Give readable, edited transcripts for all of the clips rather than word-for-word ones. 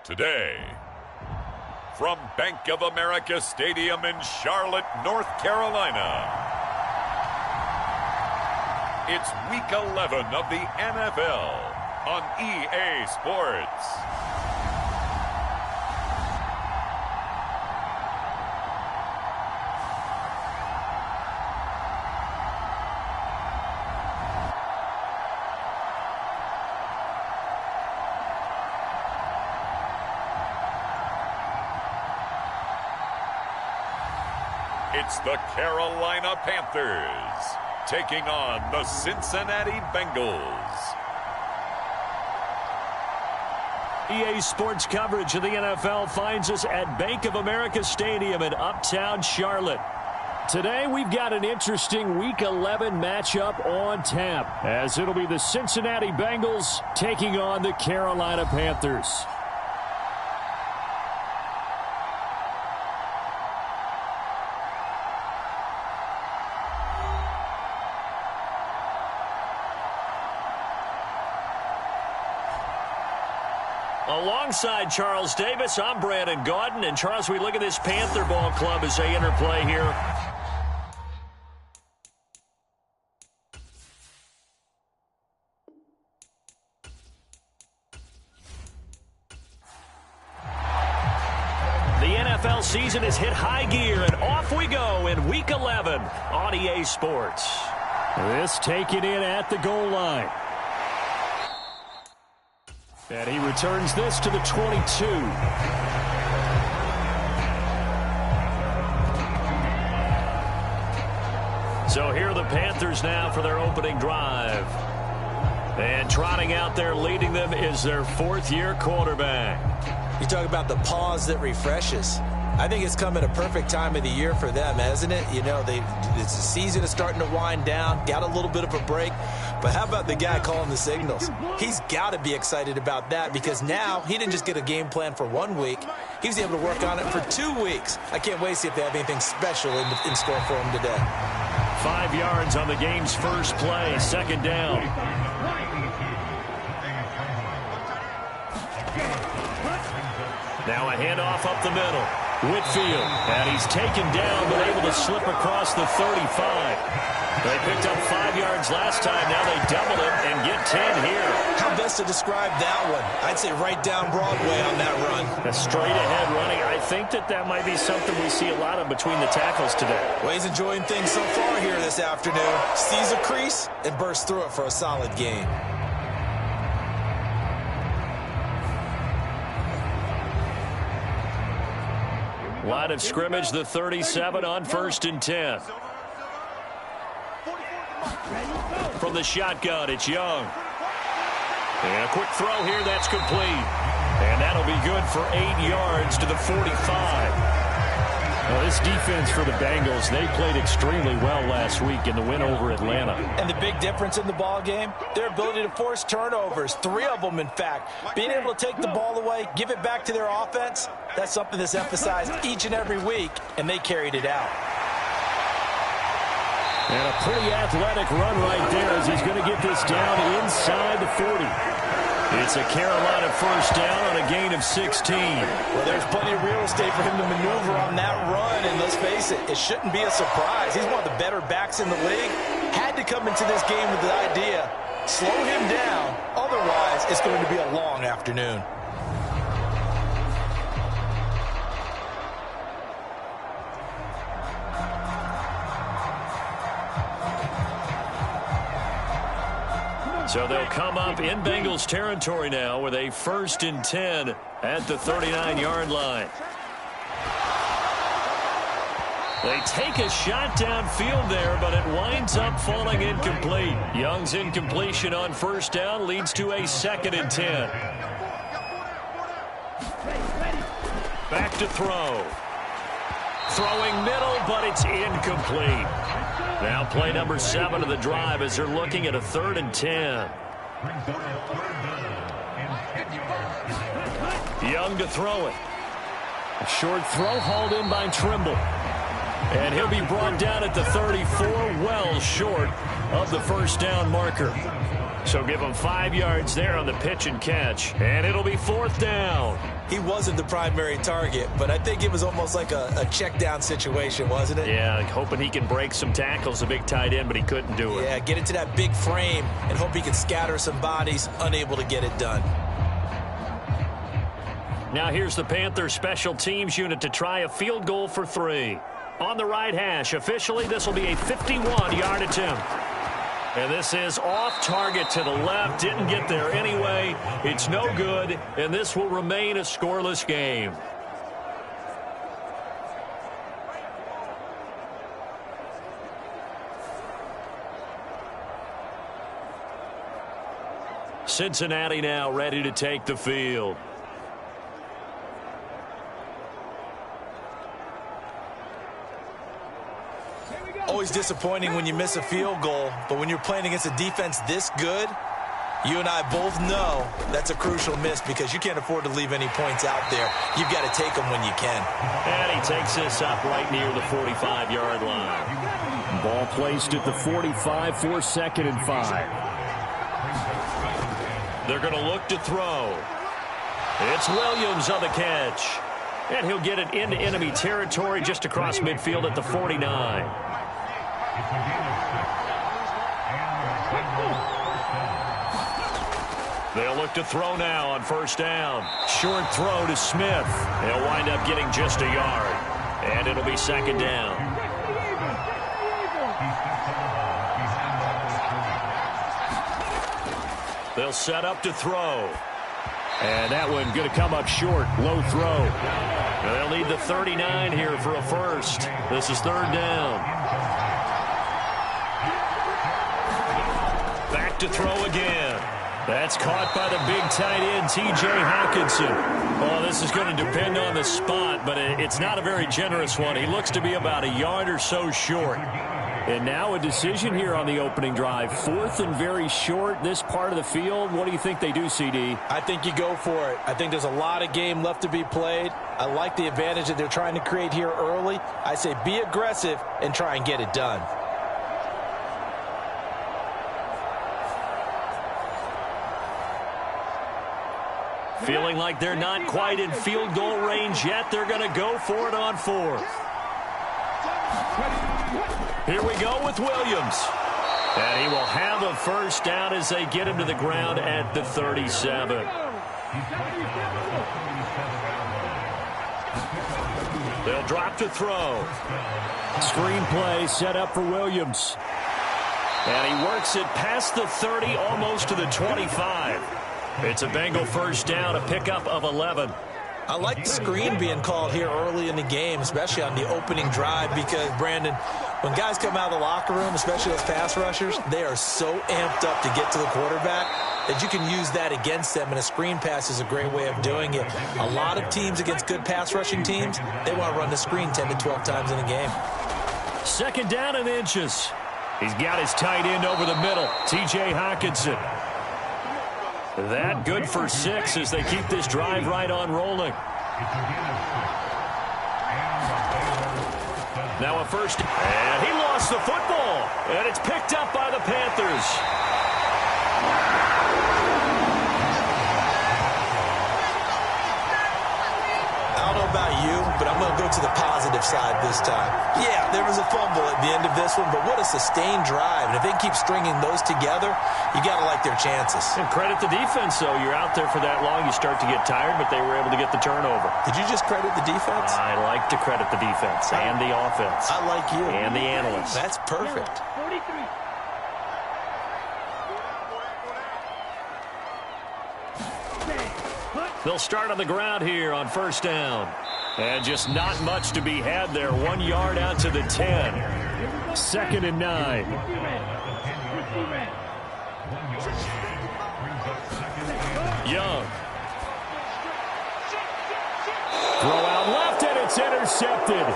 Today, from Bank of America Stadium in Charlotte, North Carolina, it's Week 11 of the NFL on EA Sports. It's the Carolina Panthers taking on the Cincinnati Bengals. EA Sports coverage of the NFL finds us at Bank of America Stadium in Uptown Charlotte. Today we've got an interesting Week 11 matchup on tap, as it'll be the Cincinnati Bengals taking on the Carolina Panthers. Alongside Charles Davis, I'm Brandon Gaudin. And Charles, we look at this Panther ball club as they interplay here. The NFL season has hit high gear, and off we go in Week 11 on EA Sports. This taken in at the goal line. And he returns this to the 22. So here are the Panthers now for their opening drive. And trotting out there leading them is their fourth-year quarterback. You talk about the pause that refreshes. I think it's come at a perfect time of the year for them, hasn't it? You know, the season is starting to wind down, got a little bit of a break. But how about the guy calling the signals? He's got to be excited about that, because now he didn't just get a game plan for 1 week. He was able to work on it for 2 weeks. I can't wait to see if they have anything special in store for him today. 5 yards on the game's first play, second down. Now a handoff up the middle. Whitfield, and he's taken down but able to slip across the 35. They picked up 5 yards last time. Now they double it and get 10 here. How best to describe that one? I'd say right down Broadway on that run. A straight-ahead running. I think that might be something we see a lot of between the tackles today. Well, he's enjoying things so far here this afternoon. Sees a crease and bursts through it for a solid gain. Line of scrimmage, the 37 on 1st and 10. From the shotgun, it's Young. And a quick throw here, that's complete. And that'll be good for 8 yards to the 45. Well, this defense for the Bengals, they played extremely well last week in the win over Atlanta. And the big difference in the ball game, their ability to force turnovers, 3 of them in fact. Being able to take the ball away, give it back to their offense, that's something that's emphasized each and every week, and they carried it out. And a pretty athletic run right there as he's going to get this down inside the 40. It's a Carolina first down on a gain of 16. Well, there's plenty of real estate for him to maneuver on that run, and let's face it, it shouldn't be a surprise. He's one of the better backs in the league. Had to come into this game with the idea, slow him down, otherwise it's going to be a long afternoon. So they'll come up in Bengals territory now with a 1st and 10 at the 39-yard line. They take a shot downfield there, but it winds up falling incomplete. Young's incompletion on 1st down leads to a 2nd and 10. Back to throw. Throwing middle, but it's incomplete. Now play number 7 of the drive as they're looking at a 3rd and 10. Young to throw it. A short throw hauled in by Trimble. And he'll be brought down at the 34, well short of the first down marker. So give him 5 yards there on the pitch and catch. And it'll be 4th down. he wasn't the primary target, but I think it was almost like a check down situation, wasn't it? Yeah, hoping he can break some tackles, a big tight end, but he couldn't do it. Yeah, get into that big frame and hope he can scatter some bodies, unable to get it done. Now here's the Panthers special teams unit to try a field goal for 3. On the right hash, officially this will be a 51-yard attempt. And this is off target to the left. Didn't get there anyway. It's no good, and this will remain a scoreless game. Cincinnati now ready to take the field. Always disappointing when you miss a field goal, but when you're playing against a defense this good, you and I both know that's a crucial miss because you can't afford to leave any points out there. You've got to take them when you can. And he takes this up right near the 45-yard line. Ball placed at the 45 for 2nd and 5. They're going to look to throw. It's Williams on the catch. And he'll get it into enemy territory just across midfield at the 49. They'll look to throw now on 1st down. Short throw to Smith. They'll wind up getting just a yard. And it'll be 2nd down. They'll set up to throw. And that one going to come up short. Low throw. They'll need the 39 here for a first. This is 3rd down. Back to throw again. That's caught by the big tight end, T.J. Hawkinson. Oh, this is going to depend on the spot, but it's not a very generous one. He looks to be about a yard or so short. And now a decision here on the opening drive. 4th and very short, this part of the field. What do you think they do, CD? I think you go for it. I think there's a lot of game left to be played. I like the advantage that they're trying to create here early. I say be aggressive and try and get it done. Feeling like they're not quite in field goal range yet. They're going to go for it on 4th. Here we go with Williams. And he will have a 1st down as they get him to the ground at the 37. They'll drop to throw. Screen play set up for Williams. And he works it past the 30, almost to the 25. It's a Bengal 1st down, a pickup of 11. I like the screen being called here early in the game, especially on the opening drive, because, Brandon, when guys come out of the locker room, especially those pass rushers, they are so amped up to get to the quarterback that you can use that against them, and a screen pass is a great way of doing it. A lot of teams against good pass rushing teams, they want to run the screen 10 to 12 times in a game. 2nd down and inches. He's got his tight end over the middle, T.J. Hawkinson. That good for 6 as they keep this drive right on rolling. Now a 1st, and he lost the football, and it's picked up by the Panthers. I don't know about you, but I'm going to go to the positive side this time. Yeah, there was a fumble at the end of this one, but what a sustained drive. And if they keep stringing those together, you got to like their chances. And credit the defense, though. You're out there for that long, you start to get tired, but they were able to get the turnover. Did you just credit the defense? I like to credit the defense and the offense. I like you. And the analysts. That's perfect. 43. They'll start on the ground here on 1st down. And just not much to be had there. 1 yard out to the 10. 2nd and 9. Young. Throw out left, and it's intercepted.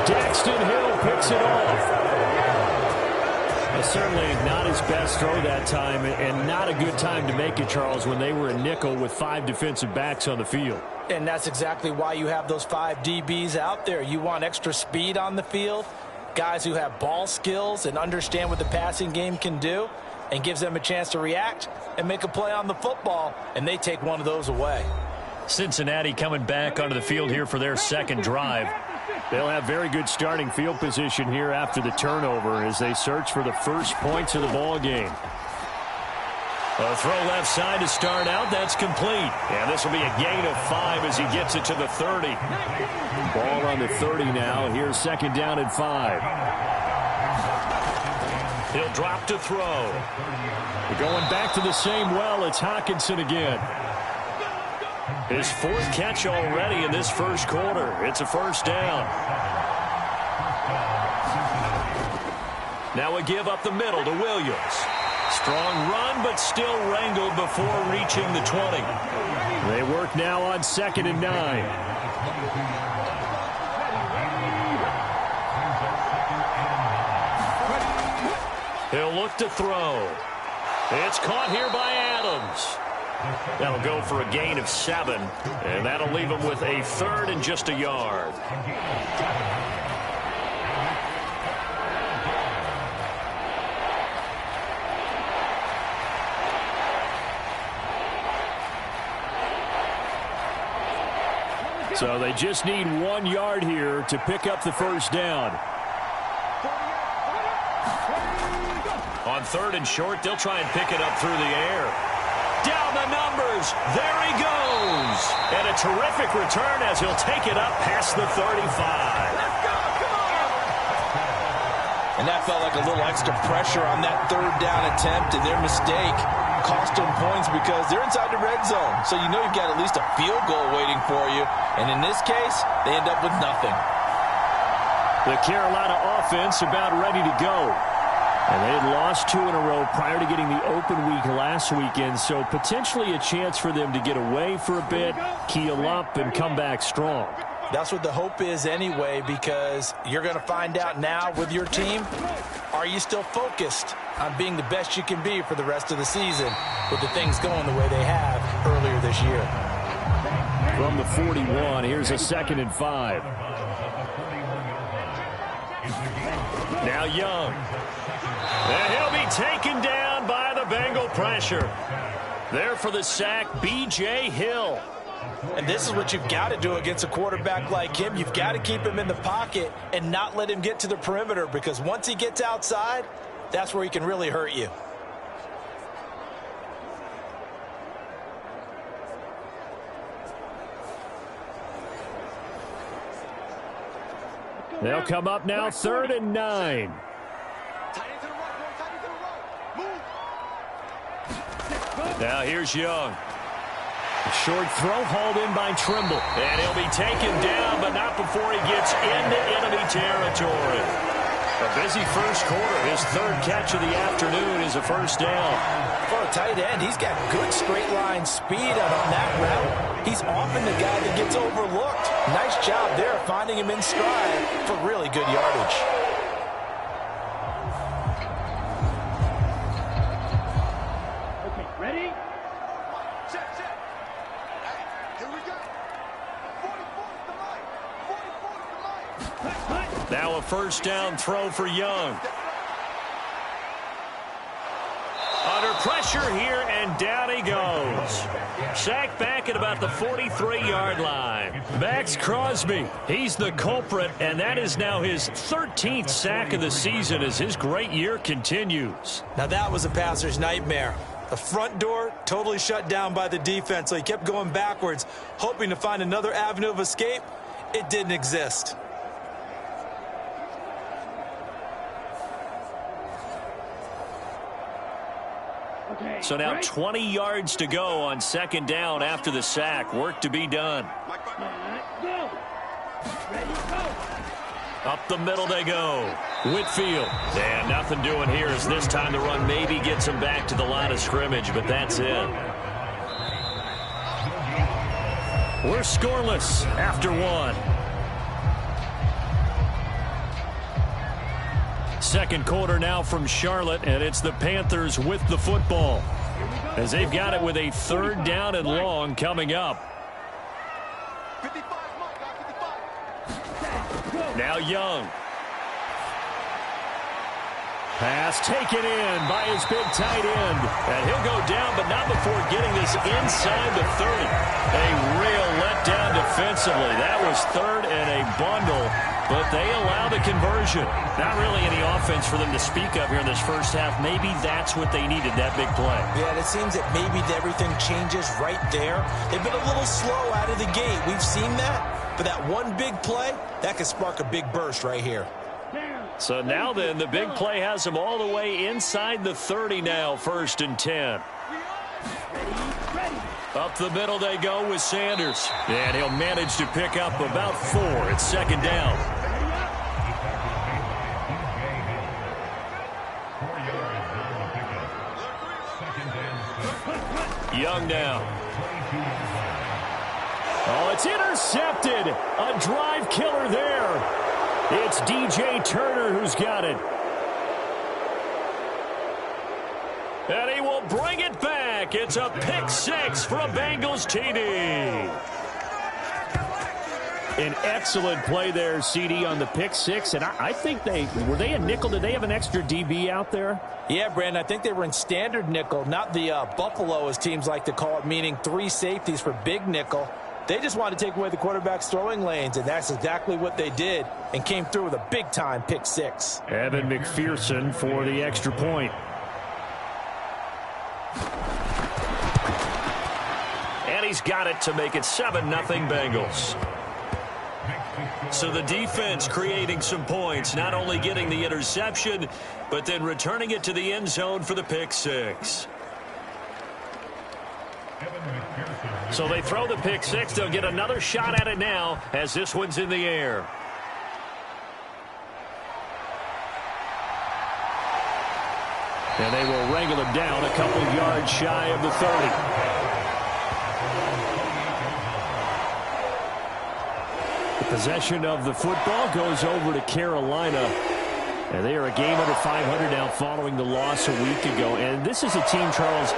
Daxton Hill picks it off. Certainly not his best throw that time, and not a good time to make it, Charles, when they were in nickel with 5 defensive backs on the field. And that's exactly why you have those 5 DBs out there. You want extra speed on the field, guys who have ball skills and understand what the passing game can do, and gives them a chance to react and make a play on the football, and they take one of those away. Cincinnati coming back onto the field here for their second drive. They'll have very good starting field position here after the turnover as they search for the first points of the ball game. A throw left side to start out. That's complete. And this will be a gain of 5 as he gets it to the 30. Ball on the 30 now. Here's second down and 5. He'll drop to throw. Going back to the same well. It's Hawkinson again. His 4th catch already in this first quarter. It's a first down. Now a give up the middle to Williams. Strong run, but still wrangled before reaching the 20. They work now on 2nd and 9. He'll look to throw. It's caught here by Adams. That'll go for a gain of 7, and that'll leave him with a 3rd and just a yard. So they just need 1 yard here to pick up the first down. On 3rd and short, they'll try and pick it up through the air. Down the numbers. There he goes. And a terrific return as he'll take it up past the 35. Let's go. Come on. And that felt like a little extra pressure on that 3rd down attempt, and their mistake cost them points because they're inside the red zone. So you know you've got at least a field goal waiting for you. And in this case, they end up with nothing. The Carolina offense about ready to go. And they had lost 2 in a row prior to getting the open week last weekend, so potentially a chance for them to get away for a bit, keel up, and come back strong. That's what the hope is anyway, because you're going to find out now with your team, are you still focused on being the best you can be for the rest of the season with the things going the way they have earlier this year? From the 41, here's a 2nd and 5. Now Young. And he'll be taken down by the Bengal pressure. There for the sack, B.J. Hill. And this is what you've got to do against a quarterback like him. You've got to keep him in the pocket and not let him get to the perimeter, because once he gets outside, that's where he can really hurt you. They'll come up now 3rd and 9. Now here's Young. A short throw hauled in by Trimble. And he'll be taken down, but not before he gets into enemy territory. A busy first quarter. His 3rd catch of the afternoon is a first down. For a tight end, he's got good straight line speed out on that route. He's often the guy that gets overlooked. Nice job there finding him in stride for really good yardage. Okay, ready? Set. Here we go. 44's the line. 44's the line. Now a first down throw for Young. Under pressure here, and down he goes. Sacked back at about the 43-yard line. Max Crosby, he's the culprit, and that is now his 13th sack of the season as his great year continues. Now that was a passer's nightmare. The front door totally shut down by the defense, so he kept going backwards, hoping to find another avenue of escape. It didn't exist. So now 20 yards to go on 2nd down after the sack. Work to be done. Up the middle they go. Whitfield. And nothing doing here as this time the run maybe gets him back to the line of scrimmage, but that's it. We're scoreless after 1. Second quarter now from Charlotte, and it's the Panthers with the football as they've got it with a 3rd down and long coming up. Now Young. Pass taken in by his big tight end. And he'll go down, but not before getting this inside the 30. A real letdown defensively. That was third and a bundle, but they allow the conversion. Not really any offense for them to speak of here in this first half. Maybe that's what they needed, that big play. Yeah, and it seems that maybe everything changes right there. They've been a little slow out of the gate. We've seen that. But that one big play, that could spark a big burst right here. So now then, the big play has them all the way inside the 30 now, 1st and 10. Up the middle they go with Sanders. And he'll manage to pick up about 4. It's 2nd down. Young now. Oh, it's intercepted. A drive killer there. It's DJ Turner who's got it. And he will bring it back. It's a pick 6 for a Bengals TD. An excellent play there, CD, on the pick 6. And I think were they a nickel? Did they have an extra DB out there? Yeah, Brandon, I think they were in standard nickel, not the Buffalo, as teams like to call it, meaning 3 safeties for big nickel. They just wanted to take away the quarterback's throwing lanes, and that's exactly what they did, and came through with a big-time pick 6. Evan McPherson for the extra point. And he's got it to make it 7-0 Bengals. So the defense creating some points, not only getting the interception, but then returning it to the end zone for the pick 6. So they throw the pick 6. They'll get another shot at it now as this one's in the air. And they will wrangle him down a couple yards shy of the 30. The possession of the football goes over to Carolina. And they are a game under 500 now following the loss a week ago. And this is a team, Charles,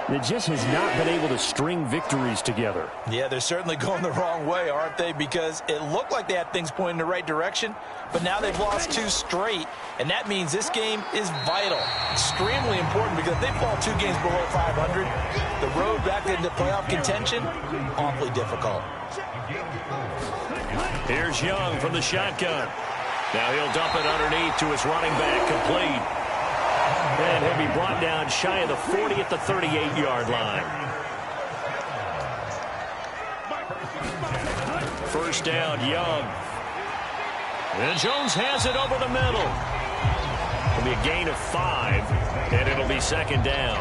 that just has not been able to string victories together. Yeah, they're certainly going the wrong way, aren't they? Because it looked like they had things pointing in the right direction, but now they've lost 2 straight, and that means this game is vital, extremely important, because if they fall 2 games below 500, the road back into playoff contention, awfully difficult. Here's Young from the shotgun. Now he'll dump it underneath to his running back, complete. And he'll be brought down shy of the 40 at the 38-yard line. 1st down, Young. And Jones has it over the middle. It'll be a gain of 5, and it'll be 2nd down.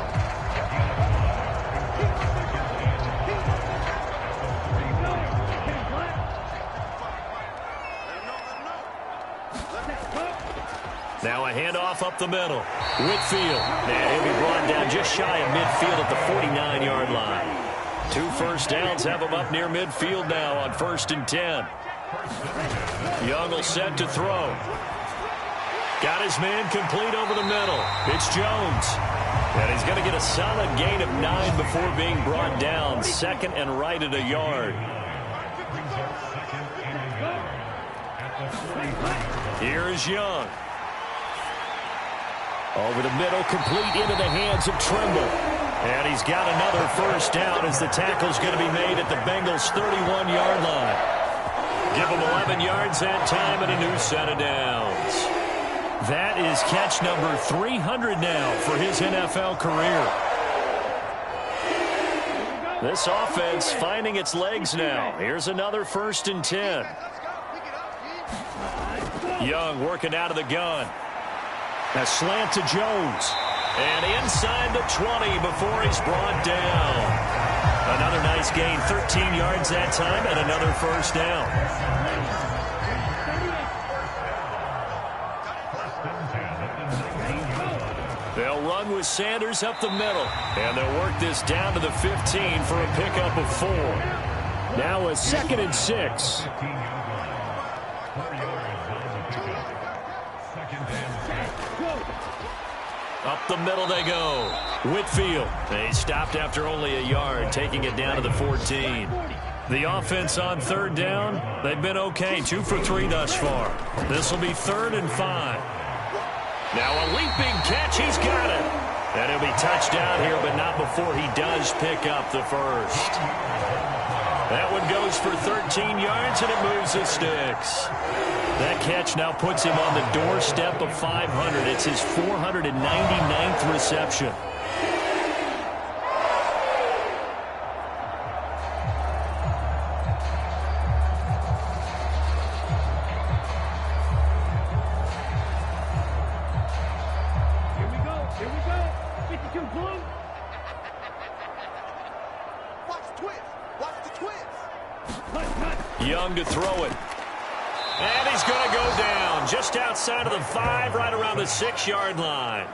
Now a handoff up the middle. Whitfield. And he'll be brought down just shy of midfield at the 49-yard line. 2 first downs have him up near midfield now on 1st and 10. Young will set to throw. Got his man complete over the middle. It's Jones. And he's going to get a solid gain of 9 before being brought down. 2nd and right at a yard. Here is Young. Over the middle, complete into the hands of Trimble. And he's got another 1st down as the tackle's going to be made at the Bengals' 31-yard line. Give him 11 yards that time and a new set of downs. That is catch number 300 now for his NFL career. This offense finding its legs now. Here's another 1st and 10. Young working out of the gun. A slant to Jones. And inside the 20 before he's brought down. Another nice gain, 13 yards that time, and another 1st down. They'll run with Sanders up the middle. And they'll work this down to the 15 for a pickup of 4. Now a 2nd and 6. Up the middle they go. Whitfield. They stopped after only a yard, taking it down to the 14. The offense on 3rd down, they've been okay. 2 for 3 thus far. This will be 3rd and 5. Now a leaping catch. He's got it. And he'll be touched down here, but not before he does pick up the first. That one goes for 13 yards, and it moves the sticks. That catch now puts him on the doorstep of 500. It's his 499th reception. Young to throw it. And he's going to go down just outside of the 5, right around the 6-yard line.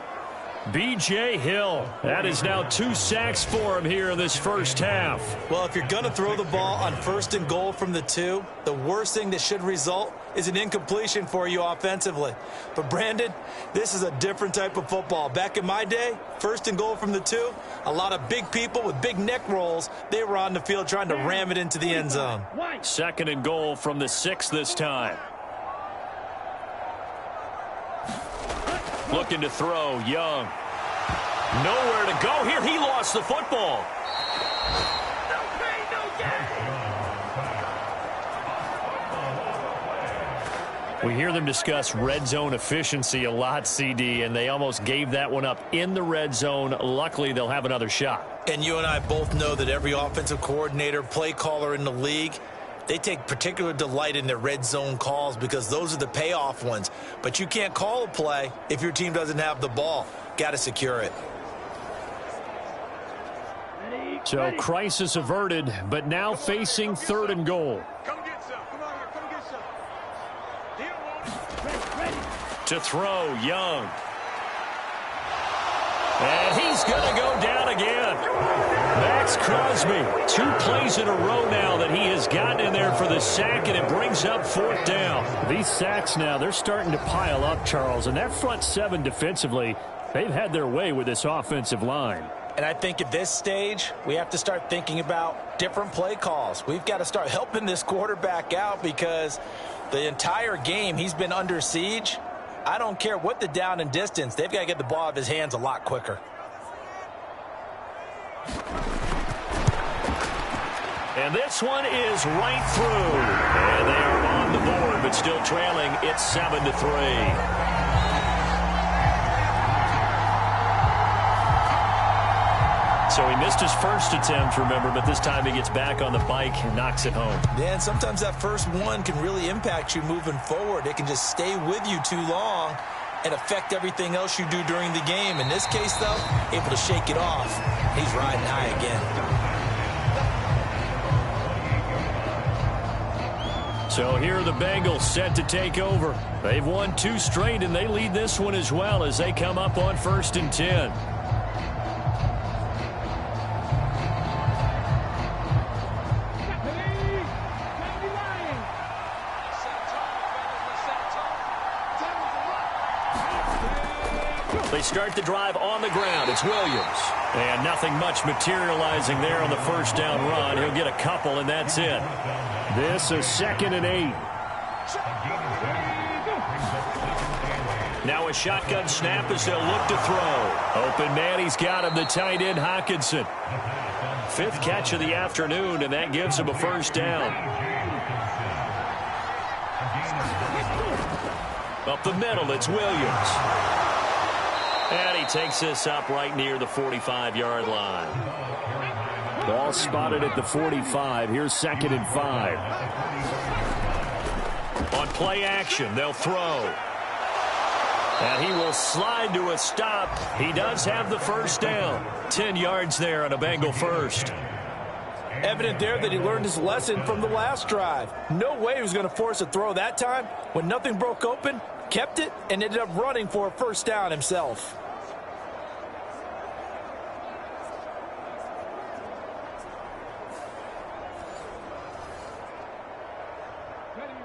B.J. Hill. That is now 2 sacks for him here in this first half. Well, if you're going to throw the ball on 1st and goal from the 2, the worst thing that should result is an incompletion for you offensively. But, Brandon, this is a different type of football. Back in my day, 1st and goal from the 2, a lot of big people with big neck rolls, they were on the field trying to ram it into the end zone. 2nd and goal from the 6 this time. Looking to throw, Young. Nowhere to go here. He lost the football. No pain, no gain. We hear them discuss red zone efficiency a lot, CD, and they almost gave that one up in the red zone. Luckily, they'll have another shot. And you and I both know that every offensive coordinator, play caller in the league, they take particular delight in their red zone calls because those are the payoff ones. But you can't call a play if your team doesn't have the ball. Got to secure it. So crisis averted, but now facing 3rd and goal. Come get some. Come on here. Come get some. Ready. To throw, Young. And he's going to go down again. Max Crosby, 2 plays in a row now that he has gotten in there for the sack, and it brings up 4th down. These sacks now, they're starting to pile up, Charles, and that front 7 defensively, they've had their way with this offensive line. And I think at this stage, we have to start thinking about different play calls. We've got to start helping this quarterback out because the entire game he's been under siege. I don't care what the down and distance. They've got to get the ball out of his hands a lot quicker. And this one is right through. And they are on the board, but still trailing. It's 7-3. So he missed his first attempt, remember, but this time he gets back on the bike and knocks it home. Yeah, and sometimes that first one can really impact you moving forward. It can just stay with you too long and affect everything else you do during the game. In this case, though, able to shake it off. He's riding high again. So here are the Bengals set to take over. They've won 2 straight, and they lead this one as well as they come up on 1st and 10. They start the drive on the ground. It's Williams. And nothing much materializing there on the first down run. He'll get a couple, and that's it. This is 2nd and 8. Now a shotgun snap as they'll look to throw. Open man, he's got him, the tight end, Hockenson. 5th catch of the afternoon, and that gives him a first down. Up the middle, it's Williams. And he takes this up right near the 45-yard line. Ball spotted at the 45. Here's 2nd and 5. On play action, they'll throw. And he will slide to a stop. He does have the first down. 10 yards there on a Bengal first. Evident there that he learned his lesson from the last drive. No way he was going to force a throw that time. When nothing broke open, kept it, and ended up running for a first down himself.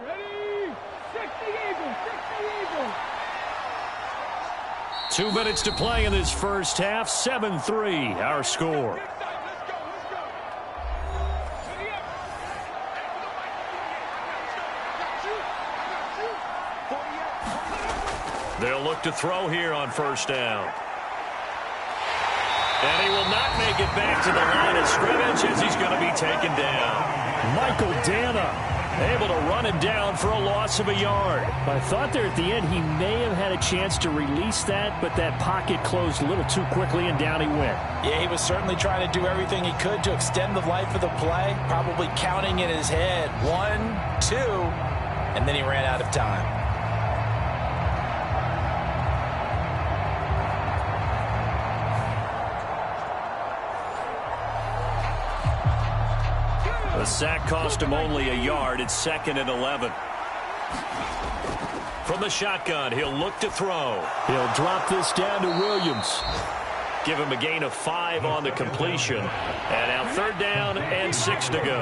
Ready. 60 Eagles. 2 minutes to play in this first half. 7-3, our score. They'll look to throw here on first down. And he will not make it back to the line of scrimmage as he's going to be taken down. Michael Dana able to run him down for a loss of a yard. I thought there at the end he may have had a chance to release that, but that pocket closed a little too quickly and down he went. Yeah, he was certainly trying to do everything he could to extend the life of the play, probably counting in his head 1, 2, and then he ran out of time. The sack cost him only a yard. It's 2nd and 11. From the shotgun, he'll look to throw. He'll drop this down to Williams. Give him a gain of 5 on the completion. And now 3rd down and 6 to go.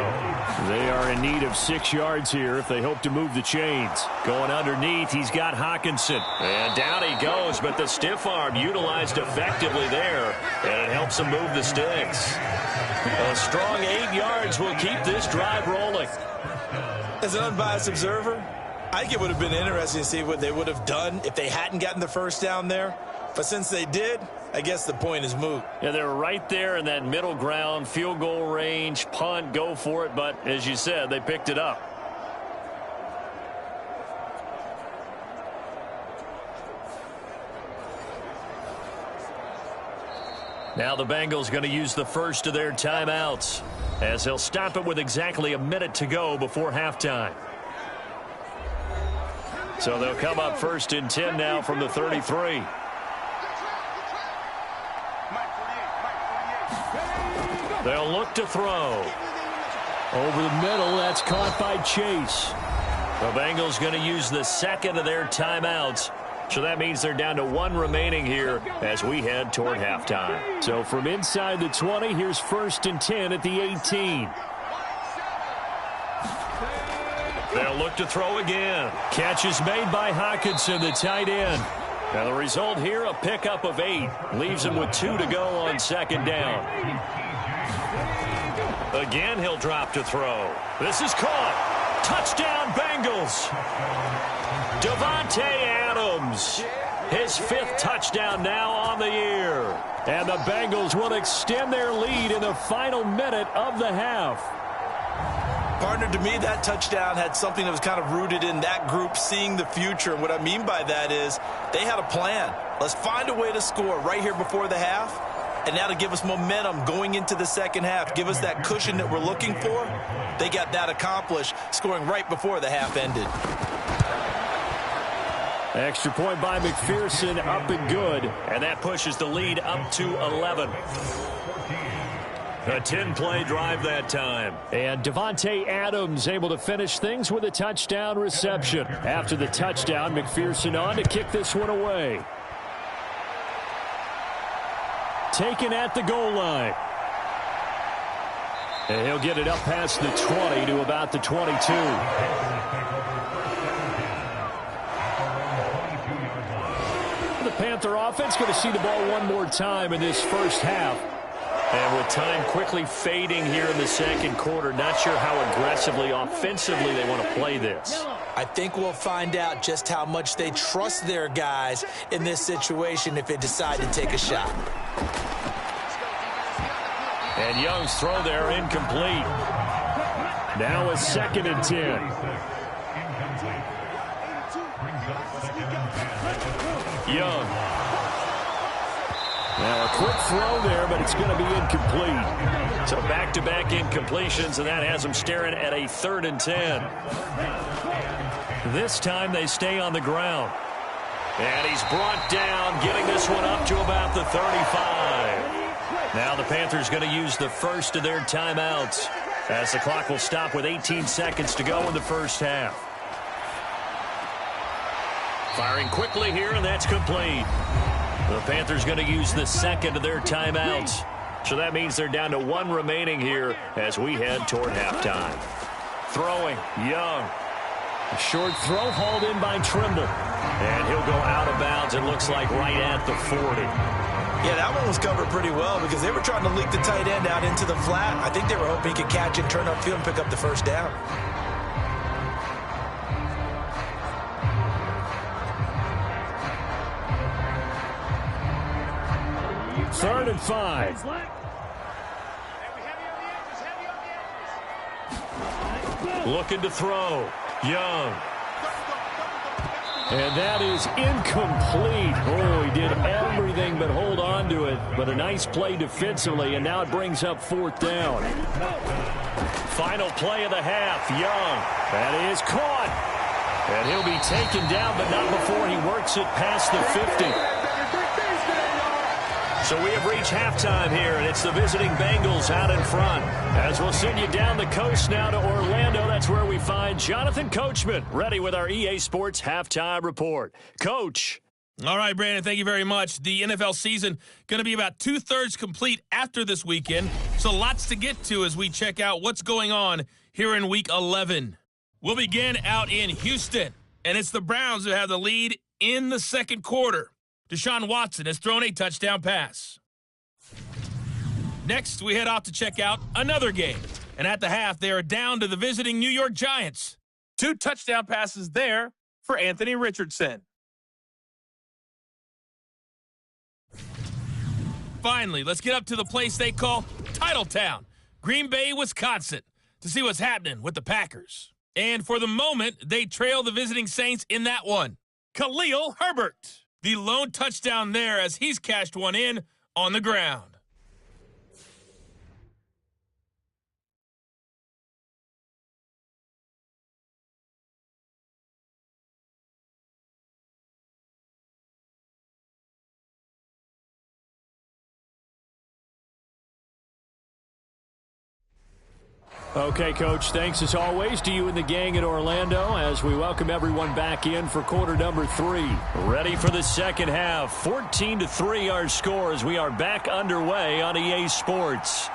They are in need of 6 yards here if they hope to move the chains. Going underneath, he's got Hawkinson. And down he goes, but the stiff arm utilized effectively there. And it helps him move the sticks. A strong 8 yards will keep this drive rolling. As an unbiased observer, I think it would have been interesting to see what they would have done if they hadn't gotten the first down there. But since they did, I guess the point is moot. Yeah, they're right there in that middle ground, field goal range, punt, go for it. But as you said, they picked it up. Now the Bengals going to use the first of their timeouts as they'll stop it with exactly a minute to go before halftime. So they'll come up 1st and 10 now from the 33. They'll look to throw. Over the middle, that's caught by Chase. The Bengals going to use the 2nd of their timeouts. So that means they're down to 1 remaining here as we head toward halftime. So from inside the 20, here's 1st and 10 at the 18. They'll look to throw again. Catch is made by Hawkinson, the tight end. Now the result here, a pickup of 8. Leaves him with 2 to go on 2nd down. Again, he'll drop to throw. This is caught. Touchdown, Bengals. Davante Adams, his 5th touchdown now on the year. And the Bengals will extend their lead in the final minute of the half. Partner, to me, that touchdown had something that was kind of rooted in that group seeing the future. And what I mean by that is they had a plan. Let's find a way to score right here before the half. And now to give us momentum going into the second half, give us that cushion that we're looking for. They got that accomplished, scoring right before the half ended. Extra point by McPherson, up and good. And that pushes the lead up to 11. A 10-play drive that time. And Davante Adams able to finish things with a touchdown reception. After the touchdown, McPherson on to kick this one away. Taken at the goal line. And he'll get it up past the 20 to about the 22. The Panther offense going to see the ball one more time in this first half. And with time quickly fading here in the second quarter, not sure how aggressively, offensively they want to play this. I think we'll find out just how much they trust their guys in this situation if they decide to take a shot. And Young's throw there incomplete. Now a 2nd and 10. Young. Now a quick throw there, but it's going to be incomplete. So back-to-back incompletions, and that has them staring at a 3rd and 10. This time they stay on the ground. And he's brought down, getting this one up to about the 35. Now the Panthers going to use the first of their timeouts as the clock will stop with 18 seconds to go in the first half. Firing quickly here, and that's complete. The Panthers going to use the 2nd of their timeouts. So that means they're down to 1 remaining here as we head toward halftime. Throwing, Young. A short throw hauled in by Trimble. And he'll go out of bounds, it looks like right at the 40. Yeah, that one was covered pretty well because they were trying to leak the tight end out into the flat. I think they were hoping he could catch it, turn upfield, and pick up the first down. 3rd and 5. Looking to throw. Young. And that is incomplete. Oh, he did everything but hold on to it. But a nice play defensively, and now it brings up 4th down. Final play of the half. Young. That is caught. And he'll be taken down, but not before he works it past the 50. So we have reached halftime here, and it's the visiting Bengals out in front. As we'll send you down the coast now to Orlando, that's where we find Jonathan Coachman, ready with our EA Sports Halftime Report. Coach. All right, Brandon, thank you very much. The NFL season going to be about 2/3 complete after this weekend, so lots to get to as we check out what's going on here in Week 11. We'll begin out in Houston, and it's the Browns who have the lead in the second quarter. Deshaun Watson has thrown a touchdown pass. Next, we head off to check out another game. And at the half, they are down to the visiting New York Giants. 2 touchdown passes there for Anthony Richardson. Finally, let's get up to the place they call Titletown, Green Bay, Wisconsin, to see what's happening with the Packers. And for the moment, they trail the visiting Saints in that one. Khalil Herbert. The lone touchdown there as he's cashed one in on the ground. Okay, Coach, thanks as always to you and the gang at Orlando as we welcome everyone back in for quarter number 3. Ready for the second half. 14-3 our score as we are back underway on EA Sports.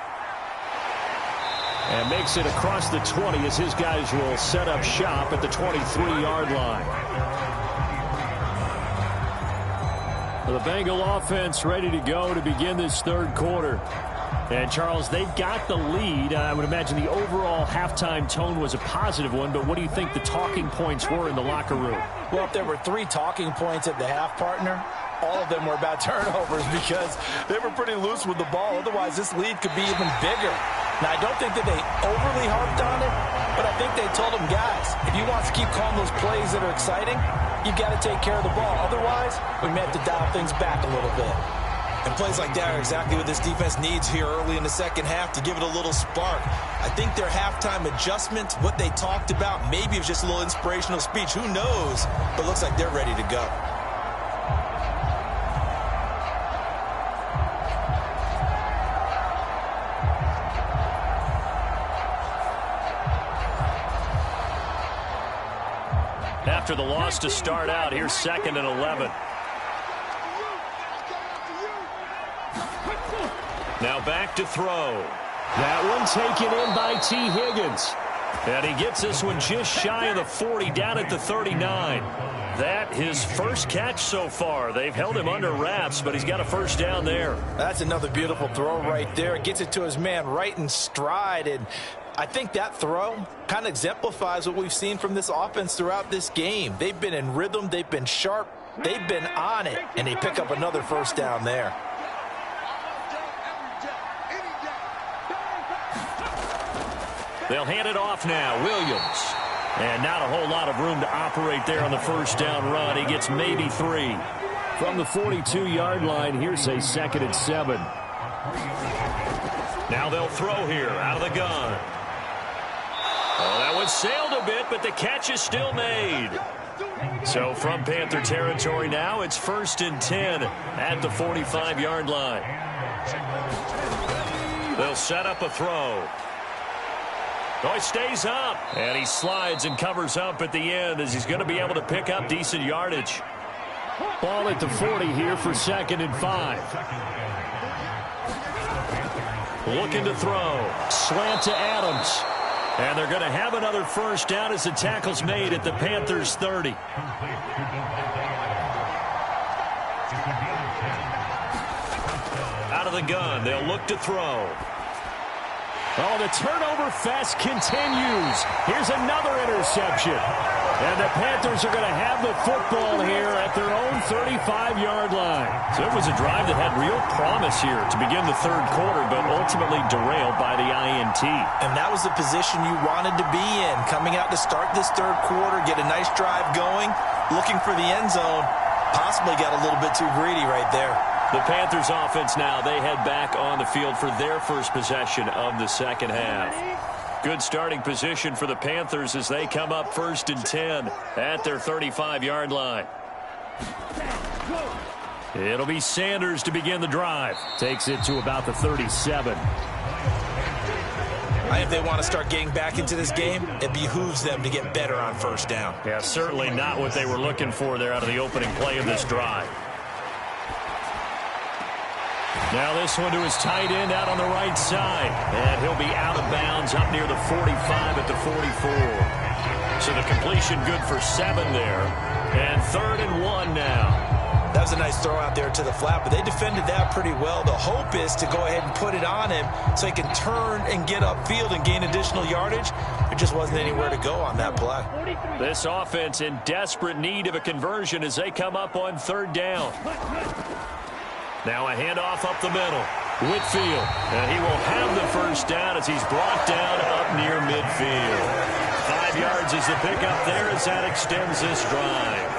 And makes it across the 20 as his guys will set up shop at the 23-yard line. The Bengal offense ready to go to begin this third quarter. And, Charles, they've got the lead. I would imagine the overall halftime tone was a positive one, but what do you think the talking points were in the locker room? Well, if there were 3 talking points at the half, partner, all of them were about turnovers because they were pretty loose with the ball. Otherwise, this lead could be even bigger. Now, I don't think that they overly harped on it, but I think they told them, guys, if you want to keep calling those plays that are exciting, you've got to take care of the ball. Otherwise, we may have to dial things back a little bit. And plays like that are exactly what this defense needs here early in the second half to give it a little spark. I think their halftime adjustment, what they talked about, maybe it was just a little inspirational speech. Who knows? But looks like they're ready to go. After the loss to start out, here's 2nd and 11. Now back to throw. That one taken in by T. Higgins. And he gets this one just shy of the 40, down at the 39. That his first catch so far. They've held him under wraps, but he's got a first down there. That's another beautiful throw right there. Gets it to his man right in stride. And I think that throw kind of exemplifies what we've seen from this offense throughout this game. They've been in rhythm. They've been sharp. They've been on it. And they pick up another first down there. They'll hand it off now. Williams. And not a whole lot of room to operate there on the first down run. He gets maybe 3. From the 42-yard line, here's a 2nd and 7. Now they'll throw here out of the gun. Oh, that one sailed a bit, but the catch is still made. So from Panther territory now, it's 1st and 10 at the 45-yard line. They'll set up a throw. Oh, he stays up, and he slides and covers up at the end as he's going to be able to pick up decent yardage. Ball at the 40 here for 2nd and 5. Looking to throw. Slant to Adams. And they're going to have another first down as the tackle's made at the Panthers' 30. Out of the gun, they'll look to throw. Oh, the turnover fest continues. Here's another interception. And the Panthers are going to have the football here at their own 35-yard line. So it was a drive that had real promise here to begin the third quarter, but ultimately derailed by the INT. And that was the position you wanted to be in, coming out to start this third quarter, get a nice drive going, looking for the end zone. Possibly got a little bit too greedy right there. The Panthers offense now, they head back on the field for their first possession of the second half. Good starting position for the Panthers as they come up 1st and 10 at their 35-yard line. It'll be Sanders to begin the drive. Takes it to about the 37. If they want to start getting back into this game, it behooves them to get better on first down. Yeah, certainly not what they were looking for there out of the opening play of this drive. Now this one to his tight end out on the right side. And he'll be out of bounds up near the 45 at the 44. So the completion good for 7 there. And 3rd and 1 now. That was a nice throw out there to the flat, but they defended that pretty well. The hope is to go ahead and put it on him so he can turn and get upfield and gain additional yardage. There just wasn't anywhere to go on that play. This offense in desperate need of a conversion as they come up on 3rd down. Now a handoff up the middle. Whitfield, and he will have the first down as he's brought down up near midfield. 5 yards is the pickup there as that extends this drive.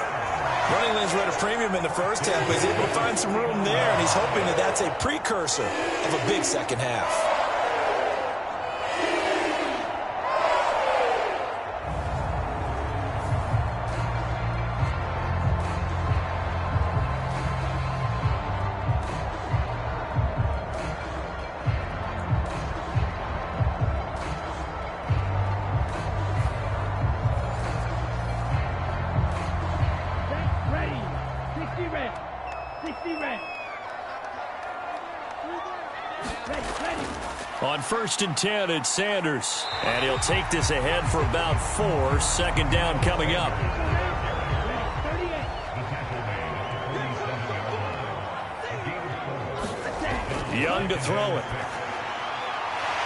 Running lanes were at a premium in the first half, but he's able to find some room there, and he's hoping that that's a precursor of a big second half. On 1st and 10, it's Sanders. And he'll take this ahead for about 4. Second down coming up. Young to throw it.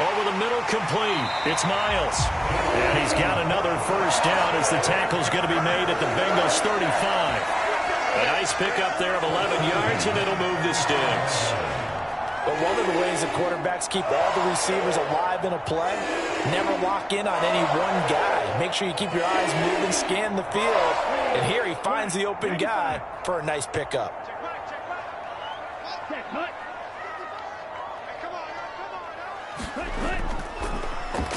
Over the middle, complete. It's Miles. And he's got another first down as the tackle's going to be made at the Bengals 35. A nice pickup there of 11 yards, and it'll move the sticks. But one of the ways that quarterbacks keep all the receivers alive in a play, never lock in on any one guy. Make sure you keep your eyes moving, scan the field. And here he finds the open guy for a nice pickup.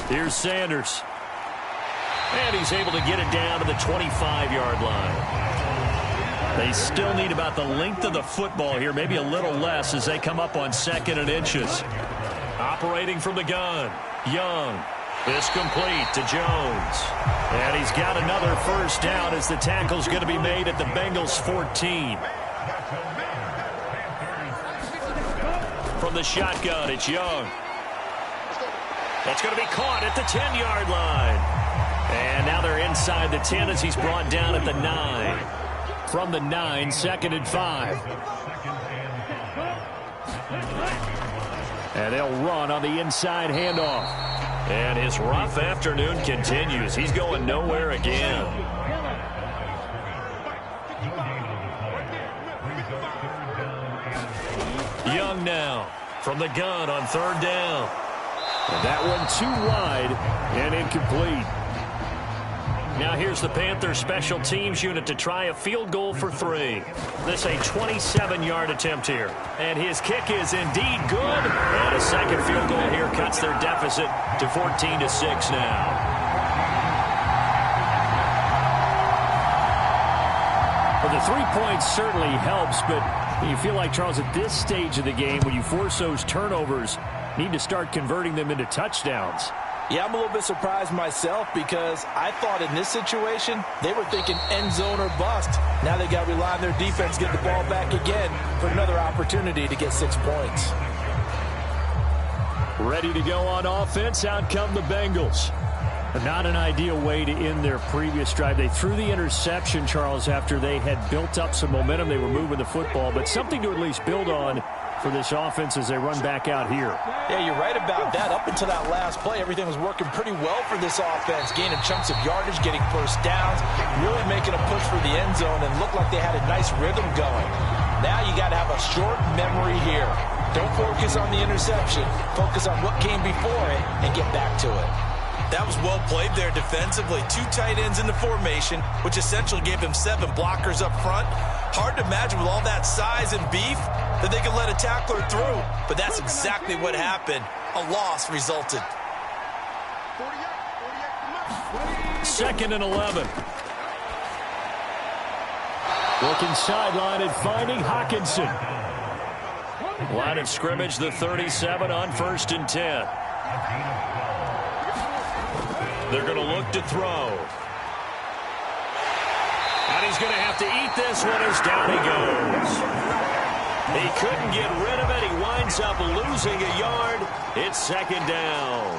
Here's Sanders. And he's able to get it down to the 25-yard line. They still need about the length of the football here, maybe a little less as they come up on 2nd and inches. Operating from the gun, Young. This complete to Jones. And he's got another first down as the tackle's going to be made at the Bengals 14. From the shotgun, it's Young. That's going to be caught at the 10-yard line. And now they're inside the 10 as he's brought down at the 9. From the 9, 2nd and 5. And they'll run on the inside handoff. And his rough afternoon continues. He's going nowhere again. Young now from the gun on 3rd down. And that one too wide and incomplete. Now here's the Panthers special teams unit to try a field goal for 3. This a 27-yard attempt here. And his kick is indeed good. And a second field goal here cuts their deficit to 14-6 now. Well, the 3 points certainly helps, but you feel like, Charles, at this stage of the game, when you force those turnovers, need to start converting them into touchdowns. Yeah, I'm a little bit surprised myself because I thought in this situation they were thinking end zone or bust. Now they got to rely on their defense, get the ball back again for another opportunity to get 6 points. Ready to go on offense. Out come the Bengals. Not an ideal way to end their previous drive. They threw the interception, Charles, after they had built up some momentum. They were moving the football, but something to at least build on for this offense as they run back out here. Yeah, you're right about that. Up until that last play, everything was working pretty well for this offense, gaining chunks of yardage, getting first downs, really making a push for the end zone, and looked like they had a nice rhythm going. Now you got to have a short memory here. Don't focus on the interception. Focus on what came before it and get back to it. That was well played there defensively. 2 tight ends in the formation, which essentially gave them 7 blockers up front. Hard to imagine with all that size and beef that they could let a tackler through. But that's exactly what happened. A loss resulted. 2nd and 11. Looking sideline and finding Hawkinson. Line of scrimmage, the 37 on 1st and 10. They're going to look to throw. And he's going to have to eat this one as down he goes. He couldn't get rid of it. He winds up losing a yard. It's 2nd down.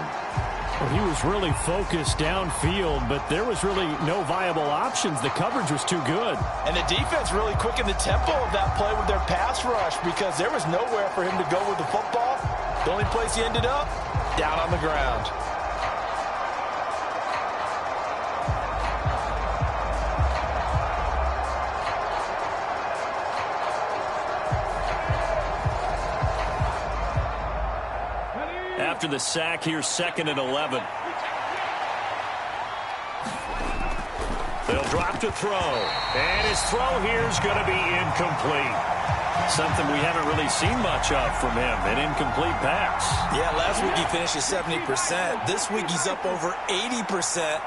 Well, he was really focused downfield, but there was really no viable options. The coverage was too good. And the defense really quickened the tempo of that play with their pass rush because there was nowhere for him to go with the football. The only place he ended up, down on the ground. After the sack, here's 2nd and 11. They'll drop to throw. And his throw here is going to be incomplete. Something we haven't really seen much of from him, an incomplete pass. Yeah, last week he finished at 70%. This week he's up over 80%.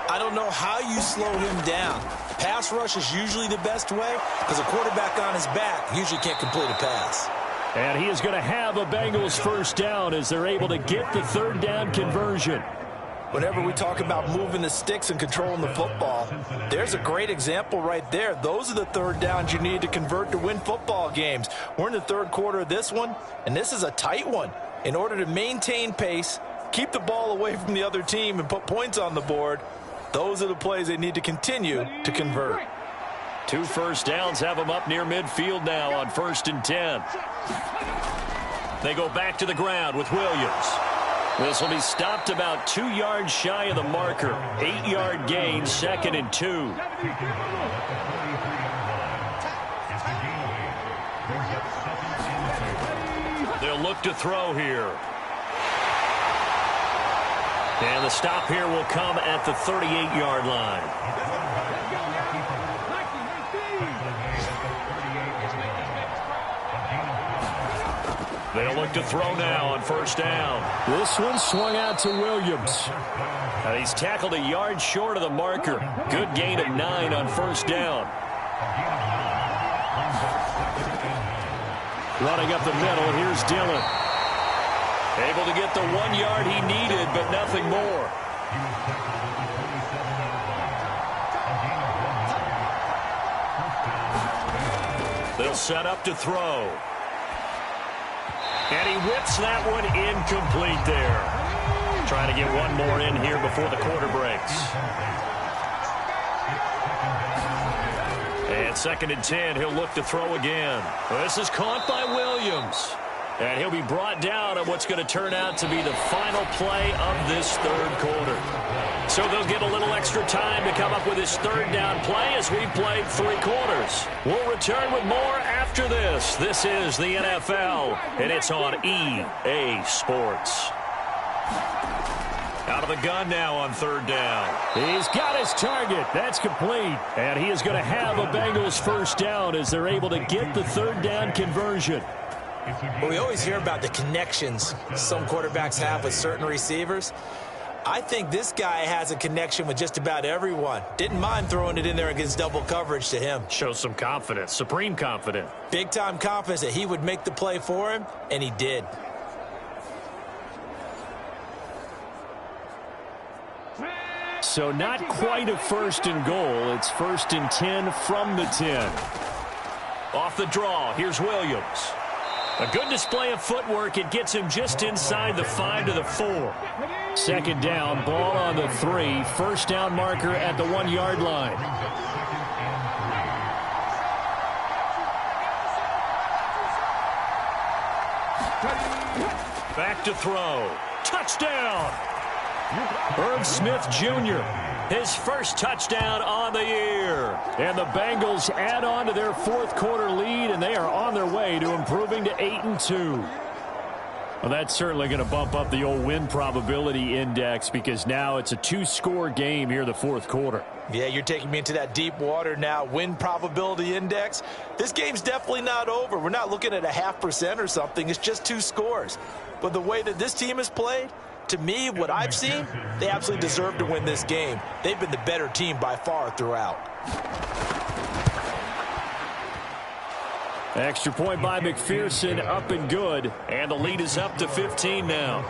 I don't know how you slow him down. Pass rush is usually the best way because a quarterback on his back usually can't complete a pass. And he is going to have a Bengals first down as they're able to get the 3rd down conversion. Whenever we talk about moving the sticks and controlling the football, there's a great example right there. Those are the 3rd downs you need to convert to win football games. We're in the 3rd quarter of this one, and this is a tight one. In order to maintain pace, keep the ball away from the other team, and put points on the board, those are the plays they need to continue to convert. 2 first downs have them up near midfield now on 1st and 10. They go back to the ground with Williams. This will be stopped about 2 yards shy of the marker. 8-yard gain, 2nd and 2. They'll look to throw here. And the stop here will come at the 38-yard line. They'll look to throw now on 1st down. This one swung out to Williams. And he's tackled a yard short of the marker. Good gain of 9 on 1st down. Running up the middle, here's Dillon. Able to get the 1 yard he needed, but nothing more. They'll set up to throw. And he whips that one incomplete there. Trying to get one more in here before the quarter breaks. And 2nd and 10, he'll look to throw again. This is caught by Williams. And he'll be brought down on what's going to turn out to be the final play of this 3rd quarter. So they'll get a little extra time to come up with his 3rd down play as we've played 3 quarters. We'll return with more after this. This is the NFL, and it's on EA Sports. Out of the gun now on 3rd down. He's got his target. That's complete. And he is going to have a Bengals first down as they're able to get the 3rd down conversion. Well, we always hear about the connections some quarterbacks have with certain receivers. I think this guy has a connection with just about everyone. Didn't mind throwing it in there against double coverage to him. Shows some confidence, supreme confidence. Big-time confidence that he would make the play for him, and he did. So not quite a 1st and goal. It's 1st and 10 from the 10. Off the draw, here's Williams. A good display of footwork. It gets him just inside the 5 to the 4. 2nd down, ball on the 3. 1st down marker at the 1 yard line. Back to throw. Touchdown! Irv Smith Jr., his first touchdown on the year. And the Bengals add on to their fourth quarter lead, and they are on their way to improving to 8-2. Well, that's certainly going to bump up the old win probability index because now it's a two-score game here in the fourth quarter. Yeah, you're taking me into that deep water now. Win probability index. This game's definitely not over. We're not looking at a 0.5% or something. It's just 2 scores. But the way that this team has played, to me, what I've seen, they absolutely deserve to win this game. They've been the better team by far throughout. Extra point by McPherson, up and good. And the lead is up to 15 now.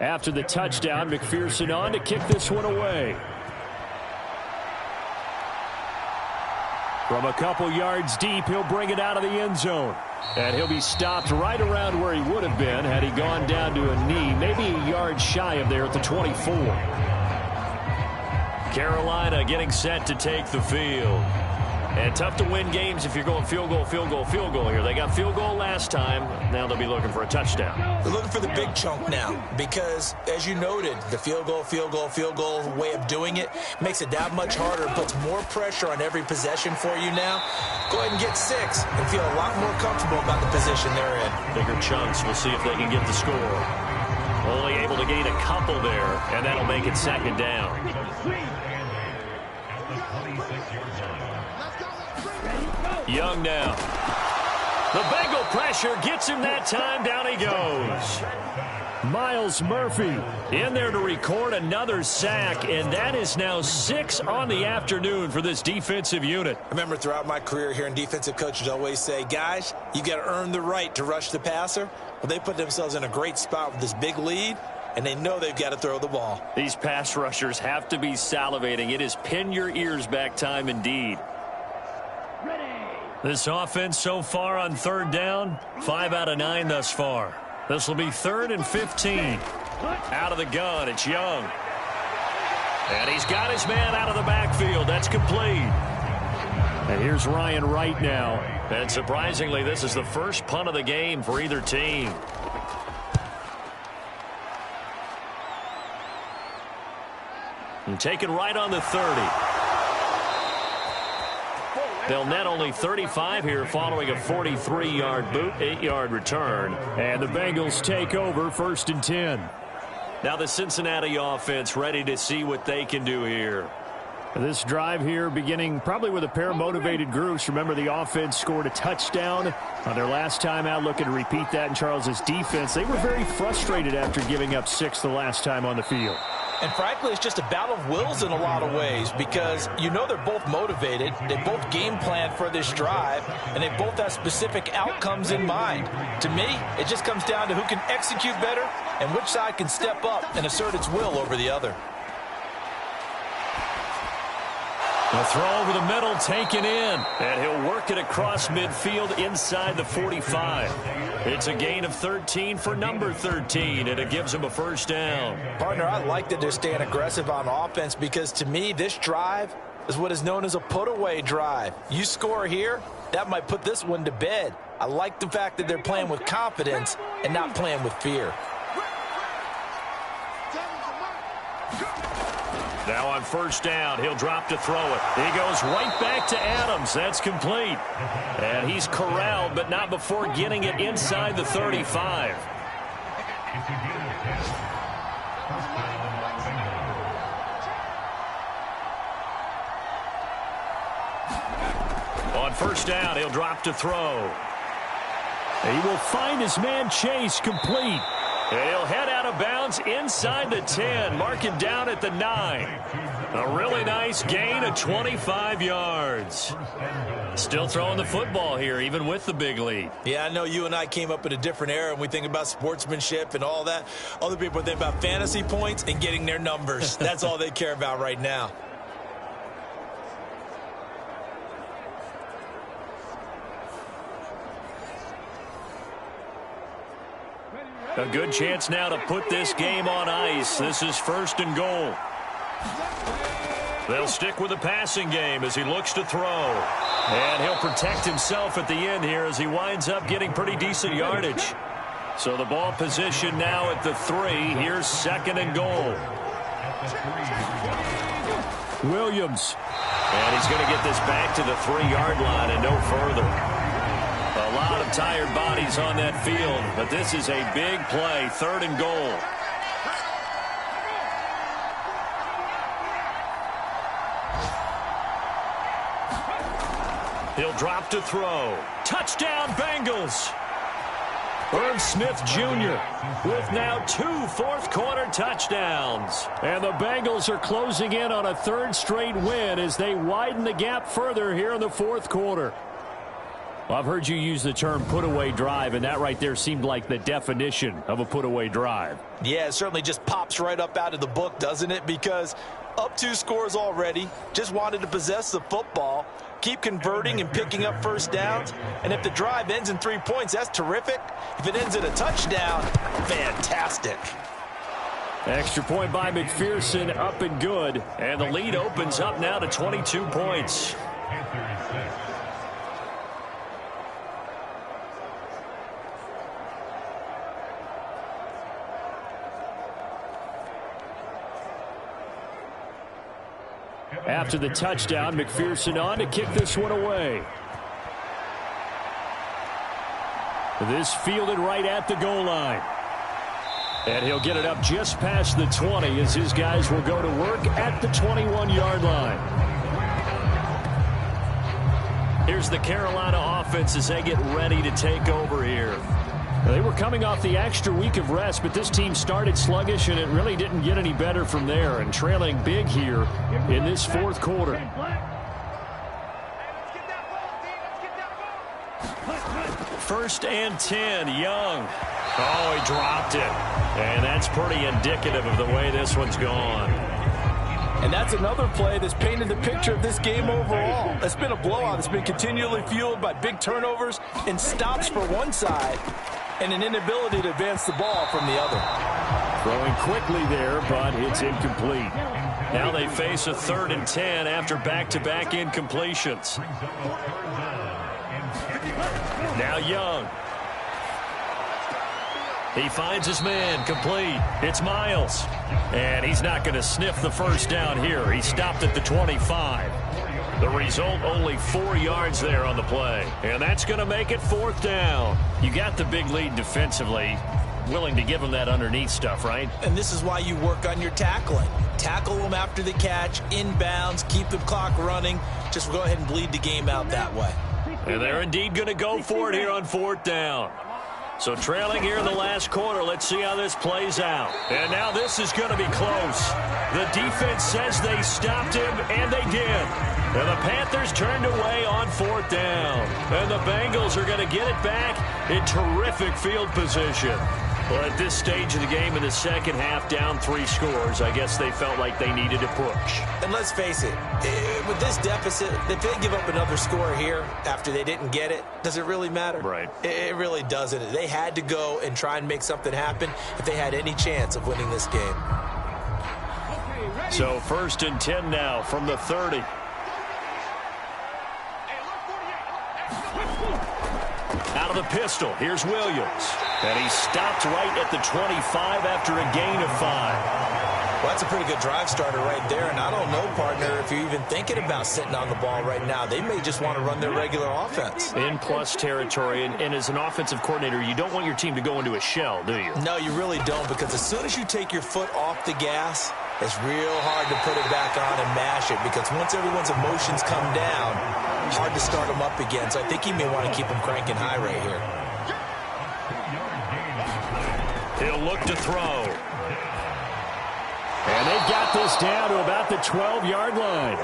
After the touchdown, McPherson on to kick this one away. From a couple yards deep, he'll bring it out of the end zone. And he'll be stopped right around where he would have been had he gone down to a knee, maybe a yard shy of there at the 24. Carolina getting set to take the field. And tough to win games if you're going field goal, field goal, field goal here. They got field goal last time. Now they'll be looking for a touchdown. They're looking for the big chunk now because, as you noted, the field goal way of doing it makes it that much harder, puts more pressure on every possession for you now. Go ahead and get 6 and feel a lot more comfortable about the position they're in. Bigger chunks. We'll see if they can get the score. Only able to gain a couple there, and that'll make it second down. Young now. The Bengal pressure gets him that time. Down he goes. Miles Murphy in there to record another sack, and that is now 6 on the afternoon for this defensive unit. I remember throughout my career hearing defensive coaches always say, guys, you got to earn the right to rush the passer. Well, they put themselves in a great spot with this big lead, and they know they've got to throw the ball. These pass rushers have to be salivating. It is pin your ears back time indeed. This offense so far on third down, 5 out of 9 thus far. This will be 3rd and 15. Out of the gun, it's Young. And he's got his man out of the backfield. That's complete. And here's Ryan Wright now. And surprisingly, this is the first punt of the game for either team. And taken right on the 30. They'll net only 35 here following a 43-yard boot, 8-yard return. And the Bengals take over 1st and 10. Now the Cincinnati offense ready to see what they can do here. This drive here beginning probably with a pair of motivated groups. Remember, the offense scored a touchdown on their last time out. Looking to repeat that in Charles's defense. They were very frustrated after giving up 6 the last time on the field. And frankly, it's just a battle of wills in a lot of ways because you know they're both motivated. They both game plan for this drive, and they both have specific outcomes in mind. To me, it just comes down to who can execute better and which side can step up and assert its will over the other. A throw over the middle taken in, and he'll work it across midfield inside the 45. It's a gain of 13 for number 13, and it gives him a first down. Partner, I like that they're staying aggressive on offense because to me, this drive is what is known as a put-away drive. You score here, that might put this one to bed. I like the fact that they're playing with confidence and not playing with fear. Now on first down, he'll drop to throw it. He goes right back to Adams. That's complete. And he's corralled, but not before getting it inside the 35. On first down, he'll drop to throw. He will find his man Chase complete. He'll head out of bounds inside the 10, marking down at the 9. A really nice gain of 25 yards. Still throwing the football here, even with the big lead. Yeah, I know you and I came up in a different era, and we think about sportsmanship and all that. Other people think about fantasy points and getting their numbers. That's all they care about right now. A good chance now to put this game on ice. This is 1st and goal. They'll stick with the passing game as he looks to throw. And he'll protect himself at the end here as he winds up getting pretty decent yardage. So the ball position now at the 3. Here's 2nd and goal. Williams. And he's going to get this back to the 3-yard line and no further. A lot of tired bodies on that field, but this is a big play, 3rd and goal. He'll drop to throw. Touchdown, Bengals. Irv Smith Jr. with now 2 fourth-quarter touchdowns. And the Bengals are closing in on a 3rd straight win as they widen the gap further here in the 4th quarter. Well, I've heard you use the term put-away drive, and that right there seemed like the definition of a put-away drive. Yeah, it certainly just pops right up out of the book, doesn't it? Because up 2 scores already, just wanted to possess the football, keep converting and picking up first downs. And if the drive ends in 3 points, that's terrific. If it ends in a touchdown, fantastic. Extra point by McPherson, up and good. And the lead opens up now to 22 points. After the touchdown, McPherson on to kick this one away. This fielded right at the goal line. And he'll get it up just past the 20 as his guys will go to work at the 21-yard line. Here's the Carolina offense as they get ready to take over here. They were coming off the extra week of rest, but this team started sluggish, and it really didn't get any better from there, and trailing big here in this 4th quarter. First and 10, Young. Oh, he dropped it. And that's pretty indicative of the way this one's gone. And that's another play that's painted the picture of this game overall. It's been a blowout. It's been continually fueled by big turnovers and stops for one side and an inability to advance the ball from the other. Throwing quickly there, but it's incomplete. Now they face a 3rd and 10 after back-to-back incompletions. Now Young. He finds his man, complete. It's Miles. And he's not going to sniff the first down here. He stopped at the 25. The result, only 4 yards there on the play. And that's going to make it 4th down. You got the big lead defensively. Willing to give them that underneath stuff, right? And this is why you work on your tackling. Tackle them after the catch, inbounds, keep the clock running. Just go ahead and bleed the game out that way. And they're indeed going to go for it here on 4th down. So trailing here in the last quarter, let's see how this plays out. And now this is going to be close. The defense says they stopped him, and they did. And the Panthers turned away on 4th down. And the Bengals are going to get it back in terrific field position. Well, at this stage of the game in the second half, down 3 scores, I guess they felt like they needed to push. And let's face it, with this deficit, if they give up another score here after they didn't get it, does it really matter? Right. It really doesn't. They had to go and try and make something happen if they had any chance of winning this game. So 1st and 10 now from the 30. Out of the pistol, here's Williams. And he stopped right at the 25 after a gain of 5. Well, that's a pretty good drive starter right there. And I don't know, partner, if you're even thinking about sitting on the ball right now. They may just want to run their regular offense. In plus territory. And as an offensive coordinator, you don't want your team to go into a shell, do you? No, you really don't, because as soon as you take your foot off the gas, it's real hard to put it back on and mash it, because once everyone's emotions come down, hard to start them up again. So I think he may want to keep them cranking high right here. He'll look to throw. And they've got this down to about the 12-yard line.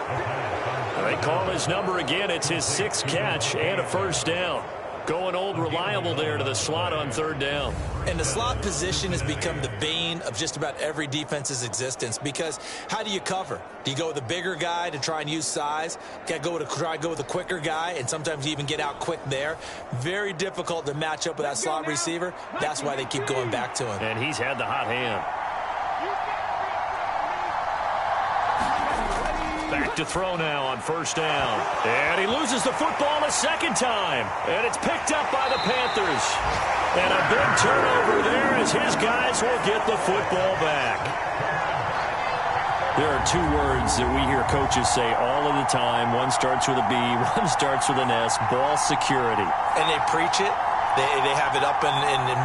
They call his number again. It's his 6th catch and a 1st down. Going old reliable there to the slot on 3rd down. And the slot position has become the bane of just about every defense's existence, because how do you cover? Do you go with a bigger guy to try and use size? Got to try to go with a quicker guy, and sometimes you even get out quick there. Very difficult to match up with that slot receiver. That's why they keep going back to him. And he's had the hot hand. Back to throw now on first down. And he loses the football a second time. And it's picked up by the Panthers. And a big turnover there as his guys will get the football back. There are two words that we hear coaches say all of the time. One starts with a B, one starts with an S, ball security. And they preach it. They have it up in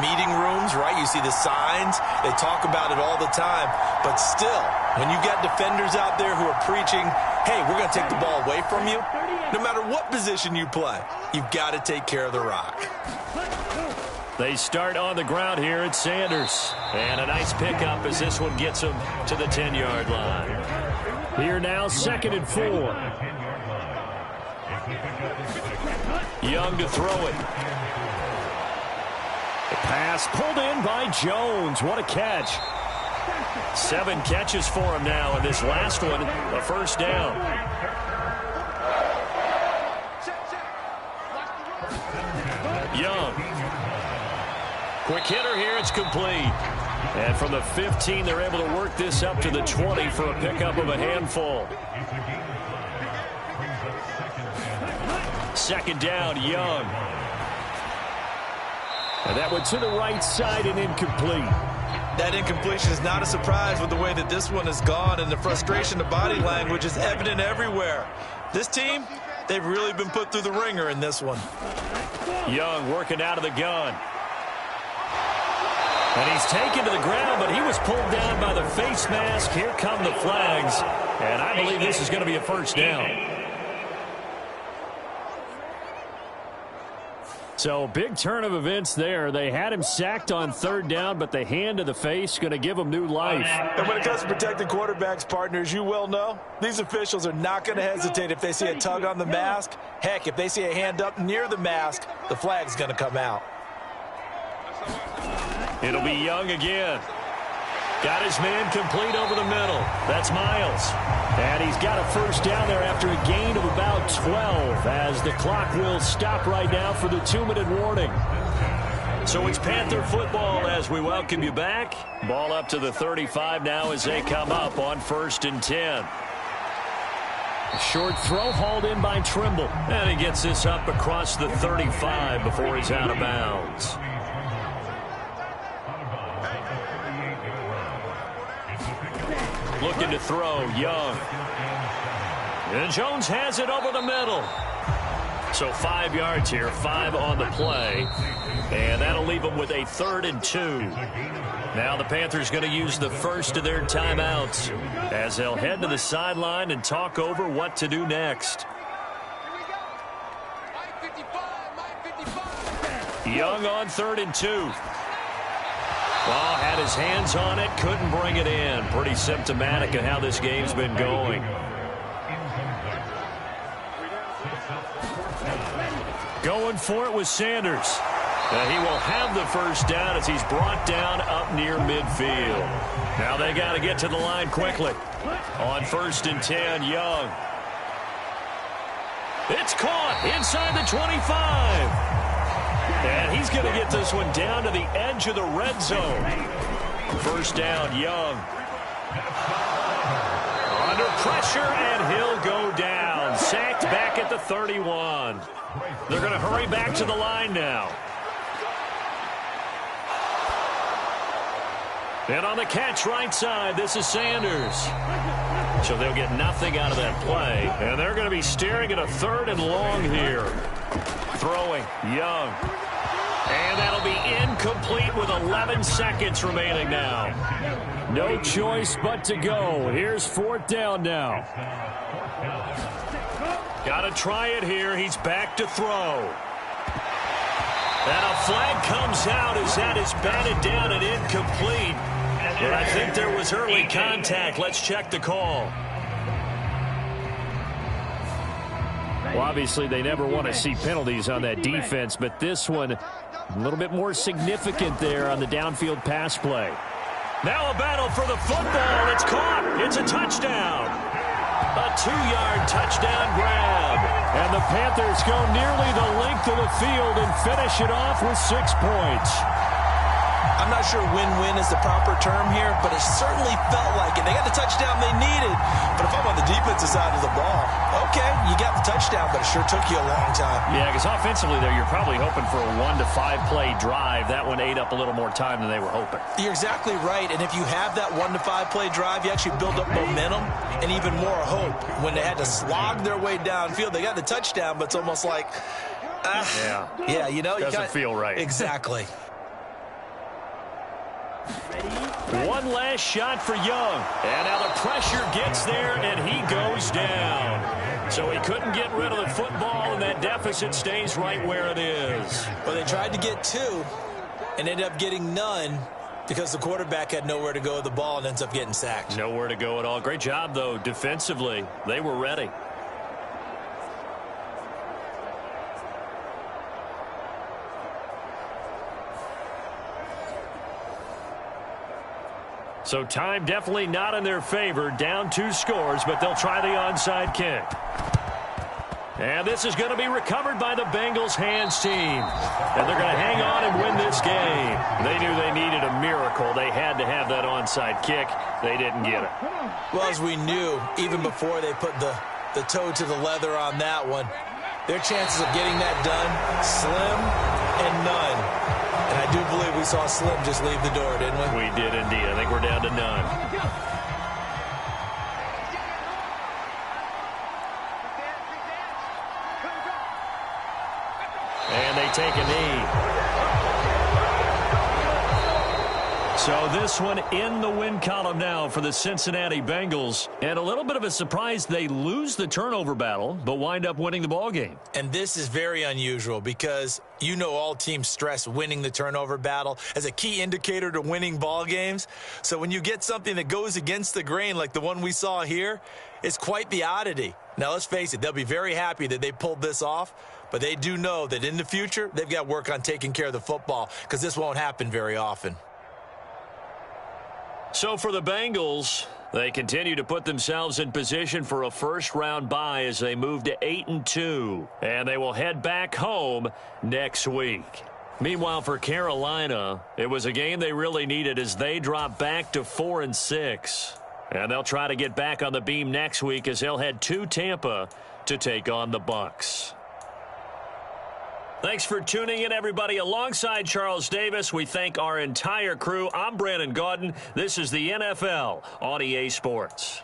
meeting rooms, right? You see the signs. They talk about it all the time. But still, when you got defenders out there who are preaching, hey, we're going to take the ball away from you, no matter what position you play, you've got to take care of the rock. They start on the ground here at Sanders. And a nice pickup as this one gets them to the 10-yard line. Here now, 2nd and 4. Young to throw it. The pass pulled in by Jones. What a catch. 7 catches for him now, and this last one, a first down. Young. Quick hitter here, it's complete. And from the 15, they're able to work this up to the 20 for a pickup of a handful. 2nd down, Young. And that went to the right side and incomplete. That incompletion is not a surprise with the way that this one has gone, and the frustration, the body language is evident everywhere. This team, they've really been put through the ringer in this one. Young working out of the gun. And he's taken to the ground, but he was pulled down by the face mask. Here come the flags, and I believe this is going to be a first down. So, big turn of events there. They had him sacked on 3rd down, but the hand to the face going to give him new life. And when it comes to protecting quarterbacks, partners, you well know, these officials are not going to hesitate if they see a tug on the mask. Heck, if they see a hand up near the mask, the flag's going to come out. It'll be Young again. Got his man complete over the middle. That's Miles. And he's got a first down there after a gain of about 12 as the clock will stop right now for the 2-minute warning. So it's Panther football as we welcome you back. Ball up to the 35 now as they come up on 1st and 10. A short throw hauled in by Trimble. And he gets this up across the 35 before he's out of bounds. Looking to throw, Young. And Jones has it over the middle. So 5 yards here, 5 on the play. And that'll leave them with a 3rd and 2. Now the Panthers going to use the first of their timeouts as they'll head to the sideline and talk over what to do next. Young on 3rd and 2. Well, had his hands on it, couldn't bring it in. Pretty symptomatic of how this game's been going. Going for it with Sanders. He will have the first down as he's brought down up near midfield. Now they got to get to the line quickly. On 1st and 10, Young. It's caught inside the 25. And he's going to get this one down to the edge of the red zone. First down, Young. Under pressure, and he'll go down. Sacked back at the 31. They're going to hurry back to the line now. And on the catch right side, this is Sanders. So they'll get nothing out of that play. And they're going to be staring at a 3rd and long here. Throwing, Young. And that'll be incomplete with 11 seconds remaining now. No choice but to go. Here's 4th down now. Got to try it here. He's back to throw. And a flag comes out as that is batted down and incomplete. But I think there was early contact. Let's check the call. Well, obviously, they never want to see penalties on that defense, but this one a little bit more significant there on the downfield pass play. Now a battle for the football. It's caught. It's a touchdown. A 2-yard touchdown grab. And the Panthers go nearly the length of the field and finish it off with 6 points. I'm not sure win-win is the proper term here, but it certainly felt like it. They got the touchdown they needed. But if I'm on the defensive side of the ball, okay, you got the touchdown, but it sure took you a long time. Yeah, because offensively there, you're probably hoping for a 1 to 5 play drive. That one ate up a little more time than they were hoping. You're exactly right. And if you have that 1 to 5 play drive, you actually build up momentum and even more hope. When they had to slog their way downfield, they got the touchdown, but it's almost like, yeah, you know, doesn't feel right. Exactly. One last shot for Young. And now the pressure gets there, and he goes down. So he couldn't get rid of the football, and that deficit stays right where it is. Well, they tried to get 2 and ended up getting none because the quarterback had nowhere to go with the ball and ends up getting sacked. Nowhere to go at all. Great job, though, defensively. They were ready. So time definitely not in their favor. Down 2 scores, but they'll try the onside kick. And this is going to be recovered by the Bengals hands team. And they're going to hang on and win this game. They knew they needed a miracle. They had to have that onside kick. They didn't get it. Well, as we knew, even before they put the toe to the leather on that one, their chances of getting that done, slim and none. And I do believe we saw Slim just leave the door, didn't we? We did indeed. I think we're down to none. And they take a knee. So this one in the win column now for the Cincinnati Bengals. And a little bit of a surprise, they lose the turnover battle, but wind up winning the ball game. And this is very unusual because you know all teams stress winning the turnover battle as a key indicator to winning ball games. So when you get something that goes against the grain like the one we saw here, it's quite the oddity. Now, let's face it, they'll be very happy that they pulled this off, but they do know that in the future, they've got to work on taking care of the football because this won't happen very often. So for the Bengals, they continue to put themselves in position for a first-round bye as they move to 8-2, and they will head back home next week. Meanwhile, for Carolina, it was a game they really needed as they drop back to 4-6. And they'll try to get back on the beam next week as they'll head to Tampa to take on the Bucs. Thanks for tuning in, everybody. Alongside Charles Davis, we thank our entire crew. I'm Brandon Gaudin. This is the NFL on EA Sports.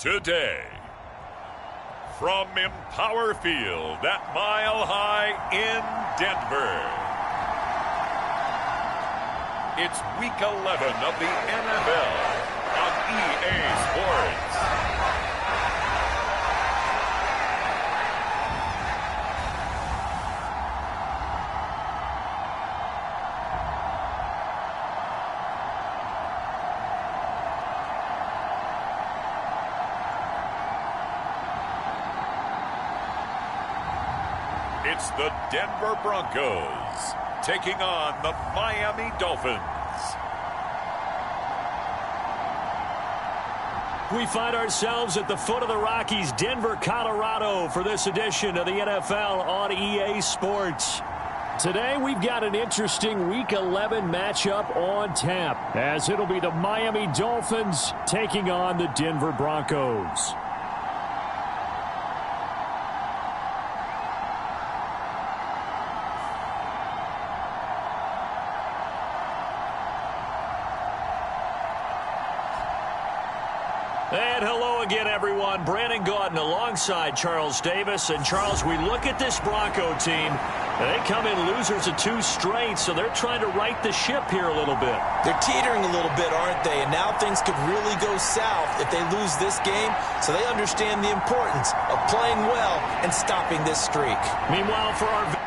Today, from Empower Field at Mile High in Denver, it's Week 11 of the NFL on EA Sports. It's the Denver Broncos taking on the Miami Dolphins. We find ourselves at the foot of the Rockies, Denver, Colorado, for this edition of the NFL on EA Sports. Today, we've got an interesting Week 11 matchup on tap, as it'll be the Miami Dolphins taking on the Denver Broncos. And hello again, everyone. Brandon Gaudin alongside Charles Davis. And, Charles, we look at this Bronco team. They come in losers of 2 straight, so they're trying to right the ship here a little bit. They're teetering a little bit, aren't they? And now things could really go south if they lose this game. So they understand the importance of playing well and stopping this streak. Meanwhile, for our...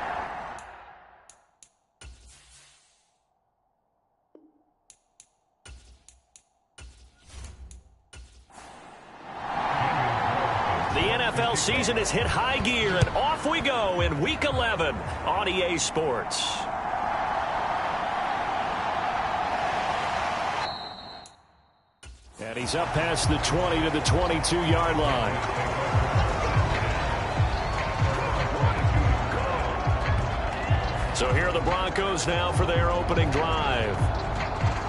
NFL season has hit high gear, and off we go in Week 11 on EA Sports. And he's up past the 20 to the 22-yard line. So here are the Broncos now for their opening drive.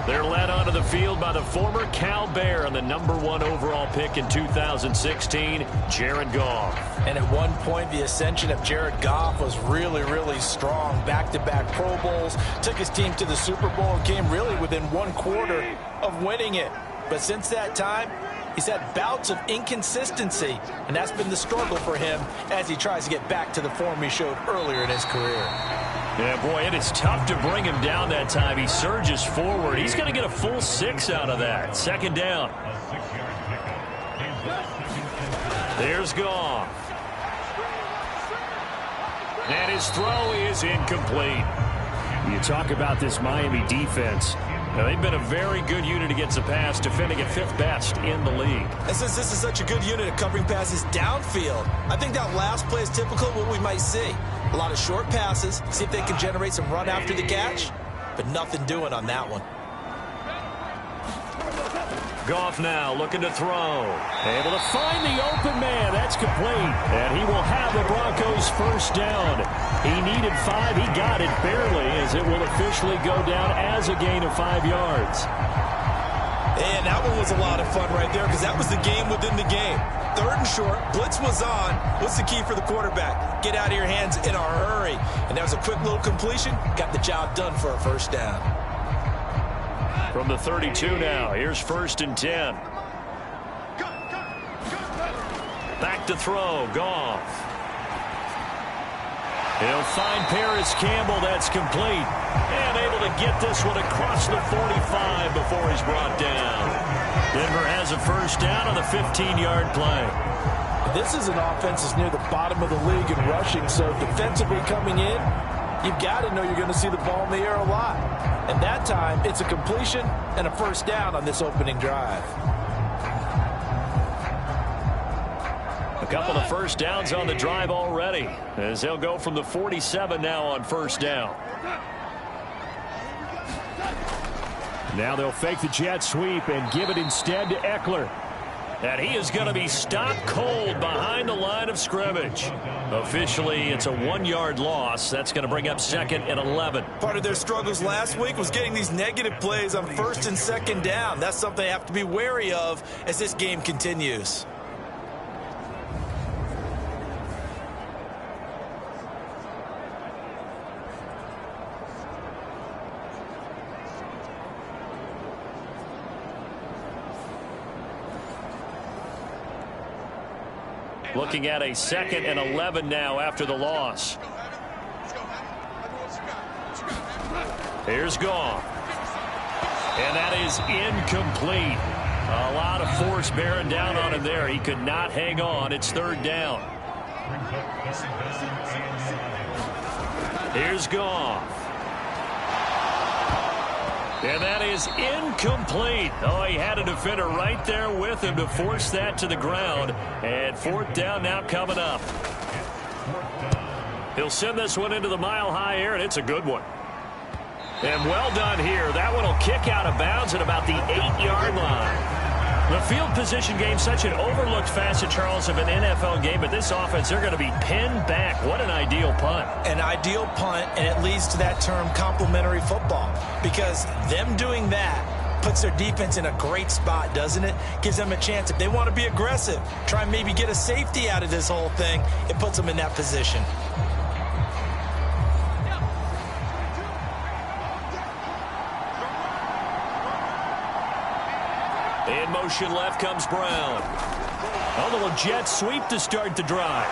They're led onto the field by the former Cal Bear and the #1 overall pick in 2016, Jared Goff. And at one point, the ascension of Jared Goff was really, really strong. Back-to-back Pro Bowls, took his team to the Super Bowl and came really within 1 quarter of winning it. But since that time, he's had bouts of inconsistency, and that's been the struggle for him as he tries to get back to the form he showed earlier in his career. Yeah, boy, it is tough to bring him down that time. He surges forward. He's going to get a full 6 out of that. 2nd down. There's Goff. And his throw is incomplete. You talk about this Miami defense. Now, they've been a very good unit against the pass, defending at 5th best in the league. And since this is such a good unit at covering passes downfield, I think that last play is typical of what we might see. A lot of short passes, see if they can generate some run after the catch, but nothing doing on that one. Goff now looking to throw. Able to find the open man. That's complete. And he will have the Broncos 1st down. He needed 5. He got it barely, as it will officially go down as a gain of 5 yards. And that one was a lot of fun right there, because that was the game within the game. 3rd and short, blitz was on. What's the key for the quarterback? Get out of your hands in a hurry. And that was a quick little completion. Got the job done for a 1st down. From the 32 now, here's 1st and 10. Back to throw, Goff. He'll find Paris Campbell. That's complete. And able to get this one across the 45 before he's brought down. Denver has a 1st down on the 15-yard play. This is an offense that's near the bottom of the league in rushing, so defensively coming in, you've got to know you're going to see the ball in the air a lot. And that time, it's a completion and a 1st down on this opening drive. A couple of 1st downs on the drive already, as they'll go from the 47 now on 1st down. Now they'll fake the jet sweep and give it instead to Eckler. And he is going to be stopped cold behind the line of scrimmage. Officially, it's a 1-yard loss. That's going to bring up 2nd and 11. Part of their struggles last week was getting these negative plays on 1st and 2nd down. That's something they have to be wary of as this game continues. Looking at a 2nd and 11 now after the loss. Here's Goff. And that is incomplete. A lot of force bearing down on him there. He could not hang on. It's 3rd down. Here's Goff. And that is incomplete. Oh, he had a defender right there with him to force that to the ground. And 4th down now coming up. He'll send this one into the mile-high air, and it's a good one. And well done here. That one will kick out of bounds at about the 8-yard line. The field position game, such an overlooked facet, Charles, of an NFL game, but this offense, they're going to be pinned back. What an ideal punt. An ideal punt, and it leads to that term complementary football, because them doing that puts their defense in a great spot, doesn't it? Gives them a chance. If they want to be aggressive, try and maybe get a safety out of this whole thing, it puts them in that position. In motion left comes Brown. A little jet sweep to start the drive.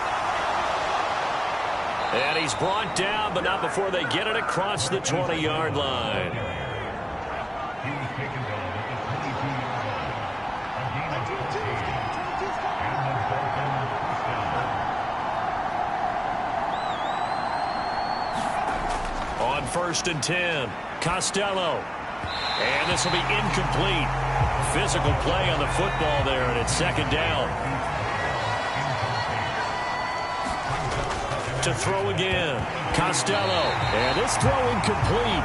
And he's brought down, but not before they get it across the 20-yard line. On 1st and 10, Costello. And this will be incomplete. Physical play on the football there, and it's 2nd down. To throw again, Costello. And this throw incomplete.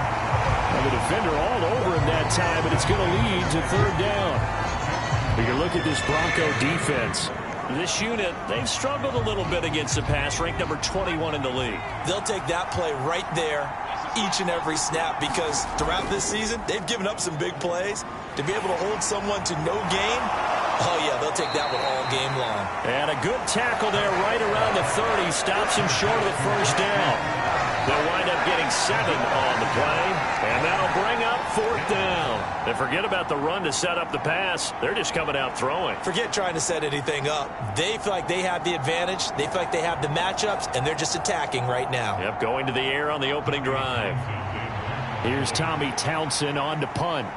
And the defender all over him that time, but it's going to lead to 3rd down. But you look at this Bronco defense. This unit, they've struggled a little bit against the pass, ranked number 21 in the league. They'll take that play right there each and every snap, because throughout this season, they've given up some big plays. To be able to hold someone to no gain, oh yeah, they'll take that one all game long. And a good tackle there right around the 30, stops him short of the 1st down. They'll wind up getting 7 on the play, and that'll bring up 4th down. And forget about the run to set up the pass. They're just coming out throwing. Forget trying to set anything up. They feel like they have the advantage. They feel like they have the matchups, and they're just attacking right now. Yep, going to the air on the opening drive. Here's Tommy Townsend on to punt.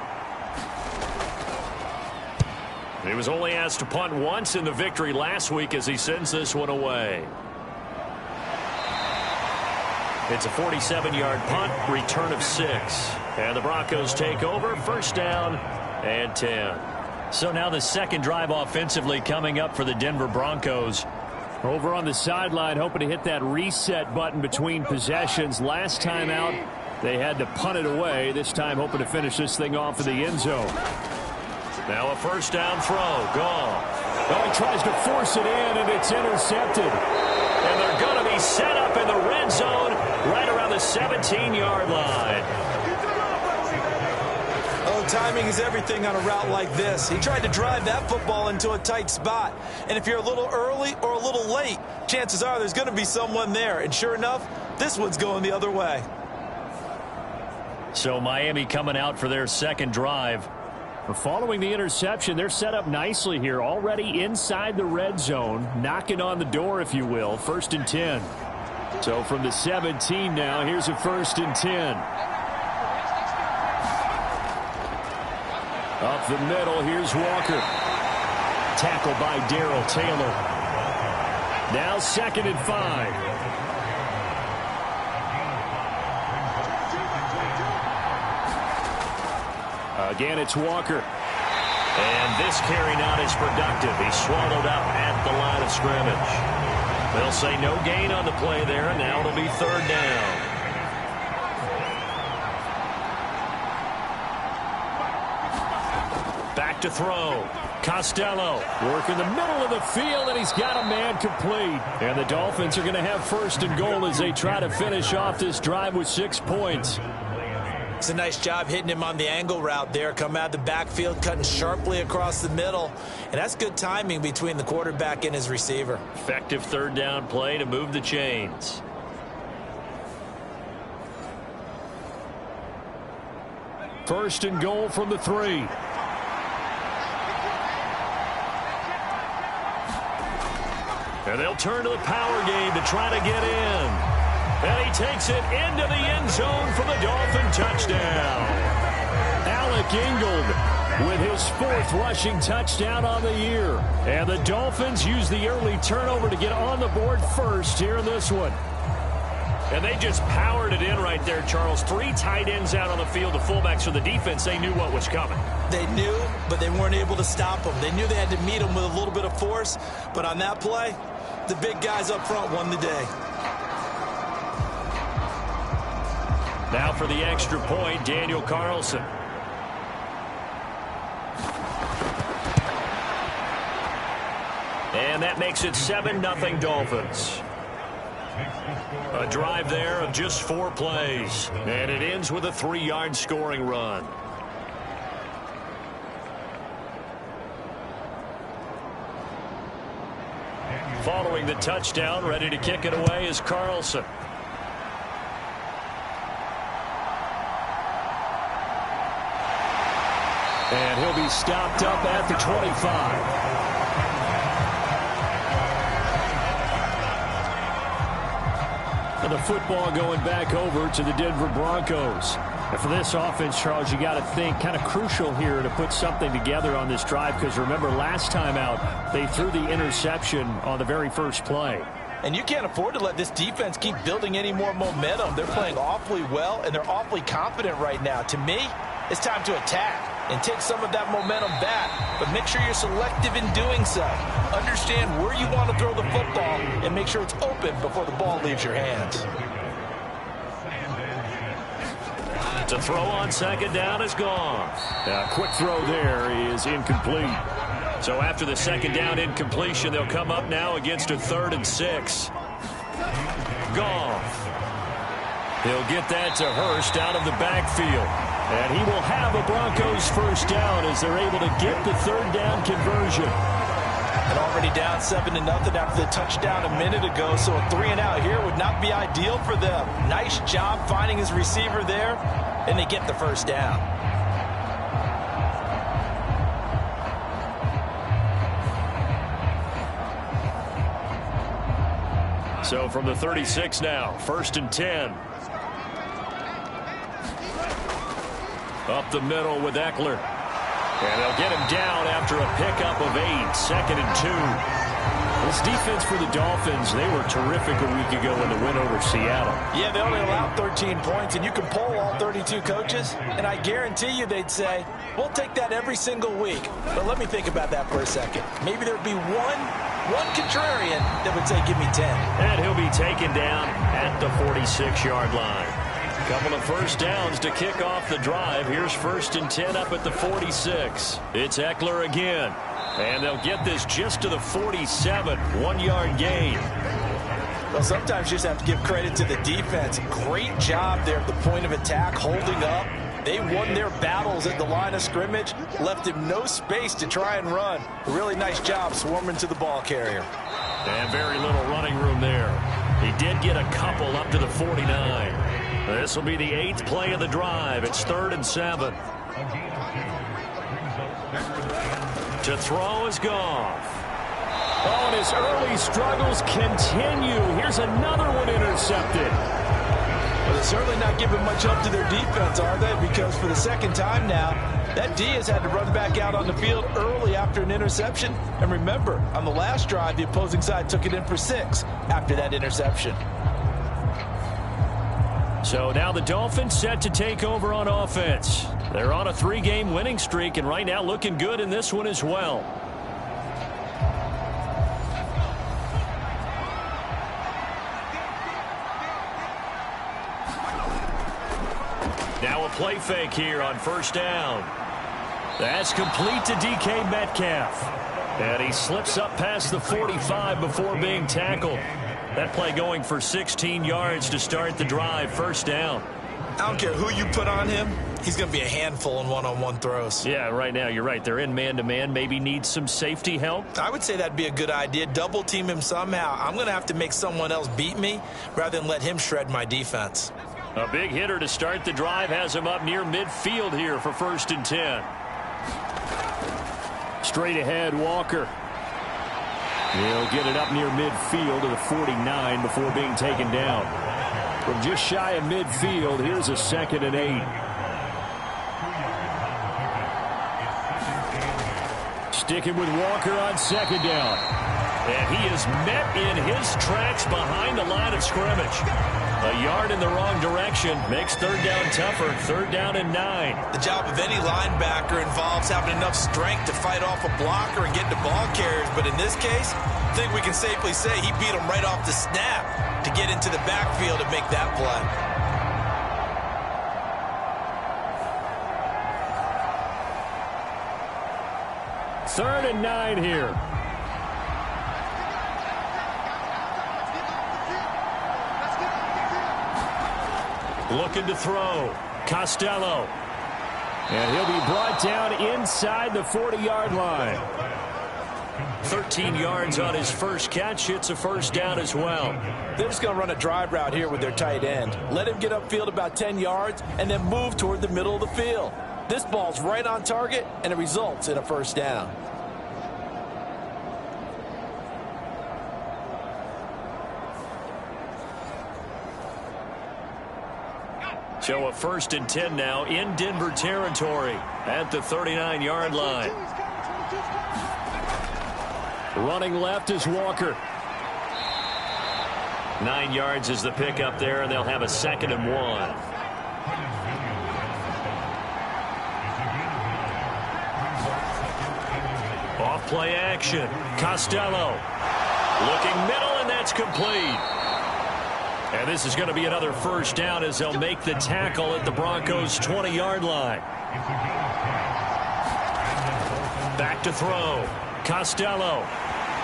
He was only asked to punt once in the victory last week as he sends this one away. It's a 47-yard punt, return of 6. And the Broncos take over, 1st down and 10. So now the 2nd drive offensively coming up for the Denver Broncos. Over on the sideline, hoping to hit that reset button between possessions. Last time out, they had to punt it away. This time hoping to finish this thing off in the end zone. Now a 1st down throw. Gone. Oh, he tries to force it in, and it's intercepted. And they're going to be set up in the red zone right around the 17-yard line. Oh, timing is everything on a route like this. He tried to drive that football into a tight spot. And if you're a little early or a little late, chances are there's going to be someone there. And sure enough, this one's going the other way. So Miami coming out for their 2nd drive. Following the interception, they're set up nicely here, already inside the red zone, knocking on the door, if you will. 1st and 10. So from the 17 now, here's a 1st and 10. Up the middle, here's Walker. Tackled by Darrell Taylor. Now 2nd and 5. Again, it's Walker. And this carry not as productive. He's swallowed up at the line of scrimmage. They'll say no gain on the play there, and now it'll be 3rd down. Back to throw. Costello working the middle of the field, and he's got a man complete. And the Dolphins are going to have 1st and goal as they try to finish off this drive with 6 points. It's a nice job hitting him on the angle route there. Come out of the backfield, cutting sharply across the middle. And that's good timing between the quarterback and his receiver. Effective 3rd down play to move the chains. First and goal from the 3. And they'll turn to the power game to try to get in. And he takes it into the end zone for the Dolphin touchdown. Alec Ingold with his 4th rushing touchdown on the year. And the Dolphins use the early turnover to get on the board first here in this one. And they just powered it in right there, Charles. 3 tight ends out on the field, the fullbacks for the defense. They knew what was coming. They knew, but they weren't able to stop them. They knew they had to meet them with a little bit of force. But on that play, the big guys up front won the day. Now for the extra point, Daniel Carlson. And that makes it 7-0 Dolphins. A drive there of just 4 plays. And it ends with a 3-yard scoring run. Following the touchdown, ready to kick it away is Carlson. And he'll be stopped up at the 25. And the football going back over to the Denver Broncos. And for this offense, Charles, you got to think kind of crucial here to put something together on this drive, because remember last time out they threw the interception on the very first play. And you can't afford to let this defense keep building any more momentum. They're playing awfully well, and they're awfully confident right now. To me, it's time to attack and take some of that momentum back. But make sure you're selective in doing so. Understand where you want to throw the football and make sure it's open before the ball leaves your hands. To throw on second down is gone. A quick throw there is incomplete. So after the second down incompletion, they'll come up now against a 3rd and 6. Goff. He'll get that to Hurst out of the backfield. And he will have a Broncos first down as they're able to get the 3rd down conversion. And already down 7-0 after the touchdown a minute ago, so a 3-and-out here would not be ideal for them. Nice job finding his receiver there, and they get the first down. So from the 36 now, 1st and 10. Up the middle with Eckler. And they'll get him down after a pickup of 8, 2nd and 2. This defense for the Dolphins, they were terrific a week ago in the win over Seattle. Yeah, they only allowed 13 points, and you can poll all 32 coaches, and I guarantee you they'd say, we'll take that every single week. But let me think about that for a second. Maybe there'd be one contrarian that would say, give me 10. And he'll be taken down at the 46-yard line. Couple of first downs to kick off the drive. Here's 1st and 10 up at the 46. It's Eckler again. And they'll get this just to the 47. 1-yard gain. Well, sometimes you just have to give credit to the defense. Great job there at the point of attack, holding up. They won their battles at the line of scrimmage, left him no space to try and run. A really nice job swarming to the ball carrier. And very little running room there. He did get a couple up to the 49. This will be the 8th play of the drive. It's 3rd and 7. To throw is Goff. Oh, and his early struggles continue. Here's another one intercepted. Well, they're certainly not giving much up to their defense, are they? Because for the 2nd time now, that D has had to run back out on the field early after an interception. And remember, on the last drive, the opposing side took it in for 6 after that interception. So now the Dolphins set to take over on offense. They're on a 3-game winning streak, and right now looking good in this one as well. Now a play fake here on 1st down. That's complete to DK Metcalf. And he slips up past the 45 before being tackled. That play going for 16 yards to start the drive. 1st down. I don't care who you put on him. He's going to be a handful in one-on-one throws. Yeah, right now you're right. They're in man-to-man. Maybe need some safety help. I would say that'd be a good idea. Double team him somehow. I'm going to have to make someone else beat me rather than let him shred my defense. A big hitter to start the drive has him up near midfield here for 1st and 10. Straight ahead, Walker. He'll get it up near midfield to the 49 before being taken down. From just shy of midfield, here's a 2nd and 8. Sticking with Walker on 2nd down. And he is met in his tracks behind the line of scrimmage. A yard in the wrong direction makes 3rd down tougher. 3rd down and 9. The job of any linebacker involves having enough strength to fight off a blocker and get to ball carriers. But in this case, I think we can safely say he beat him right off the snap to get into the backfield and make that play. Third and 9 here. Looking to throw. Costello. And he'll be brought down inside the 40-yard line. 13 yards on his first catch. It's a 1st down as well. They're just going to run a drive route here with their tight end. Let him get upfield about 10 yards and then move toward the middle of the field. This ball's right on target, and it results in a 1st down. So a 1st and 10 now in Denver territory at the 39-yard line. Running left is Walker. 9 yards is the pickup there, and they'll have a 2nd and 1. Off play action. Costello. Looking middle, and that's complete. And this is going to be another 1st down as they'll make the tackle at the Broncos' 20-yard line. Back to throw. Costello.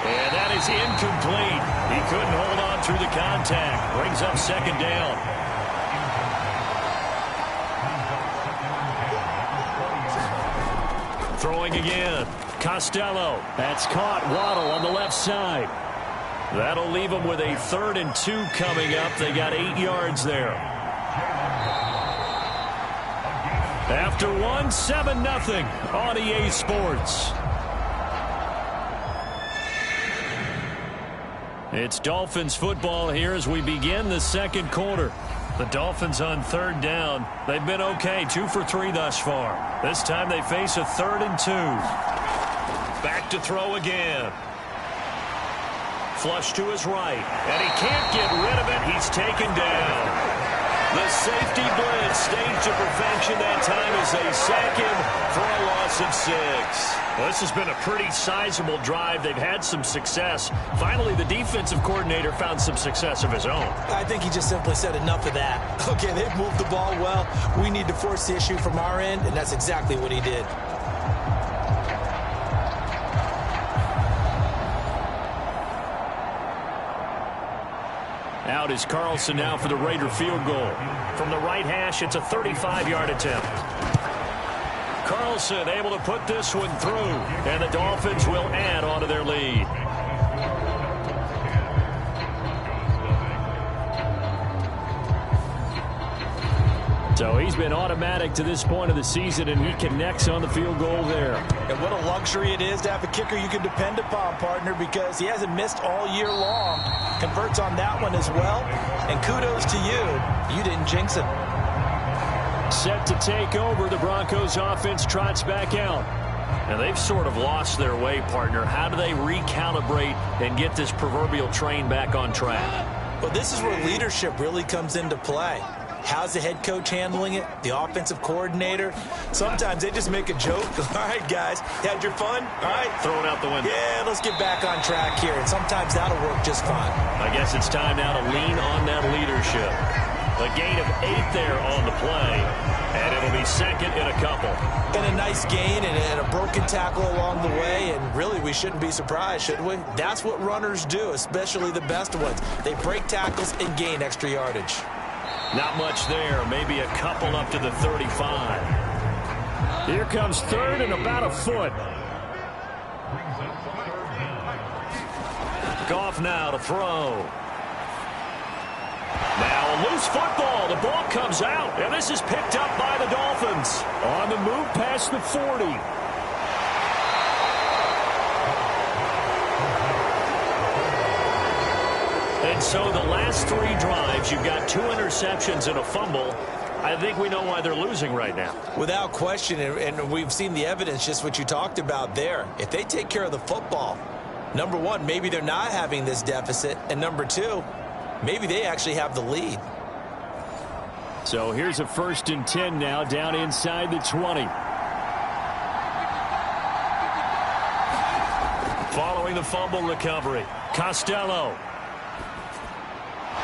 And that is incomplete. He couldn't hold on through the contact. Brings up 2nd down. Throwing again. Costello. That's caught. Waddle on the left side. That'll leave them with a 3rd and 2 coming up. They got 8 yards there. After 1, 7-0 on EA Sports. It's Dolphins football here as we begin the 2nd quarter. The Dolphins on 3rd down. They've been okay, 2 for 3 thus far. This time they face a 3rd and 2. Back to throw again. Flush to his right, and he can't get rid of it. He's taken down. The safety blitz staged to perfection that time as they sack him for a loss of 6. Well, this has been a pretty sizable drive. They've had some success. Finally, the defensive coordinator found some success of his own. I think he just simply said enough of that. Okay, they've moved the ball well. We need to force the issue from our end, and that's exactly what he did. Out is Carlson now for the Raider field goal. From the right hash, it's a 35-yard attempt. Carlson able to put this one through, and the Dolphins will add on to their lead. So he's been automatic to this point of the season, and he connects on the field goal there. And what a luxury it is to have a kicker you can depend upon, partner, because he hasn't missed all year long. Converts on that one as well. And kudos to you. You didn't jinx him. Set to take over, the Broncos offense trots back out. And they've sort of lost their way, partner. How do they recalibrate and get this proverbial train back on track? Well, this is where leadership really comes into play. How's the head coach handling it? The offensive coordinator? Sometimes they just make a joke. All right, guys, had your fun? All right. Throw it out the window. Yeah, let's get back on track here. And sometimes that'll work just fine. I guess it's time now to lean on that leadership. A gain of 8 there on the play. And it'll be 2nd and a couple. And a nice gain and a broken tackle along the way. And really, we shouldn't be surprised, should we? That's what runners do, especially the best ones. They break tackles and gain extra yardage. Not much there. Maybe a couple up to the 35. Here comes 3rd and about a foot. Goff now to throw. Now a loose football. The ball comes out, and this is picked up by the Dolphins. On the move past the 40. And so the last 3 drives, you've got 2 interceptions and a fumble. I think we know why they're losing right now. Without question, and we've seen the evidence, just what you talked about there. If they take care of the football, number one, maybe they're not having this deficit, and number two, maybe they actually have the lead. So here's a 1st and 10 now, down inside the 20. Following the fumble recovery, Costello.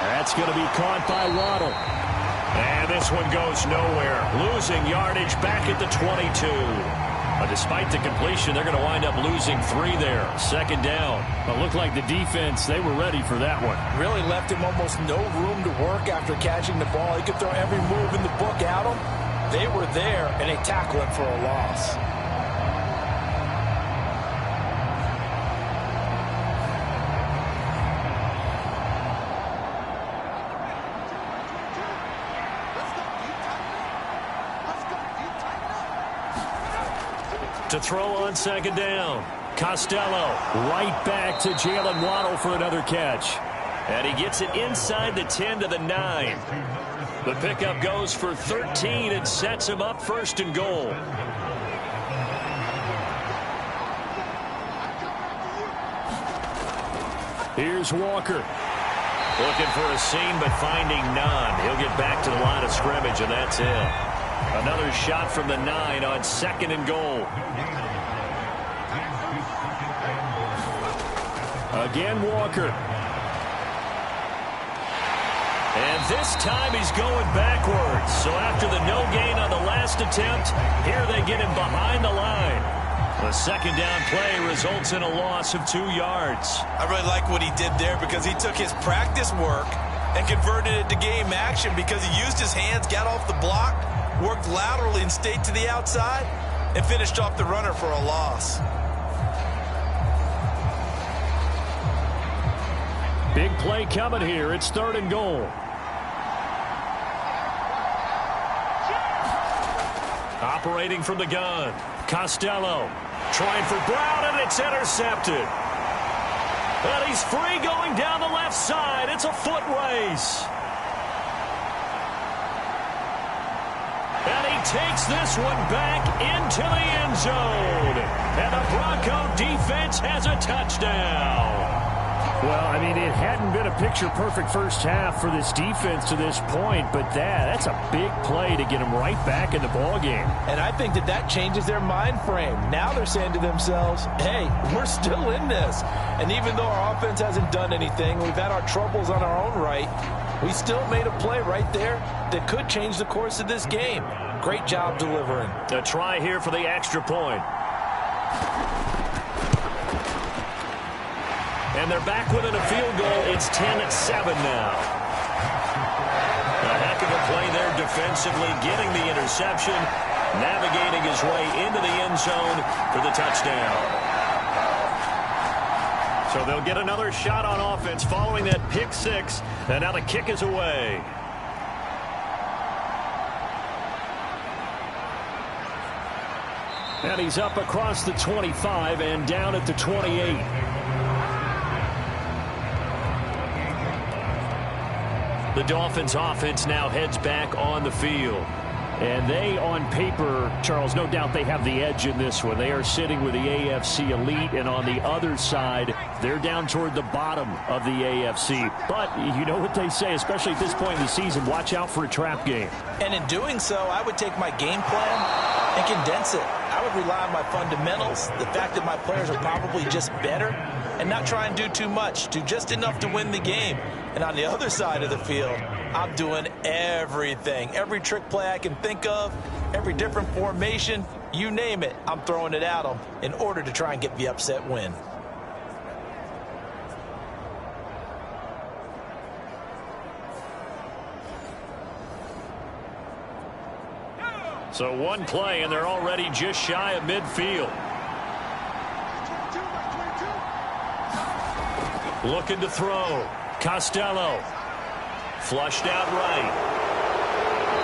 That's going to be caught by Waddle. And this one goes nowhere. Losing yardage back at the 22. But despite the completion, they're going to wind up losing 3 there. 2nd down. Well, it looked like the defense, they were ready for that one. Really left him almost no room to work after catching the ball. He could throw every move in the book at him. They were there, and they tackled him for a loss. To throw on 2nd down. Costello right back to Jalen Waddle for another catch. And he gets it inside the 10 to the 9. The pickup goes for 13 and sets him up 1st and goal. Here's Walker. Looking for a seam but finding none. He'll get back to the line of scrimmage and that's it. Another shot from the 9 on 2nd and goal. Again, Walker. And this time he's going backwards. So after the no gain on the last attempt, here they get him behind the line. The 2nd down play results in a loss of 2 yards. I really like what he did there because he took his practice work and converted it to game action because he used his hands, got off the block, worked laterally and stayed to the outside, and finished off the runner for a loss. Big play coming here. It's 3rd and goal. Operating from the gun. Costello trying for Brown, and it's intercepted. And he's free going down the left side. It's a foot race. And he takes this one back into the end zone. And the Bronco defense has a touchdown. Well, I mean, it hadn't been a picture-perfect first half for this defense to this point, but that's a big play to get them right back in the ballgame. And I think that changes their mind frame. Now they're saying to themselves, hey, we're still in this. And even though our offense hasn't done anything, we've had our troubles on our own right, we still made a play right there that could change the course of this game. Great job delivering. A try here for the extra point. And they're back within a field goal. It's 10-7 now. A heck of a play there defensively, getting the interception, navigating his way into the end zone for the touchdown. So they'll get another shot on offense following that pick 6, and now the kick is away. And he's up across the 25 and down at the 28. The Dolphins offense now heads back on the field. And they, on paper, Charles, no doubt they have the edge in this one. They are sitting with the AFC elite, and on the other side, they're down toward the bottom of the AFC. But you know what they say, especially at this point in the season, watch out for a trap game. And in doing so, I would take my game plan and condense it. I would rely on my fundamentals, the fact that my players are probably just better, and not try and do too much, do just enough to win the game. And on the other side of the field, I'm doing everything. Every trick play I can think of, every different formation, you name it, I'm throwing it at them in order to try and get the upset win. So one play, and they're already just shy of midfield. Looking to throw. Costello. Flushed out right.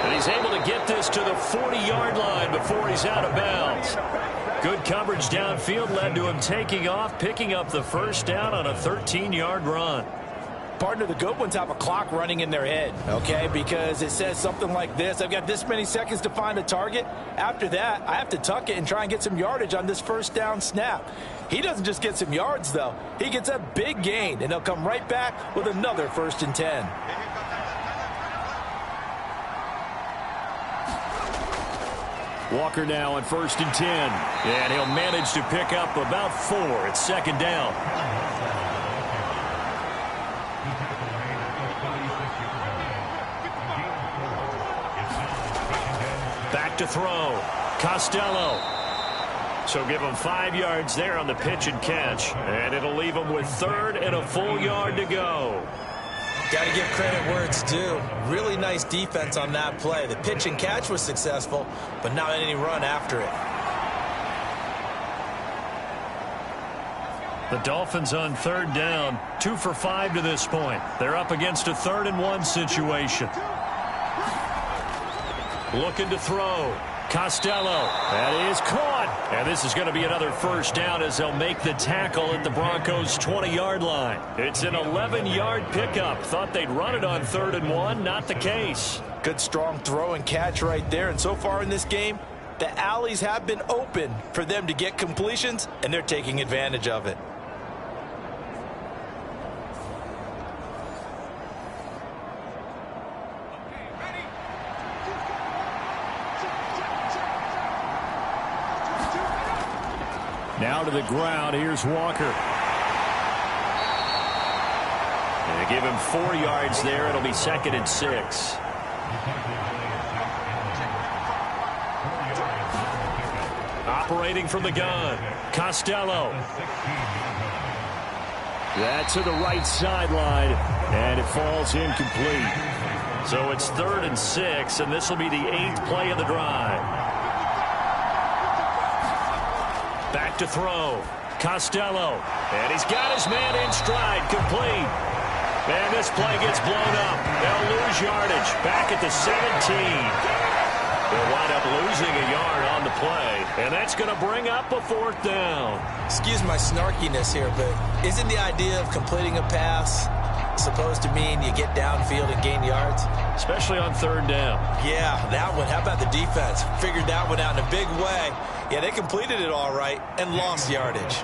And he's able to get this to the 40-yard line before he's out of bounds. Good coverage downfield led to him taking off, picking up the first down on a 13-yard run. Partner, the good ones have a clock running in their head, okay? Because it says something like this. I've got this many seconds to find a target. After that, I have to tuck it and try and get some yardage on this first down snap. He doesn't just get some yards, though. He gets a big gain, and he'll come right back with another 1st and 10. Walker now on 1st and 10. And he'll manage to pick up about 4. It's 2nd down. Back to throw. Costello. So give him 5 yards there on the pitch and catch. And it'll leave him with 3rd and a full yard to go. Got to give credit where it's due. Really nice defense on that play. The pitch and catch was successful, but not any run after it. The Dolphins on 3rd down. 2 for 5 to this point. They're up against a 3rd and 1 situation. Looking to throw. Costello. That is caught. And this is going to be another 1st down as they'll make the tackle at the Broncos' 20-yard line. It's an 11-yard pickup. Thought they'd run it on 3rd and 1. Not the case. Good, strong throw and catch right there. And so far in this game, the alleys have been open for them to get completions, and they're taking advantage of it. Now to the ground. Here's Walker. And they give him 4 yards there. It'll be 2nd and 6. Operating from the gun. Costello. That's to the right sideline. And it falls incomplete. So it's 3rd and 6. And this will be the 8th play of the drive. Back to throw. Costello. And he's got his man in stride. Complete. And this play gets blown up. They'll lose yardage. Back at the 17. They'll wind up losing a yard on the play. And that's going to bring up a 4th down. Excuse my snarkiness here, but isn't the idea of completing a pass supposed to mean you get downfield and gain yards? Especially on 3rd down. Yeah, that one. How about the defense? Figured that one out in a big way. Yeah, they completed it all right and lost yardage.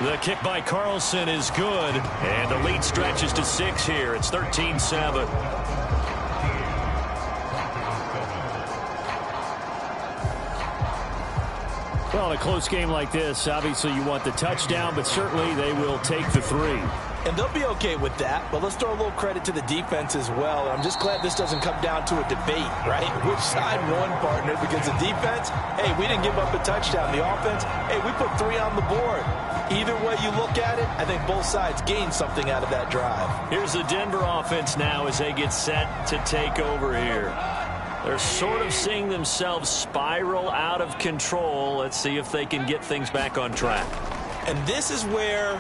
The kick by Carlson is good. And the lead stretches to 6 here. It's 13-7. Well, in a close game like this, obviously you want the touchdown, but certainly they will take the 3. And they'll be okay with that, but let's throw a little credit to the defense as well. I'm just glad this doesn't come down to a debate, right? Which side won, partner? Because the defense, hey, we didn't give up a touchdown. The offense, hey, we put 3 on the board. Either way you look at it, I think both sides gained something out of that drive. Here's the Denver offense now as they get set to take over here. They're sort of seeing themselves spiral out of control. Let's see if they can get things back on track. And this is where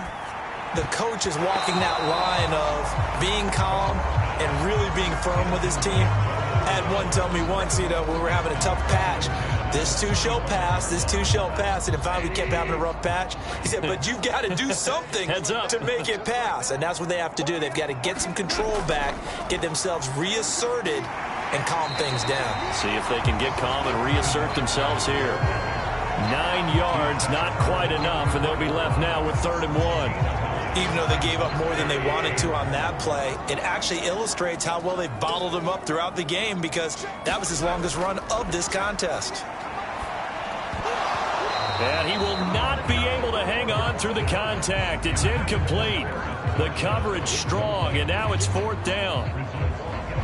the coach is walking that line of being calm and really being firm with his team. I had one tell me once, we were having a tough patch. This too shall pass, this too shall pass. And if finally we kept having a rough patch, he said, but you've got to do something to make it pass. And that's what they have to do. They've got to get some control back, get themselves reasserted, and calm things down. See if they can get calm and reassert themselves here. 9 yards, not quite enough, and they'll be left now with 3rd and 1. Even though they gave up more than they wanted to on that play, it actually illustrates how well they've bottled them up throughout the game, because that was his longest run of this contest. And he will not be able to hang on through the contact. It's incomplete. The coverage strong, and now it's 4th down.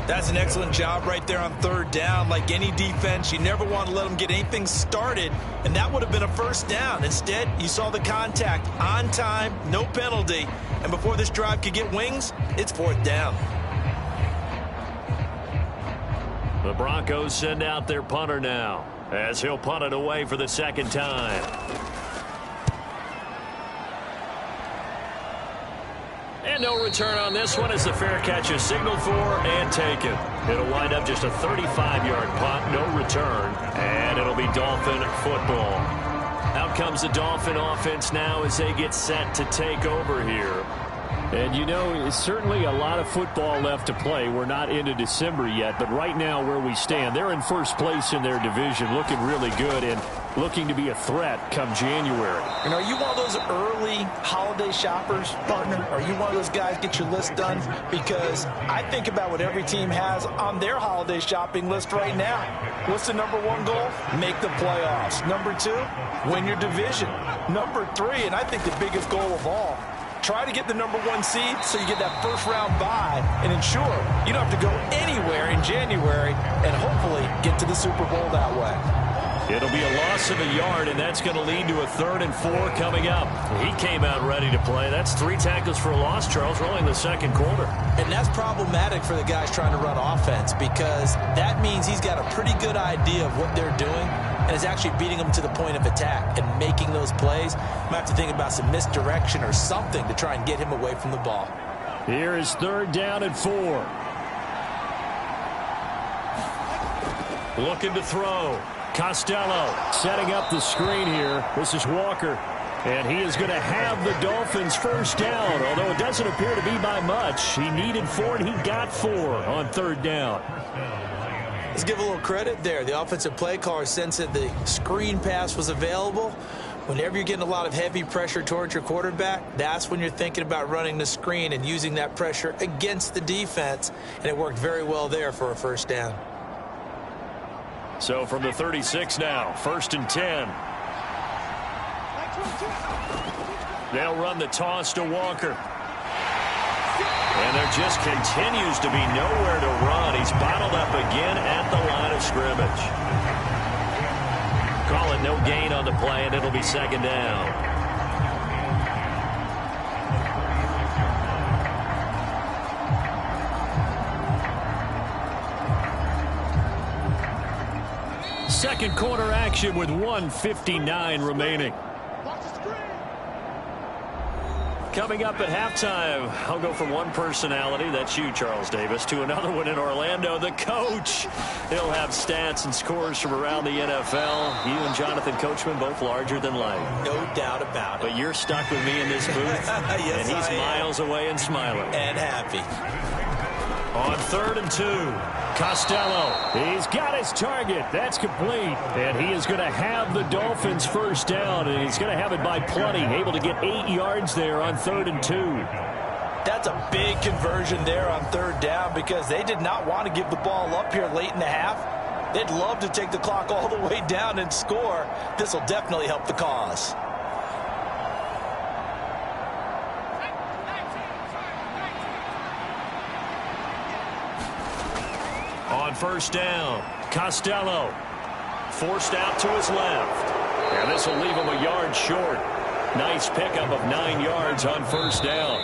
That's an excellent job right there on 3rd down. Like any defense, you never want to let them get anything started, and that would have been a 1st down. Instead, you saw the contact on time, no penalty, and before this drive could get wings, it's 4th down. The Broncos send out their punter now, as he'll punt it away for the 2nd time. And no return on this one as the fair catch is signaled for and taken. It'll wind up just a 35-yard punt, no return, and it'll be Dolphin football. Out comes the Dolphin offense now as they get set to take over here. And, you know, it's certainly a lot of football left to play. We're not into December yet, but right now where we stand, they're in first place in their division, looking really good and looking to be a threat come January. And are you one of those early holiday shoppers, partner? Are you one of those guys get your list done? Because I think about what every team has on their holiday shopping list right now. What's the number one goal? Make the playoffs. Number two, win your division. Number three, and I think the biggest goal of all, try to get the number one seed so you get that first round bye and ensure you don't have to go anywhere in January and hopefully get to the Super Bowl that way. It'll be a loss of a yard, and that's going to lead to a 3rd and 4 coming up. He came out ready to play. That's 3 tackles for a loss, Charles, rolling the second quarter. And that's problematic for the guys trying to run offense because that means he's got a pretty good idea of what they're doing and is actually beating them to the point of attack and making those plays. Might have to think about some misdirection or something to try and get him away from the ball. Here is 3rd down and 4. Looking to throw. Costello setting up the screen here. This is Walker. And he is going to have the Dolphins first down, although it doesn't appear to be by much. He needed 4, and he got 4 on 3rd down. Let's give a little credit there. The offensive play caller sensed that the screen pass was available. Whenever you're getting a lot of heavy pressure towards your quarterback, that's when you're thinking about running the screen and using that pressure against the defense. And it worked very well there for a first down. So from the 36 now, 1st and 10. They'll run the toss to Walker. And there just continues to be nowhere to run. He's bottled up again at the line of scrimmage. Call it no gain on the play, and it'll be 2nd down. Second quarter action with 1:59 remaining. Coming up at halftime, I'll go from one personality, that's you, Charles Davis, to another one in Orlando, the coach. He'll have stats and scores from around the NFL. You and Jonathan Coachman, both larger than life. No doubt about it. But you're stuck with me in this booth, yes, and he's miles away and smiling. And happy. On 3rd and 2, Costello. He's got his target. That's complete. And he is going to have the Dolphins first down, and he's going to have it by plenty. Able to get 8 yards there on 3rd and 2. That's a big conversion there on 3rd down because they did not want to give the ball up here late in the half. They'd love to take the clock all the way down and score. This will definitely help the cause. On 1st down, Costello forced out to his left. And this will leave him a yard short. Nice pickup of 9 yards on 1st down.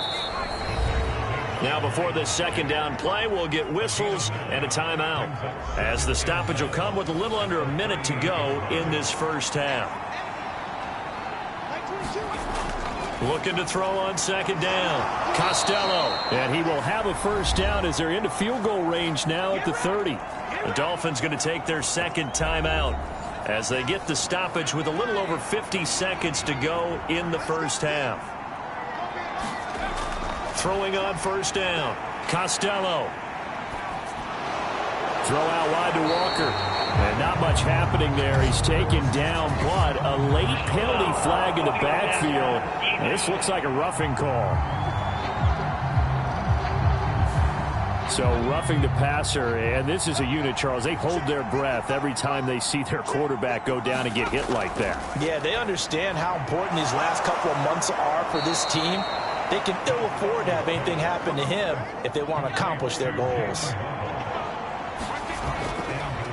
Now before this 2nd down play, we'll get whistles and a timeout, as the stoppage will come with a little under a minute to go in this first half. Looking to throw on 2nd down. Costello. And he will have a first down as they're into field goal range now at the 30. The Dolphins going to take their 2nd timeout as they get the stoppage with a little over 50 seconds to go in the first half. Throwing on 1st down. Costello. Throw out wide to Walker. And not much happening there. He's taken down, but a late penalty flag in the backfield. This looks like a roughing call. So roughing the passer, and this is a unit, Charles. They hold their breath every time they see their quarterback go down and get hit like that. Yeah, they understand how important these last couple of months are for this team. They can ill afford to have anything happen to him if they want to accomplish their goals.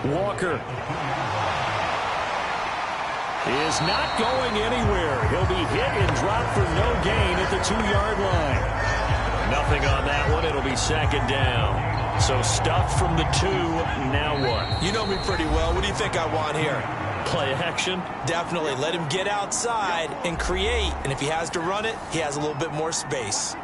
Walker is not going anywhere. He'll be hit and dropped for no gain at the 2-yard line. Nothing on that one. It'll be 2nd down. So stuffed from the 2. Now what? You know me pretty well. What do you think I want here? Play action? Definitely. Let him get outside and create. And if he has to run it, he has a little bit more space.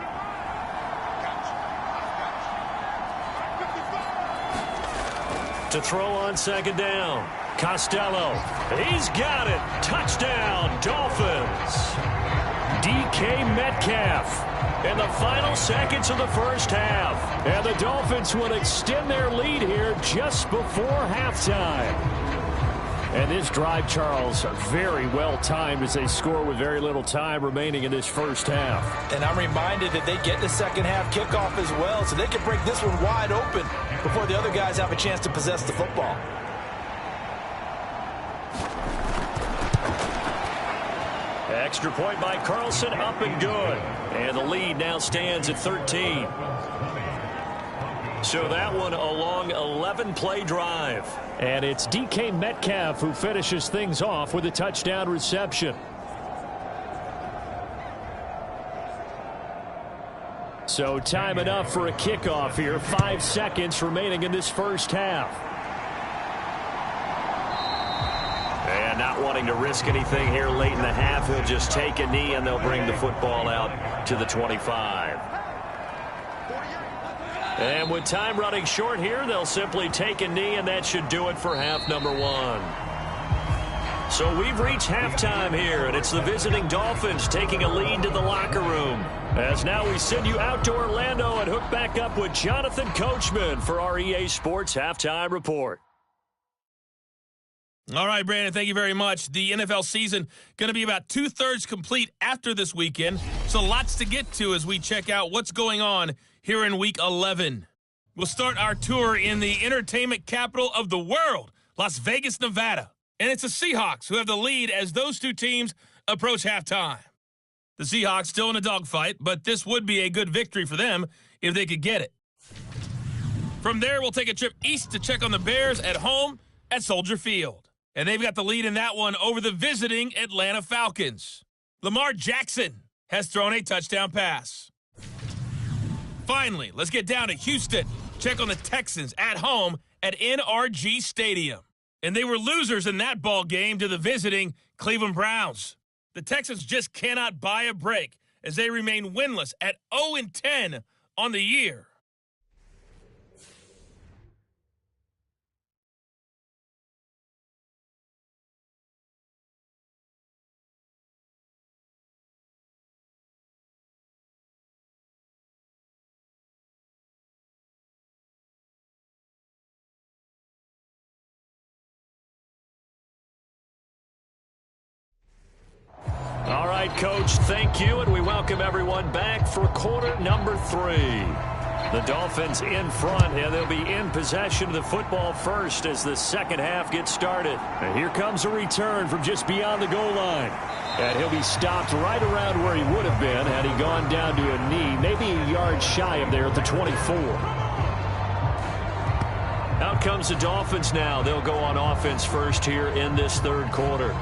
To throw on 2nd down. Costello. He's got it. Touchdown, Dolphins. DK Metcalf in the final seconds of the first half. And the Dolphins will extend their lead here just before halftime. And this drive, Charles, very well timed as they score with very little time remaining in this first half. And I'm reminded that they get the second half kickoff as well, so they can break this one wide open before the other guys have a chance to possess the football. Extra point by Carlson, up and good. And the lead now stands at 13. So that one a long 11-play drive. And it's DK Metcalf who finishes things off with a touchdown reception. So time enough for a kickoff here. 5 seconds remaining in this first half. And not wanting to risk anything here late in the half, he'll just take a knee and they'll bring the football out to the 25. And with time running short here, they'll simply take a knee, and that should do it for half number one. So we've reached halftime here, and it's the visiting Dolphins taking a lead to the locker room. As now we send you out to Orlando and hook back up with Jonathan Coachman for our EA Sports Halftime Report. All right, Brandon, thank you very much. The NFL season going to be about two-thirds complete after this weekend, so lots to get to as we check out what's going on here in Week 11. We'll start our tour in the entertainment capital of the world, Las Vegas, Nevada. And it's the Seahawks who have the lead as those two teams approach halftime. The Seahawks still in a dogfight, but this would be a good victory for them if they could get it. From there, we'll take a trip east to check on the Bears at home at Soldier Field. And they've got the lead in that one over the visiting Atlanta Falcons. Lamar Jackson has thrown a touchdown pass. Finally, let's get down to Houston. Check on the Texans at home at NRG Stadium. And they were losers in that ball game to the visiting Cleveland Browns. The Texans just cannot buy a break as they remain winless at 0-10 on the year. All right, Coach, thank you, and we welcome everyone back for quarter number 3. The Dolphins in front, and they'll be in possession of the football first as the second half gets started. And here comes a return from just beyond the goal line. And he'll be stopped right around where he would have been had he gone down to a knee, maybe a yard shy of there at the 24. Out comes the Dolphins now. They'll go on offense first here in this third quarter.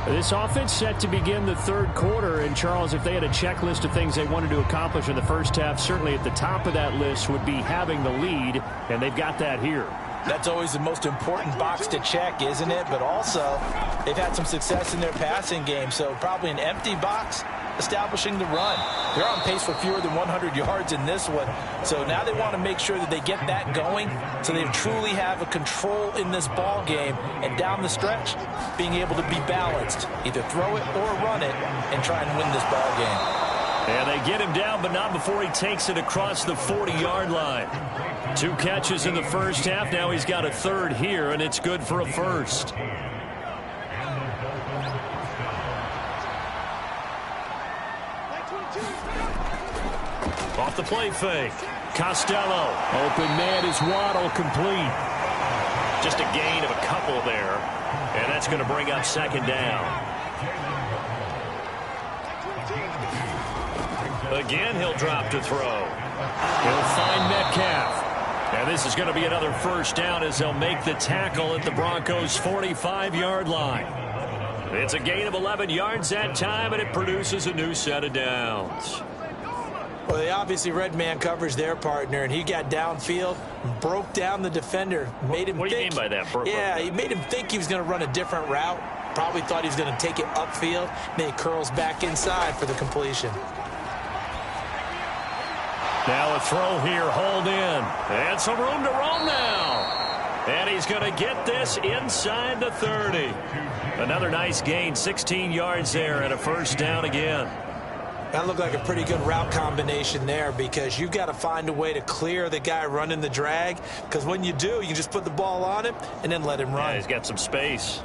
This offense set to begin the third quarter, and Charles, if they had a checklist of things they wanted to accomplish in the first half, certainly at the top of that list would be having the lead, and they've got that here. That's always the most important box to check, isn't it? But also, they've had some success in their passing game, so probably an empty box establishing the run. They're on pace for fewer than 100 yards in this one, so now they want to make sure that they get that going so they truly have a control in this ball game, and down the stretch, being able to be balanced, either throw it or run it, and try and win this ball game. And they get him down, but not before he takes it across the 40-yard line. 2 catches in the first half. Now he's got a third here, and it's good for a first. Off the play fake. Costello. Open man is Waddle, complete. Just a gain of a couple there. And that's going to bring up second down. Again, he'll drop to throw. He'll find Metcalf. And this is going to be another first down as they'll make the tackle at the Broncos' 45-yard line. It's a gain of 11 yards that time, and it produces a new set of downs. Well, they obviously read man coverage their partner, and he got downfield, broke down the defender, made him What do you think. mean by that? Yeah, he made him think he was going to run a different route. Probably thought he was going to take it upfield. Then he curls back inside for the completion. Now a throw here, hold in. And some room to roam now. And he's going to get this inside the 30. Another nice gain, 16 yards there and a first down again. That looked like a pretty good route combination there because you've got to find a way to clear the guy running the drag, because when you do, you just put the ball on him and then let him run. Yeah, he's got some space.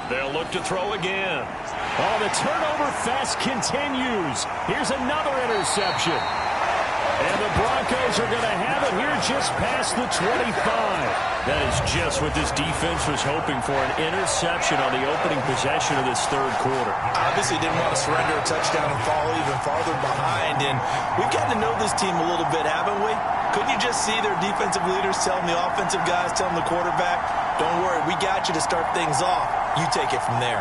They'll look to throw again. Oh, the turnover fest continues. Here's another interception. And the Broncos are going to have it here just past the 25. That is just what this defense was hoping for, an interception on the opening possession of this third quarter. Obviously didn't want to surrender a touchdown and fall even farther behind. And we've gotten to know this team a little bit, haven't we? Couldn't you just see their defensive leaders telling the offensive guys, telling the quarterback, don't worry, we got you to start things off. You take it from there.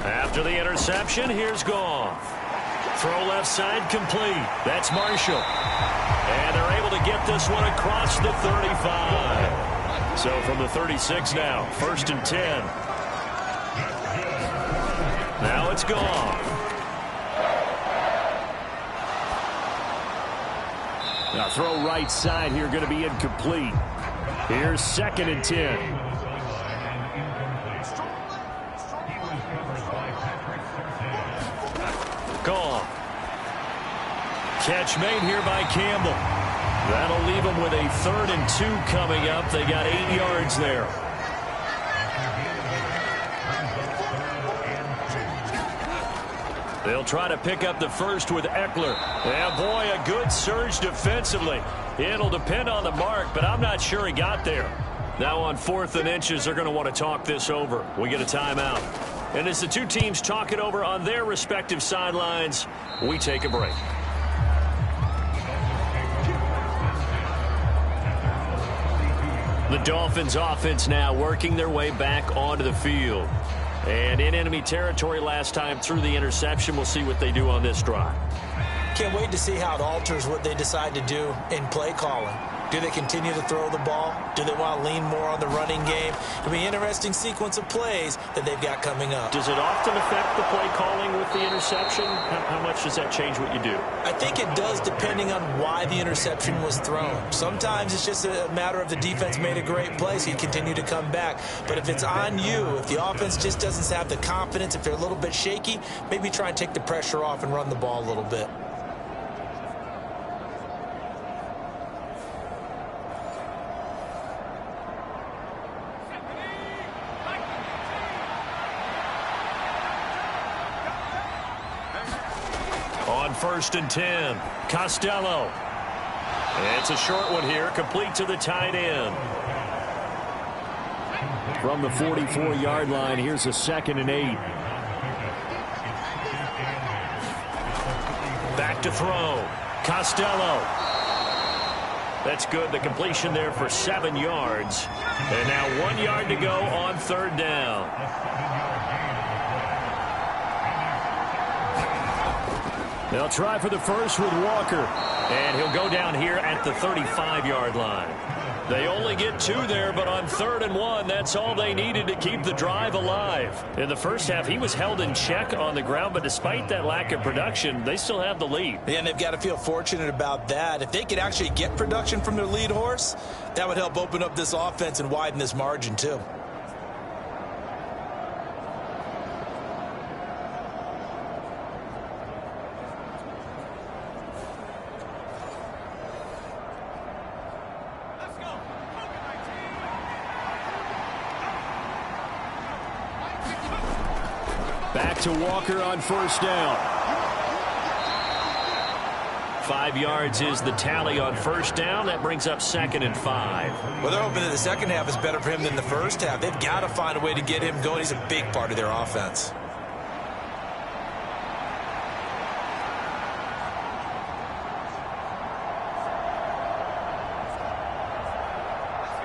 After the interception, here's Goff. Throw left side complete. That's Marshall. And they're able to get this one across the 35. So from the 36 now, 1st and 10. Now it's Goff. Now throw right side here, going to be incomplete. Here's 2nd and 10. Goff. Catch made here by Campbell. That'll leave them with a 3rd and 2 coming up. They got 8 yards there. They'll try to pick up the first with Eckler. And boy, a good surge defensively. It'll depend on the mark, but I'm not sure he got there. Now on 4th and inches, they're going to want to talk this over. We get a timeout. And as the two teams talk it over on their respective sidelines, we take a break. The Dolphins offense now working their way back onto the field. And in enemy territory last time through the interception. We'll see what they do on this drive. Can't wait to see how it alters what they decide to do in play calling. Do they continue to throw the ball? Do they want to lean more on the running game? It'll be an interesting sequence of plays that they've got coming up. Does it often affect the play calling with the interception? How much does that change what you do? I think it does, depending on why the interception was thrown. Sometimes it's just a matter of the defense made a great play, so you continue to come back. But if it's on you, if the offense just doesn't have the confidence, if they're a little bit shaky, maybe try and take the pressure off and run the ball a little bit. On 1st and 10, Costello. It's a short one here, complete to the tight end. From the 44-yard line, here's a 2nd and 8. Back to throw. Costello. That's good. The completion there for 7 yards. And now 1 yard to go on 3rd down. They'll try for the first with Walker. And he'll go down here at the 35-yard line. They only get 2 there, but on 3rd and 1, that's all they needed to keep the drive alive. In the first half, he was held in check on the ground, but despite that lack of production, they still have the lead. And they've got to feel fortunate about that. If they could actually get production from their lead horse, that would help open up this offense and widen this margin too. Back to Walker on 1st down. 5 yards is the tally on 1st down. That brings up 2nd and 5. Well, they're hoping that the second half is better for him than the first half. They've got to find a way to get him going. He's a big part of their offense.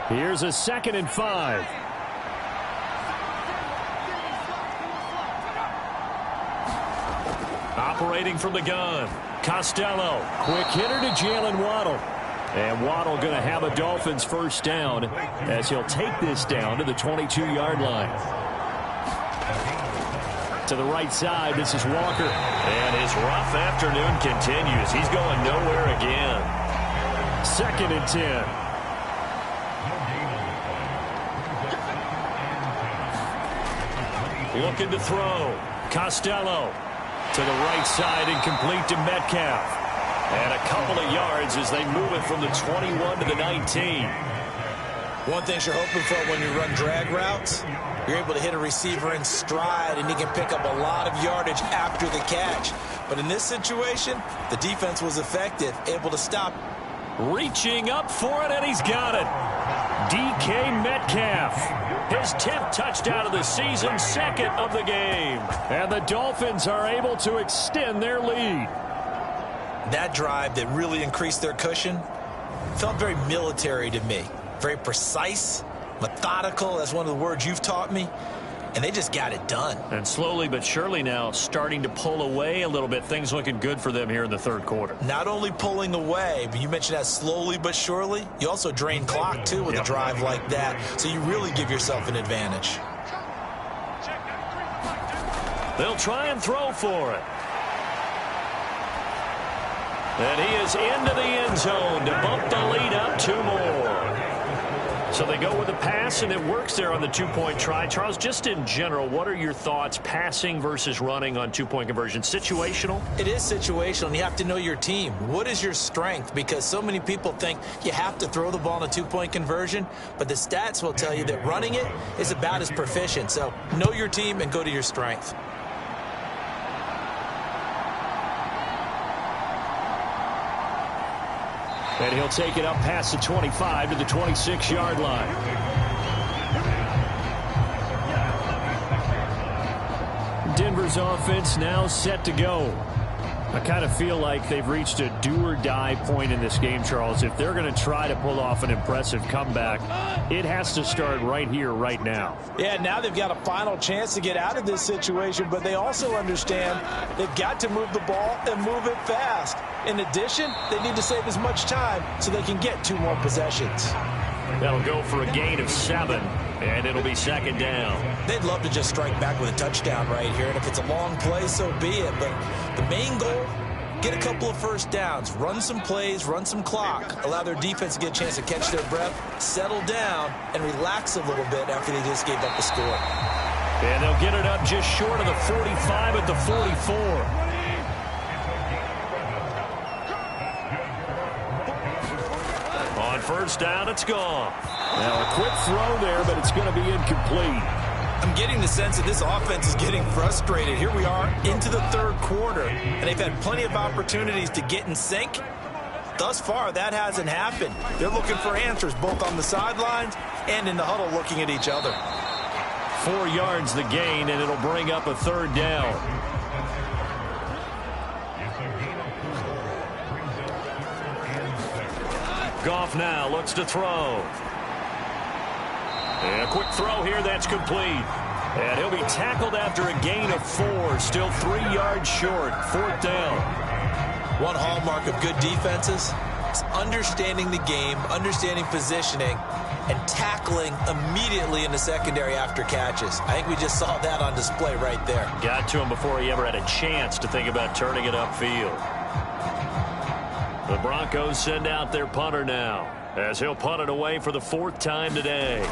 Here's a 2nd and 5. Operating from the gun, Costello. Quick hitter to Jalen Waddle. And Waddle going to have a Dolphins first down as he'll take this down to the 22-yard line. To the right side, this is Walker. And his rough afternoon continues. He's going nowhere again. 2nd and 10. Looking to throw. Costello to the right side, incomplete to Metcalf. And a couple of yards as they move it from the 21 to the 19. One thing you're hoping for when you run drag routes, you're able to hit a receiver in stride, and he can pick up a lot of yardage after the catch. But in this situation, the defense was effective, able to stop. Reaching up for it, and he's got it. DK Metcalf. His 10th touchdown of the season, 2nd of the game. And the Dolphins are able to extend their lead. That drive that really increased their cushion felt very military to me. Very precise, methodical. That's one of the words you've taught me. And they just got it done. And slowly but surely now starting to pull away a little bit. Things looking good for them here in the 3rd quarter. Not only pulling away, but you mentioned that slowly but surely. You also drain clock, too, with a drive like that. So you really give yourself an advantage. They'll try and throw for it. And he is into the end zone to bump the lead up 2 more. So they go with a pass, and it works there on the 2-point try. Charles, just in general, what are your thoughts passing versus running on 2-point conversion? Situational? It is situational, and you have to know your team. What is your strength? Because so many people think you have to throw the ball in a 2-point conversion, but the stats will tell you that running it is about as proficient. So know your team and go to your strength. And he'll take it up past the 25 to the 26-yard line. Denver's offense now set to go. I kind of feel like they've reached a do-or-die point in this game, Charles. If they're going to try to pull off an impressive comeback, it has to start right here, right now. Yeah, now they've got a final chance to get out of this situation, but they also understand they've got to move the ball and move it fast. In addition, they need to save as much time so they can get 2 more possessions. That'll go for a gain of 7, and it'll be 2nd down. They'd love to just strike back with a touchdown right here, and if it's a long play, so be it. But the main goal, get a couple of first downs, run some plays, run some clock, allow their defense to get a chance to catch their breath, settle down, and relax a little bit after they just gave up the score. And they'll get it up just short of the 45 at the 44. On first down, it's gone. Now a quick throw there, but it's going to be incomplete. I'm getting the sense that this offense is getting frustrated. Here we are into the 3rd quarter, and they've had plenty of opportunities to get in sync. Thus far, that hasn't happened. They're looking for answers both on the sidelines and in the huddle looking at each other. 4 yards the gain, and it'll bring up a 3rd down. Goff now looks to throw. And a quick throw here, that's complete. And he'll be tackled after a gain of 4, still 3 yards short, 4th down. One hallmark of good defenses is understanding the game, understanding positioning, and tackling immediately in the secondary after catches. I think we just saw that on display right there. Got to him before he ever had a chance to think about turning it upfield. The Broncos send out their punter now, as he'll punt it away for the 4th time today.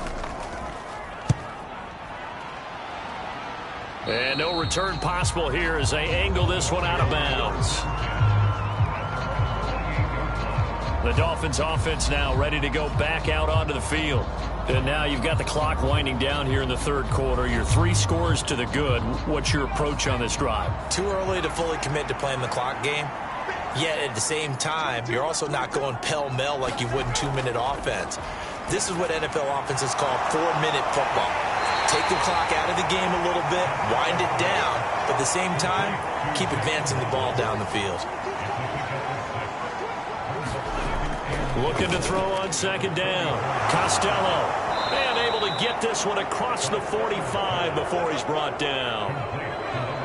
And no return possible here as they angle this one out of bounds. The Dolphins offense now ready to go back out onto the field. And now you've got the clock winding down here in the 3rd quarter. You're 3 scores to the good. What's your approach on this drive? Too early to fully commit to playing the clock game. Yet at the same time, you're also not going pell-mell like you would in 2-minute offense. This is what NFL offenses call 4-minute football. Take the clock out of the game a little bit, wind it down, but at the same time, keep advancing the ball down the field. Looking to throw on 2nd down. Costello. And able to get this one across the 45 before he's brought down.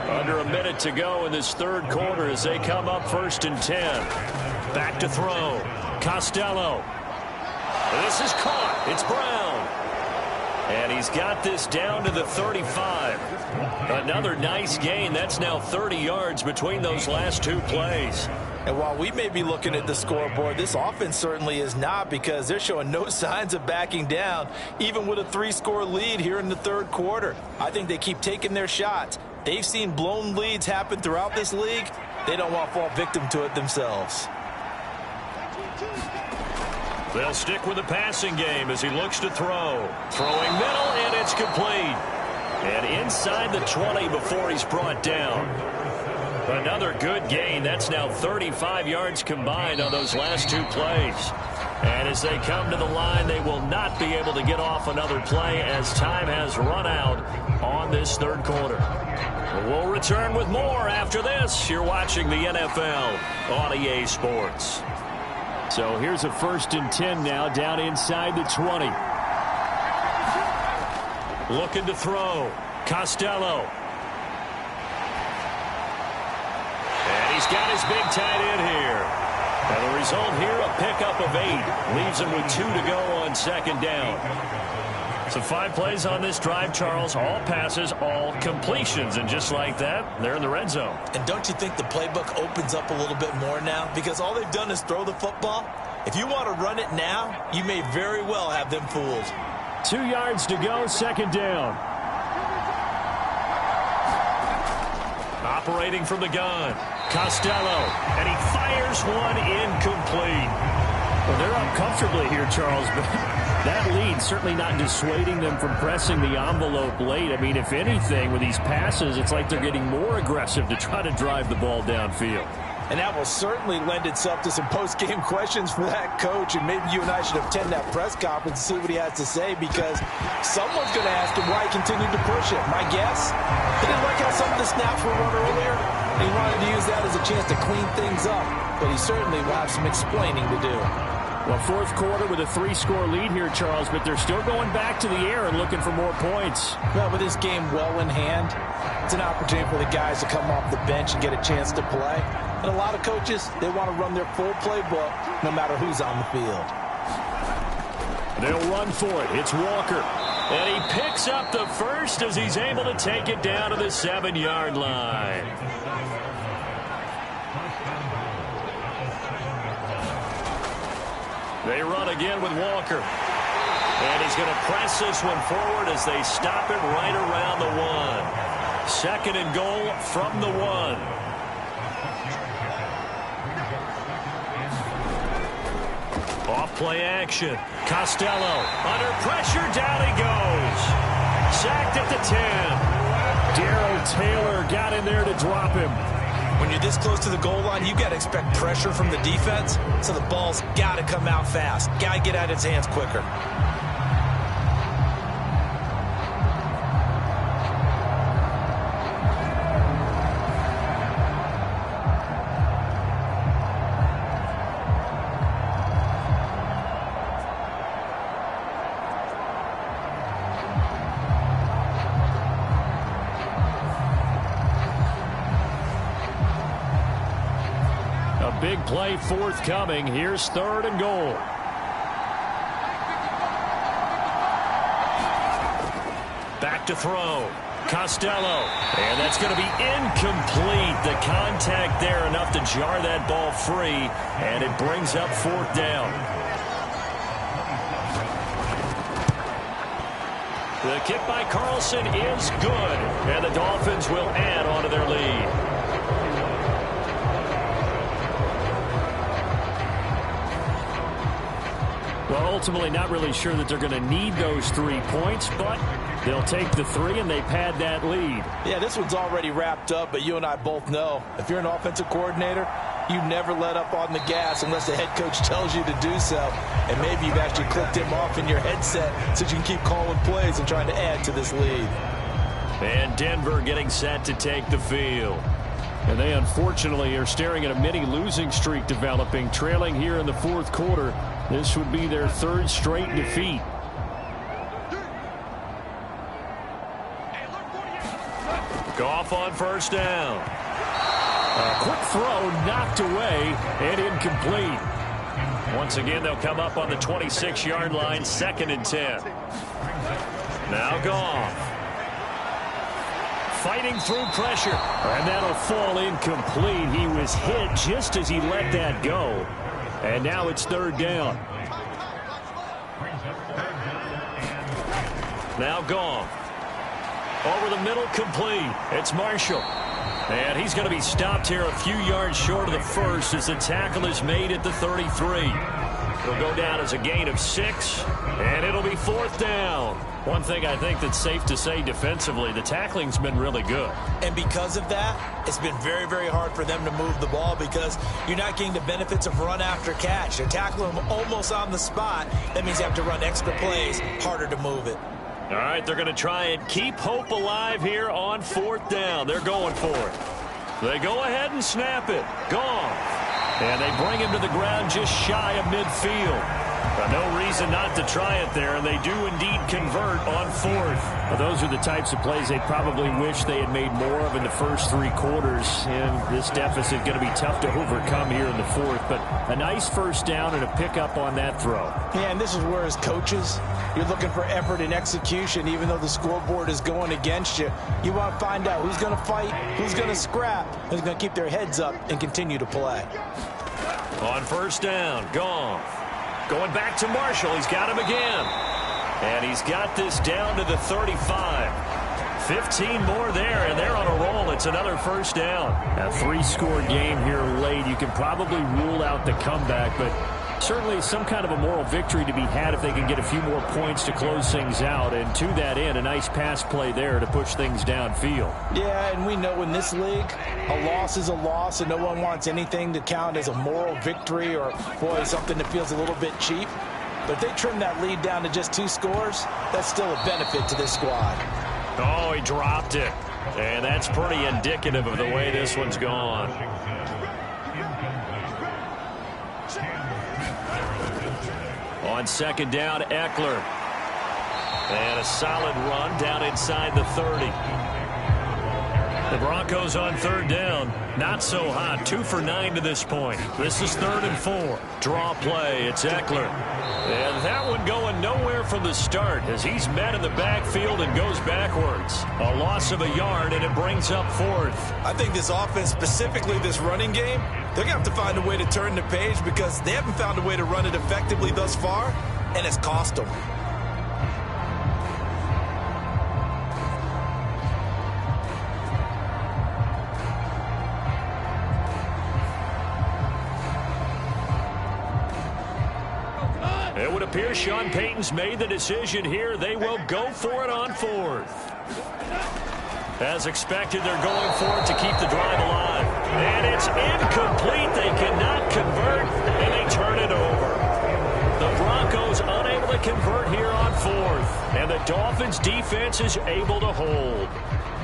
Under a minute to go in this 3rd quarter as they come up 1st and 10. Back to throw. Costello. This is caught. It's Brown. And he's got this down to the 35. Another nice gain. That's now 30 yards between those last two plays. And while we may be looking at the scoreboard, this offense certainly is not, because they're showing no signs of backing down, even with a 3-score lead here in the third quarter. I think they keep taking their shots. They've seen blown leads happen throughout this league. They don't want to fall victim to it themselves. They'll stick with the passing game as he looks to throw. Throwing middle, and it's complete. And inside the 20 before he's brought down. Another good gain. That's now 35 yards combined on those last two plays. And as they come to the line, they will not be able to get off another play as time has run out on this third quarter. We'll return with more after this. You're watching the NFL on EA Sports. So here's a 1st and 10 now, down inside the 20. Looking to throw. Costello. And he's got his big tight end here. And the result here, a pickup of 8. Leaves him with 2 to go on 2nd down. So 5 plays on this drive, Charles. All passes, all completions. And just like that, they're in the red zone. And don't you think the playbook opens up a little bit more now? Because all they've done is throw the football. If you want to run it now, you may very well have them fooled. 2 yards to go, 2nd down. Operating from the gun. Costello. And he fires one incomplete. Well, they're up comfortably here, Charles, but that lead certainly not dissuading them from pressing the envelope late. I mean, if anything, with these passes, it's like they're getting more aggressive to try to drive the ball downfield. And that will certainly lend itself to some post-game questions for that coach. And maybe you and I should attend that press conference and see what he has to say, because someone's going to ask him why he continued to push it. My guess, he didn't like how some of the snaps were run earlier. He wanted to use that as a chance to clean things up. But he certainly will have some explaining to do. Well, 4th quarter with a 3-score lead here, Charles, but they're still going back to the air and looking for more points. Well, with this game well in hand, it's an opportunity for the guys to come off the bench and get a chance to play. And a lot of coaches, they want to run their full playbook no matter who's on the field. They'll run for it. It's Walker. And he picks up the first as he's able to take it down to the 7-yard line. They run again with Walker. And he's going to press this one forward as they stop him right around the 1. 2nd and goal from the 1. Off play action. Costello under pressure. Down he goes. Sacked at the 10. Darrell Taylor got in there to drop him. When you're this close to the goal line, you got to expect pressure from the defense. So the ball's got to come out fast. Got to get out of his hands quicker. Big play forthcoming. Here's 3rd and goal. Back to throw. Costello. And that's going to be incomplete. The contact there enough to jar that ball free. And it brings up 4th down. The kick by Carlson is good. And the Dolphins will add on to their lead. Well, ultimately not really sure that they're going to need those 3 points, but they'll take the 3 and they pad that lead. Yeah, this one's already wrapped up, but you and I both know if you're an offensive coordinator, you never let up on the gas unless the head coach tells you to do so. And maybe you've actually clicked him off in your headset so you can keep calling plays and trying to add to this lead. And Denver getting set to take the field. And they unfortunately are staring at a mini losing streak developing, trailing here in the 4th quarter. This would be their 3rd straight defeat. Goff on 1st down. A quick throw knocked away and incomplete. Once again, they'll come up on the 26-yard line, 2nd and 10. Now Goff. Fighting through pressure. And that'll fall incomplete. He was hit just as he let that go. And now it's 3rd down. Now Goff. Over the middle, complete. It's Marshall. And he's going to be stopped here a few yards short of the first as the tackle is made at the 33. It'll go down as a gain of 6, and it'll be 4th down. One thing I think that's safe to say defensively, the tackling's been really good. And because of that, it's been very, very hard for them to move the ball because you're not getting the benefits of run after catch. They're tackling them almost on the spot. That means you have to run extra plays, harder to move it. All right, they're going to try and keep hope alive here on 4th down. They're going for it. They go ahead and snap it. Gone. And they bring him to the ground just shy of midfield. No reason not to try it there, and they do indeed convert on 4th. Well, those are the types of plays they probably wish they had made more of in the first 3 quarters. And this deficit going to be tough to overcome here in the 4th. But a nice 1st down and a pickup on that throw. Yeah, and this is where as coaches, you're looking for effort and execution. Even though the scoreboard is going against you, you want to find out who's going to fight, who's going to scrap, who's going to keep their heads up and continue to play. On 1st down, Goff. Going back to Marshall. He's got him again. And he's got this down to the 35. 15 more there, and they're on a roll. It's another 1st down. A 3-score game here late. You can probably rule out the comeback, but certainly some kind of a moral victory to be had if they can get a few more points to close things out. And to that end, a nice pass play there to push things downfield. Yeah, and we know in this league, a loss is a loss, and no one wants anything to count as a moral victory or, boy, something that feels a little bit cheap. But if they trim that lead down to just 2 scores, that's still a benefit to this squad. Oh, he dropped it. And that's pretty indicative of the way this one's gone. On 2nd down, Eckler. And a solid run down inside the 30. The Broncos on 3rd down. Not so hot. 2 for 9 to this point. This is 3rd and 4. Draw play. It's Eckler. And that one going nowhere from the start as he's met in the backfield and goes backwards. A loss of a yard, and it brings up 4th. I think this offense, specifically this running game, they're going to have to find a way to turn the page because they haven't found a way to run it effectively thus far, and it's cost them. It would appear Sean Payton's made the decision here. They will go for it on 4th. As expected, they're going for it to keep the drive alive. And it's incomplete. They cannot convert, and they turn it over. The Broncos unable to convert here on 4th. And the Dolphins defense is able to hold.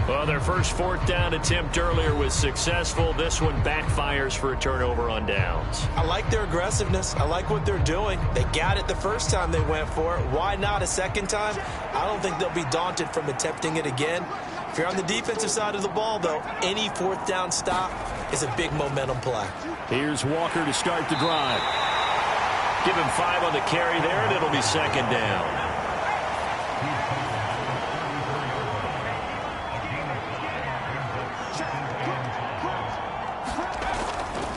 Well, their first 4th down attempt earlier was successful. This one backfires for a turnover on downs. I like their aggressiveness. I like what they're doing. They got it the first time they went for it. Why not a second time? I don't think they'll be daunted from attempting it again. If you're on the defensive side of the ball, though, any 4th down stop is a big momentum play. Here's Walker to start the drive. Give him 5 on the carry there, and it'll be 2nd down.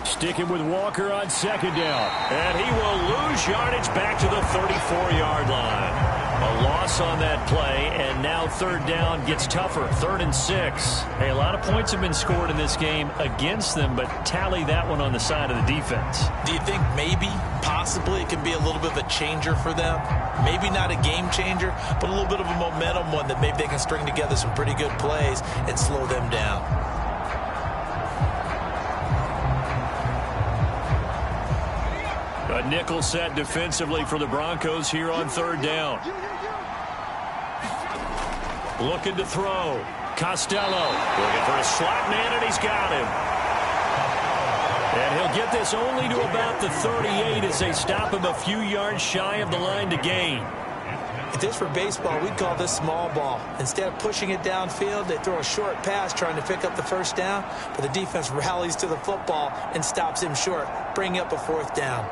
Sticking with Walker on 2nd down. And he will lose yardage back to the 34-yard line. A loss on that play, and now 3rd down gets tougher. 3rd and 6. Hey, a lot of points have been scored in this game against them, but tally that one on the side of the defense. Do you think maybe, possibly, it can be a little bit of a changer for them? Maybe not a game changer, but a little bit of a momentum one that maybe they can string together some pretty good plays and slow them down. A nickel set defensively for the Broncos here on 3rd down. Looking to throw. Costello looking for a slot man, and he's got him. And he'll get this only to about the 38 as they stop him a few yards shy of the line to gain. If this were baseball, we'd call this small ball. Instead of pushing it downfield, they throw a short pass trying to pick up the 1st down, but the defense rallies to the football and stops him short, bringing up a 4th down.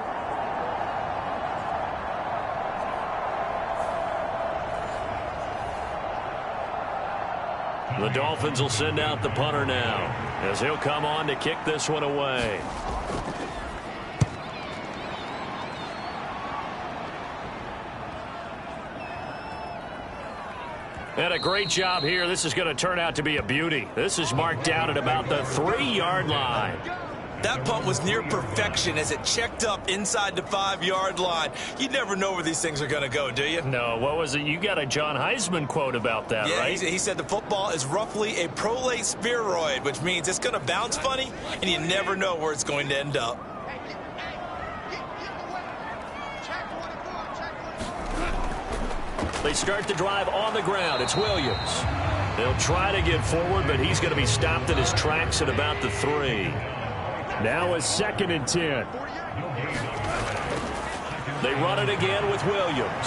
The Dolphins will send out the punter now, as he'll come on to kick this one away. And a great job here. This is going to turn out to be a beauty. This is marked out at about the 3-yard line. That punt was near perfection as it checked up inside the 5-yard line. You never know where these things are going to go, do you? No, what was it? You got a John Heisman quote about that, yeah, right? He said the football is roughly a prolate spheroid, which means it's going to bounce funny, and you never know where it's going to end up. They start the drive on the ground. It's Williams. They'll try to get forward, but he's going to be stopped in his tracks at about the 3. Now a 2nd and 10. They run it again with Williams.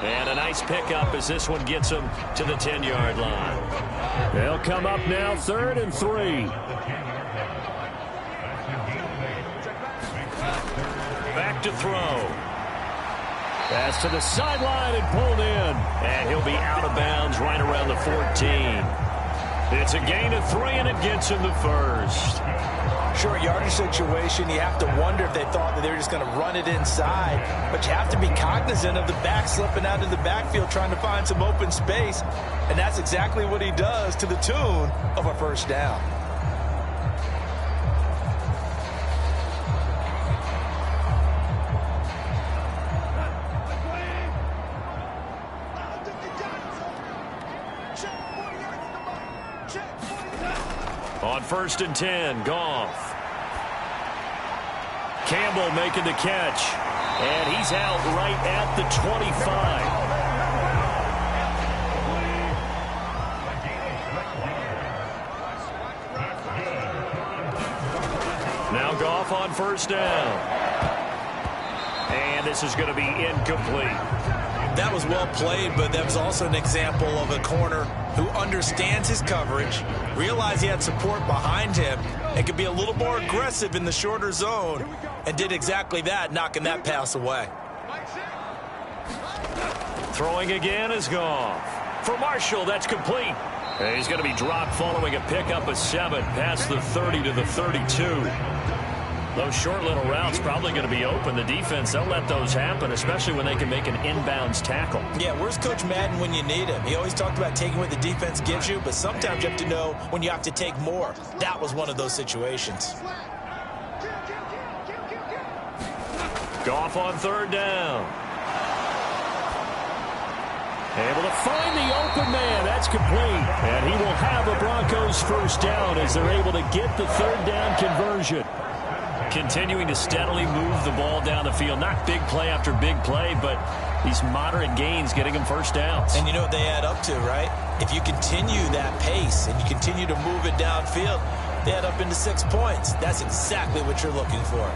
And a nice pickup as this one gets him to the 10-yard line. They'll come up now 3rd and 3. Back to throw. Pass to the sideline and pulled in. And he'll be out of bounds right around the 14. It's a gain of 3, and it gets him the first. Short yardage situation, you have to wonder if they thought that they were just going to run it inside. But you have to be cognizant of the back slipping out of the backfield trying to find some open space. And that's exactly what he does to the tune of a first down. On 1st and 10, Goff. Campbell making the catch. And he's out right at the 25. Now Goff on 1st down. And this is going to be incomplete. That was well played, but that was also an example of a corner who understands his coverage, realized he had support behind him, and could be a little more aggressive in the shorter zone, and did exactly that, knocking that pass away. Throwing again is Goff. For Marshall, that's complete. And he's going to be dropped following a pickup of 7 past the 30 to the 32. Those short little routes probably going to be open. The defense, they'll let those happen, especially when they can make an inbounds tackle. Yeah, where's Coach Madden when you need him? He always talked about taking what the defense gives you, but sometimes you have to know when you have to take more. That was one of those situations. Goff on 3rd down. Able to find the open man. That's complete. And he will have a Broncos first down as they're able to get the 3rd down conversion. Continuing to steadily move the ball down the field. Not big play after big play, but these moderate gains getting them first downs. And you know what they add up to, right? If you continue that pace and you continue to move it downfield, they add up into 6 points. That's exactly what you're looking for.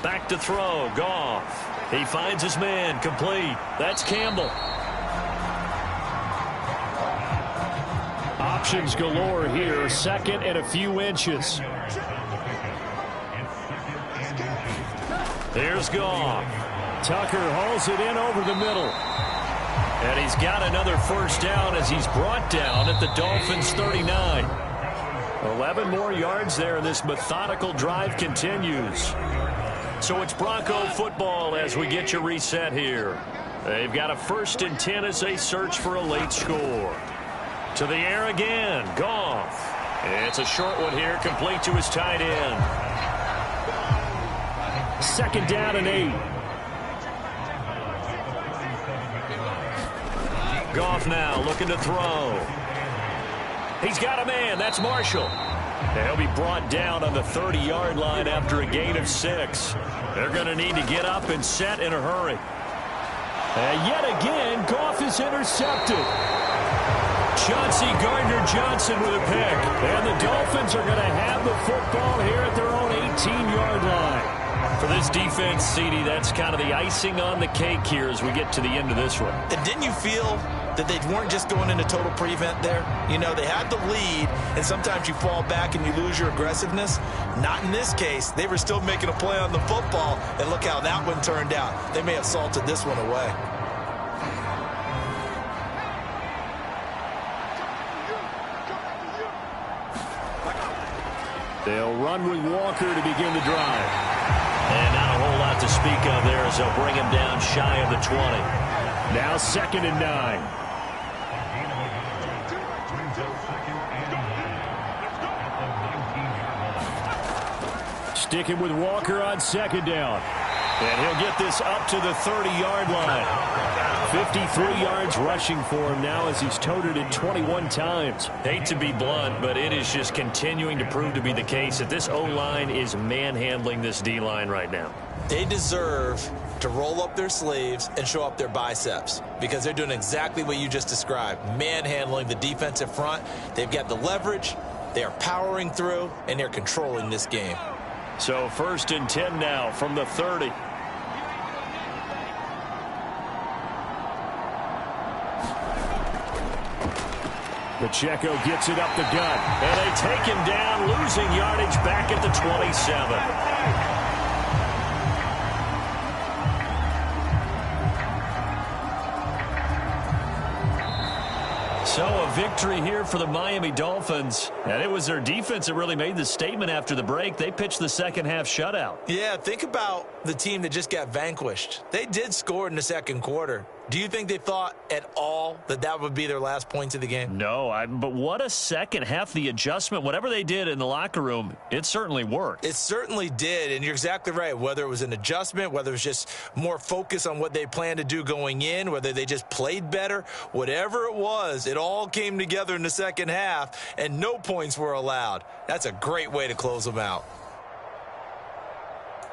Back to throw, Goff. He finds his man, complete. That's Campbell. Options galore here, 2nd and a few inches. Here's Goff. Tucker hauls it in over the middle. And he's got another first down as he's brought down at the Dolphins' 39. 11 more yards there, and this methodical drive continues. So it's Bronco football as we get you reset here. They've got a 1st and 10 as they search for a late score. To the air again, Goff. It's a short one here, complete to his tight end. 2nd down and 8. Goff now looking to throw. He's got a man. That's Marshall. And he'll be brought down on the 30-yard line after a gain of 6. They're going to need to get up and set in a hurry. And yet again, Goff is intercepted. Chauncey Gardner-Johnson with a pick. And the Dolphins are going to have the football here at their own 18-yard line. For this defense, CD, that's kind of the icing on the cake here as we get to the end of this one. And didn't you feel that they weren't just going into total prevent there? You know, they had the lead, and sometimes you fall back and you lose your aggressiveness. Not in this case. They were still making a play on the football, and look how that one turned out. They may have salted this one away. They'll run with Walker to begin the drive. And not a whole lot to speak of there as they'll bring him down shy of the 20. Now 2nd and 9. Sticking with Walker on 2nd down. And he'll get this up to the 30-yard line. 53 yards rushing for him now as he's toted it 21 times. Hate to be blunt, but it is just continuing to prove to be the case that this O-line is manhandling this D-line right now. They deserve to roll up their sleeves and show up their biceps because they're doing exactly what you just described, manhandling the defensive front. They've got the leverage, they are powering through, and they're controlling this game. So 1st and 10 now from the 30. Pacheco gets it up the gut, and they take him down, losing yardage back at the 27. So a victory here for the Miami Dolphins, and it was their defense that really made the statement after the break. They pitched the second half shutout. Yeah, think about the team that just got vanquished. They did score in the second quarter. Do you think they thought at all that that would be their last points of the game? No, but what a second half. The adjustment, whatever they did in the locker room, it certainly worked. It certainly did, and you're exactly right. Whether it was an adjustment, whether it was just more focus on what they planned to do going in, whether they just played better, whatever it was, it all came together in the second half, and no points were allowed. That's a great way to close them out.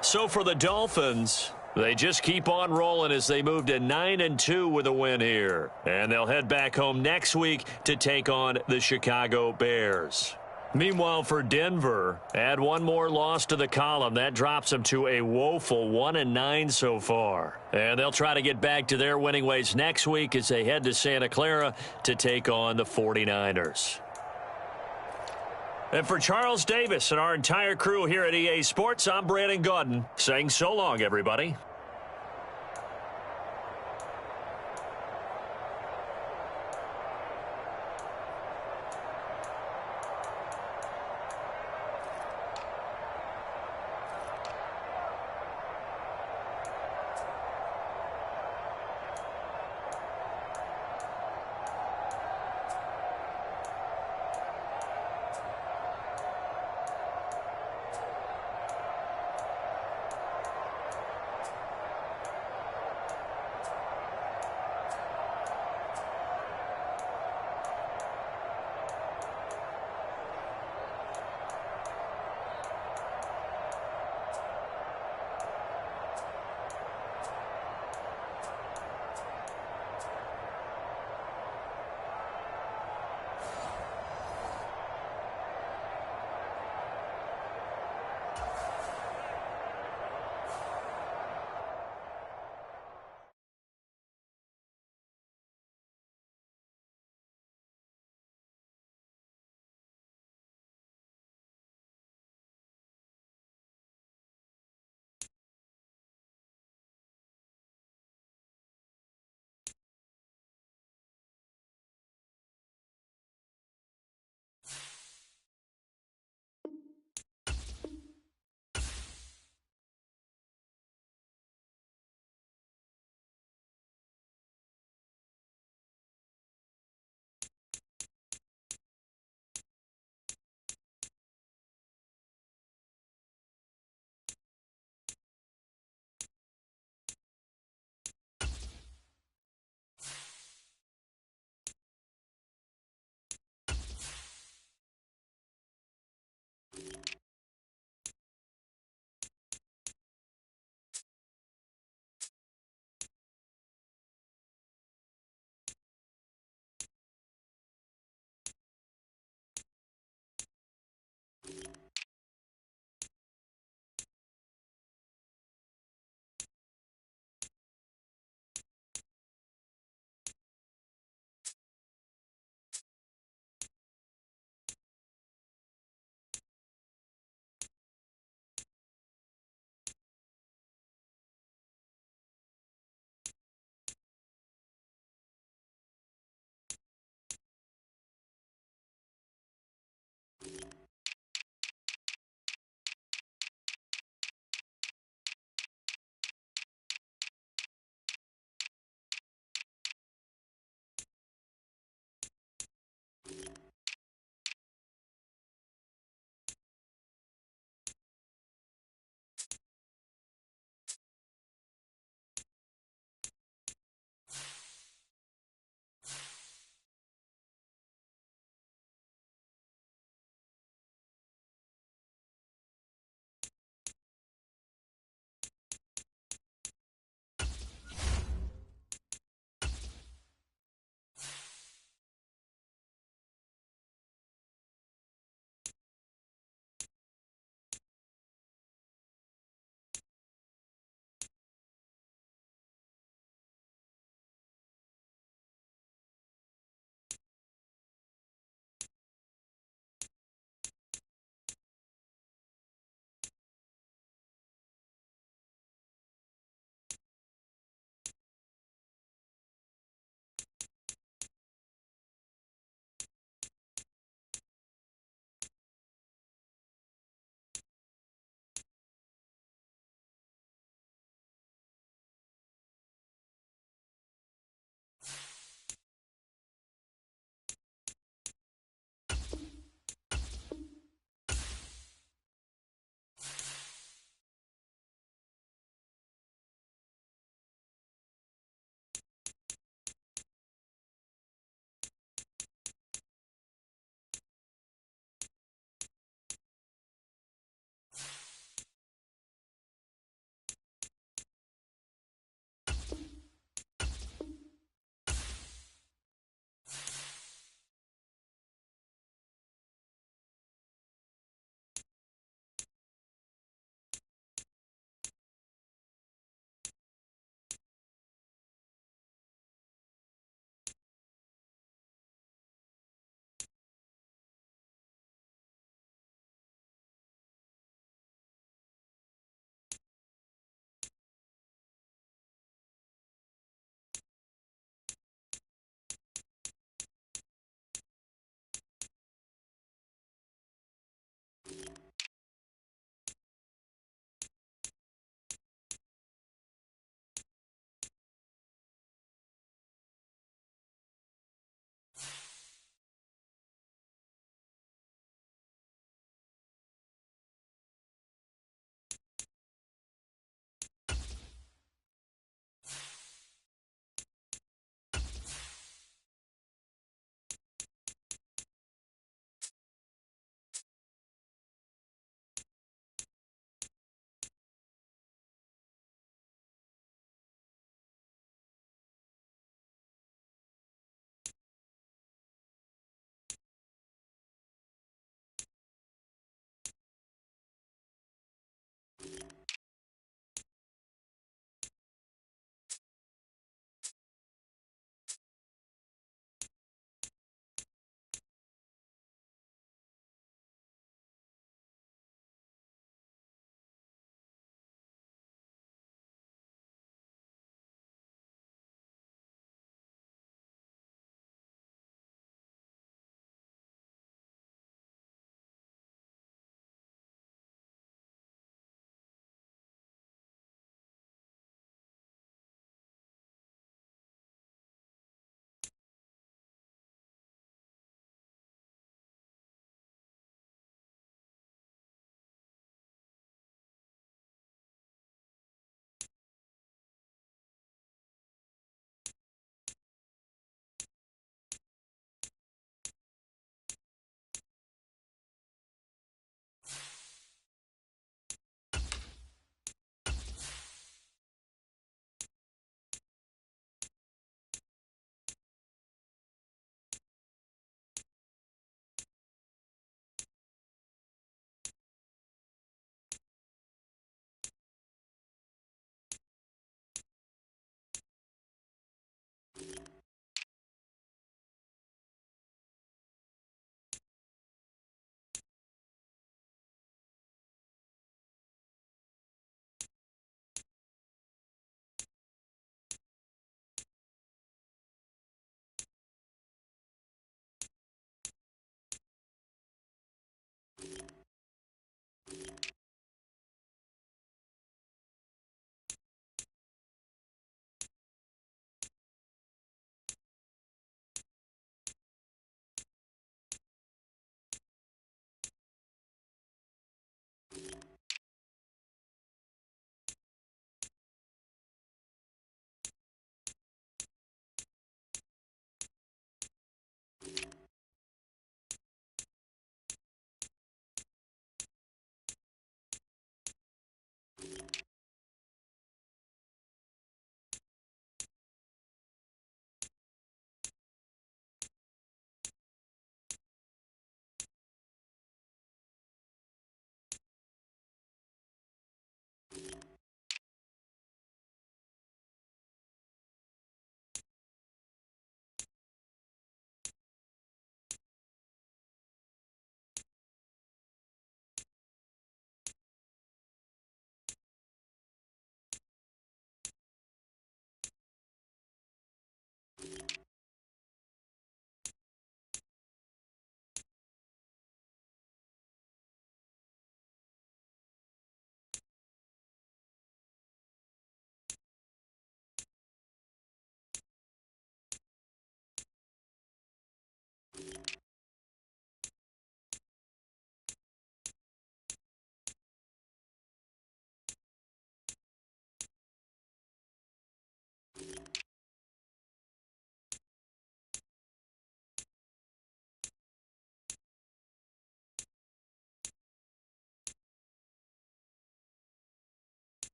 So for the Dolphins, they just keep on rolling as they move to 9-2 with a win here. And they'll head back home next week to take on the Chicago Bears. Meanwhile, for Denver, add one more loss to the column. That drops them to a woeful 1-9 so far. And they'll try to get back to their winning ways next week as they head to Santa Clara to take on the 49ers. And for Charles Davis and our entire crew here at EA Sports, I'm Brandon Gaudin saying so long, everybody.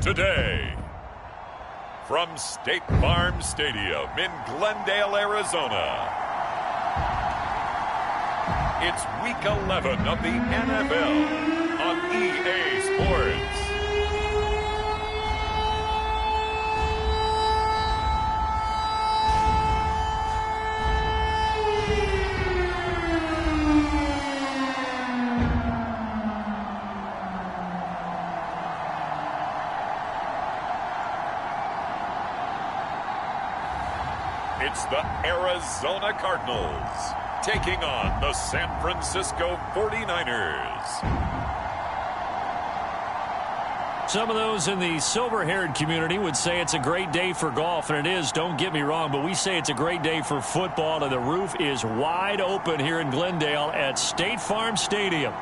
Today, from State Farm Stadium in Glendale, Arizona, it's Week 11 of the NFL on EA Sports. It's the Arizona Cardinals taking on the San Francisco 49ers. Some of those in the silver-haired community would say it's a great day for golf, and it is, don't get me wrong, but we say it's a great day for football, and the roof is wide open here in Glendale at State Farm Stadium.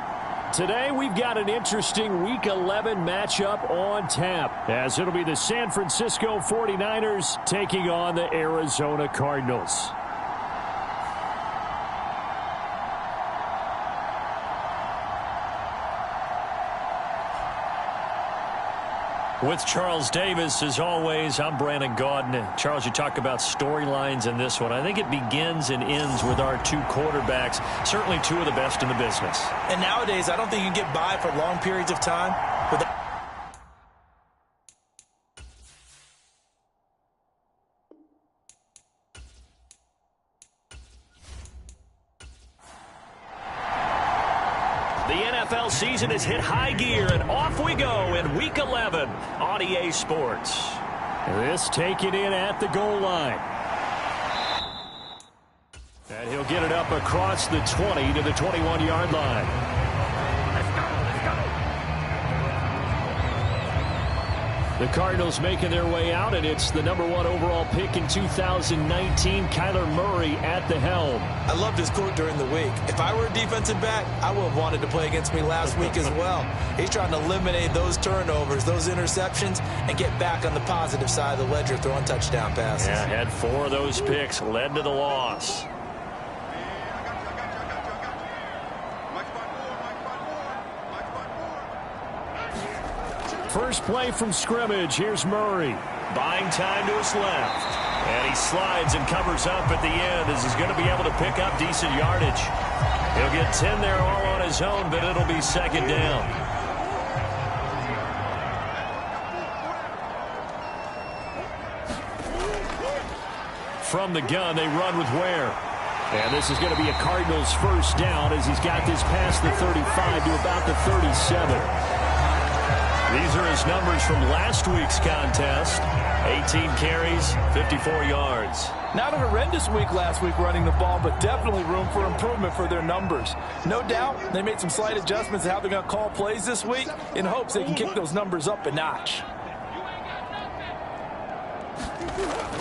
Today, we've got an interesting Week 11 matchup on tap, as it'll be the San Francisco 49ers taking on the Arizona Cardinals. With Charles Davis, as always, I'm Brandon Gaudin. Charles, you talk about storylines in this one. I think it begins and ends with our two quarterbacks, certainly two of the best in the business. And nowadays, I don't think you can get by for long periods of time without... The NFL season has hit high gear, and off we go in Week 11 on EA Sports. This taken in at the goal line. And he'll get it up across the 20 to the 21-yard line. The Cardinals making their way out, and it's the #1 overall pick in 2019, Kyler Murray at the helm. I love this quote during the week. If I were a defensive back, I would have wanted to play against me last week as well. He's trying to eliminate those turnovers, those interceptions, and get back on the positive side of the ledger, throwing touchdown passes. Yeah, had 4 of those picks, led to the loss. First play from scrimmage. Here's Murray. Buying time to his left. And he slides and covers up at the end as he's going to be able to pick up decent yardage. He'll get 10 there all on his own, but it'll be second down. From the gun, they run with Ware. And this is going to be a Cardinals first down as he's got this past the 35 to about the 37. These are his numbers from last week's contest. 18 carries, 54 yards. Not a horrendous week last week running the ball, but definitely room for improvement for their numbers. No doubt they made some slight adjustments to how they're going to call plays this week in hopes they can kick those numbers up a notch.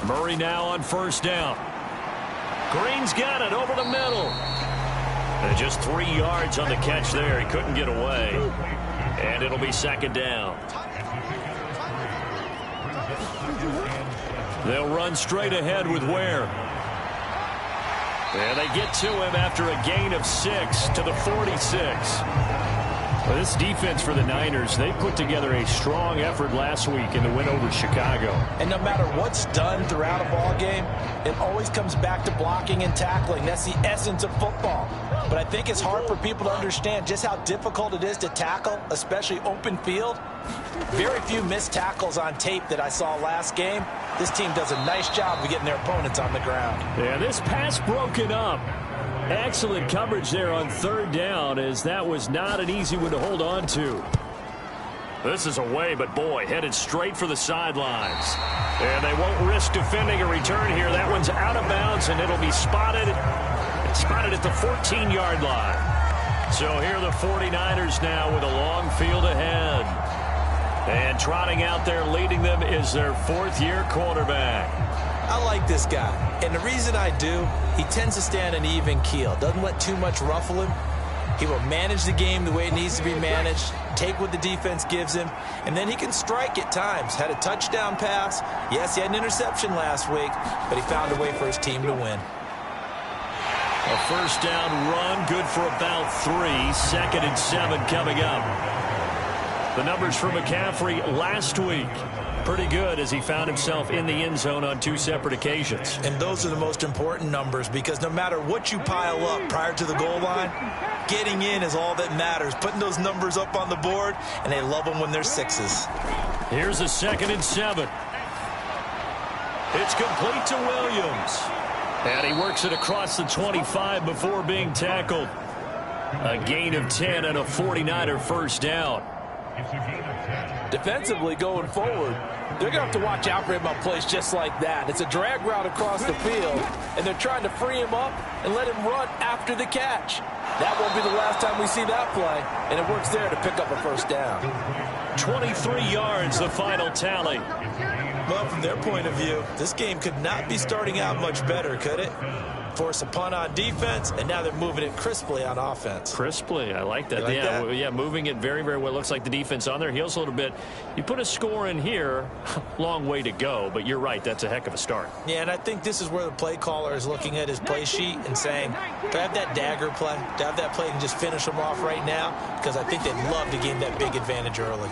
Murray now on first down. Green's got it over the middle. And just 3 yards on the catch there. He couldn't get away. And it'll be second down. They'll run straight ahead with Ware. And they get to him after a gain of 6 to the 46. Well, this defense for the Niners, they put together a strong effort last week in the win over Chicago. And no matter what's done throughout a ball game, it always comes back to blocking and tackling. That's the essence of football. But I think it's hard for people to understand just how difficult it is to tackle, especially open field. Very few missed tackles on tape that I saw last game. This team does a nice job of getting their opponents on the ground. Yeah, this pass broken up. Excellent coverage there on third down, as that was not an easy one to hold on to. This is away, but boy, headed straight for the sidelines. And they won't risk defending a return here. That one's out of bounds, and it'll be spotted at the 14-yard line. So here are the 49ers now with a long field ahead. And trotting out there leading them is their 4th-year quarterback. I like this guy, and the reason I do, he tends to stay on an even keel. Doesn't let too much ruffle him. He will manage the game the way it needs to be managed, take what the defense gives him, and then he can strike at times. Had a touchdown pass. Yes, he had an interception last week, but he found a way for his team to win. A first down run, good for about 3. 2nd and 7 coming up. The numbers for McCaffrey last week, pretty good as he found himself in the end zone on 2 separate occasions. And those are the most important numbers because no matter what you pile up prior to the goal line, getting in is all that matters. Putting those numbers up on the board, and they love them when they're 6s. Here's a 2nd and 7. It's complete to Williams. And he works it across the 25 before being tackled. A gain of 10 and a 49er first down. Defensively going forward, they're going to have to watch out for him on plays just like that. It's a drag route across the field, and they're trying to free him up and let him run after the catch. That won't be the last time we see that play, and it works there to pick up a first down. 23 yards, the final tally. Well, from their point of view, this game could not be starting out much better, could it? Force a punt on defense, and now they're moving it crisply on offense. Crisply, I like that. Yeah, moving it very, very well. Looks like the defense on their heels a little bit. You put a score in here, long way to go, but you're right, that's a heck of a start. Yeah, and I think this is where the play caller is looking at his play sheet and saying, do I have that dagger play? Do I have that play and just finish them off right now? Because I think they'd love to gain that big advantage early.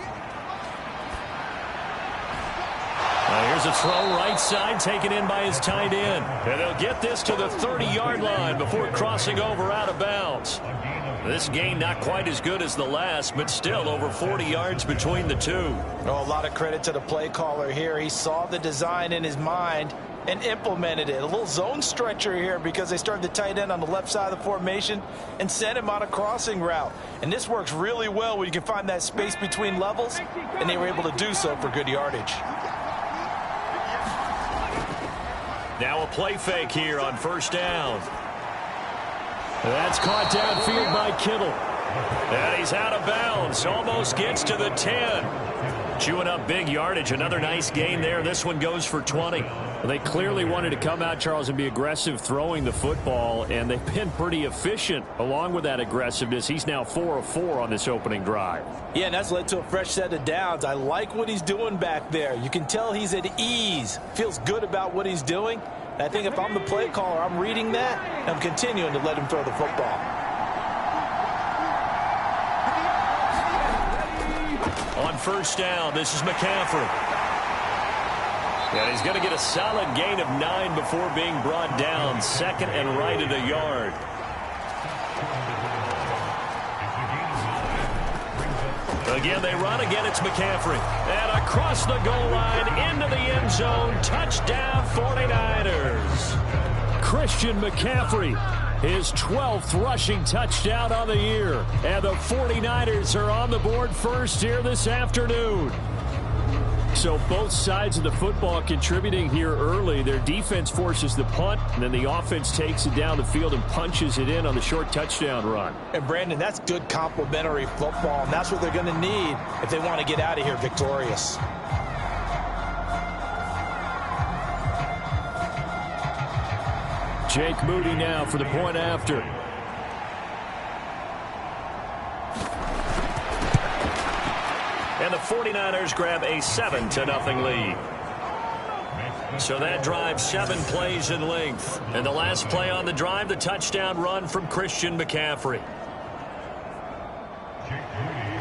Here's a throw right side taken in by his tight end. And they'll get this to the 30-yard line before crossing over out of bounds. This gain not quite as good as the last, but still over 40 yards between the two. Oh, a lot of credit to the play caller here. He saw the design in his mind and implemented it. A little zone stretcher here because they started the tight end on the left side of the formation and sent him on a crossing route. And this works really well when you can find that space between levels, and they were able to do so for good yardage. Now a play fake here on first down. That's caught downfield by Kittle. And he's out of bounds. Almost gets to the 10. Chewing up big yardage. Another nice gain there. This one goes for 20. They clearly wanted to come out, Charles, and be aggressive throwing the football, and they've been pretty efficient along with that aggressiveness. He's now 4 of 4 on this opening drive. Yeah, and that's led to a fresh set of downs. I like what he's doing back there. You can tell he's at ease, feels good about what he's doing. And I think if I'm the play caller, I'm reading that, and I'm continuing to let him throw the football. On first down, this is McCaffrey. And he's going to get a solid gain of 9 before being brought down. 2nd and right at a yard. Again, they run. Again, it's McCaffrey. And across the goal line, into the end zone. Touchdown, 49ers. Christian McCaffrey, his 12th rushing touchdown on the year. And the 49ers are on the board first here this afternoon. So both sides of the football contributing here early. Their defense forces the punt, and then the offense takes it down the field and punches it in on the short touchdown run. And, Brandon, that's good complementary football, and that's what they're going to need if they want to get out of here victorious. Jake Moody now for the point after. And the 49ers grab a 7-0 lead. So that drive 7 plays in length. And the last play on the drive, the touchdown run from Christian McCaffrey.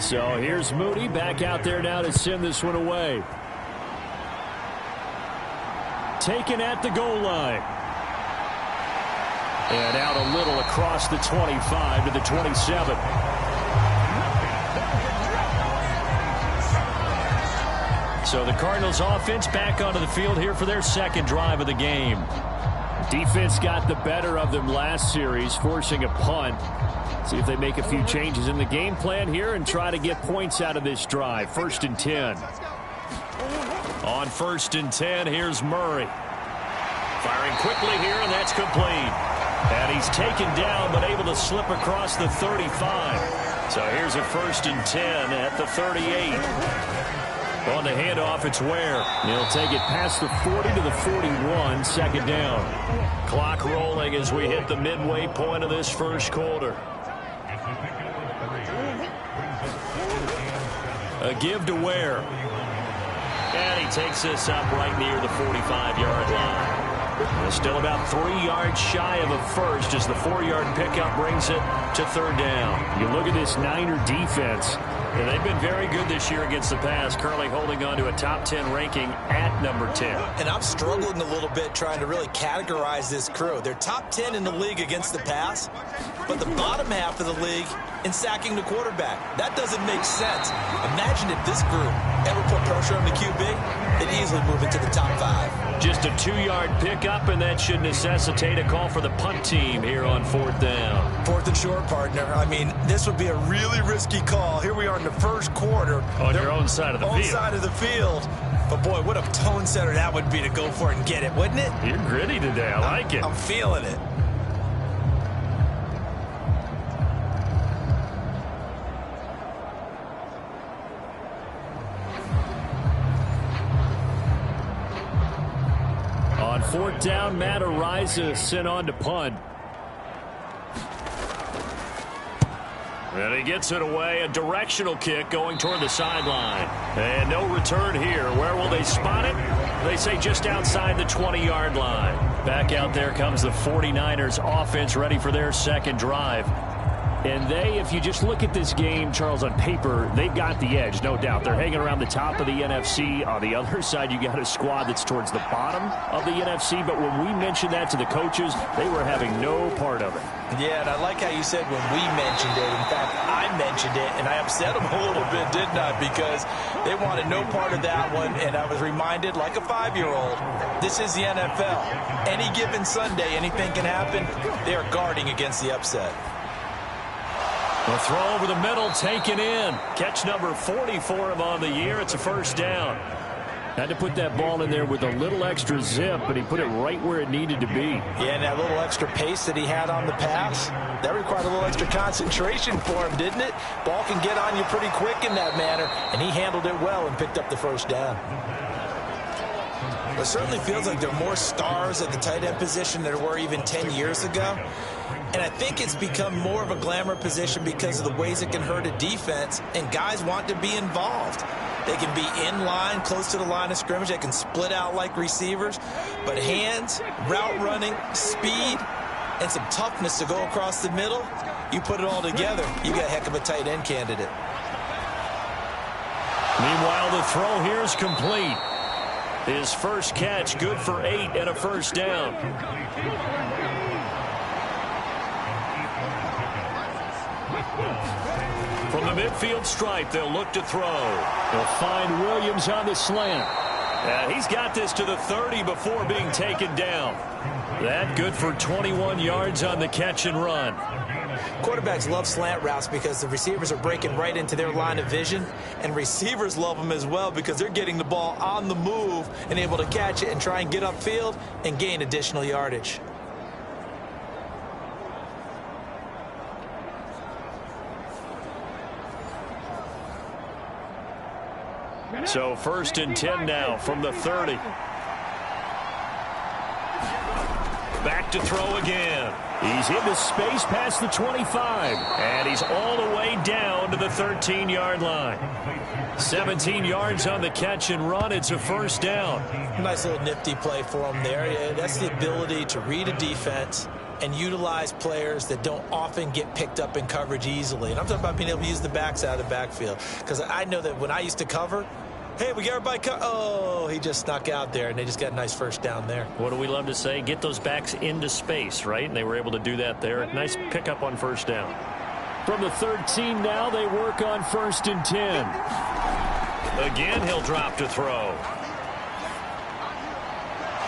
So here's Moody back out there now to send this one away. Taken at the goal line. And out a little across the 25 to the 27. So the Cardinals offense back onto the field here for their second drive of the game. Defense got the better of them last series, forcing a punt. See if they make a few changes in the game plan here and try to get points out of this drive. 1st and 10. On 1st and 10, here's Murray. Firing quickly here, and that's complete. And he's taken down, but able to slip across the 35. So here's a 1st and 10 at the 38. On the handoff, it's Ware. He'll take it past the 40 to the 41, 2nd down. Clock rolling as we hit the midway point of this first quarter. A give to Ware. And he takes this up right near the 45-yard line. Still about 3 yards shy of a first as the 4-yard pickup brings it to third down. You look at this Niner defense, and they've been very good this year against the pass, currently holding on to a top 10 ranking at number 10. And I'm struggling a little bit trying to really categorize this crew. They're top 10 in the league against the pass, but the bottom half of the league in sacking the quarterback. That doesn't make sense. Imagine if this group ever put pressure on the QB, they'd easily move into the top 5. Just a 2-yard pickup, and that should necessitate a call for the punt team here on 4th down. 4th and short, partner. I mean, this would be a really risky call. Here we are in the first quarter. On your own side of the field. Own side of the field. But, boy, what a tone setter that would be to go for it and get it, wouldn't it? You're gritty today. I like it. I'm feeling it. On 4th down, Matt Ariza sent on to punt. And he gets it away, a directional kick going toward the sideline. And no return here. Where will they spot it? They say just outside the 20-yard line. Back out there comes the 49ers offense ready for their second drive. And they, if you just look at this game, Charles, on paper, they've got the edge, no doubt. They're hanging around the top of the NFC. On the other side, you got a squad that's towards the bottom of the NFC. But when we mentioned that to the coaches, they were having no part of it. Yeah, and I like how you said when we mentioned it. In fact, I mentioned it, and I upset them a little bit, didn't I? Because they wanted no part of that one, and I was reminded, like a 5-year-old, this is the NFL. Any given Sunday, anything can happen. They are guarding against the upset. A throw over the middle, taken in. Catch number 40 for him on the year. It's a first down. Had to put that ball in there with a little extra zip, but he put it right where it needed to be. Yeah, and that little extra pace that he had on the pass, that required a little extra concentration for him, didn't it? Ball can get on you pretty quick in that manner, and he handled it well and picked up the first down. It certainly feels like there are more stars at the tight end position than there were even 10 years ago. And I think it's become more of a glamour position because of the ways it can hurt a defense, and guys want to be involved. They can be in line, close to the line of scrimmage. They can split out like receivers. But hands, route running, speed, and some toughness to go across the middle, you put it all together, you got a heck of a tight end candidate. Meanwhile, the throw here is complete. His first catch, good for 8 and a first down. From the midfield stripe, they'll look to throw. They'll find Williams on the slant. And he's got this to the 30 before being taken down. That good for 21 yards on the catch and run. Quarterbacks love slant routes because the receivers are breaking right into their line of vision, and receivers love them as well because they're getting the ball on the move and able to catch it and try and get upfield and gain additional yardage. So 1st and 10 now from the 30. Back to throw again. He's into space past the 25. And he's all the way down to the 13-yard line. 17 yards on the catch and run. It's a first down. Nice little nifty play for him there. Yeah, that's the ability to read a defense and utilize players that don't often get picked up in coverage easily. And I'm talking about being able to use the backs out of the backfield. Because I know that when I used to cover, hey, we got everybody oh, he just snuck out there, and they just got a nice first down there. What do we love to say? Get those backs into space, right? And they were able to do that there. Nice pickup on first down. From the 13 now, they work on 1st and 10. Again, he'll drop to throw.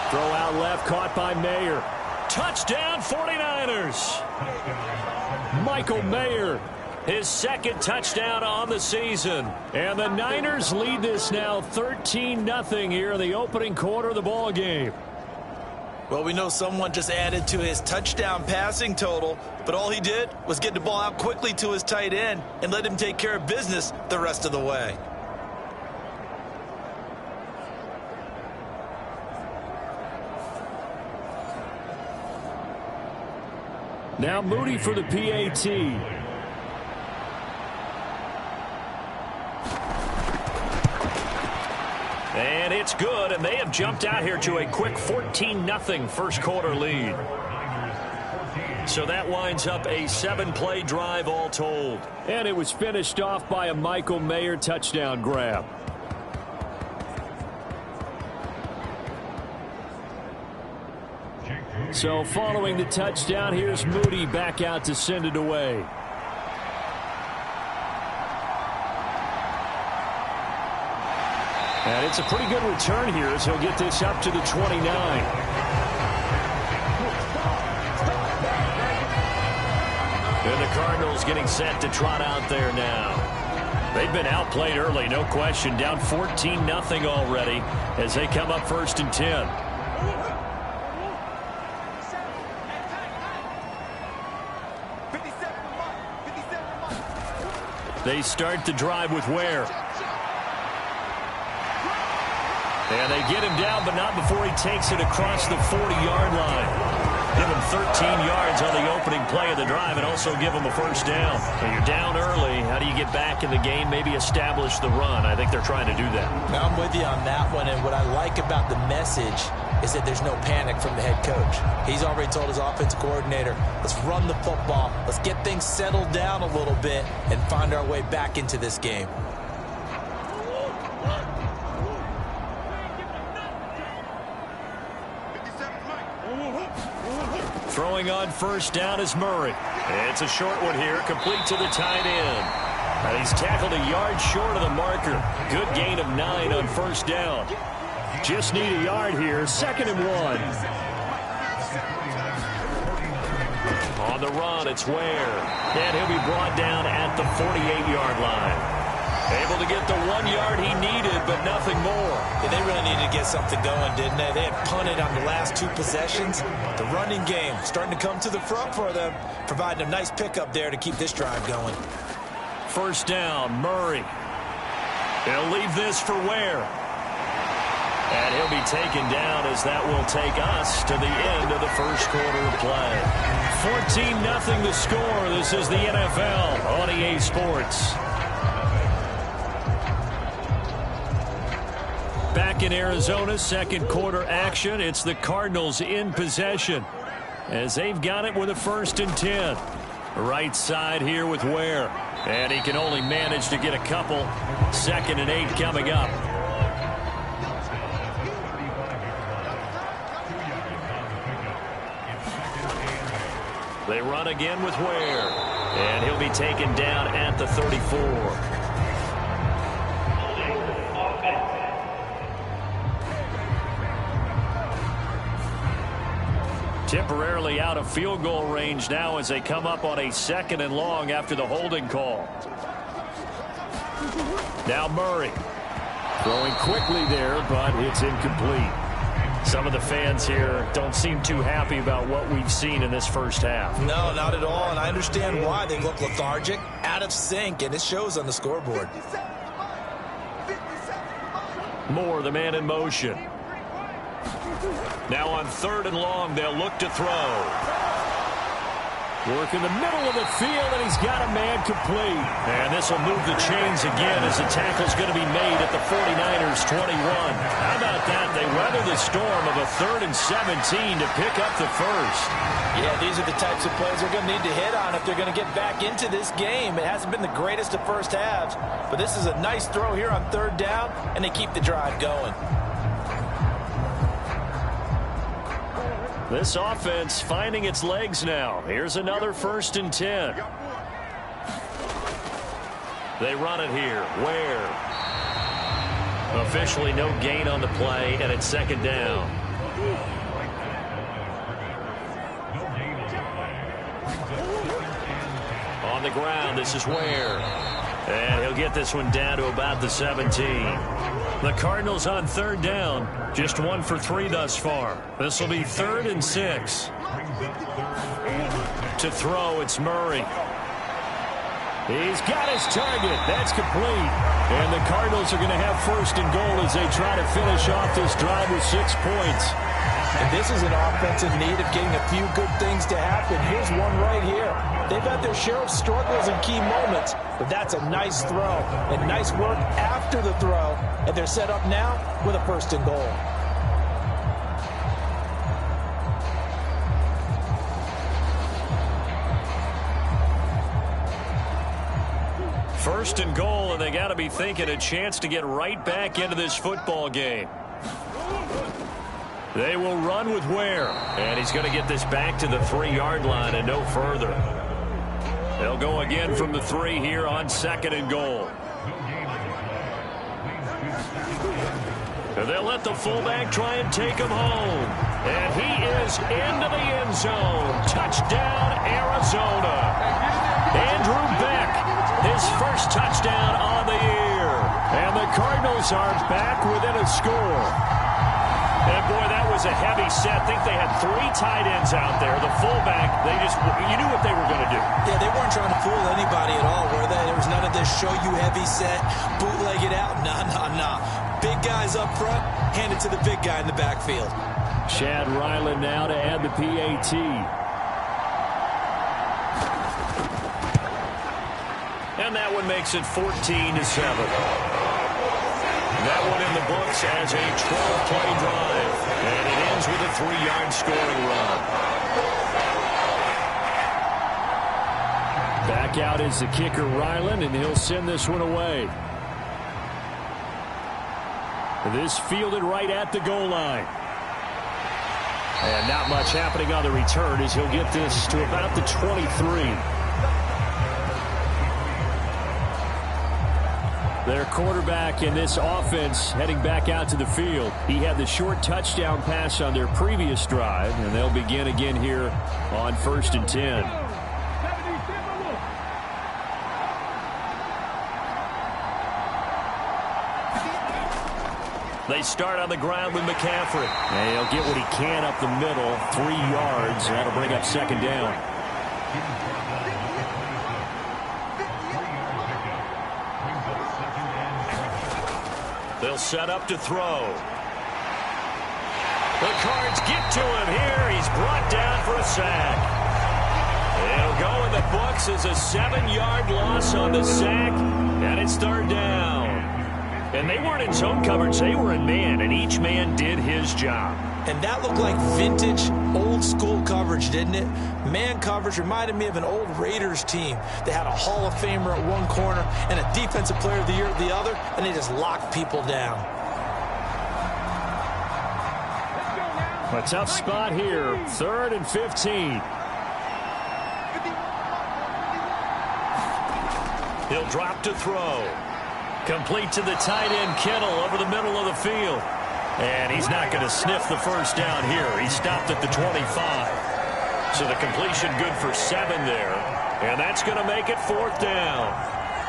Throw out left, caught by Mayer. Touchdown, 49ers. Michael Mayer, his second touchdown on the season. And the Niners lead this now 13-0 here in the opening quarter of the ball game. Well, we know someone just added to his touchdown passing total, but all he did was get the ball out quickly to his tight end and let him take care of business the rest of the way. Now Moody for the PAT. And it's good, and they have jumped out here to a quick 14-0 first quarter lead. So that winds up a 7-play drive all told. And it was finished off by a Michael Mayer touchdown grab. So following the touchdown, here's Moody back out to send it away. And it's a pretty good return here as he'll get this up to the 29. And the Cardinals getting set to trot out there now. They've been outplayed early, no question. Down 14-0 already as they come up 1st and 10. They start the drive with Ware. And they get him down, but not before he takes it across the 40-yard line. Give him 13 yards on the opening play of the drive and also give him a first down. When you're down early, how do you get back in the game, maybe establish the run? I think they're trying to do that. I'm with you on that one, and what I like about the message is that there's no panic from the head coach. He's already told his offensive coordinator, let's run the football, let's get things settled down a little bit and find our way back into this game. Throwing on first down is Murray. It's a short one here, complete to the tight end. And he's tackled a yard short of the marker. Good gain of 9 on first down. Just need a yard here, 2nd and 1. On the run, it's Ware. And he'll be brought down at the 48-yard line. Able to get the 1 yard he needed, but nothing more. Yeah, they really needed to get something going, didn't they? They had punted on the last 2 possessions. The running game starting to come to the front for them, providing a nice pickup there to keep this drive going. First down, Murray. He'll leave this for Ware. And he'll be taken down as that will take us to the end of the first quarter of play. 14-0 the score. This is the NFL on EA Sports. Back in Arizona, second quarter action. It's the Cardinals in possession as they've got it with a 1st and 10. Right side here with Ware. And he can only manage to get a couple. 2nd and 8 coming up. They run again with Ware. And he'll be taken down at the 34. Temporarily out of field goal range now as they come up on a 2nd and long after the holding call. Now Murray. Throwing quickly there, but it's incomplete. Some of the fans here don't seem too happy about what we've seen in this first half. No, not at all, and I understand why. They look lethargic, out of sync, and it shows on the scoreboard. Moore, the man in motion. Now on 3rd and long, they'll look to throw. Work in the middle of the field, and he's got a man complete. And this will move the chains again as the tackle's going to be made at the 49ers' 21. How about that? They weather the storm of a 3rd and 17 to pick up the first. Yeah, these are the types of plays they're going to need to hit on if they're going to get back into this game. It hasn't been the greatest of first halves, but this is a nice throw here on 3rd down, and they keep the drive going. This offense finding its legs now. Here's another 1st and 10. They run it here. Ware. Officially no gain on the play, and it's 2nd down. On the ground, this is Ware. And he'll get this one down to about the 17. The Cardinals on 3rd down. Just 1 for 3 thus far. This will be 3rd and 6. To throw, it's Murray. He's got his target. That's complete. And the Cardinals are going to have 1st and goal as they try to finish off this drive with 6 points. And this is an offense in need of getting a few good things to happen. Here's one right here. They've had their share of struggles in key moments, but that's a nice throw and nice work after the throw. And they're set up now with a 1st and goal. First and goal, and they got to be thinking a chance to get right back into this football game. They will run with Ware, and he's going to get this back to the 3-yard line and no further. They'll go again from the 3 here on 2nd and goal. And they'll let the fullback try and take him home. And he is into the end zone. Touchdown, Arizona. Andrew Beck, his first touchdown on the year. And the Cardinals are back within a score. And, boy, that was a heavy set. I think they had 3 tight ends out there. The fullback, you knew what they were going to do. Yeah, they weren't trying to fool anybody at all, were they? There was none of this show-you-heavy set, bootleg it out. Nah. Big guys up front, hand it to the big guy in the backfield. Chad Ryland now to add the PAT. And that one makes it 14-7. That one in the books as a 12-play drive. And it ends with a 3-yard scoring run. Back out is the kicker, Ryland, and he'll send this one away. This fielded right at the goal line. And not much happening on the return as he'll get this to about the 23. Their quarterback in this offense heading back out to the field. He had the short touchdown pass on their previous drive, and they'll begin again here on 1st and 10. They start on the ground with McCaffrey. And he'll get what he can up the middle, 3 yards. That'll bring up 2nd down. They'll set up to throw. The Cards get to him here. He's brought down for a sack. It'll go in the books as a 7-yard loss on the sack, and it's 3rd down. And they weren't in zone coverage. They were in man, and each man did his job. And that looked like vintage, old-school coverage, didn't it? Man coverage reminded me of an old Raiders team. They had a Hall of Famer at one corner and a Defensive Player of the Year at the other, and they just locked people down. A tough spot here, 3rd and 15. He'll drop to throw. Complete to the tight end, Kittle, over the middle of the field. And he's not going to sniff the 1st down here. He stopped at the 25. So the completion good for 7 there. And that's going to make it 4th down.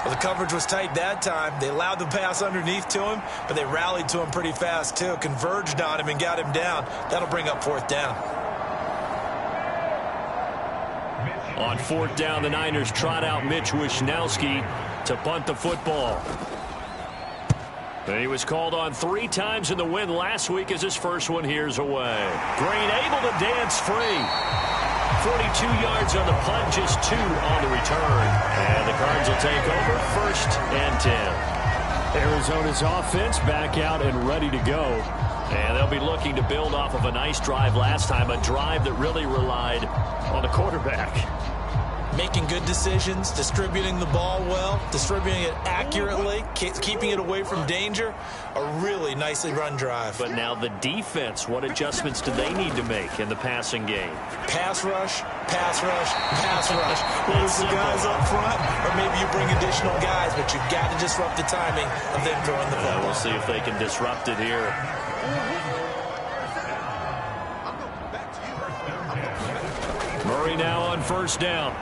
Well, the coverage was tight that time. They allowed the pass underneath to him, but they rallied to him pretty fast, too. Converged on him and got him down. That'll bring up 4th down. On 4th down, the Niners trot out Mitch Wishnowski to punt the football. And he was called on 3 times in the win last week as his first one here's away. Green able to dance free. 42 yards on the punt, just 2 on the return. And the Cards will take over 1st and 10. Arizona's offense back out and ready to go. And they'll be looking to build off of a nice drive last time, a drive that really relied on the quarterback. Making good decisions, distributing the ball well, distributing it accurately, keeping it away from danger. A really nicely run drive. But now the defense, what adjustments do they need to make in the passing game? Pass rush, pass rush, pass rush. Whether it's the guys up front or maybe you bring additional guys, but you've got to disrupt the timing of them throwing the ball. We'll see if they can disrupt it here. Murray now on 1st down.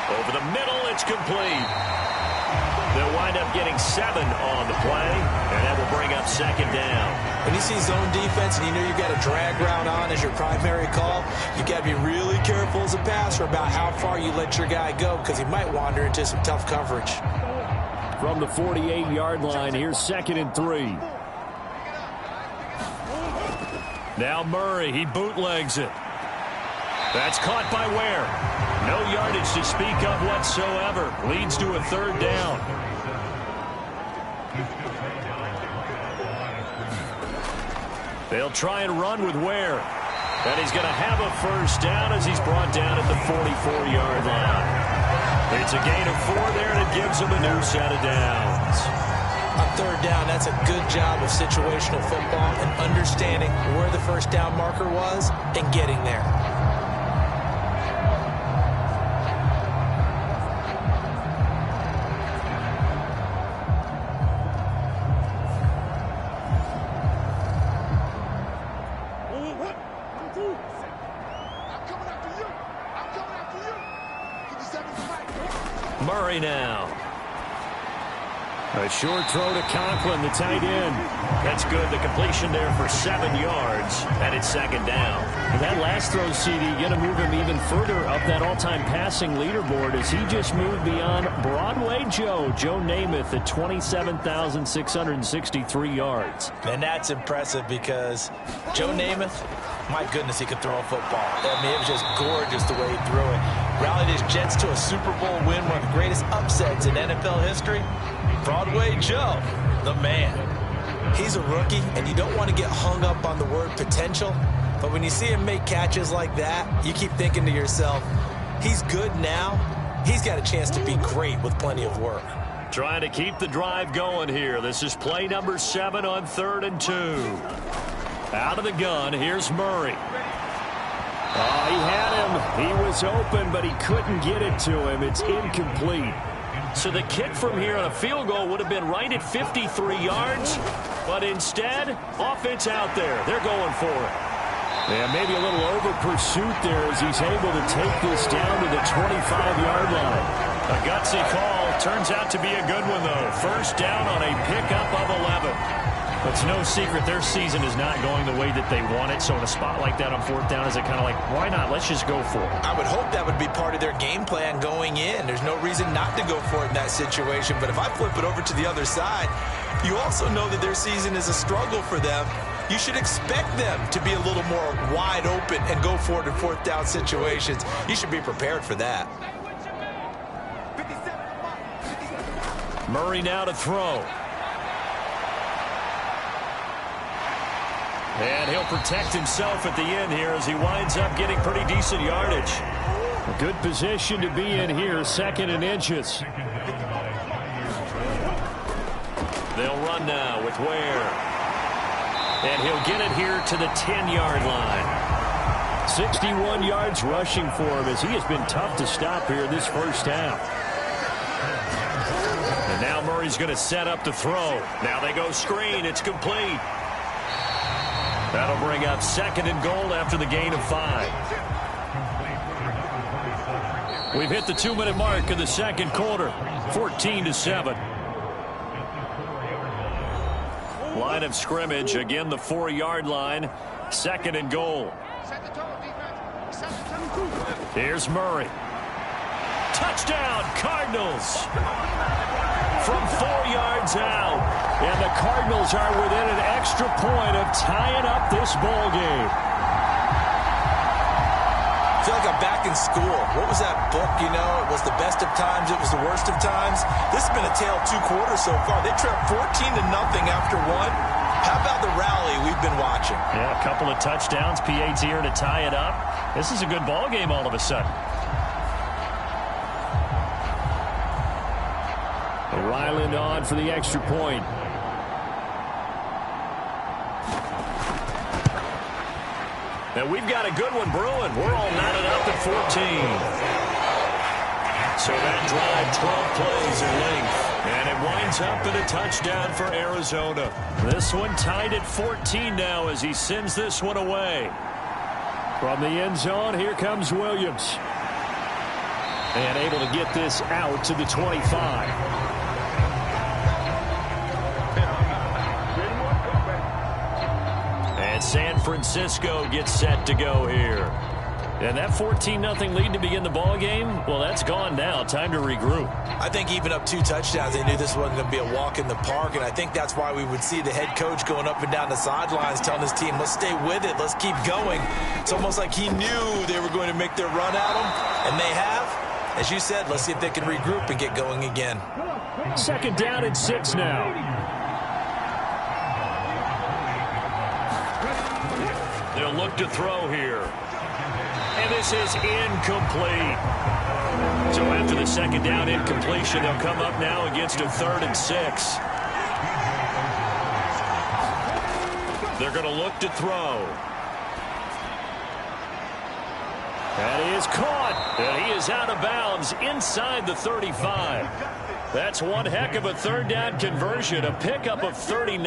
Over the middle, it's complete. They'll wind up getting 7 on the play, and that will bring up 2nd down. When you see zone defense and you know you've got a drag route on as your primary call, you've got to be really careful as a passer about how far you let your guy go because he might wander into some tough coverage. From the 48-yard line, here's 2nd and 3. Now Murray, he bootlegs it. That's caught by Ware. No yardage to speak of whatsoever. Leads to a third down. They'll try and run with Ware. And he's going to have a first down as he's brought down at the 44-yard line. It's a gain of 4 there, and it gives him a new set of downs. On third down, that's a good job of situational football and understanding where the first down marker was and getting there. Murray now. A short throw to Conklin, the tight end. That's good. The completion there for 7 yards, and it's second down. That last throw, CD, going to move him even further up that all-time passing leaderboard as he just moved beyond Broadway Joe Namath at 27,663 yards. And that's impressive because Joe Namath, my goodness, he could throw a football. I mean, it was just gorgeous the way he threw it. Rallied his Jets to a Super Bowl win, one of the greatest upsets in NFL history. Broadway Joe, the man. He's a rookie, and you don't want to get hung up on the word potential, but when you see him make catches like that, you keep thinking to yourself, he's good now. He's got a chance to be great with plenty of work. Trying to keep the drive going here. This is play number 7 on 3rd and 2. Out of the gun, here's Murray. Oh, he had him. He was open, but he couldn't get it to him. It's incomplete. So the kick from here on a field goal would have been right at 53 yards, but instead, offense out there. They're going for it. Yeah, maybe a little over pursuit there as he's able to take this down to the 25-yard line. A gutsy call. Turns out to be a good one, though. First down on a pickup of 11. It's no secret their season is not going the way that they want it. So in a spot like that on 4th down, is it kind of like, why not? Let's just go for it. I would hope that would be part of their game plan going in. There's no reason not to go for it in that situation. But if I flip it over to the other side, you also know that their season is a struggle for them. You should expect them to be a little more wide open and go for it in 4th down situations. You should be prepared for that. Murray now to throw. And he'll protect himself at the end here as he winds up getting pretty decent yardage. A good position to be in here, 2nd and inches. They'll run now with Ware. And he'll get it here to the 10-yard line. 61 yards rushing for him as he has been tough to stop here this first half. And now Murray's going to set up the throw. Now they go screen. It's complete. That'll bring up 2nd and goal after the gain of 5. We've hit the 2-minute mark of the 2nd quarter. 14-7. Line of scrimmage, again the 4-yard line. 2nd and goal. Here's Murray. Touchdown, Cardinals. From 4 yards out. And the Cardinals are within an extra point of tying up this ball game. I feel like I'm back in school. What was that book, you know? It was the best of times. It was the worst of times. This has been a tale of 2 quarters so far. They trailed 14-0 after 1. How about the rally we've been watching? Yeah, a couple of touchdowns. PAT here to tie it up. This is a good ball game all of a sudden. Ryland on for the extra point. And we've got a good one brewing. We're all knotted up at 14. So that drive, 12 plays in length. And it winds up in a touchdown for Arizona. This one tied at 14 now as he sends this one away. From the end zone, here comes Williams. And able to get this out to the 25. And San Francisco gets set to go here. And that 14-0 lead to begin the ball game, well, that's gone now. Time to regroup. I think even up 2 touchdowns, they knew this wasn't going to be a walk in the park, and I think that's why we would see the head coach going up and down the sidelines telling his team, let's stay with it, let's keep going. It's almost like he knew they were going to make their run at him, and they have. As you said, let's see if they can regroup and get going again. 2nd down and 6 now. They'll look to throw here. And this is incomplete. So after the 2nd down incompletion, they'll come up now against a 3rd and 6. They're going to look to throw. That is caught. And he is out of bounds inside the 35. That's one heck of a 3rd down conversion, a pickup of 39.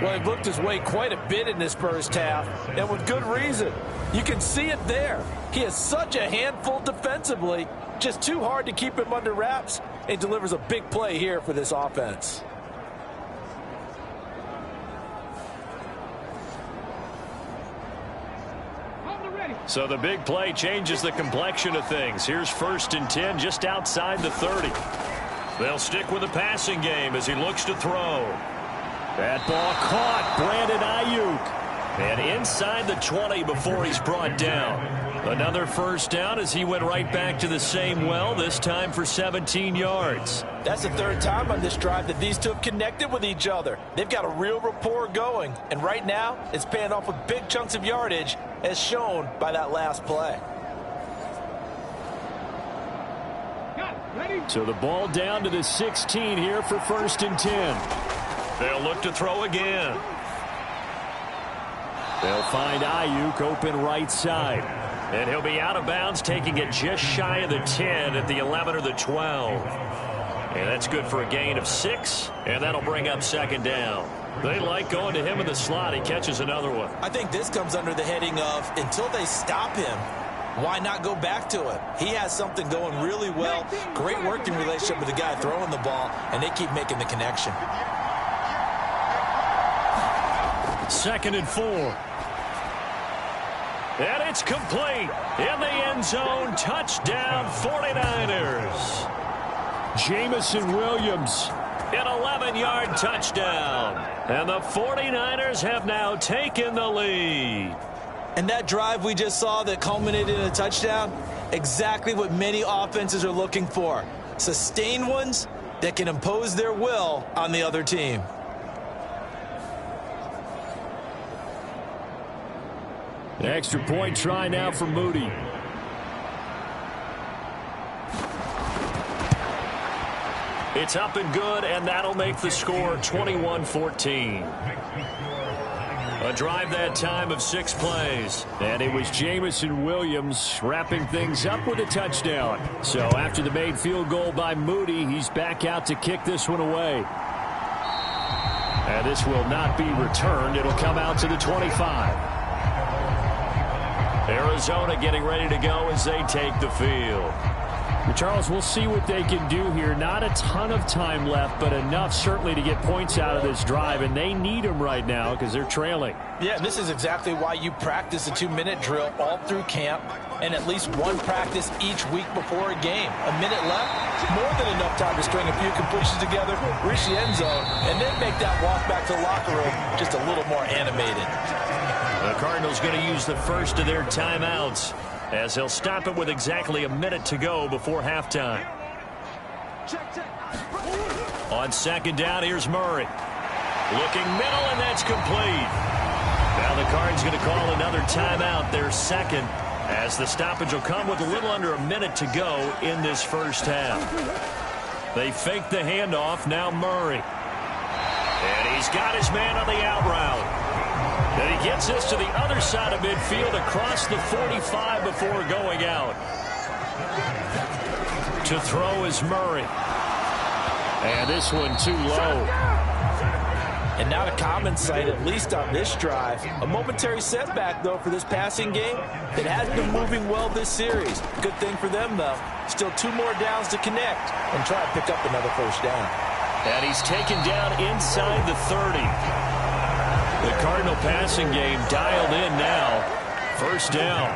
Well, he looked his way quite a bit in this first half, and with good reason. You can see it there. He is such a handful defensively, just too hard to keep him under wraps, and delivers a big play here for this offense. So the big play changes the complexion of things. Here's 1st and 10 just outside the 30. They'll stick with the passing game as he looks to throw. That ball caught. Brandon Ayuk. And inside the 20 before he's brought down. Another 1st down as he went right back to the same well, this time for 17 yards. That's the 3rd time on this drive that these two have connected with each other. They've got a real rapport going. And right now, it's paying off with big chunks of yardage, as shown by that last play. So the ball down to the 16 here for 1st and 10. They'll look to throw again. They'll find Ayuk open right side. And he'll be out of bounds, taking it just shy of the 10 at the 11 or the 12. And that's good for a gain of 6, and that'll bring up 2nd down. They like going to him in the slot. He catches another one. I think this comes under the heading of, until they stop him, why not go back to it? He has something going really well. Great working relationship with the guy throwing the ball, and they keep making the connection. 2nd and 4. And it's complete. In the end zone, touchdown 49ers. Jamison Williams, an 11-yard touchdown. And the 49ers have now taken the lead. And that drive we just saw that culminated in a touchdown, exactly what many offenses are looking for. Sustained ones that can impose their will on the other team. The extra point try now for Moody. It's up and good, and that'll make the score 21-14. A drive that time of 6 plays. And it was Jamison Williams wrapping things up with a touchdown. So after the made field goal by Moody, he's back out to kick this one away. And this will not be returned. It'll come out to the 25. Arizona getting ready to go as they take the field. Charles, we'll see what they can do here. Not a ton of time left, but enough certainly to get points out of this drive, and they need them right now because they're trailing. Yeah, this is exactly why you practice a 2-minute drill all through camp and at least one practice each week before a game. A minute left, more than enough time to string a few completions together, reach the end zone, and then make that walk back to the locker room just a little more animated. The Cardinals going to use the first of their timeouts as they'll stop it with exactly a minute to go before halftime. On 2nd down, here's Murray. Looking middle, and that's complete. Now the Cards going to call another timeout, their 2nd, as the stoppage will come with a little under a minute to go in this first half. They fake the handoff, now Murray. And he's got his man on the out route. And he gets this to the other side of midfield across the 45 before going out. To throw is Murray. And this one too low. And not a common sight, at least on this drive. A momentary setback, though, for this passing game that has been moving well this series. Good thing for them, though. Still 2 more downs to connect and try to pick up another first down. And he's taken down inside the 30. The Cardinal passing game dialed in now. First down.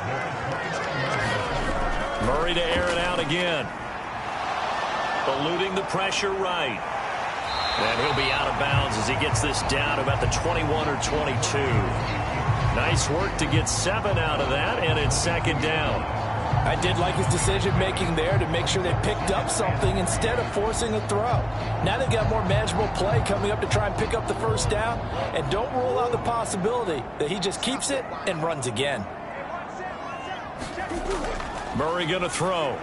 Murray to air it out again. Eluding the pressure right. And he'll be out of bounds as he gets this down about the 21 or 22. Nice work to get 7 out of that, and it's second down. I did like his decision-making there to make sure they picked up something instead of forcing a throw. Now they've got more manageable play coming up to try and pick up the first down, and don't rule out the possibility that he just keeps it and runs again. Murray going to throw.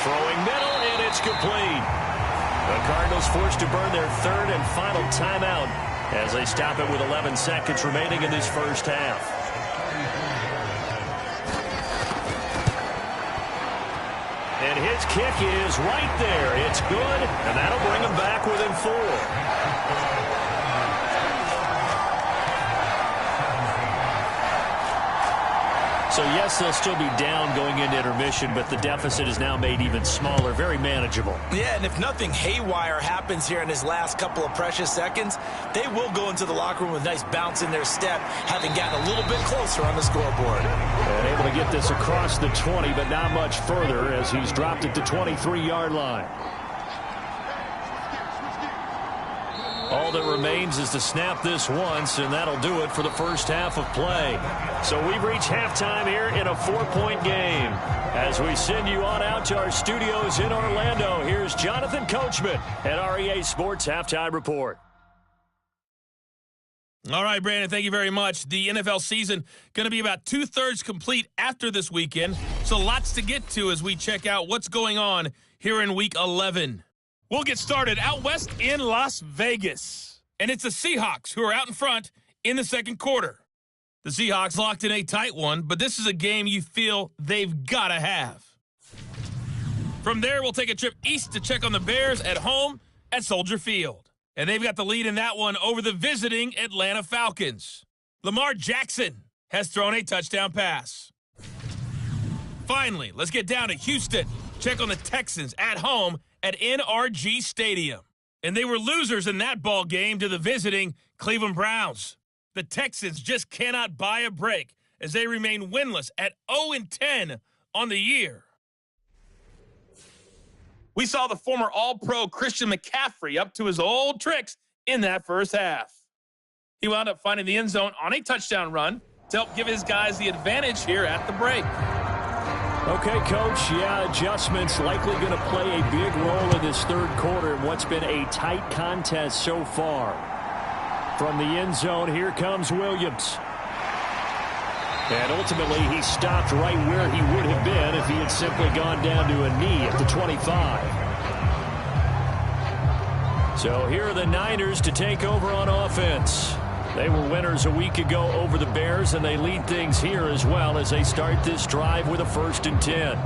Throwing middle, and it's complete. The Cardinals forced to burn their third and final timeout as they stop it with 11 seconds remaining in this first half. And his kick is right there. It's good, and that'll bring him back within 4. So, yes, they'll still be down going into intermission, but the deficit is now made even smaller, very manageable. Yeah, and if nothing haywire happens here in his last couple of precious seconds, they will go into the locker room with a nice bounce in their step, having gotten a little bit closer on the scoreboard. And able to get this across the 20, but not much further as he's dropped it to 23-yard line. All that remains is to snap this once, and that'll do it for the first half of play. So we've reached halftime here in a 4-point game. As we send you on out to our studios in Orlando, here's Jonathan Coachman at REA Sports Halftime Report. All right, Brandon, thank you very much. The NFL season going to be about 2/3 complete after this weekend, so lots to get to as we check out what's going on here in Week 11. We'll get started out west in Las Vegas. And it's the Seahawks who are out in front in the second quarter. The Seahawks locked in a tight one, but this is a game you feel they've got to have. From there, we'll take a trip east to check on the Bears at home at Soldier Field. And they've got the lead in that one over the visiting Atlanta Falcons. Lamar Jackson has thrown a touchdown pass. Finally, let's get down to Houston. Check on the Texans at home at NRG Stadium. And they were losers in that ball game to the visiting Cleveland Browns. The Texans just cannot buy a break as they remain winless at 0-10 on the year. We saw the former All-Pro Christian McCaffrey up to his old tricks in that first half. He wound up finding the end zone on a touchdown run to help give his guys the advantage here at the break. Okay, Coach, adjustments likely going to play a big role in this third quarter in what's been a tight contest so far. From the end zone, here comes Williams. And ultimately, he stopped right where he would have been if he had simply gone down to a knee at the 25. So here are the Niners to take over on offense. They were winners a week ago over the Bears, and they lead things here as well as they start this drive with a 1st and 10.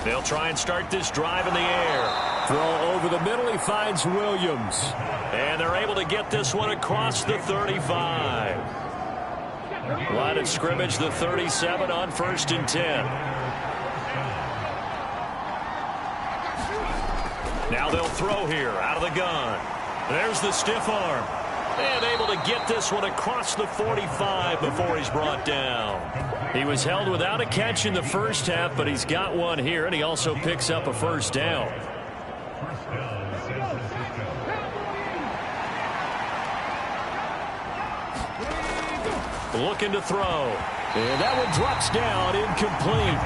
They'll try and start this drive in the air. Throw over the middle, he finds Williams. And they're able to get this one across the 35. Line of scrimmage, the 37 on 1st and 10. Now they'll throw here out of the gun. There's the stiff arm. And able to get this one across the 45 before he's brought down. He was held without a catch in the first half, but he's got one here, and he also picks up a first down. Looking to throw. And that one drops down, incomplete.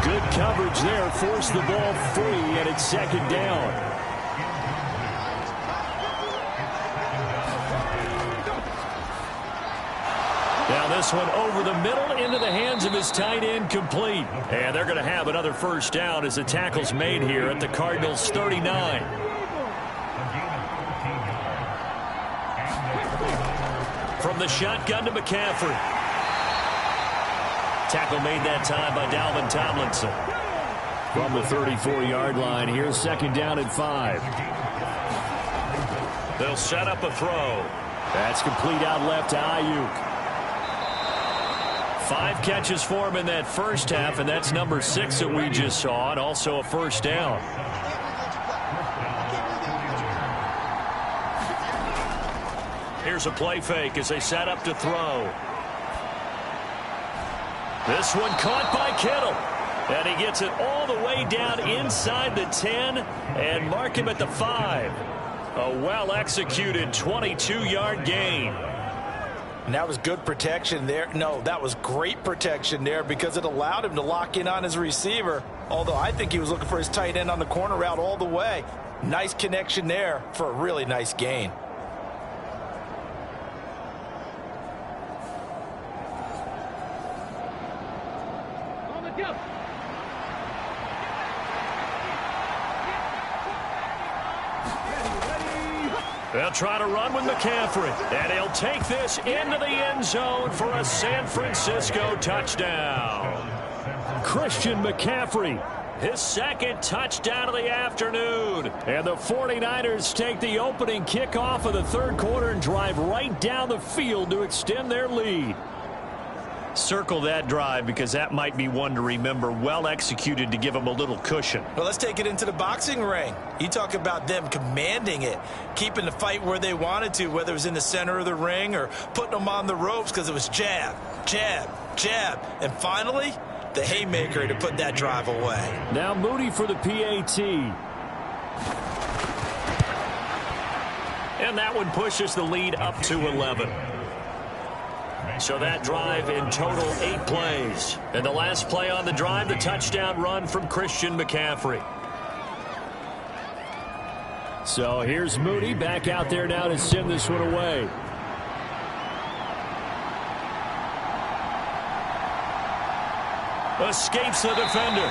Good coverage there, forced the ball free, and it's second down. Now this one over the middle into the hands of his tight end, complete. And they're going to have another first down as the tackle's made here at the Cardinals' 39. From the shotgun to McCaffrey. Tackle made that time by Dalvin Tomlinson. From the 34-yard line, here's second down and 5. They'll set up a throw. That's complete out left to Ayuk. 5 catches for him in that first half, and that's number 6 that we just saw, and also a first down. Here's a play fake as they set up to throw. This one caught by Kittle. And he gets it all the way down inside the 10 and mark him at the 5. A well-executed 22-yard gain. And that was good protection there. No, that was great protection there because it allowed him to lock in on his receiver. Although I think he was looking for his tight end on the corner route all the way. Nice connection there for a really nice gain. On the jump. They'll try to run with McCaffrey, and he'll take this into the end zone for a San Francisco touchdown. Christian McCaffrey, his second touchdown of the afternoon. And the 49ers take the opening kickoff of the third quarter and drive right down the field to extend their lead. Circle that drive because that might be one to remember. Well executed to give them a little cushion. Well, let's take it into the boxing ring. You talk about them commanding it, keeping the fight where they wanted to, whether it was in the center of the ring or putting them on the ropes because it was jab, jab, jab. And finally, the haymaker to put that drive away. Now Moody for the PAT. And that one pushes the lead up to 11. So that drive in total 8 plays. And the last play on the drive, the touchdown run from Christian McCaffrey. So here's Moody back out there now to send this one away. Escapes the defender.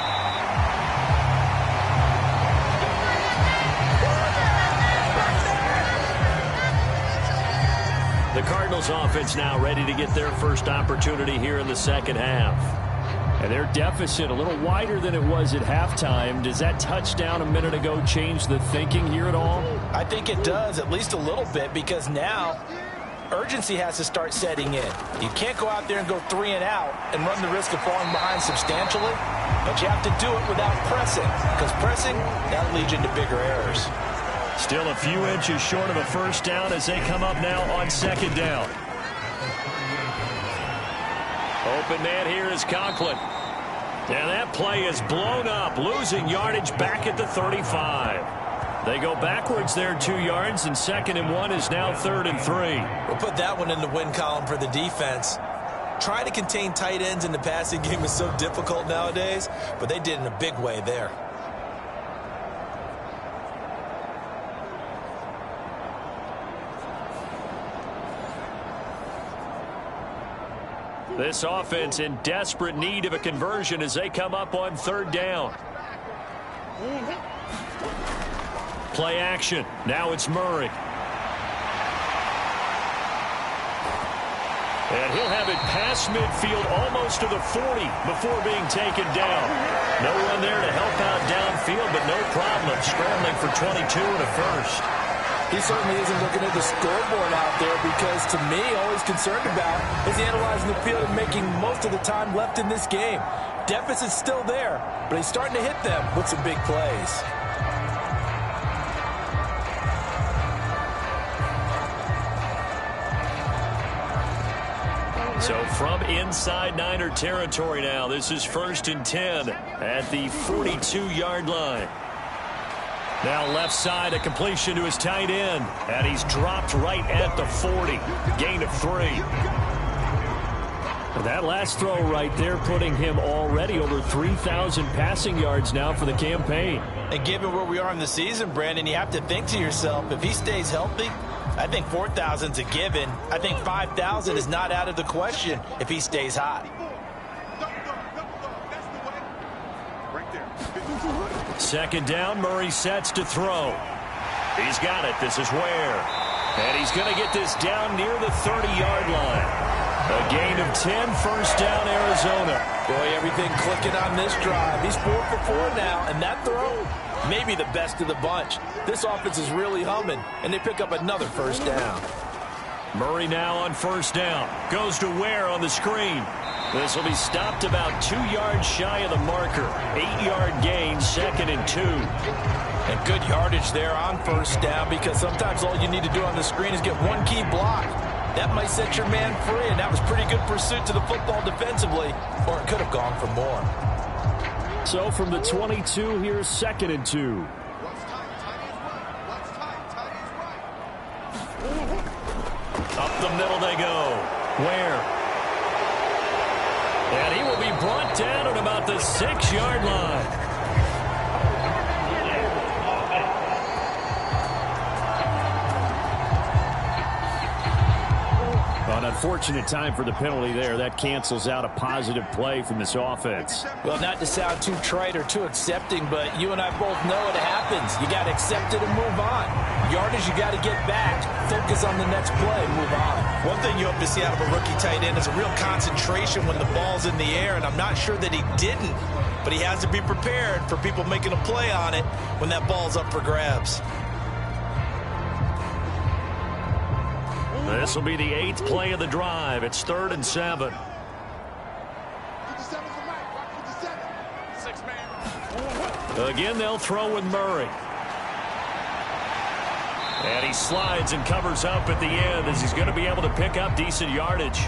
The Cardinals offense now ready to get their first opportunity here in the second half. And their deficit a little wider than it was at halftime. Does that touchdown a minute ago change the thinking here at all? I think it does, at least a little bit, because now urgency has to start setting in. You can't go out there and go 3 and out and run the risk of falling behind substantially, but you have to do it without pressing, because pressing, that'll lead you into bigger errors. Still a few inches short of a first down as they come up now on second down. Open man here is Conklin. And that play is blown up, losing yardage back at the 35. They go backwards there 2 yards, and 2nd and 1 is now 3rd and 3. We'll put that one in the win column for the defense. Trying to contain tight ends in the passing game is so difficult nowadays, but they did in a big way there. This offense in desperate need of a conversion as they come up on 3rd down. Play action. Now it's Murray. And he'll have it past midfield almost to the 40 before being taken down. No one there to help out downfield, but no problem scrambling for 22 and a first. He certainly isn't looking at the scoreboard out there because, to me, all he's concerned about is analyzing the field and making most of the time left in this game. Deficit's still there, but he's starting to hit them with some big plays. So from inside Niner territory now, this is 1st and 10 at the 42-yard line. Now left side, a completion to his tight end, and he's dropped right at the 40. Gain of 3. That last throw right there putting him already over 3,000 passing yards now for the campaign. And given where we are in the season, Brandon, you have to think to yourself, if he stays healthy, I think 4,000's a given. I think 5,000 is not out of the question if he stays hot. Second down, Murray sets to throw. He's got it. This is Ware. And he's going to get this down near the 30-yard line. A gain of 10, first down, Arizona. Boy, everything clicking on this drive. He's 4 for 4 now, and that throw, maybe the best of the bunch. This offense is really humming, and they pick up another first down. Murray now on first down. Goes to Ware on the screen. This will be stopped about 2 yards shy of the marker. 8-yard gain, 2nd and 2. And good yardage there on first down, because sometimes all you need to do on the screen is get one key block. That might set your man free, and that was pretty good pursuit to the football defensively, or it could have gone for more. So from the 22, here's 2nd and 2. Up the middle they go. Where? And he will be brought down at about the 6-yard line. An unfortunate time for the penalty there. That cancels out a positive play from this offense. Well, not to sound too trite or too accepting, but you and I both know it happens. You got to accept it and move on. Yardage, you got to get back. Focus on the next play. Move on. One thing you hope to see out of a rookie tight end is a real concentration when the ball's in the air, and I'm not sure that he didn't, but he has to be prepared for people making a play on it when that ball's up for grabs. This will be the 8th play of the drive. It's 3rd and 7. Again, they'll throw with Murray. And he slides and covers up at the end as he's going to be able to pick up decent yardage.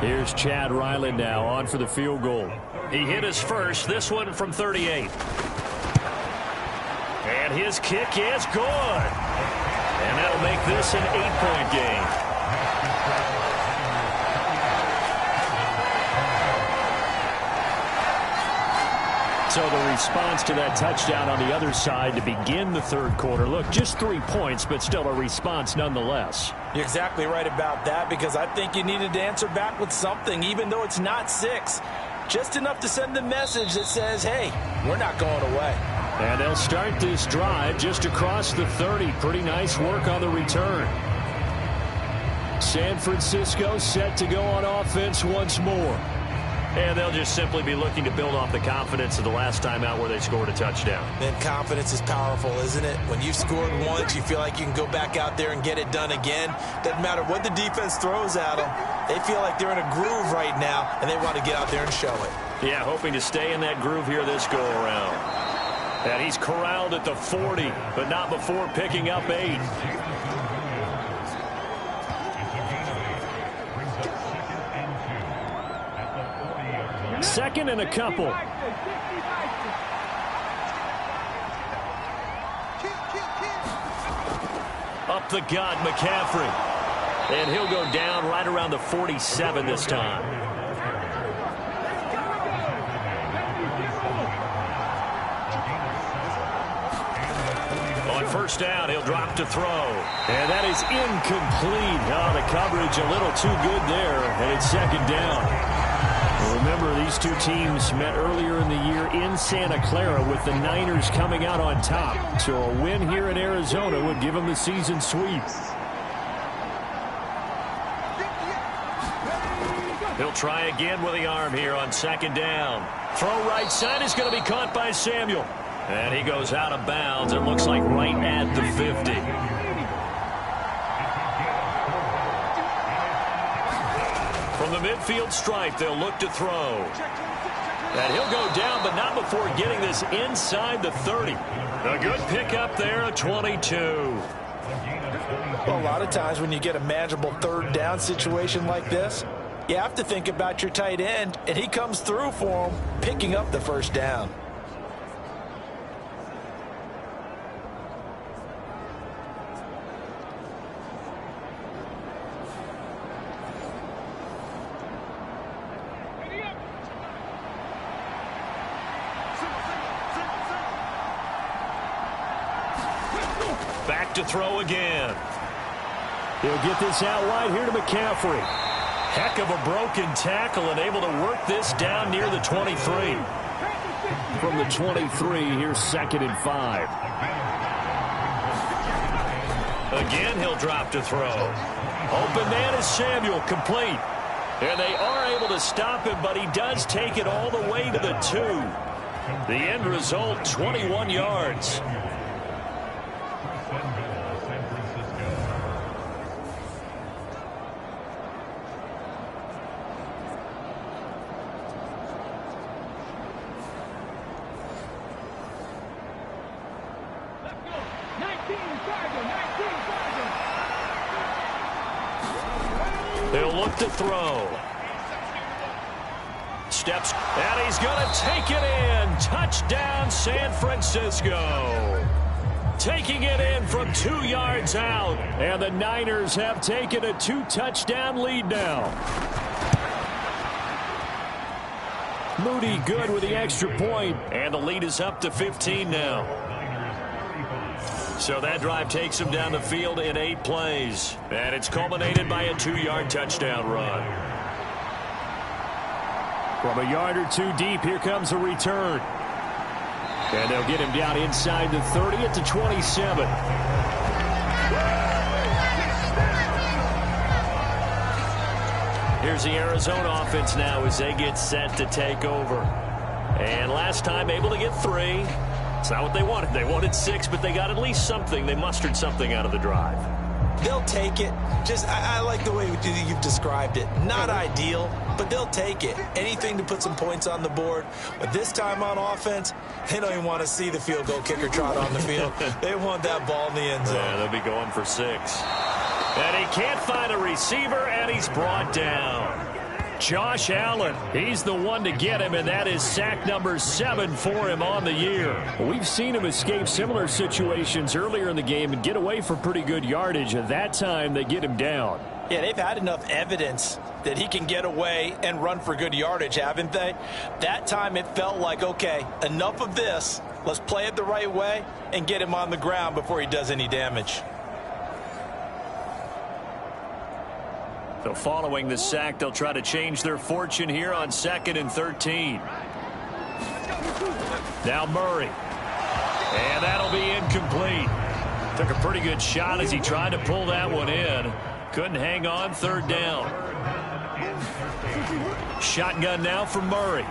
Here's Chad Ryland now on for the field goal. He hit his first, this one from 38. And his kick is good. And that'll make this an 8-point game. So the response to that touchdown on the other side to begin the third quarter. Look, just 3 points, but still a response nonetheless. You're exactly right about that, because I think you needed to answer back with something, even though it's not 6. Just enough to send the message that says, hey, we're not going away. And they'll start this drive just across the 30. Pretty nice work on the return. San Francisco set to go on offense once more. And they'll just simply be looking to build off the confidence of the last time out where they scored a touchdown. And confidence is powerful, isn't it? When you've scored once, you feel like you can go back out there and get it done again. Doesn't matter what the defense throws at them. They feel like they're in a groove right now, and they want to get out there and show it. Yeah, hoping to stay in that groove here this go-around. And he's corralled at the 40, but not before picking up 8. Second and a couple. Up the gut, McCaffrey. And he'll go down right around the 47 this time. On first down, he'll drop to throw. And that is incomplete. Oh, the coverage a little too good there, and it's 2nd down. Remember, these two teams met earlier in the year in Santa Clara with the Niners coming out on top. So a win here in Arizona would give them the season sweep. He'll try again with the arm here on 2nd down. Throw right side is going to be caught by Samuel. And he goes out of bounds. It looks like right at the 50. From the midfield stripe, they'll look to throw. And he'll go down, but not before getting this inside the 30. A good pickup there, a 22. Well, a lot of times when you get a manageable 3rd down situation like this, you have to think about your tight end, and he comes through for him, picking up the 1st down. Back to throw again. He'll get this out wide here to McCaffrey. Heck of a broken tackle and able to work this down near the 23. From the 23, here's 2nd and 5. Again, he'll drop to throw. Open man is Samuel, complete. And they are able to stop him, but he does take it all the way to the 2. The end result, 21 yards. They'll look to throw. Steps, and he's going to take it in. Touchdown, San Francisco. Taking it in from 2 yards out. And the Niners have taken a 2-touchdown lead now. Moody good with the extra point. And the lead is up to 15 now. So that drive takes him down the field in 8 plays. And it's culminated by a 2-yard touchdown run. From a yard or two deep, here comes a return. And they'll get him down inside the 30 at the 27. Here's the Arizona offense now as they get set to take over. And last time able to get 3. It's not what they wanted. They wanted 6, but they got at least something. They mustered something out of the drive. They'll take it. I like the way you've described it. Not ideal, but they'll take it. Anything to put some points on the board. But this time on offense, they don't even want to see the field goal kicker trot on the field. They want that ball in the end zone. Yeah, they'll be going for 6. And he can't find a receiver, and he's brought down. Josh Allen, he's the one to get him, and that is sack number 7 for him on the year. We've seen him escape similar situations earlier in the game and get away for pretty good yardage. At that time, they get him down. Yeah, they've had enough evidence that he can get away and run for good yardage, haven't they? That time it felt like, okay, enough of this. Let's play it the right way and get him on the ground before he does any damage. So following the sack, they'll try to change their fortune here on 2nd and 13. Now Murray. And that'll be incomplete. Took a pretty good shot as he tried to pull that one in. Couldn't hang on. 3rd down. Shotgun now for Murray.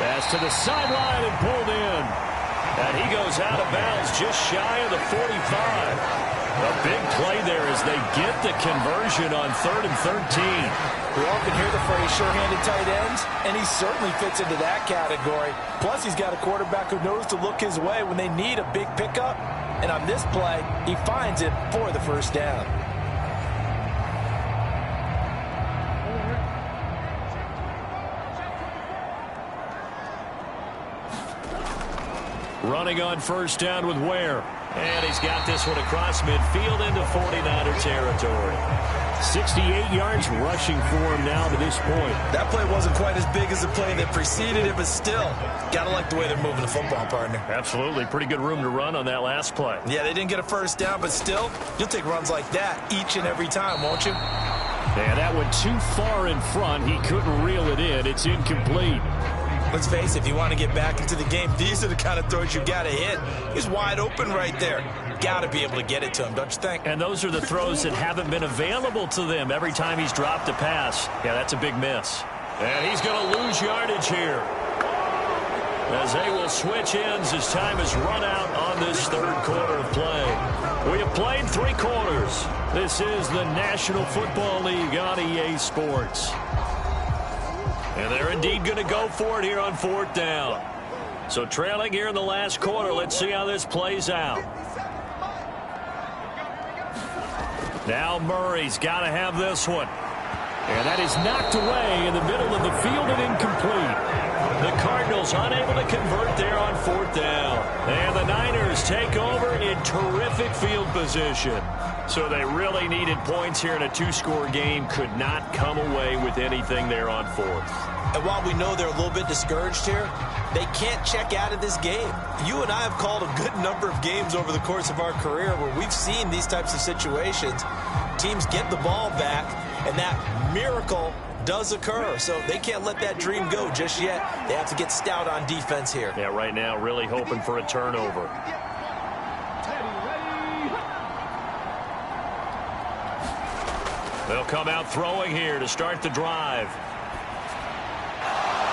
Pass to the sideline and pulled in. And he goes out of bounds just shy of the 45. A big play there as they get the conversion on 3rd and 13. We often hear the phrase sure-handed tight ends, and he certainly fits into that category. Plus, he's got a quarterback who knows to look his way when they need a big pickup. And on this play, he finds it for the 1st down. Running on 1st down with Ware. And he's got this one across midfield into 49er territory. 68 yards rushing for him now to this point. That play wasn't quite as big as the play that preceded it, but still, gotta like the way they're moving the football, partner. Absolutely. Pretty good room to run on that last play. Yeah, they didn't get a 1st down, but still, you'll take runs like that each and every time, won't you? Yeah, that went too far in front. He couldn't reel it in. It's incomplete. Let's face it, if you want to get back into the game, these are the kind of throws you got to hit. He's wide open right there. Got to be able to get it to him, don't you think? And those are the throws that haven't been available to them every time he's dropped a pass. Yeah, that's a big miss. And he's going to lose yardage here, as they will switch ends as time is run out on this 3rd quarter of play. We have played 3 quarters. This is the National Football League on EA Sports. And they're indeed going to go for it here on 4th down. So trailing here in the last quarter. Let's see how this plays out. Now Murray's got to have this one. And that is knocked away in the middle of the field and incomplete. The Cardinals unable to convert there on 4th down. And the Niners take over in terrific field position. So they really needed points here in a 2-score game. Could not come away with anything there on 4th. And while we know they're a little bit discouraged here, they can't check out of this game. You and I have called a good number of games over the course of our career where we've seen these types of situations. Teams get the ball back, and that miracle does occur. So they can't let that dream go just yet. They have to get stout on defense here. Yeah, right now really hoping for a turnover. They'll come out throwing here to start the drive.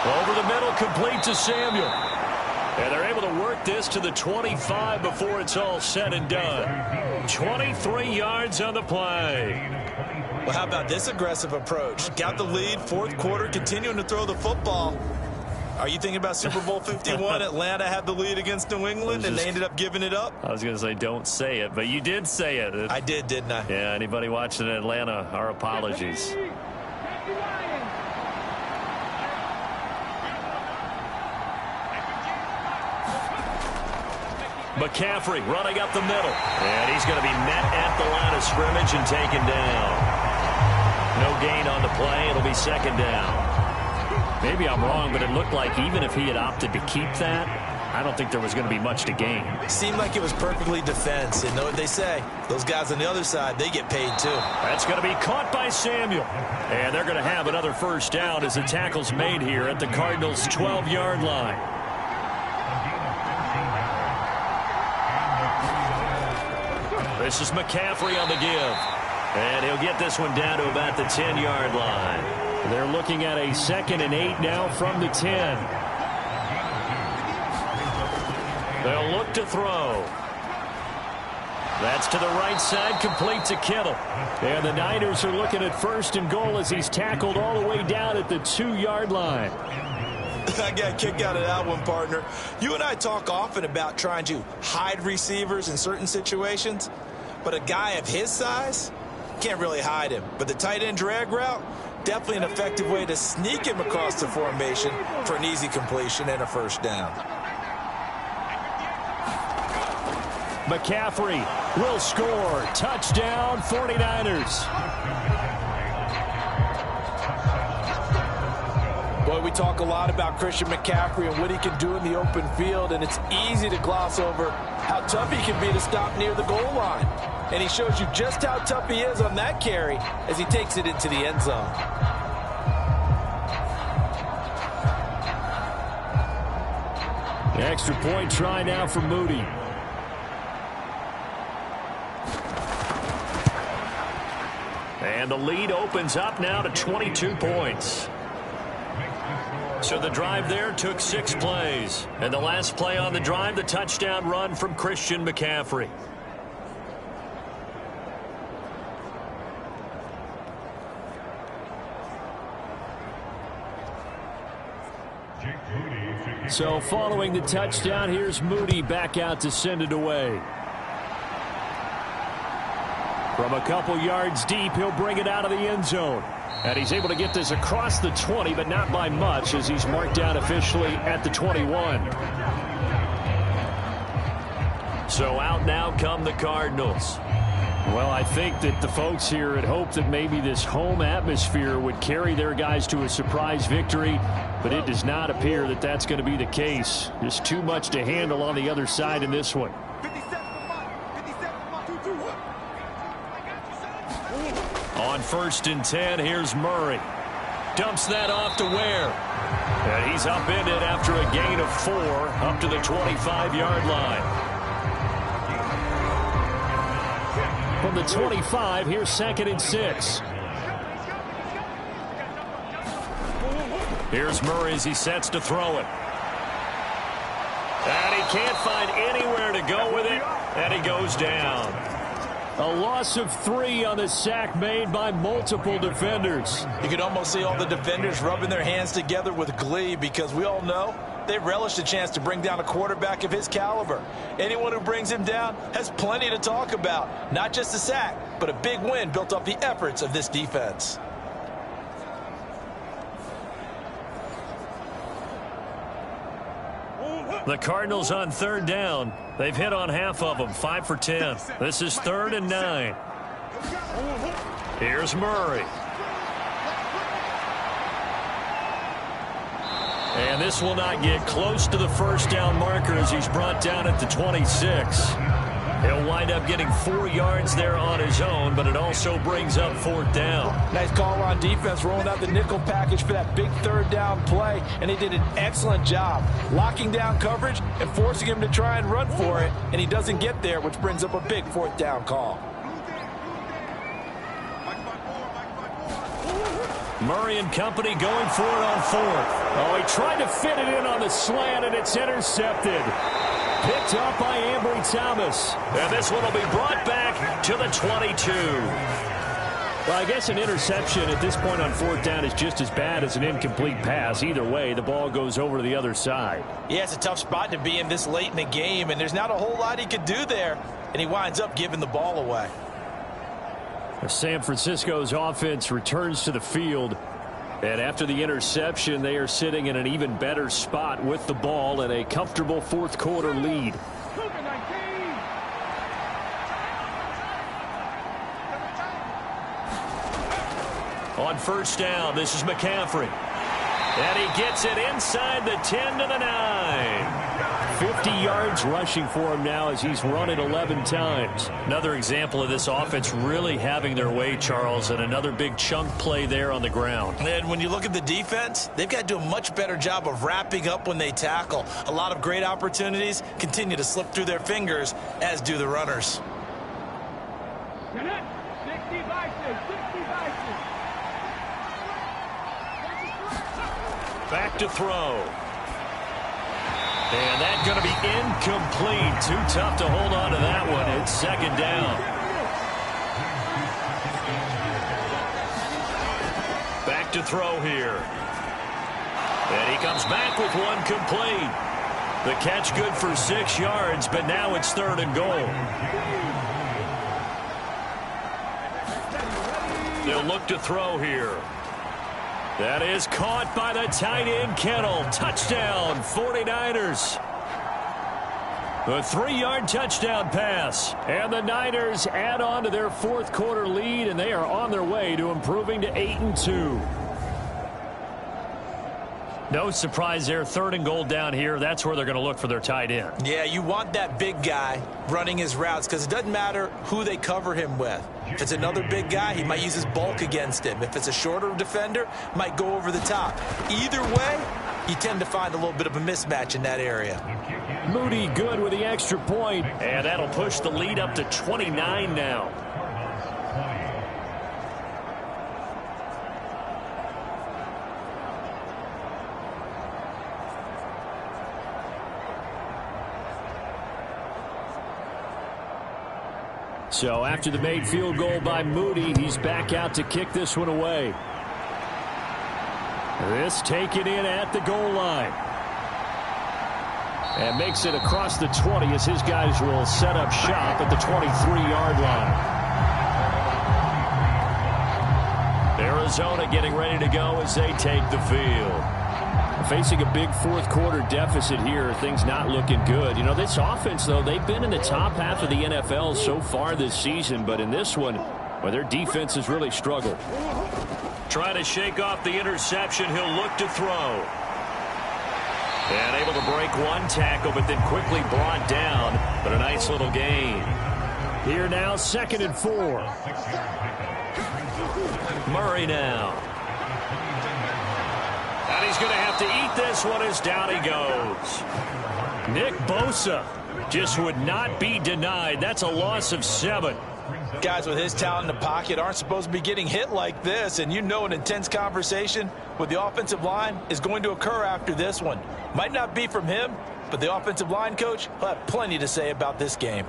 Over the middle, complete to Samuel. And they're able to work this to the 25 before it's all said and done. 23 yards on the play. Well, how about this aggressive approach? Got the lead, 4th quarter, continuing to throw the football. Are you thinking about Super Bowl 51? Atlanta had the lead against New England, and they ended up giving it up? I was going to say don't say it, but you did say it. I did, didn't I? Yeah, anybody watching Atlanta, our apologies. McCaffrey running up the middle. And he's going to be met at the line of scrimmage and taken down. No gain on the play. It'll be second down. Maybe I'm wrong, but it looked like even if he had opted to keep that, I don't think there was going to be much to gain. Seemed like it was perfectly defense. And know what they say? Those guys on the other side, they get paid too. That's going to be caught by Samuel. And they're going to have another first down as the tackle's made here at the Cardinals' 12-yard line. This is McCaffrey on the give. And he'll get this one down to about the 10-yard line. They're looking at a 2nd and 8 now from the 10. They'll look to throw. That's to the right side, complete to Kittle. And the Niners are looking at 1st and goal as he's tackled all the way down at the 2-yard line. I got a kick out of that one, partner. You and I talk often about trying to hide receivers in certain situations, but a guy of his size can't really hide him. But the tight end drag route, definitely an effective way to sneak him across the formation for an easy completion and a first down. McCaffrey will score. Touchdown, 49ers. Boy, we talk a lot about Christian McCaffrey and what he can do in the open field, and it's easy to gloss over how tough he can be to stop near the goal line. And he shows you just how tough he is on that carry as he takes it into the end zone. The extra point try now for Moody. And the lead opens up now to 22 points. So the drive there took 6 plays. And the last play on the drive, the touchdown run from Christian McCaffrey. So following the touchdown, here's Moody back out to send it away. From a couple yards deep, he'll bring it out of the end zone. And he's able to get this across the 20, but not by much, as he's marked down officially at the 21. So out now come the Cardinals. Well, I think that the folks here had hoped that maybe this home atmosphere would carry their guys to a surprise victory, but it does not appear that that's going to be the case. There's too much to handle on the other side in this one. On 1st and 10, here's Murray. Dumps that off to Ware. And he's upended after a gain of 4 up to the 25-yard line. From the 25, here's 2nd and 6. Here's Murray as he sets to throw it. And he can't find anywhere to go with it, and he goes down. A loss of 3 on the sack made by multiple defenders. You can almost see all the defenders rubbing their hands together with glee, because we all know they relish the chance to bring down a quarterback of his caliber. Anyone who brings him down has plenty to talk about. Not just a sack, but a big win built off the efforts of this defense. The Cardinals on 3rd down. They've hit on half of them, 5 for 10. This is 3rd and 9. Here's Murray. And this will not get close to the first down marker as he's brought down at the 26. He'll wind up getting 4 yards there on his own, but it also brings up 4th down. Nice call on defense, rolling out the nickel package for that big 3rd down play, and they did an excellent job locking down coverage and forcing him to try and run for it, and he doesn't get there, which brings up a big 4th down call. Murray and company going for it on 4th. Oh, he tried to fit it in on the slant, and it's intercepted. Picked up by Ambry Thomas. And this one will be brought back to the 22. Well, I guess an interception at this point on fourth down is just as bad as an incomplete pass. Either way, the ball goes over to the other side. Yeah, it's a tough spot to be in this late in the game, and there's not a whole lot he could do there, and he winds up giving the ball away. San Francisco's offense returns to the field, and after the interception, they are sitting in an even better spot with the ball and a comfortable fourth quarter lead. On first down, this is McCaffrey. And he gets it inside the 10 to the 9. 50 yards rushing for him now as he's run it 11 times. Another example of this offense really having their way, Charles, and another big chunk play there on the ground. And when you look at the defense, they've got to do a much better job of wrapping up when they tackle. A lot of great opportunities continue to slip through their fingers, as do the runners. 60 vices, 60 vices. Back to throw. And that's going to be incomplete. Too tough to hold on to that one. It's second down. Back to throw here. And he comes back with one complete. The catch good for 6 yards, but now it's third and goal. They'll look to throw here. That is caught by the tight end, Kittle. Touchdown, 49ers. A 3-yard touchdown pass. And the Niners add on to their fourth quarter lead, and they are on their way to improving to 8-2. No surprise there. Third and goal down here. That's where they're going to look for their tight end. Yeah, you want that big guy running his routes because it doesn't matter who they cover him with. If it's another big guy, he might use his bulk against him. If it's a shorter defender, might go over the top. Either way, you tend to find a little bit of a mismatch in that area. Moody good with the extra point, and that'll push the lead up to 29 now. So after the made field goal by Moody, he's back out to kick this one away. This taken in at the goal line. And makes it across the 20 as his guys will set up shop at the 23-yard line. Arizona getting ready to go as they take the field. Facing a big fourth quarter deficit here, things not looking good. You know, this offense, though, they've been in the top half of the NFL so far this season, but in this one, well, their defense has really struggled. Trying to shake off the interception, he'll look to throw. And able to break one tackle, but then quickly brought down, but a nice little gain. Here now, 2nd and 4. Murray now. And he's going to have to eat this one as down he goes. Nick Bosa just would not be denied. That's a loss of 7. Guys with his talent in the pocket aren't supposed to be getting hit like this, and you know an intense conversation with the offensive line is going to occur after this one. Might not be from him, but the offensive line coach will have plenty to say about this game.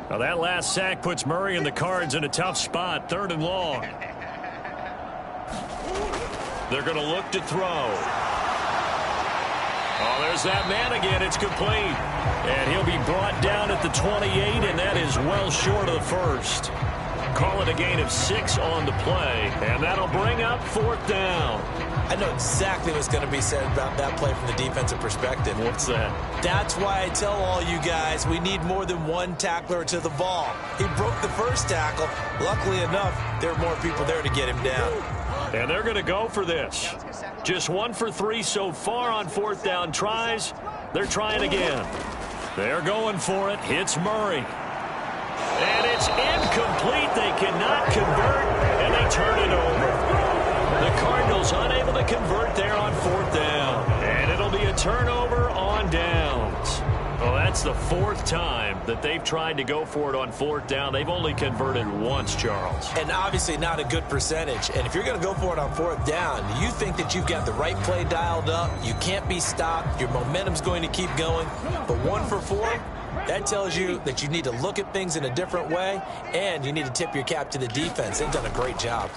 Now that last sack puts Murray and the Cards in a tough spot. 3rd and long. They're going to look to throw. Oh, there's that man again. It's complete. And he'll be brought down at the 28, and that is well short of the first. Call it a gain of 6 on the play, and that'll bring up 4th down. I know exactly what's going to be said about that play from the defensive perspective. What's that? That's why I tell all you guys we need more than one tackler to the ball. He broke the first tackle. Luckily enough, there were more people there to get him down. And they're going to go for this. Just 1 for 3 so far on 4th down tries. They're trying again. They're going for it. Hits Murray. And it's incomplete. They cannot convert, and they turn it over. The Cardinals unable to convert there on 4th down. And it'll be a turnover on downs. Well, that's It's the 4th time that they've tried to go for it on 4th down. They've only converted once, Charles. And obviously not a good percentage. And if you're going to go for it on 4th down, you think that you've got the right play dialed up. You can't be stopped. Your momentum's going to keep going. But 1 for 4, that tells you that you need to look at things in a different way, and you need to tip your cap to the defense. They've done a great job.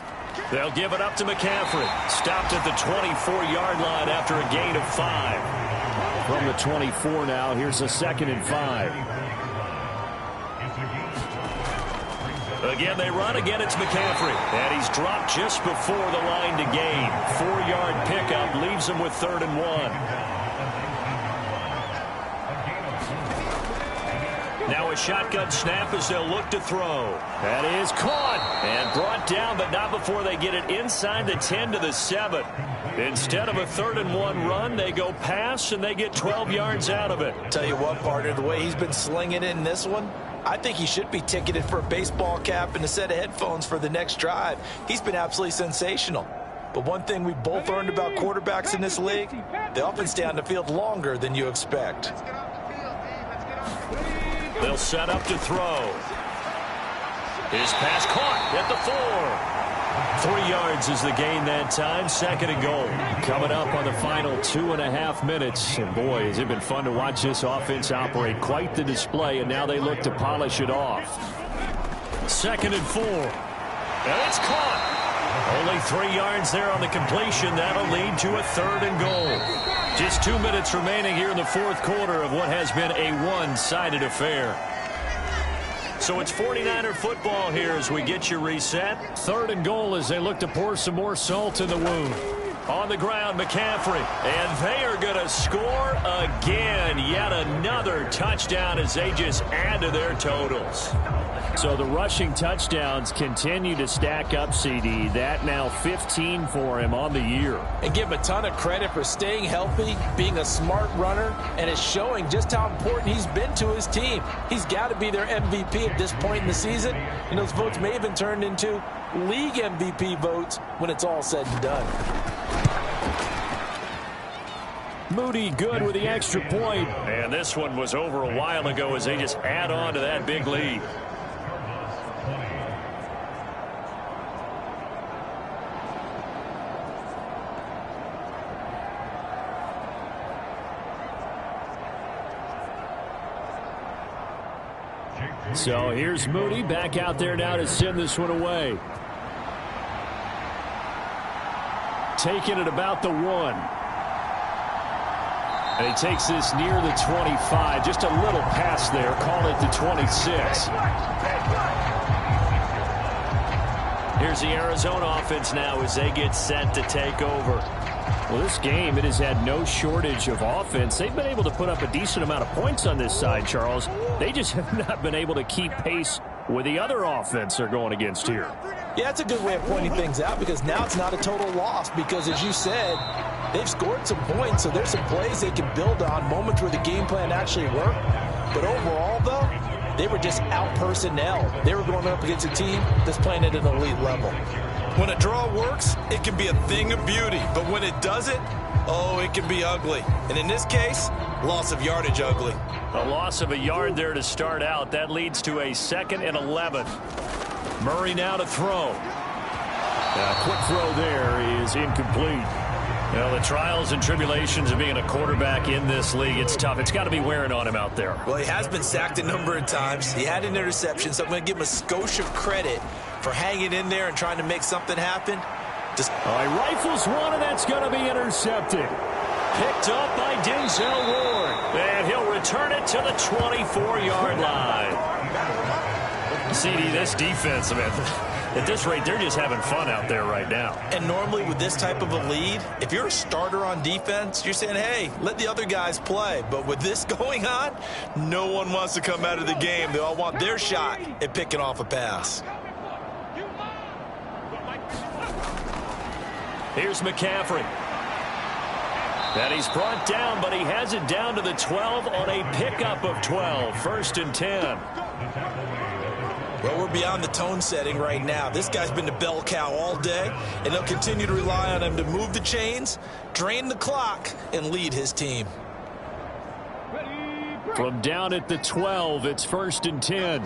They'll give it up to McCaffrey. Stopped at the 24-yard line after a gain of 5. From the 24 now, here's a 2nd and 5. Again, they run. Again, it's McCaffrey. And he's dropped just before the line to gain. 4-yard pickup leaves him with 3rd and 1. Now a shotgun snap as they'll look to throw. That is caught and brought down, but not before they get it inside the 10 to the 7. Instead of a 3rd and 1 run, they go pass, and they get 12 yards out of it. Tell you what, partner, the way he's been slinging it in this one, I think he should be ticketed for a baseball cap and a set of headphones for the next drive. He's been absolutely sensational. But one thing we both learned about quarterbacks in this league, they often stay on the field longer than you expect. They'll set up to throw. His pass caught at the 4. 3 yards is the gain that time. 2nd and goal. Coming up on the final 2.5 minutes. And boy, has it been fun to watch this offense operate. Quite the display, and now they look to polish it off. 2nd and 4. And it's caught. Only 3 yards there on the completion. That'll lead to a 3rd and goal. Just 2 minutes remaining here in the 4th quarter of what has been a one-sided affair. So it's 49er football here as we get you reset. 3rd and goal as they look to pour some more salt in the wound. On the ground, McCaffrey. And they are going to score again. Yet another touchdown as they just add to their totals. So the rushing touchdowns continue to stack up, CD. That now 15 for him on the year. And give him a ton of credit for staying healthy, being a smart runner, and it's showing just how important he's been to his team. He's got to be their MVP at this point in the season, and those votes may have been turned into league MVP votes when it's all said and done. Moody good with the extra point. And this one was over a while ago as they just add on to that big lead. So here's Moody back out there now to send this one away. Taking it about the 1. And he takes this near the 25. Just a little pass there. Call it the 26. Here's the Arizona offense now as they get set to take over. Well, this game, it has had no shortage of offense. They've been able to put up a decent amount of points on this side, Charles. They just have not been able to keep pace with the other offense they're going against here. Yeah, that's a good way of pointing things out because now it's not a total loss because, as you said, they've scored some points, so there's some plays they can build on, moments where the game plan actually worked. But overall, though, they were just out-personnel. They were going up against a team that's playing at an elite level. When a draw works, it can be a thing of beauty. But when it doesn't, oh, it can be ugly. And in this case, loss of yardage ugly. A loss of a yard there to start out. That leads to a 2nd and 11. Murray now to throw. A quick throw there is incomplete. Well, the trials and tribulations of being a quarterback in this league, it's tough. It's got to be wearing on him out there. Well, he has been sacked a number of times. He had an interception, so I'm going to give him a skosh of credit for hanging in there and trying to make something happen. He rifles one, and that's going to be intercepted. Picked up by Denzel Ward. And he'll return it to the 24-yard line. CD, this defense, man, at this rate, they're just having fun out there right now. And normally with this type of a lead, if you're a starter on defense, you're saying, hey, let the other guys play. But with this going on, no one wants to come out of the game. They all want their shot at picking off a pass. Here's McCaffrey. And he's brought down, but he has it down to the 12 on a pickup of 12. 1st and 10. Well, we're beyond the tone setting right now. This guy's been the bell cow all day, and they'll continue to rely on him to move the chains, drain the clock, and lead his team. From down at the 12, it's 1st and 10.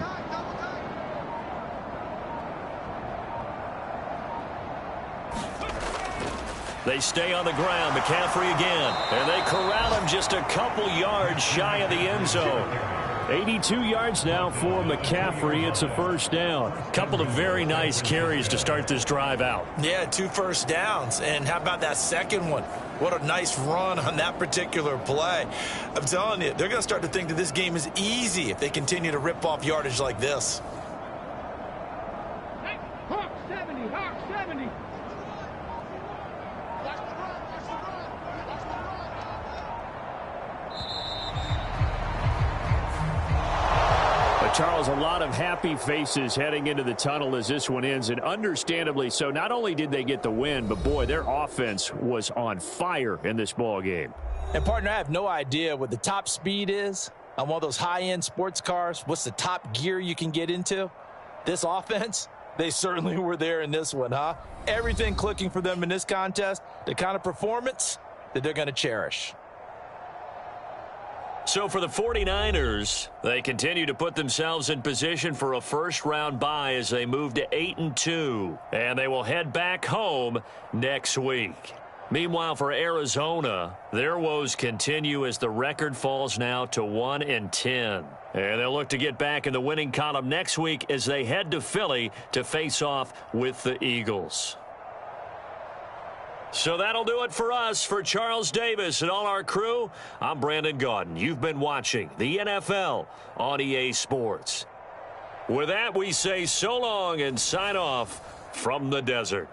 They stay on the ground. McCaffrey again. And they corral him just a couple yards shy of the end zone. 82 yards now for McCaffrey. It's a 1st down. Couple of very nice carries to start this drive out. Yeah, 2 first downs. And how about that second one? What a nice run on that particular play. I'm telling you, they're going to start to think that this game is easy if they continue to rip off yardage like this. Hey, Hawk 70, Hawk 70. Charles, a lot of happy faces heading into the tunnel as this one ends, and understandably so. Not only did they get the win, but, boy, their offense was on fire in this ball game. And, partner, I have no idea what the top speed is on one of those high-end sports cars. What's the top gear you can get into? This offense, they certainly were there in this one, huh? Everything clicking for them in this contest, the kind of performance that they're going to cherish. So for the 49ers, they continue to put themselves in position for a first-round bye as they move to 8-2, and they will head back home next week. Meanwhile, for Arizona, their woes continue as the record falls now to 1-10. And they'll look to get back in the winning column next week as they head to Philly to face off with the Eagles. So that'll do it for us. For Charles Davis and all our crew, I'm Brandon Gaudin. You've been watching the NFL on EA Sports. With that, we say so long and sign off from the desert.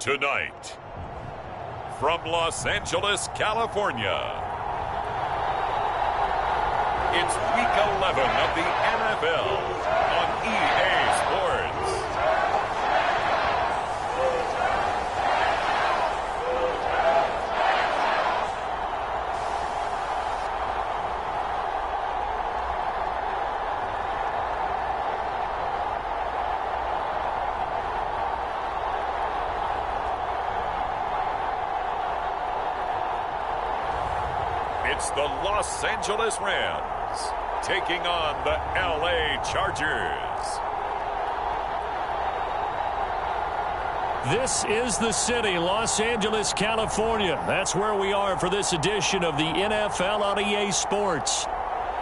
Tonight, from Los Angeles, California, it's Week 11 of the NFL on EA Sports. It's the Los Angeles Rams taking on the LA Chargers. This is the city, Los Angeles, California. That's where we are for this edition of the NFL on EA Sports.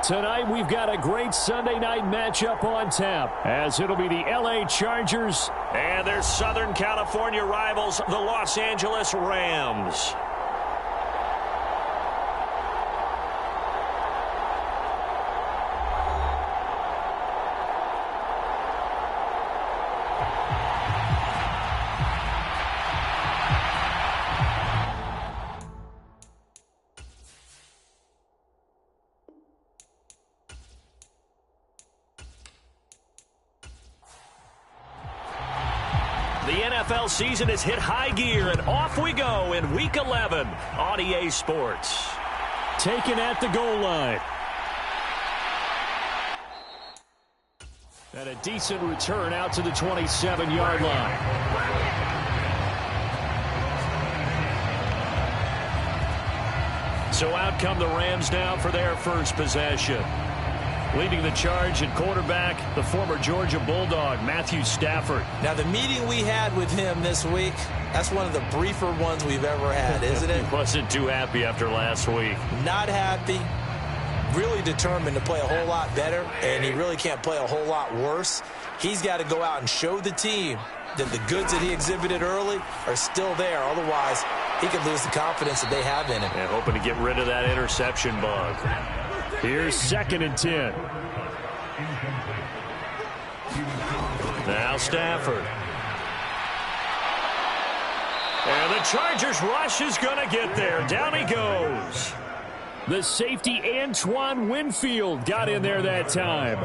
Tonight, we've got a great Sunday night matchup on tap, as it'll be the LA Chargers and their Southern California rivals, the Los Angeles Rams. The NFL season has hit high gear, and off we go in Week 11 on EA Sports. Taken at the goal line. And a decent return out to the 27-yard line. So out come the Rams now for their first possession. Leading the charge at quarterback, the former Georgia Bulldog, Matthew Stafford. Now, the meeting we had with him this week, that's one of the briefer ones we've ever had, isn't it? He wasn't too happy after last week. Not happy. Really determined to play a whole lot better, and he really can't play a whole lot worse. He's got to go out and show the team that the goods that he exhibited early are still there. Otherwise, he could lose the confidence that they have in him. And hoping to get rid of that interception bug. Here's 2nd and 10. Now Stafford. And the Chargers rush is going to get there. Down he goes. The safety Antoine Winfield got in there that time.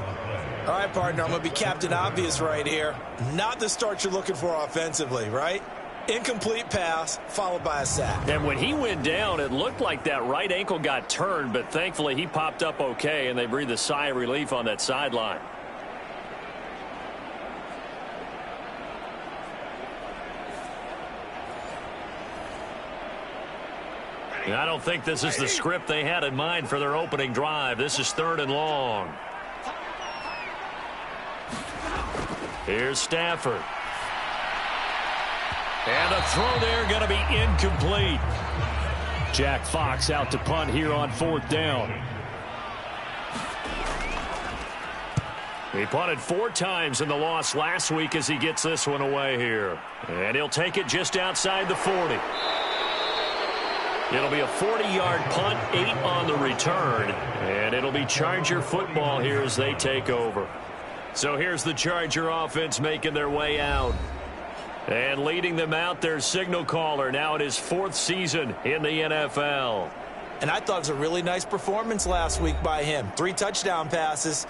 All right, partner, I'm going to be Captain Obvious right here. Not the start you're looking for offensively, right? Incomplete pass, followed by a sack. And when he went down, it looked like that right ankle got turned, but thankfully he popped up okay, and they breathed a sigh of relief on that sideline. I don't think this is the script they had in mind for their opening drive. This is 3rd and long. Here's Stafford. And the throw there going to be incomplete. Jack Fox out to punt here on 4th down. He punted 4 times in the loss last week as he gets this one away here. And he'll take it just outside the 40. It'll be a 40-yard punt, 8 on the return. And it'll be Charger football here as they take over. So here's the Charger offense making their way out. And leading them out, their signal caller, now in his 4th season in the NFL. And I thought it was a really nice performance last week by him. 3 touchdown passes.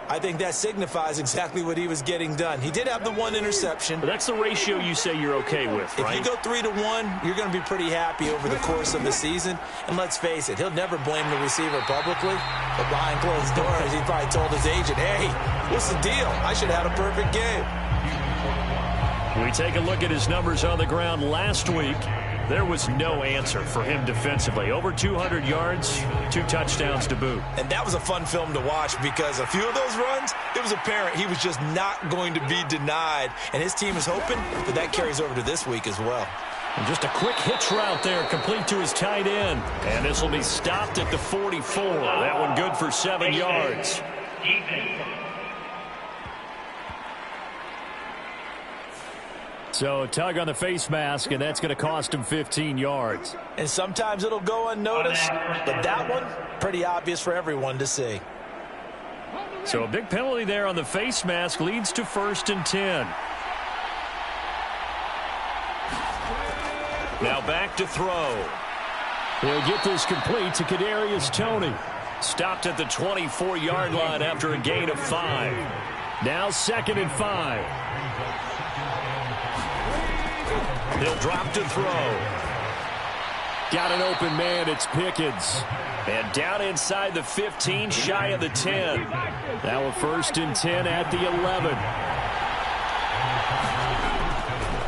I think that signifies exactly what he was getting done. He did have the 1 interception. But that's the ratio you say you're okay with, right? If you go 3-1, you're going to be pretty happy over the course of the season. And let's face it, he'll never blame the receiver publicly. But behind closed doors, he probably told his agent, hey, what's the deal? I should have had a perfect game. We take a look at his numbers on the ground last week. There was no answer for him defensively. Over 200 yards, 2 touchdowns to boot. And that was a fun film to watch because a few of those runs, it was apparent he was just not going to be denied. And his team is hoping that that carries over to this week as well. And just a quick hitch route there, complete to his tight end. And this will be stopped at the 44. That one good for 7 yards. So a tug on the face mask, and that's going to cost him 15 yards. And sometimes it'll go unnoticed, but that one, pretty obvious for everyone to see. So a big penalty there on the face mask leads to 1st and 10. Now back to throw. He'll get this complete to Kadarius Toney. Stopped at the 24-yard line after a gain of 5. Now 2nd and 5. He'll drop to throw. Got an open man. It's Pickens. And down inside the 15, shy of the 10. Now a 1st and 10 at the 11.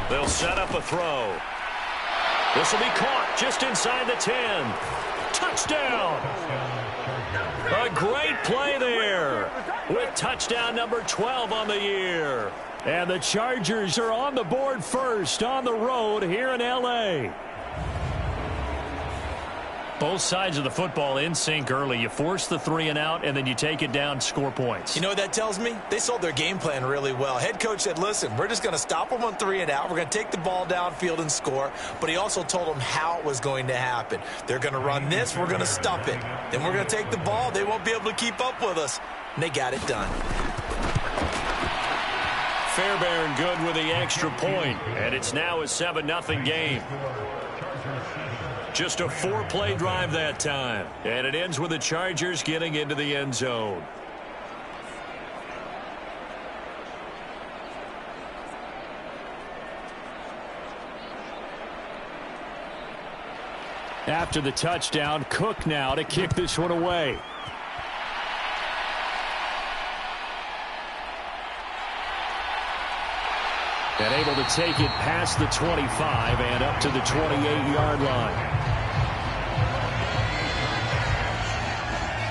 They'll set up a throw. This will be caught just inside the 10. Touchdown! A great play there with touchdown number 12 on the year. And the Chargers are on the board first on the road here in L.A. Both sides of the football in sync early. You force the 3 and out, and then you take it down, score points. You know what that tells me? They sold their game plan really well. Head coach said, listen, we're just going to stop them on 3 and out. We're going to take the ball downfield and score. But he also told them how it was going to happen. They're going to run this. We're going to stop it. Then we're going to take the ball. They won't be able to keep up with us. And they got it done. Fairbairn good with the extra point, and it's now a 7-0 game. Just a 4-play drive that time, and it ends with the Chargers getting into the end zone. After the touchdown, Cook now to kick this one away. And able to take it past the 25 and up to the 28-yard line.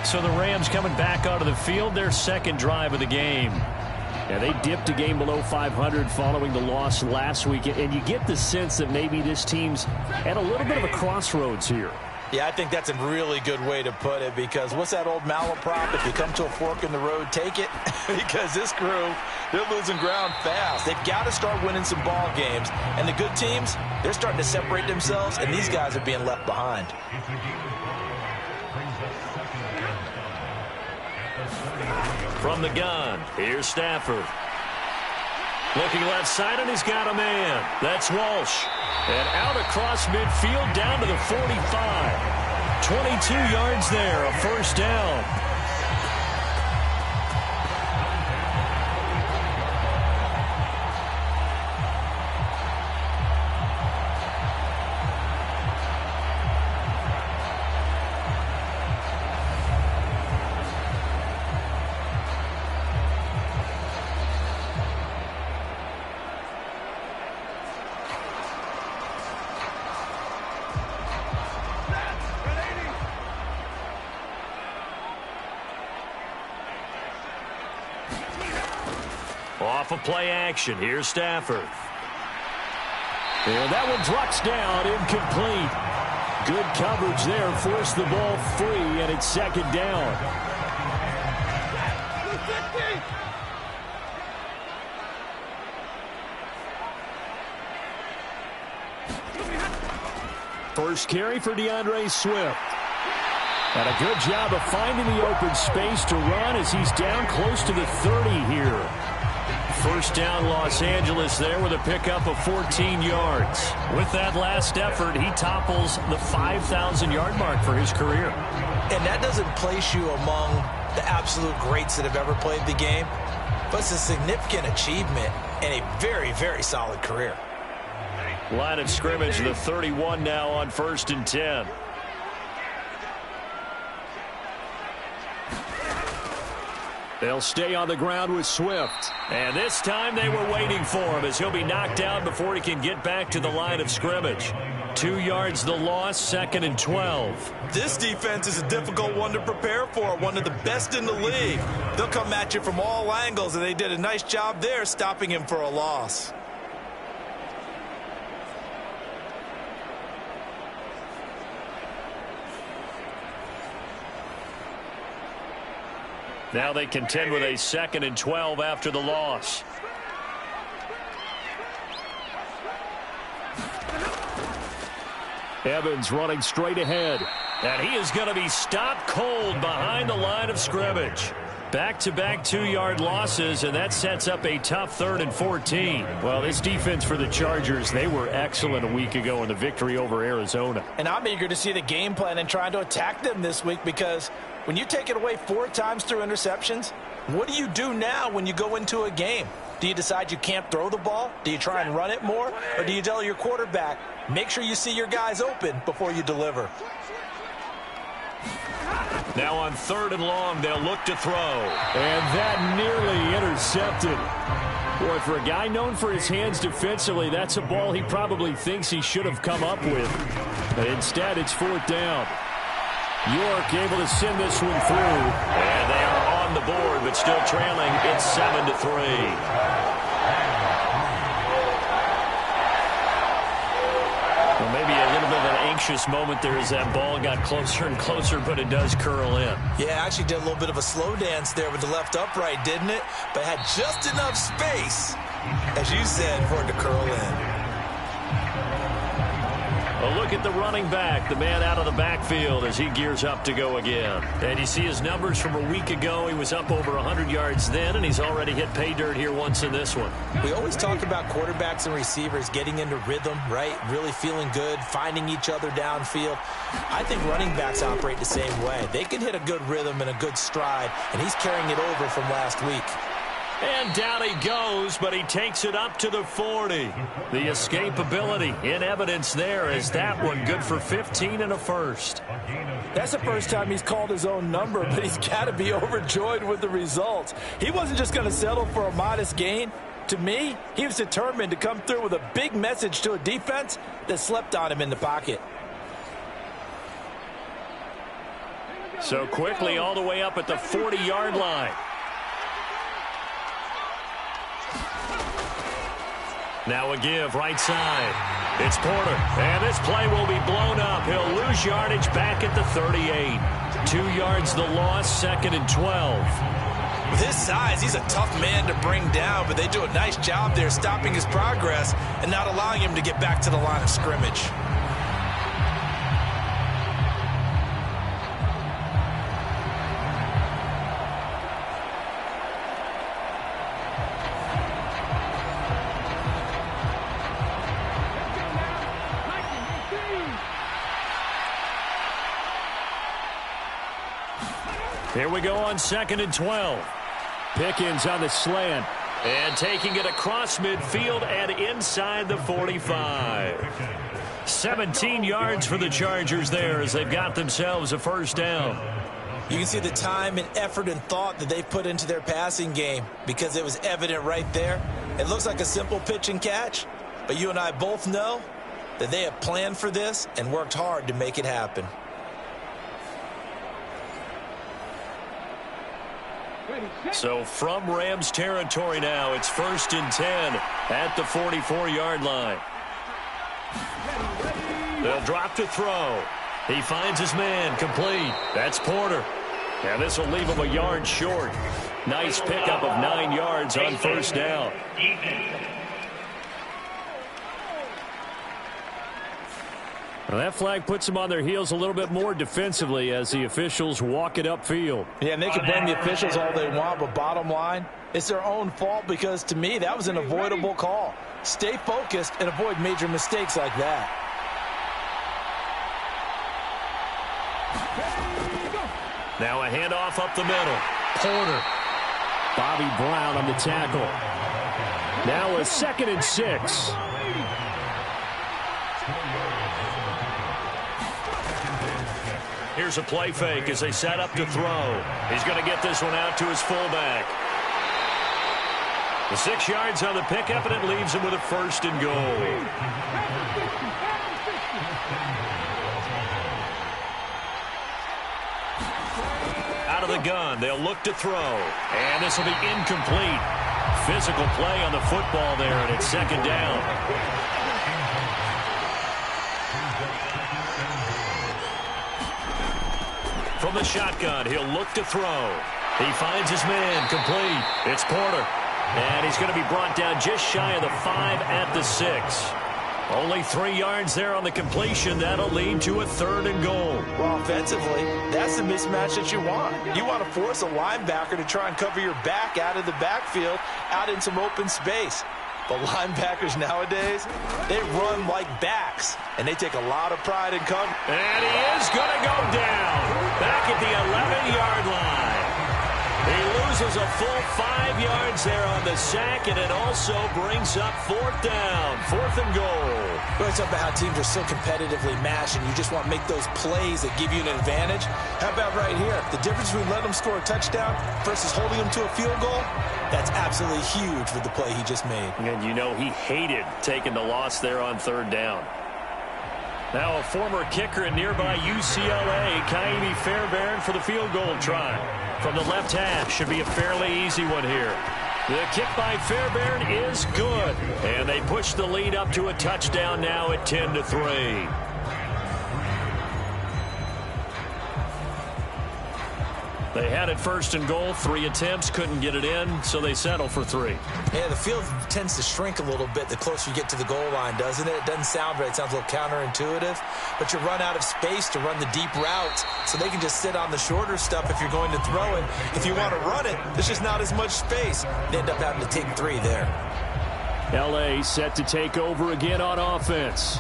So the Rams coming back onto the field, their 2nd drive of the game. Yeah, they dipped a game below 500 following the loss last week. And you get the sense that maybe this team's at a little bit of a crossroads here. Yeah, I think that's a really good way to put it, because what's that old malaprop? If you come to a fork in the road, take it. Because this crew, they're losing ground fast. They've got to start winning some ball games. And the good teams, they're starting to separate themselves, and these guys are being left behind. From the gun, here's Stafford. Looking left side, and he's got a man. That's Walsh. And out across midfield down to the 45. 22 yards there, a 1st down. Off of play action. Here's Stafford. And that one drops down, incomplete. Good coverage there. Forced the ball free, and it's 2nd down. First carry for DeAndre Swift. And a good job of finding the open space to run as he's down close to the 30 here. 1st down Los Angeles there with a pickup of 14 yards. With that last effort, he topples the 5,000-yard mark for his career. And that doesn't place you among the absolute greats that have ever played the game, but it's a significant achievement and a very, very solid career. Line of scrimmage, the 31 now on 1st and 10. They'll stay on the ground with Swift. And this time they were waiting for him as he'll be knocked down before he can get back to the line of scrimmage. 2 yards the loss, 2nd and 12. This defense is a difficult one to prepare for, one of the best in the league. They'll come at you from all angles, and they did a nice job there stopping him for a loss. Now they contend with a 2nd and 12 after the loss. Evans running straight ahead. And he is going to be stopped cold behind the line of scrimmage. Back-to-back 2-yard losses, and that sets up a tough 3rd and 14. Well, this defense for the Chargers, they were excellent a week ago in the victory over Arizona. And I'm eager to see the game plan and trying to attack them this week, because when you take it away 4 times through interceptions, what do you do now when you go into a game? Do you decide you can't throw the ball? Do you try and run it more? Or do you tell your quarterback, make sure you see your guys open before you deliver? Now on 3rd and long, they'll look to throw. And that nearly intercepted. Boy, for a guy known for his hands defensively, that's a ball he probably thinks he should have come up with. But instead, it's 4th down. York able to send this one through. And they are on the board, but still trailing. It's 7-3. Well, maybe a little bit of an anxious moment there as that ball got closer and closer, but it does curl in. Yeah, actually did a little bit of a slow dance there with the left upright, didn't it? But had just enough space, as you said, for it to curl in. A look at the running back, the man out of the backfield as he gears up to go again. And you see his numbers from a week ago. He was up over 100 yards then, and he's already hit pay dirt here once in this one. We always talk about quarterbacks and receivers getting into rhythm, right? Really feeling good, finding each other downfield. I think running backs operate the same way. They can hit a good rhythm and a good stride, and he's carrying it over from last week. And down he goes, but he takes it up to the 40. The escapability in evidence there is that one good for 15 and a first. That's the first time he's called his own number, but he's got to be overjoyed with the results. He wasn't just going to settle for a modest gain. To me, he was determined to come through with a big message to a defense that slept on him in the pocket. So quickly all the way up at the 40-yard line. Now a give right side. It's Porter. And this play will be blown up. He'll lose yardage back at the 38. 2 yards the loss, 2nd and 12. With his size, he's a tough man to bring down, but they do a nice job there stopping his progress and not allowing him to get back to the line of scrimmage. Here we go on 2nd and 12. Pickens on the slant. And taking it across midfield and inside the 45. 17 yards for the Chargers there as they've got themselves a first down. You can see the time and effort and thought that they put into their passing game because it was evident right there. It looks like a simple pitch and catch, but you and I both know that they have planned for this and worked hard to make it happen. So from Rams territory now, it's 1st and 10 at the 44-yard line. They'll drop to throw. He finds his man complete. That's Porter. And this will leave him a yard short. Nice pickup of 9 yards on 1st down. Well, that flag puts them on their heels a little bit more defensively as the officials walk it upfield. Yeah, and they can blame the officials all they want, but bottom line, it's their own fault because, to me, that was an avoidable call. Stay focused and avoid major mistakes like that. Now a handoff up the middle. Porter. Bobby Brown on the tackle. Now a 2nd and 6. Here's a play fake as they set up to throw. He's going to get this one out to his fullback. The 6 yards on the pickup, and it leaves him with a 1st and goal. Out of the gun, they'll look to throw. And this will be incomplete. Physical play on the football there, and it's 2nd down. From the shotgun, he'll look to throw. He finds his man complete. It's Porter. And he's going to be brought down just shy of the 5 at the 6. Only 3 yards there on the completion. That'll lead to a 3rd and goal. Well, offensively, that's the mismatch that you want. You want to force a linebacker to try and cover your back out of the backfield, out in some open space. But linebackers nowadays, they run like backs, and they take a lot of pride in cover. And he is going to go down back at the 11-yard line. He loses a full 5 yards there on the sack, and it also brings up 4th down, 4th and goal. We're talking about how teams are so competitively matched, and you just want to make those plays that give you an advantage. How about right here? The difference between letting them score a touchdown versus holding them to a field goal, that's absolutely huge with the play he just made. And you know he hated taking the loss there on 3rd down. Now a former kicker in nearby UCLA, Kaimi Fairbairn for the field goal try. From the left half, should be a fairly easy one here. The kick by Fairbairn is good. And they push the lead up to a touchdown now at 10-3. They had it 1st and goal, 3 attempts, couldn't get it in, so they settle for 3. Yeah, the field tends to shrink a little bit the closer you get to the goal line, doesn't it? It doesn't sound right. It sounds a little counterintuitive. But you run out of space to run the deep routes, so they can just sit on the shorter stuff if you're going to throw it. If you want to run it, there's just not as much space. They end up having to take 3 there. L.A. set to take over again on offense.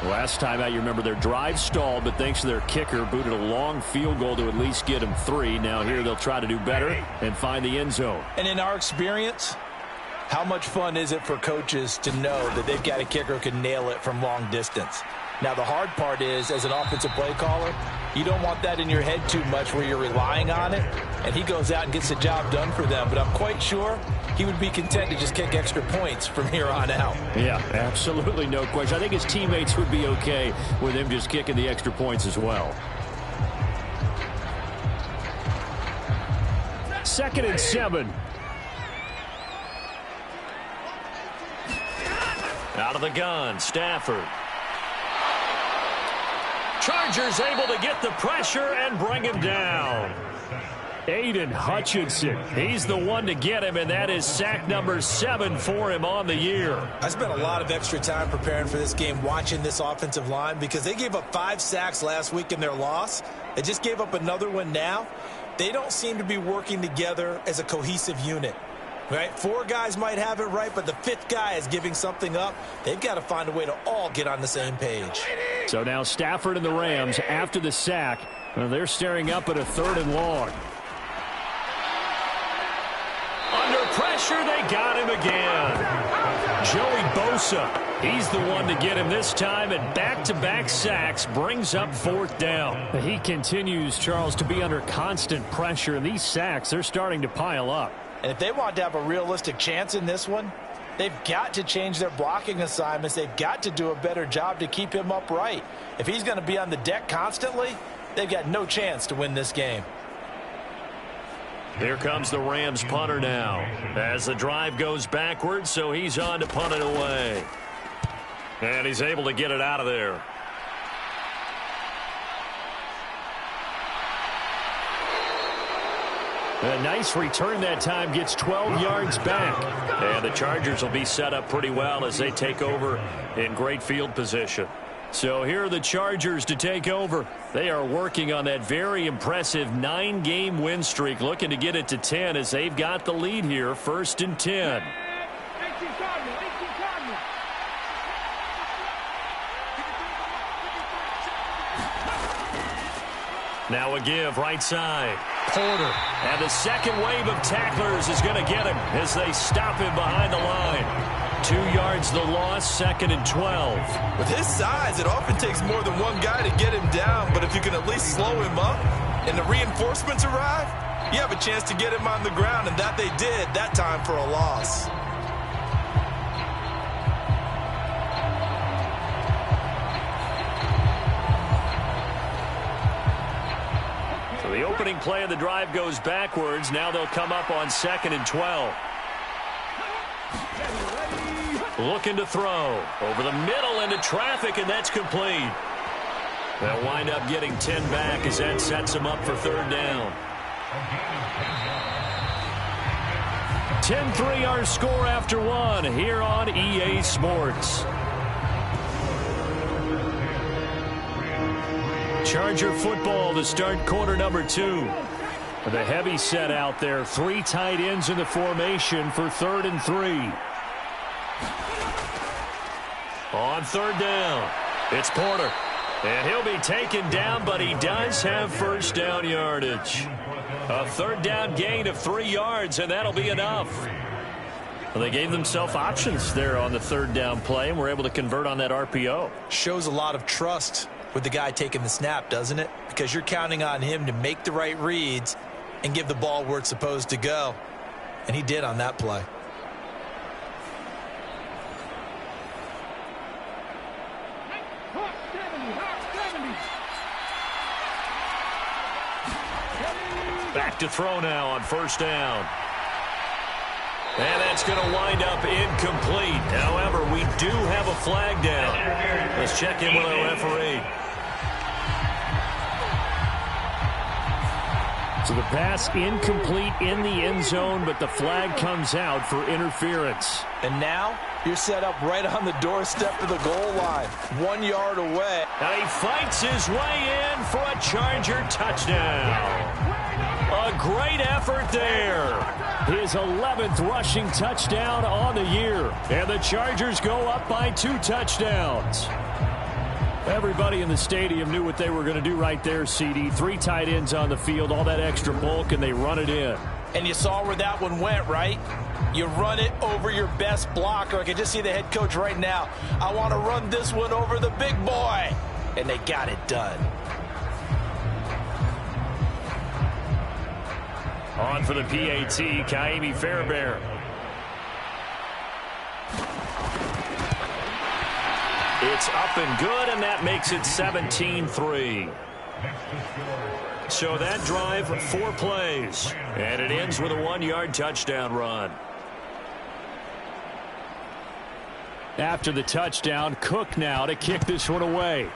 Last time out, you remember their drive stalled, but thanks to their kicker, booted a long field goal to at least get them 3. Now here they'll try to do better and find the end zone. And in our experience, how much fun is it for coaches to know that they've got a kicker who can nail it from long distance? Now, the hard part is, as an offensive play caller, you don't want that in your head too much where you're relying on it, and he goes out and gets the job done for them. But I'm quite sure he would be content to just kick extra points from here on out. Yeah, absolutely no question. I think his teammates would be okay with him just kicking the extra points as well. 2nd and 7. Out of the gun, Stafford. Chargers able to get the pressure and bring him down. Aiden Hutchinson, he's the one to get him, and that is sack number 7 for him on the year. I spent a lot of extra time preparing for this game, watching this offensive line, because they gave up 5 sacks last week in their loss. They just gave up another one now. They don't seem to be working together as a cohesive unit. Right? 4 guys might have it right, but the 5th guy is giving something up. They've got to find a way to all get on the same page. So now Stafford and the Rams, after the sack, they're staring up at a 3rd and long. Under pressure, they got him again. Joey Bosa, he's the one to get him this time, and back-to-back sacks brings up 4th down. He continues, Charles, to be under constant pressure, and these sacks, they're starting to pile up. And if they want to have a realistic chance in this one, they've got to change their blocking assignments. They've got to do a better job to keep him upright. If he's going to be on the deck constantly, they've got no chance to win this game. Here comes the Rams punter now as the drive goes backwards, so he's on to punt it away. And he's able to get it out of there. A nice return that time, gets 12 yards back. And the Chargers will be set up pretty well as they take over in great field position. So here are the Chargers to take over. They are working on that very impressive 9-game win streak, looking to get it to 10 as they've got the lead here, 1st and 10. Now a give right side. Porter. And the second wave of tacklers is going to get him as they stop him behind the line. 2 yards the loss, 2nd and 12. With his size, it often takes more than one guy to get him down, but if you can at least slow him up and the reinforcements arrive, you have a chance to get him on the ground, and that they did that time for a loss. The opening play of the drive goes backwards. Now they'll come up on 2nd and 12. Looking to throw. Over the middle into traffic, and that's complete. They'll wind up getting 10 back as that sets them up for 3rd down. 10-3 our score after 1 here on EA Sports. Charger football to start quarter number 2. The heavy set out there. 3 tight ends in the formation for 3rd and 3. On 3rd down, it's Porter. And he'll be taken down, but he does have first down yardage. A 3rd down gain of 3 yards, and that'll be enough. Well, they gave themselves options there on the 3rd down play, and were able to convert on that RPO. Shows a lot of trust with the guy taking the snap, doesn't it? Because you're counting on him to make the right reads and give the ball where it's supposed to go. And he did on that play. Back to throw now on 1st down. And that's going to wind up incomplete. However, we do have a flag down. Let's check in with our referee. So the pass incomplete in the end zone, but the flag comes out for interference. And now you're set up right on the doorstep of the goal line, 1 yard away. Now he fights his way in for a Charger touchdown. A great effort there. His 11th rushing touchdown on the year. And the Chargers go up by 2 touchdowns. Everybody in the stadium knew what they were going to do right there, CD. 3 tight ends on the field, all that extra bulk, and they run it in. And you saw where that one went, right? You run it over your best blocker. I can just see the head coach right now. I want to run this one over the big boy. And they got it done. On for the PAT, Kaimi Fairbairn. It's up and good, and that makes it 17-3. So that drive, 4 plays, and it ends with a 1-yard touchdown run. After the touchdown, Cook now to kick this one away.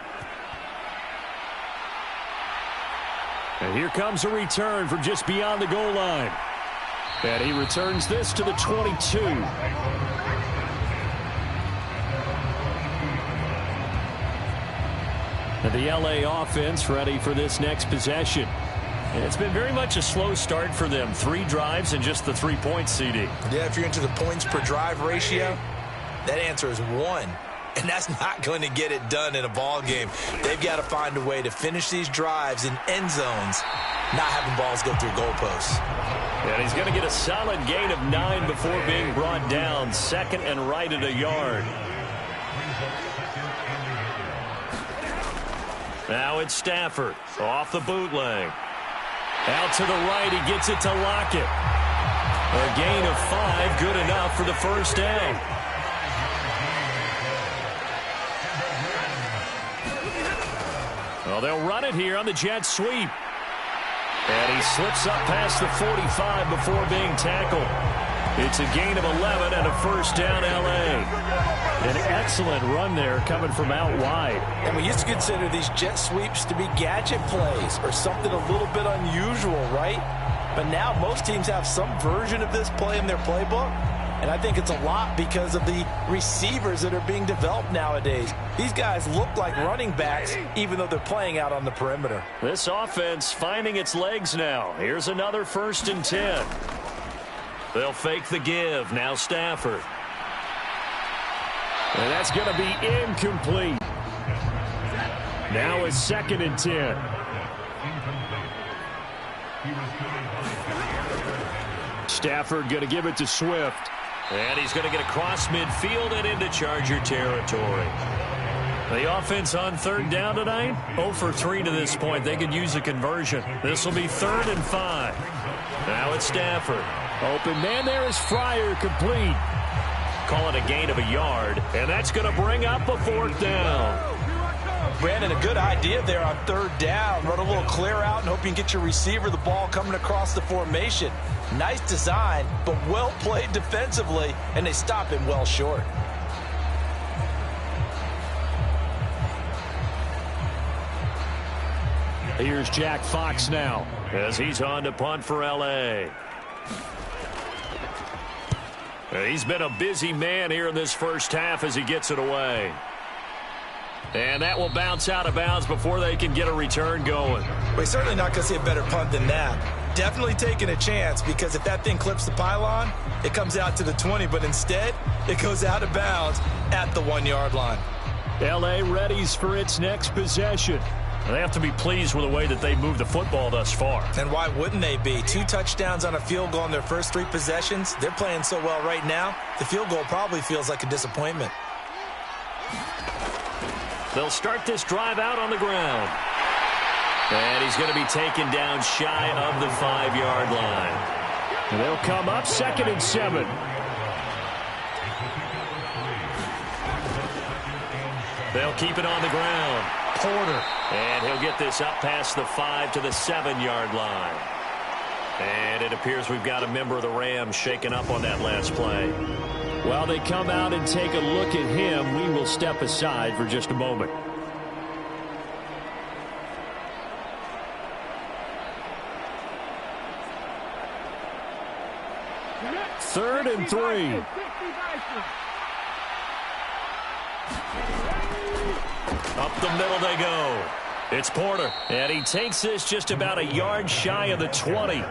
And here comes a return from just beyond the goal line. And he returns this to the 22. And the LA offense ready for this next possession. And it's been very much a slow start for them. 3 drives and just the 3 points, CD. Yeah, if you're into the points per drive ratio, that answer is 1. And that's not going to get it done in a ball game. They've got to find a way to finish these drives in end zones, not having balls go through goalposts. And he's going to get a solid gain of 9 before being brought down. 2nd and right at a yard. Now it's Stafford off the bootleg. Out to the right, he gets it to Lockett. A gain of 5, good enough for the first down. Well, they'll run it here on the jet sweep. And he slips up past the 45 before being tackled. It's a gain of 11 and a first down, L.A. An excellent run there coming from out wide. And we used to consider these jet sweeps to be gadget plays or something a little bit unusual, right? But now most teams have some version of this play in their playbook. And I think it's a lot because of the receivers that are being developed nowadays. These guys look like running backs, even though they're playing out on the perimeter. This offense finding its legs now. Here's another 1st and 10. They'll fake the give. Now Stafford. And that's going to be incomplete. Now it's 2nd and 10. Stafford going to give it to Swift. And he's going to get across midfield and into Charger territory. The offense on 3rd down tonight, 0 for 3 to this point. They could use a conversion. This will be 3rd and 5. Now it's Stafford. Open man there is Fryer, complete. Call it a gain of a yard, and that's going to bring up a 4th down. Brandon, a good idea there on 3rd down. Run a little clear out and hope you can get your receiver the ball coming across the formation. Nice design, but well played defensively, and they stop him well short. Here's Jack Fox now as he's on to punt for L.A. He's been a busy man here in this first half as he gets it away. And that will bounce out of bounds before they can get a return going. We're certainly not going to see a better punt than that. Definitely taking a chance, because if that thing clips the pylon, it comes out to the 20, but instead it goes out of bounds at the 1-yard line. L.A. readies for its next possession. They have to be pleased with the way that they moved the football thus far. And why wouldn't they be? 2 touchdowns on a field goal in their first 3 possessions. They're playing so well right now, the field goal probably feels like a disappointment. They'll start this drive out on the ground. And he's going to be taken down shy of the 5-yard line. And they'll come up 2nd and 7. They'll keep it on the ground. Porter. And he'll get this up past the 5 to the 7-yard line. And it appears we've got a member of the Rams shaken up on that last play. While they come out and take a look at him, we will step aside for just a moment. Third and 3. Up the middle they go. It's Porter. And he takes this just about a yard shy of the 20.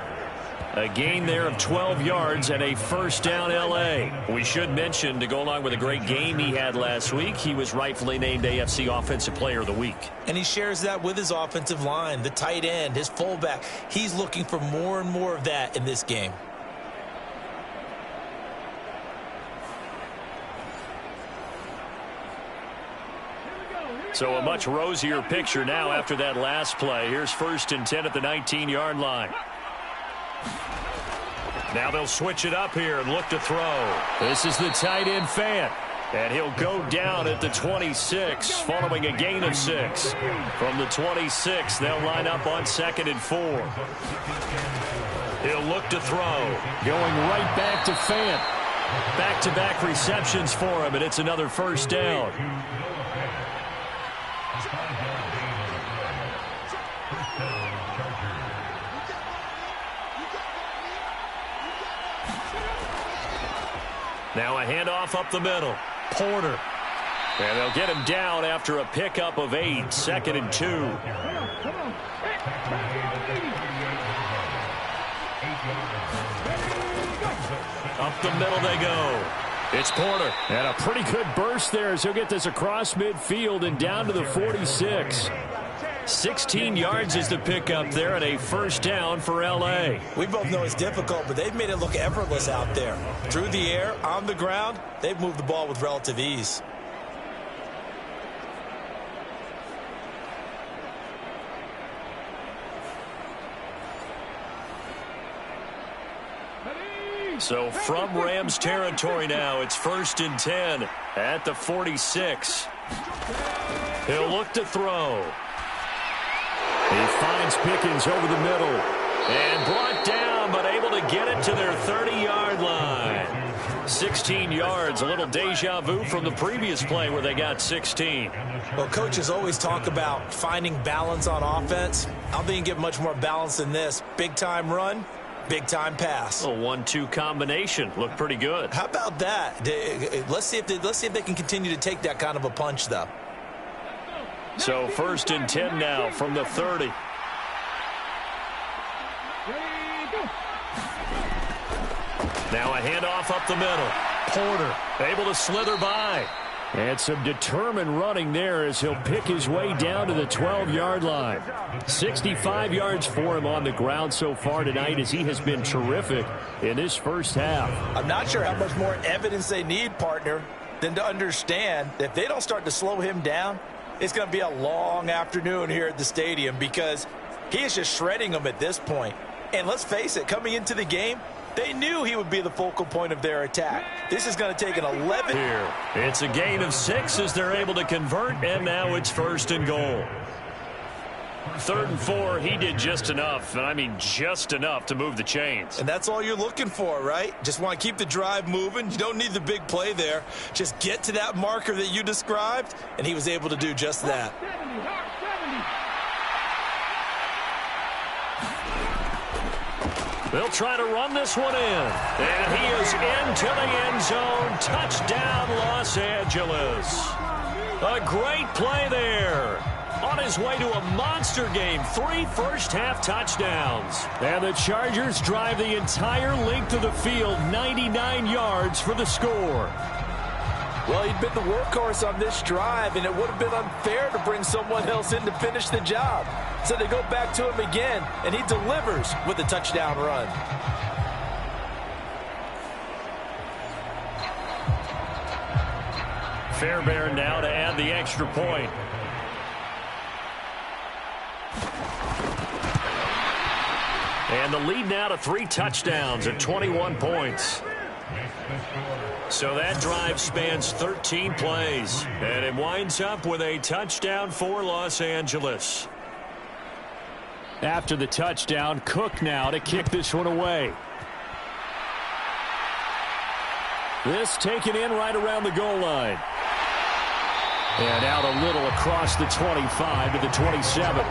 A gain there of 12 yards and a first down L.A. We should mention, to go along with a great game he had last week, he was rightfully named AFC Offensive Player of the Week. And he shares that with his offensive line, the tight end, his fullback. He's looking for more and more of that in this game. So a much rosier picture now after that last play. Here's 1st and 10 at the 19-yard line. Now they'll switch it up here and look to throw. This is the tight end Fant. And he'll go down at the 26 following a gain of 6. From the 26, they'll line up on 2nd and 4. He'll look to throw. Going right back to Fant. Back-to-back receptions for him, and it's another first down. Now a handoff up the middle. Porter. And they'll get him down after a pickup of 8. 2nd and 2. Up the middle they go. It's Porter. And a pretty good burst there as he'll get this across midfield and down to the 46. 16 yards is the pickup there, and a first down for L.A. We both know it's difficult, but they've made it look effortless out there. Through the air, on the ground, they've moved the ball with relative ease. So from Rams territory now, it's 1st and 10 at the 46. He'll look to throw. He finds Pickens over the middle. And brought down, but able to get it to their 30-yard line. 16 yards, a little deja vu from the previous play where they got 16. Well, coaches always talk about finding balance on offense. I don't think you get much more balance than this. Big-time run, big-time pass. A 1-2 combination. Looked pretty good. How about that? Let's see if they can continue to take that kind of a punch, though. So 1st and 10 now from the 30. Now a handoff up the middle. Porter able to slither by. And some determined running there as he'll pick his way down to the 12-yard line. 65 yards for him on the ground so far tonight as he has been terrific in this first half. I'm not sure how much more evidence they need, partner, than to understand that if they don't start to slow him down, it's going to be a long afternoon here at the stadium because he is just shredding them at this point. And let's face it, coming into the game, they knew he would be the focal point of their attack. This is going to take an 11. Here, it's a gain of 6 as they're able to convert, and now it's 1st and goal. 3rd and 4, he did just enough, and I mean just enough to move the chains. And that's all you're looking for, right? Just want to keep the drive moving. You don't need the big play there. Just get to that marker that you described, and he was able to do just that. They'll try to run this one in. And he is into the end zone. Touchdown, Los Angeles. A great play there. On his way to a monster game, 3 first-half touchdowns. And the Chargers drive the entire length of the field, 99 yards for the score. Well, he'd been the workhorse on this drive, and it would have been unfair to bring someone else in to finish the job. So they go back to him again, and he delivers with a touchdown run. Fairbairn now to add the extra point. And the lead now to 3 touchdowns at 21 points. So that drive spans 13 plays. And it winds up with a touchdown for Los Angeles. After the touchdown, Cook now to kick this one away. This taken in right around the goal line. And out a little across the 25 to the 27.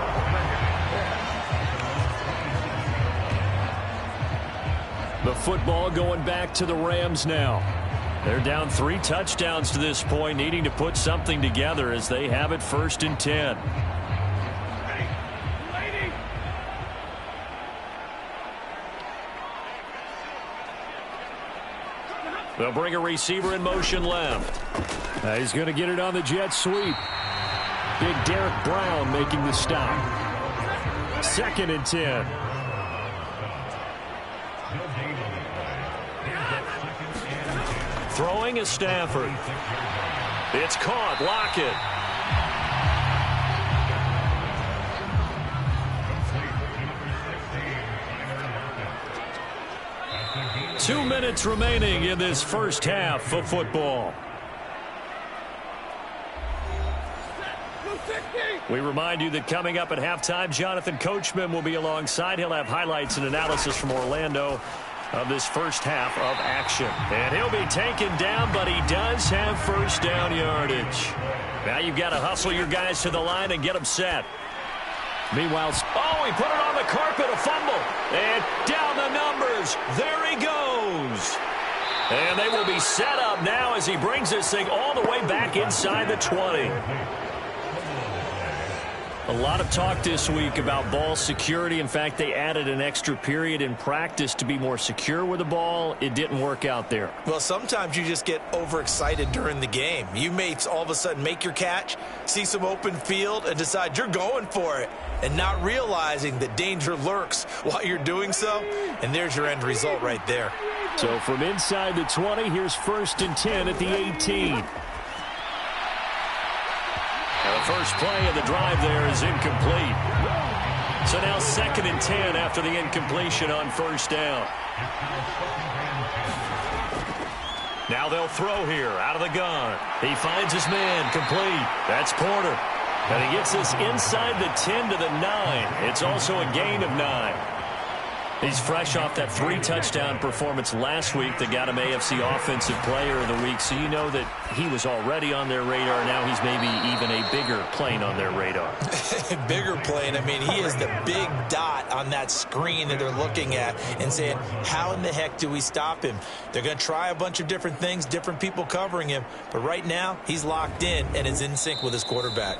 The football going back to the Rams now. They're down 3 touchdowns to this point, needing to put something together as they have it 1st and 10. They'll bring a receiver in motion left. He's going to get it on the jet sweep. Big Derek Brown making the stop. 2nd and 10. Throwing is Stafford. It's caught. Lockett. Two minutes remaining in this first half of football. We remind you that coming up at halftime, Jonathan Coachman will be alongside. He'll have highlights and analysis from Orlando of this first half of action. And he'll be taken down, but he does have first down yardage. Now you've got to hustle your guys to the line and get them set. Meanwhile, he put it on the carpet, a fumble. And down the numbers. There he goes. And they will be set up now as he brings this thing all the way back inside the 20. A lot of talk this week about ball security. In fact, they added an extra period in practice to be more secure with the ball. It didn't work out there. Well, sometimes you just get overexcited during the game. You may all of a sudden make your catch, see some open field, and decide you're going for it, and not realizing that danger lurks while you're doing so. And there's your end result right there. So from inside the 20, here's 1st and 10 at the 18. The first play of the drive there is incomplete. So now 2nd and 10 after the incompletion on first down. Now they'll throw here out of the gun. He finds his man, complete. That's Porter. And he gets this inside the 10 to the 9. It's also a gain of 9. He's fresh off that 3-touchdown performance last week that got him AFC Offensive Player of the Week, so you know that he was already on their radar. Now he's maybe even a bigger plane on their radar. Bigger plane. I mean, he is the big dot on that screen that they're looking at and saying, how in the heck do we stop him? They're going to try a bunch of different things, different people covering him, but right now he's locked in and is in sync with his quarterback.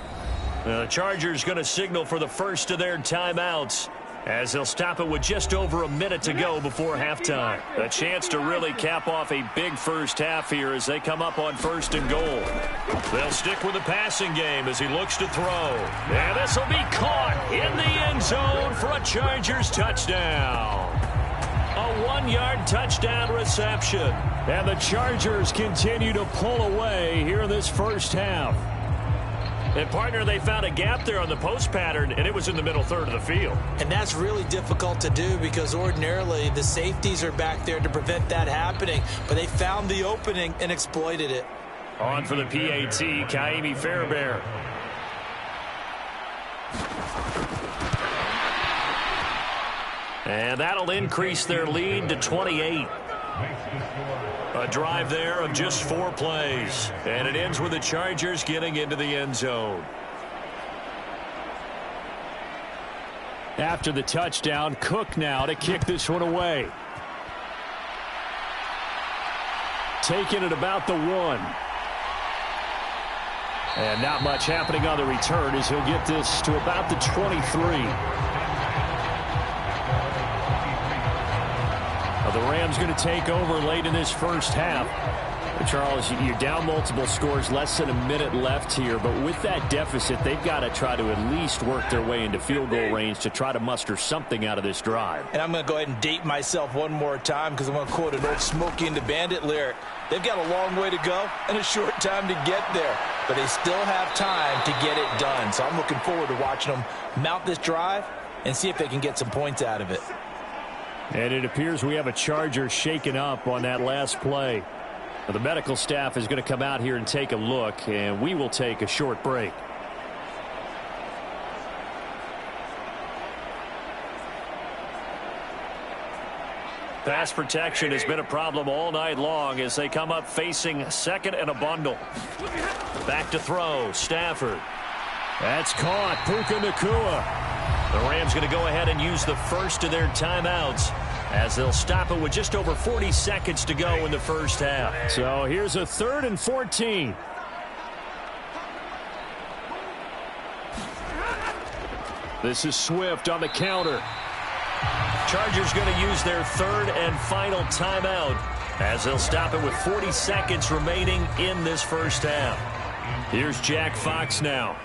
The Chargers going to signal for the first of their timeouts, as they'll stop it with just over a minute to go before halftime. A chance to really cap off a big first half here as they come up on 1st and goal. They'll stick with the passing game as he looks to throw. And this will be caught in the end zone for a Chargers touchdown. A 1-yard touchdown reception. And the Chargers continue to pull away here in this first half. And, partner, they found a gap there on the post pattern, and it was in the middle third of the field. And that's really difficult to do because ordinarily the safeties are back there to prevent that happening. But they found the opening and exploited it. On for the PAT, Kaimi Fairbairn. And that'll increase their lead to 28. A drive there of just 4 plays. And it ends with the Chargers getting into the end zone. After the touchdown, Cook now to kick this one away. Taking it about the 1. And not much happening on the return as he'll get this to about the 23. Well, the Rams going to take over late in this first half. But Charles, you're down multiple scores, less than a minute left here. But with that deficit, they've got to try to at least work their way into field goal range to try to muster something out of this drive. And I'm going to go ahead and date myself one more time because I'm going to quote an old Smokey and the Bandit lyric. They've got a long way to go and a short time to get there. But they still have time to get it done. So I'm looking forward to watching them mount this drive and see if they can get some points out of it. And it appears we have a Charger shaken up on that last play. Now, the medical staff is going to come out here and take a look, and we will take a short break. Pass protection has been a problem all night long as they come up facing second and a bundle. Back to throw. Stafford. That's caught. Puka Nacua. The Rams going to go ahead and use the first of their timeouts as they'll stop it with just over 40 seconds to go in the first half. So here's a 3rd and 14. This is Swift on the counter. Chargers going to use their 3rd and final timeout as they'll stop it with 40 seconds remaining in this first half. Here's Jack Fox now.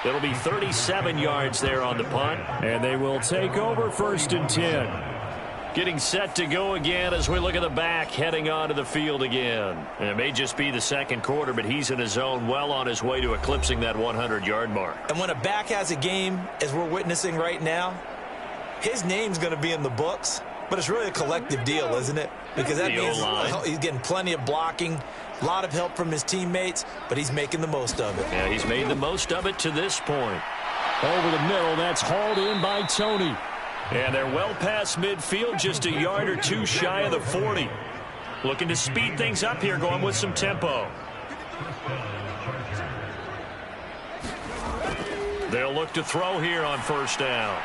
It'll be 37 yards there on the punt, and they will take over 1st and 10. Getting set to go again as we look at the back heading onto the field again. And it may just be the second quarter, but he's in his zone well on his way to eclipsing that 100-yard mark. And when a back has a game, as we're witnessing right now, his name's going to be in the books, but it's really a collective deal, isn't it? Because that means he's getting plenty of blocking, a lot of help from his teammates, but he's making the most of it. Yeah, he's made the most of it to this point. Over the middle, that's hauled in by Tony. And they're well past midfield, just a yard or two shy of the 40. Looking to speed things up here, going with some tempo. They'll look to throw here on 1st down.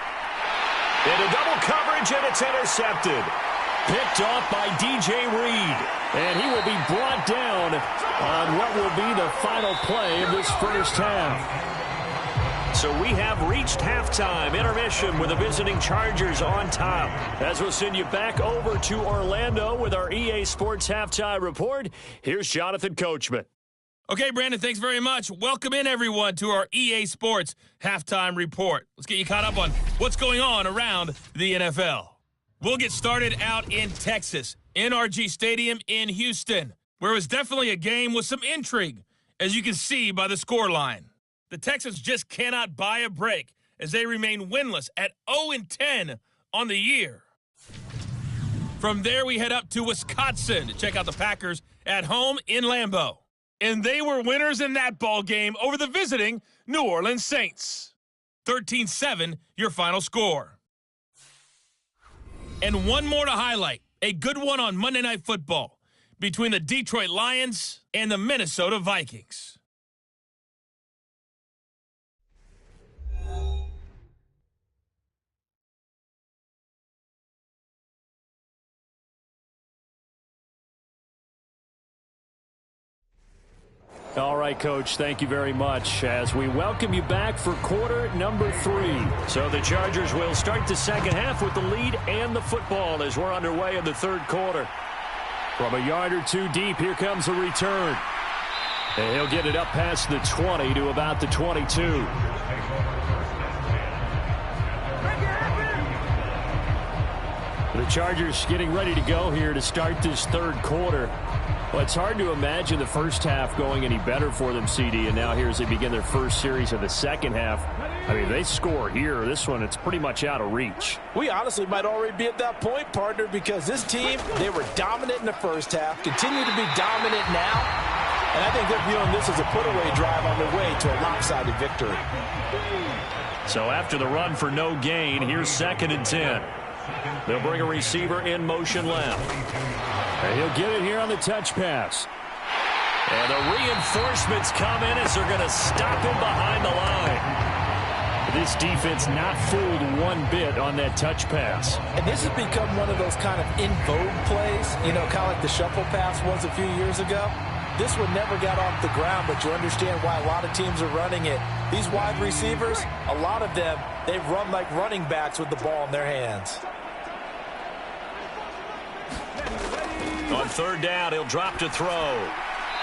Into double coverage, and it's intercepted. Picked off by DJ Reed. And he will be brought down on what will be the final play of this first half. So we have reached halftime, intermission with the visiting Chargers on top. As we'll send you back over to Orlando with our EA Sports Halftime Report, here's Jonathan Coachman. Okay, Brandon, thanks very much. Welcome in, everyone, to our EA Sports Halftime Report. Let's get you caught up on what's going on around the NFL. We'll get started out in Texas, NRG Stadium in Houston, where it was definitely a game with some intrigue, as you can see by the scoreline. The Texans just cannot buy a break as they remain winless at 0-10 on the year. From there, we head up to Wisconsin to check out the Packers at home in Lambeau. And they were winners in that ball game over the visiting New Orleans Saints. 13-7, your final score. And one more to highlight, a good one on Monday Night Football between the Detroit Lions and the Minnesota Vikings. All right, Coach, thank you very much as we welcome you back for quarter number 3. So the Chargers will start the second half with the lead and the football as we're underway in the 3rd quarter. From a yard or two deep, here comes a return. And he'll get it up past the 20 to about the 22. The Chargers getting ready to go here to start this 3rd quarter. Well, it's hard to imagine the first half going any better for them, CD, and now here as they begin their first series of the second half. I mean, they score here. This one, it's pretty much out of reach. We honestly might already be at that point, partner, because this team, they were dominant in the first half, continue to be dominant now, and I think they're viewing this as a put-away drive on their way to a lopsided victory. So after the run for no gain, here's 2nd and 10. They'll bring a receiver in motion left. And he'll get it here on the touch pass. And the reinforcements come in as they're going to stop him behind the line. This defense not fooled one bit on that touch pass. And this has become one of those kind of in vogue plays, kind of like the shuffle pass was a few years ago. This one never got off the ground, but you understand why a lot of teams are running it. These wide receivers, a lot of them, they run like running backs with the ball in their hands. On third down, he'll drop to throw.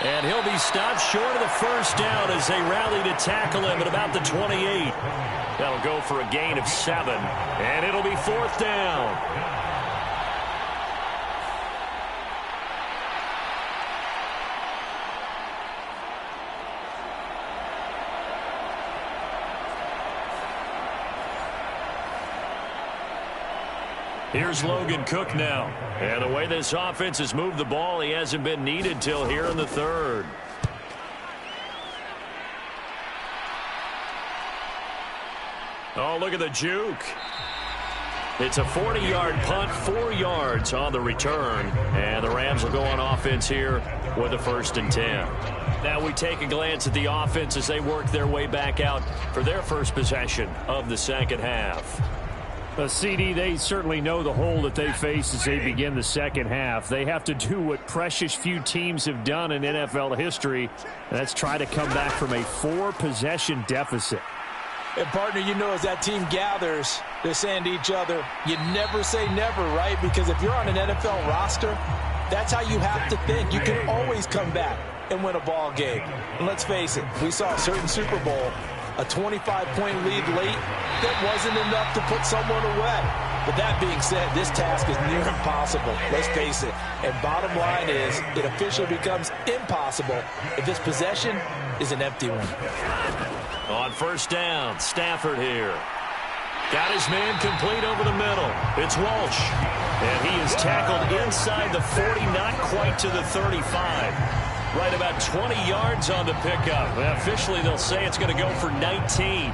And he'll be stopped short of the first down as they rally to tackle him at about the 28. That'll go for a gain of 7. And it'll be fourth down. Here's Logan Cook now. And the way this offense has moved the ball, he hasn't been needed till here in the third. Oh, look at the juke. It's a 40-yard punt, 4 yards on the return. And the Rams will go on offense here with a 1st and 10. Now we take a glance at the offense as they work their way back out for their first possession of the second half. CD, they certainly know the hole that they face as they begin the second half. They have to do what precious few teams have done in NFL history, and that's try to come back from a 4-possession deficit. And, partner, as that team gathers, they're saying to each other, you never say never, right? Because if you're on an NFL roster, that's how you have to think. You can always come back and win a ball game. And let's face it, we saw a certain Super Bowl, a 25-point lead late, that wasn't enough to put someone away. But that being said, this task is near impossible. Let's face it. And bottom line is, it officially becomes impossible if this possession is an empty one. On first down, Stafford here. Got his man complete over the middle. It's Walsh. And he is tackled inside the 40, not quite to the 35. Right about 20 yards on the pickup. Officially, they'll say it's going to go for 19.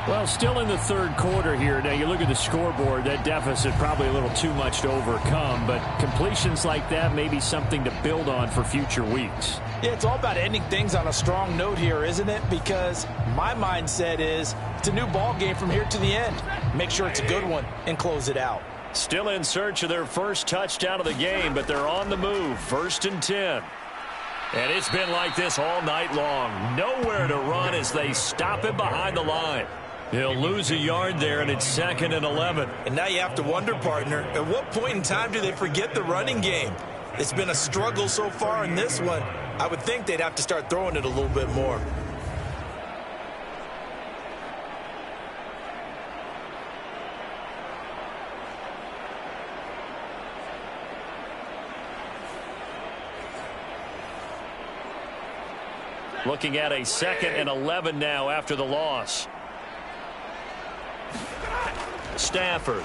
Well, still in the third quarter here. Now, you look at the scoreboard, that deficit probably a little too much to overcome, but completions like that may be something to build on for future weeks. Yeah, it's all about ending things on a strong note here, isn't it? Because my mindset is it's a new ball game from here to the end. Make sure it's a good one and close it out. Still in search of their first touchdown of the game, but they're on the move. 1st and 10. And it's been like this all night long. Nowhere to run as they stop him behind the line. He'll lose a yard there, and it's 2nd and 11. And now you have to wonder, partner, at what point in time do they forget the running game? It's been a struggle so far in this one. I would think they'd have to start throwing it a little bit more. Looking at a 2nd and 11 now after the loss. Stafford.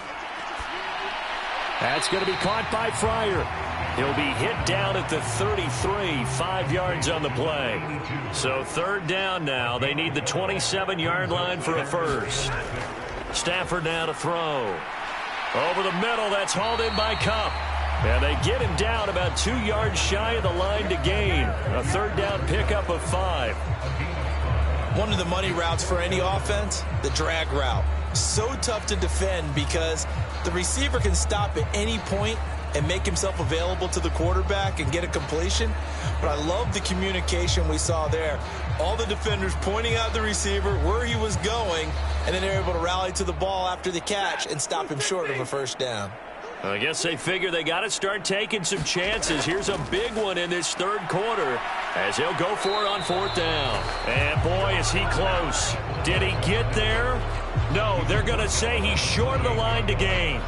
That's going to be caught by Fryer. He'll be hit down at the 33, 5 yards on the play. So 3rd down now. They need the 27-yard line for a first. Stafford now to throw. Over the middle, that's hauled in by Kupp. And they get him down about 2 yards shy of the line to gain. A 3rd down pickup of 5. One of the money routes for any offense, the drag route. So tough to defend because the receiver can stop at any point and make himself available to the quarterback and get a completion. But I love the communication we saw there. All the defenders pointing out the receiver, where he was going, and then they're able to rally to the ball after the catch and stop him short of a 1st down. I guess they figure they got to start taking some chances. Here's a big one in this 3rd quarter as he'll go for it on 4th down. And boy, is he close. Did he get there? No, they're going to say he's short of the line to gain.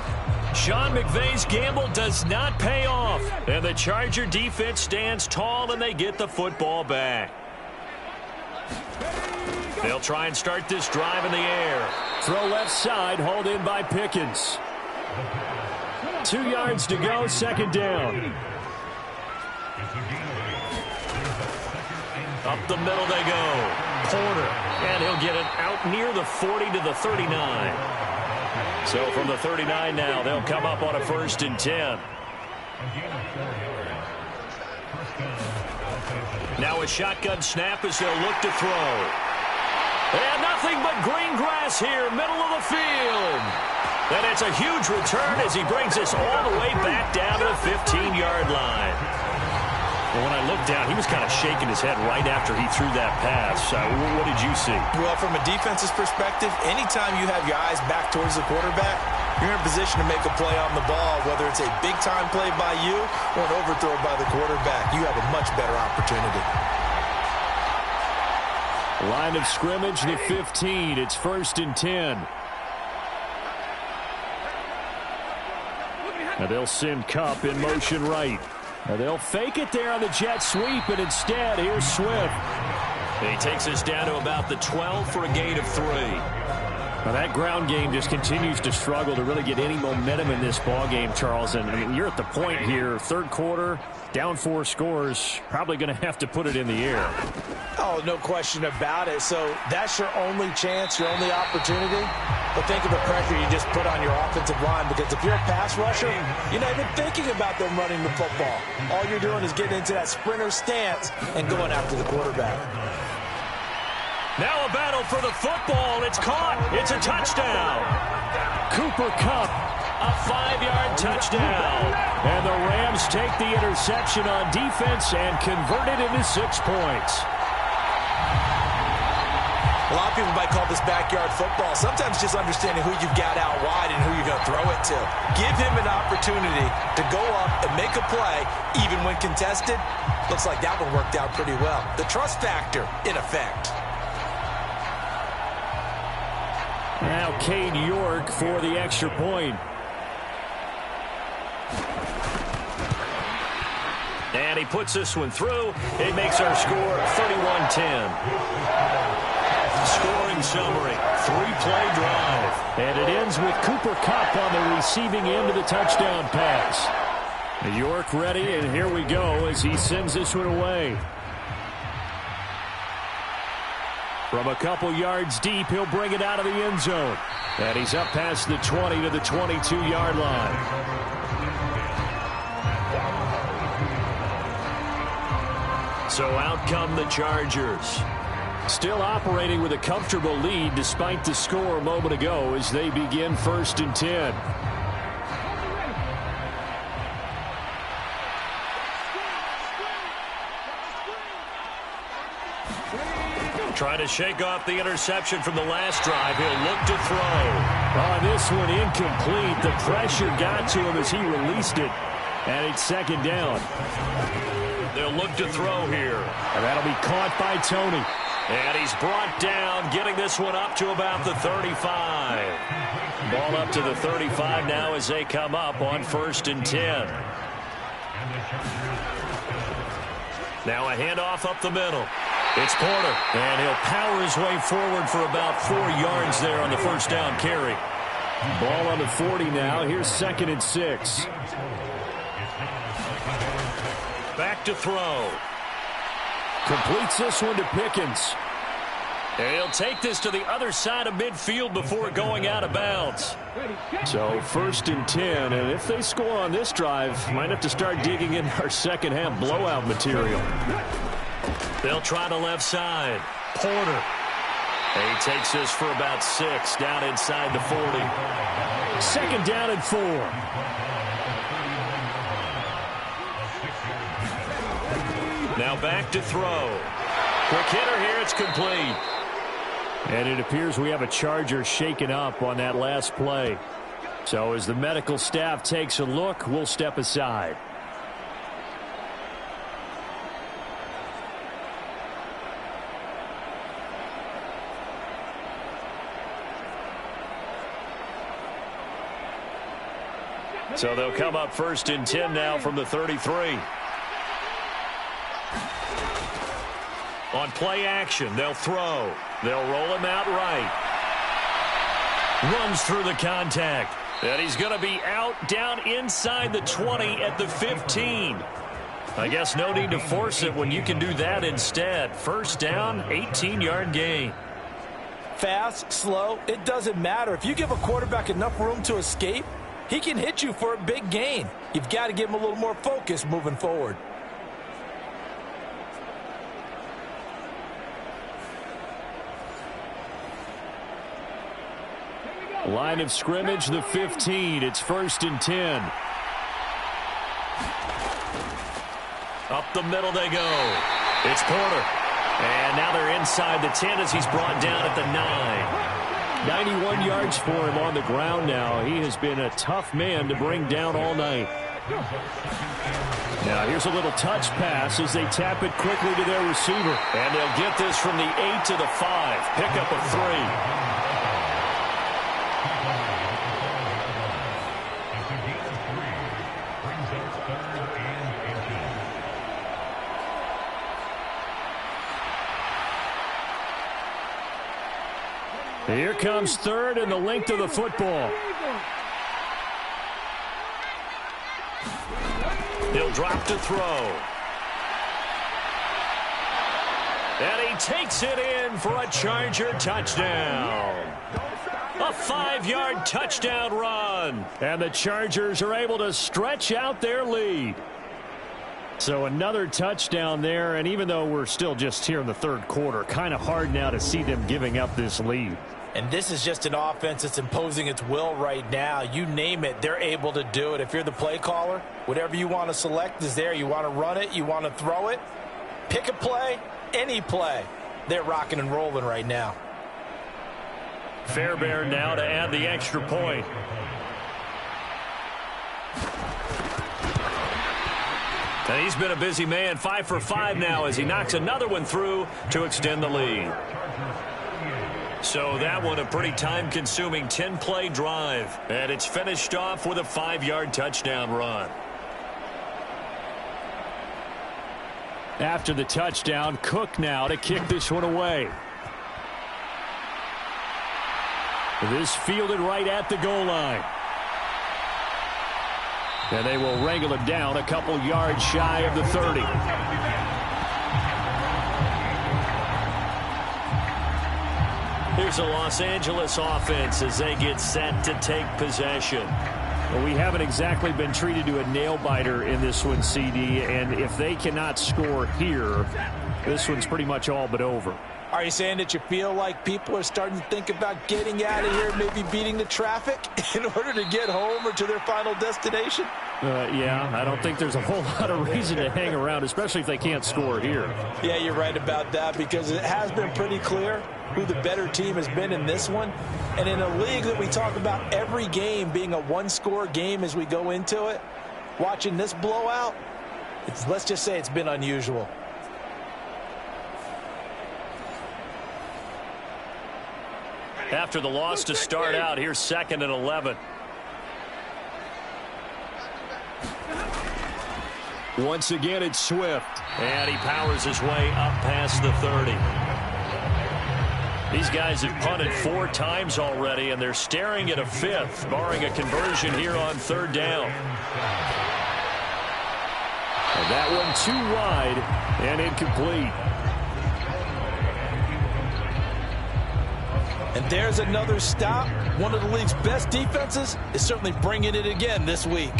Sean McVay's gamble does not pay off. And the Charger defense stands tall and they get the football back. They'll try and start this drive in the air. Throw left side, hauled in by Pickens. 2 yards to go, 2nd down. Up the middle they go. Porter. And he'll get it out near the 40 to the 39. So from the 39 now, they'll come up on a 1st and 10. Now a shotgun snap as they'll look to throw. And nothing but green grass here, middle of the field. And it's a huge return as he brings us all the way back down to the 15-yard line. Well, when I looked down, he was kind of shaking his head right after he threw that pass. What did you see? Well, from a defense's perspective, anytime you have your eyes back towards the quarterback, you're in a position to make a play on the ball, whether it's a big-time play by you or an overthrow by the quarterback. You have a much better opportunity. Line of scrimmage, the 15. It's 1st and 10. Now they'll send Kupp in motion right. Now they'll fake it there on the jet sweep, and instead, here's Swift. He takes us down to about the 12 for a gain of 3. Now that ground game just continues to struggle to really get any momentum in this ball game, Charles. And I mean, you're at the point here, third quarter, down 4 scores, probably going to have to put it in the air. Oh, no question about it. So that's your only chance, your only opportunity. But think of the pressure you just put on your offensive line, because if you're a pass rusher, you're not even thinking about them running the football. All you're doing is getting into that sprinter stance and going after the quarterback. Now a battle for the football. It's caught. It's a touchdown. Cooper Kupp, A 5-yard touchdown. and the Rams take the interception on defense and convert it into 6 points. A lot of people might call this backyard football. Sometimes just understanding who you've got out wide and who you're going to throw it to. Give him an opportunity to go up and make a play, even when contested. Looks like that one worked out pretty well. The trust factor, in effect. Now Cade York for the extra point. And he puts this one through. It makes our score 31-10. Scoring summary, 3-play drive. And it ends with Cooper Kupp on the receiving end of the touchdown pass. York ready, and here we go as he sends this one away. From a couple yards deep, he'll bring it out of the end zone. And he's up past the 20 to the 22-yard line. So out come the Chargers. Still operating with a comfortable lead despite the score a moment ago as they begin 1st and 10. Trying to shake off the interception from the last drive. He'll look to throw. On this one, incomplete. The pressure got to him as he released it. And it's 2nd down. They'll look to throw here. And that'll be caught by Tony. And he's brought down, getting this one up to about the 35. Ball up to the 35 now as they come up on 1st and 10. Now a handoff up the middle. It's Porter, and he'll power his way forward for about 4 yards there on the 1st down carry. Ball on the 40 now. Here's 2nd and 6. Back to throw. Completes this one to Pickens. And he'll take this to the other side of midfield before going out of bounds. So 1st and 10, and if they score on this drive, might have to start digging in our second half blowout material. They'll try the left side. Porter. And he takes this for about 6 down inside the 40. 2nd down and 4. Now back to throw. Quick hitter here. It's complete. And it appears we have a Charger shaken up on that last play. So as the medical staff takes a look, we'll step aside. So they'll come up 1st and 10 now from the 33. On play action, they'll throw. They'll roll him out right. Runs through the contact. And he's going to be out down inside the 20 at the 15. I guess no need to force it when you can do that instead. 1st down, 18-yard gain. Fast, slow, it doesn't matter. If you give a quarterback enough room to escape, he can hit you for a big gain. You've got to give him a little more focus moving forward. Line of scrimmage, the 15. It's 1st and 10. Up the middle they go. It's Porter. And now they're inside the 10 as he's brought down at the 9. 91 yards for him on the ground now. He has been a tough man to bring down all night. Now here's a little touch pass as they tap it quickly to their receiver. And they'll get this from the 8 to the 5. Pick up a 3. Here comes 3rd and the length of the football. He'll drop to throw. And he takes it in for a Charger touchdown. A 5-yard touchdown run. And the Chargers are able to stretch out their lead. So another touchdown there, and even though we're still just here in the 3rd quarter, kind of hard now to see them giving up this lead. And this is just an offense that's imposing its will right now. You name it, they're able to do it. If you're the play caller, whatever you want to select is there. You want to run it, you want to throw it, pick a play, any play. They're rocking and rolling right now. Fairbairn now to add the extra point. And he's been a busy man, 5 for 5 now as he knocks another one through to extend the lead. So that one a pretty time-consuming 10-play drive. And it's finished off with a 5-yard touchdown run. After the touchdown, Cook now to kick this one away. This fielded right at the goal line. And they will wrangle him down a couple yards shy of the 30. Here's a Los Angeles offense as they get set to take possession. Well, we haven't exactly been treated to a nail-biter in this one, CD, and if they cannot score here, this one's pretty much all but over. Are you saying that you feel like people are starting to think about getting out of here, maybe beating the traffic in order to get home or to their final destination? Yeah, I don't think there's a whole lot of reason to hang around, especially if they can't score here. Yeah, you're right about that because it has been pretty clear who the better team has been in this one. And in a league that we talk about every game being a one-score game as we go into it, watching this blowout, let's just say it's been unusual. After the loss to start out, here's 2nd and 11. Once again, it's Swift. And he powers his way up past the 30. These guys have punted 4 times already, and they're staring at a 5th, barring a conversion here on 3rd down. And that one too wide and incomplete. And there's another stop. One of the league's best defenses is certainly bringing it again this week.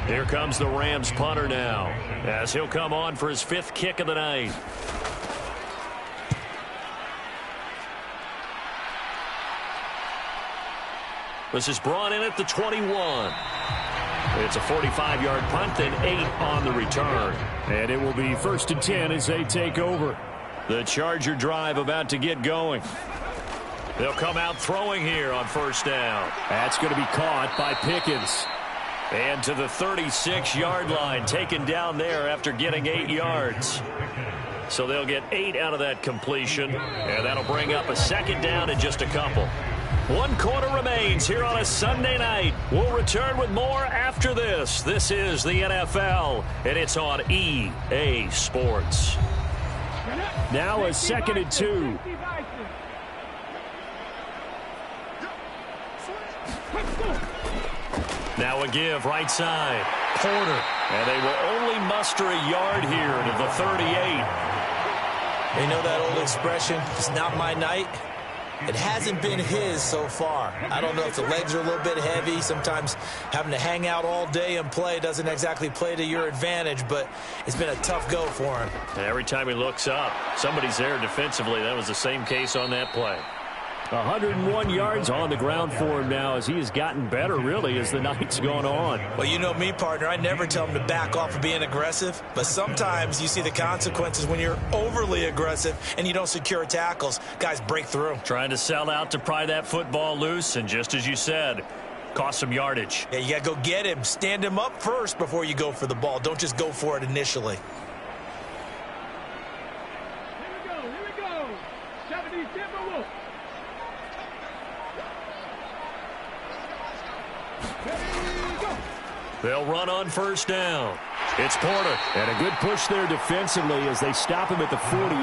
Here comes the Rams punter now as he'll come on for his 5th kick of the night. This is brought in at the 21. It's a 45-yard punt, then 8 on the return. And it will be 1st and 10 as they take over. The Charger drive about to get going. They'll come out throwing here on 1st down. That's going to be caught by Pickens. And to the 36-yard line, taken down there after getting 8 yards. So they'll get 8 out of that completion, and that'll bring up a 2nd down in just a couple. 1 quarter remains here on a Sunday night. We'll return with more after this. This is the NFL, and it's on EA Sports. Now a 2nd and 2. Now a give right side. Porter. And they will only muster a yard here to the 38. You know that old expression, it's not my night? It hasn't been his so far. I don't know if the legs are a little bit heavy. Sometimes having to hang out all day and play doesn't exactly play to your advantage, but it's been a tough go for him. And every time he looks up, somebody's there defensively. That was the same case on that play. 101 yards on the ground for him now as he has gotten better, really, as the night's gone on. Well, you know me, partner. I never tell him to back off of being aggressive, but sometimes you see the consequences when you're overly aggressive and you don't secure tackles. Guys break through. Trying to sell out to pry that football loose, and just as you said, cost some yardage. Yeah, you got to go get him. Stand him up first before you go for the ball. Don't just go for it initially. Here we go. 70 Timberwolves. They'll run on first down. It's Porter. And a good push there defensively as they stop him at the 48.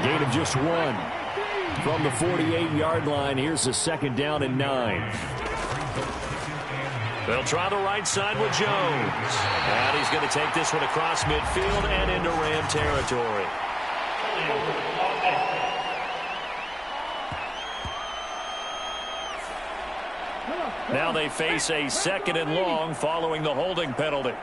Gain of just 1. From the 48-yard line, here's the 2nd down and 9. They'll try the right side with Jones. And he's going to take this one across midfield and into Ram territory. Now they face a 2nd and long following the holding penalty.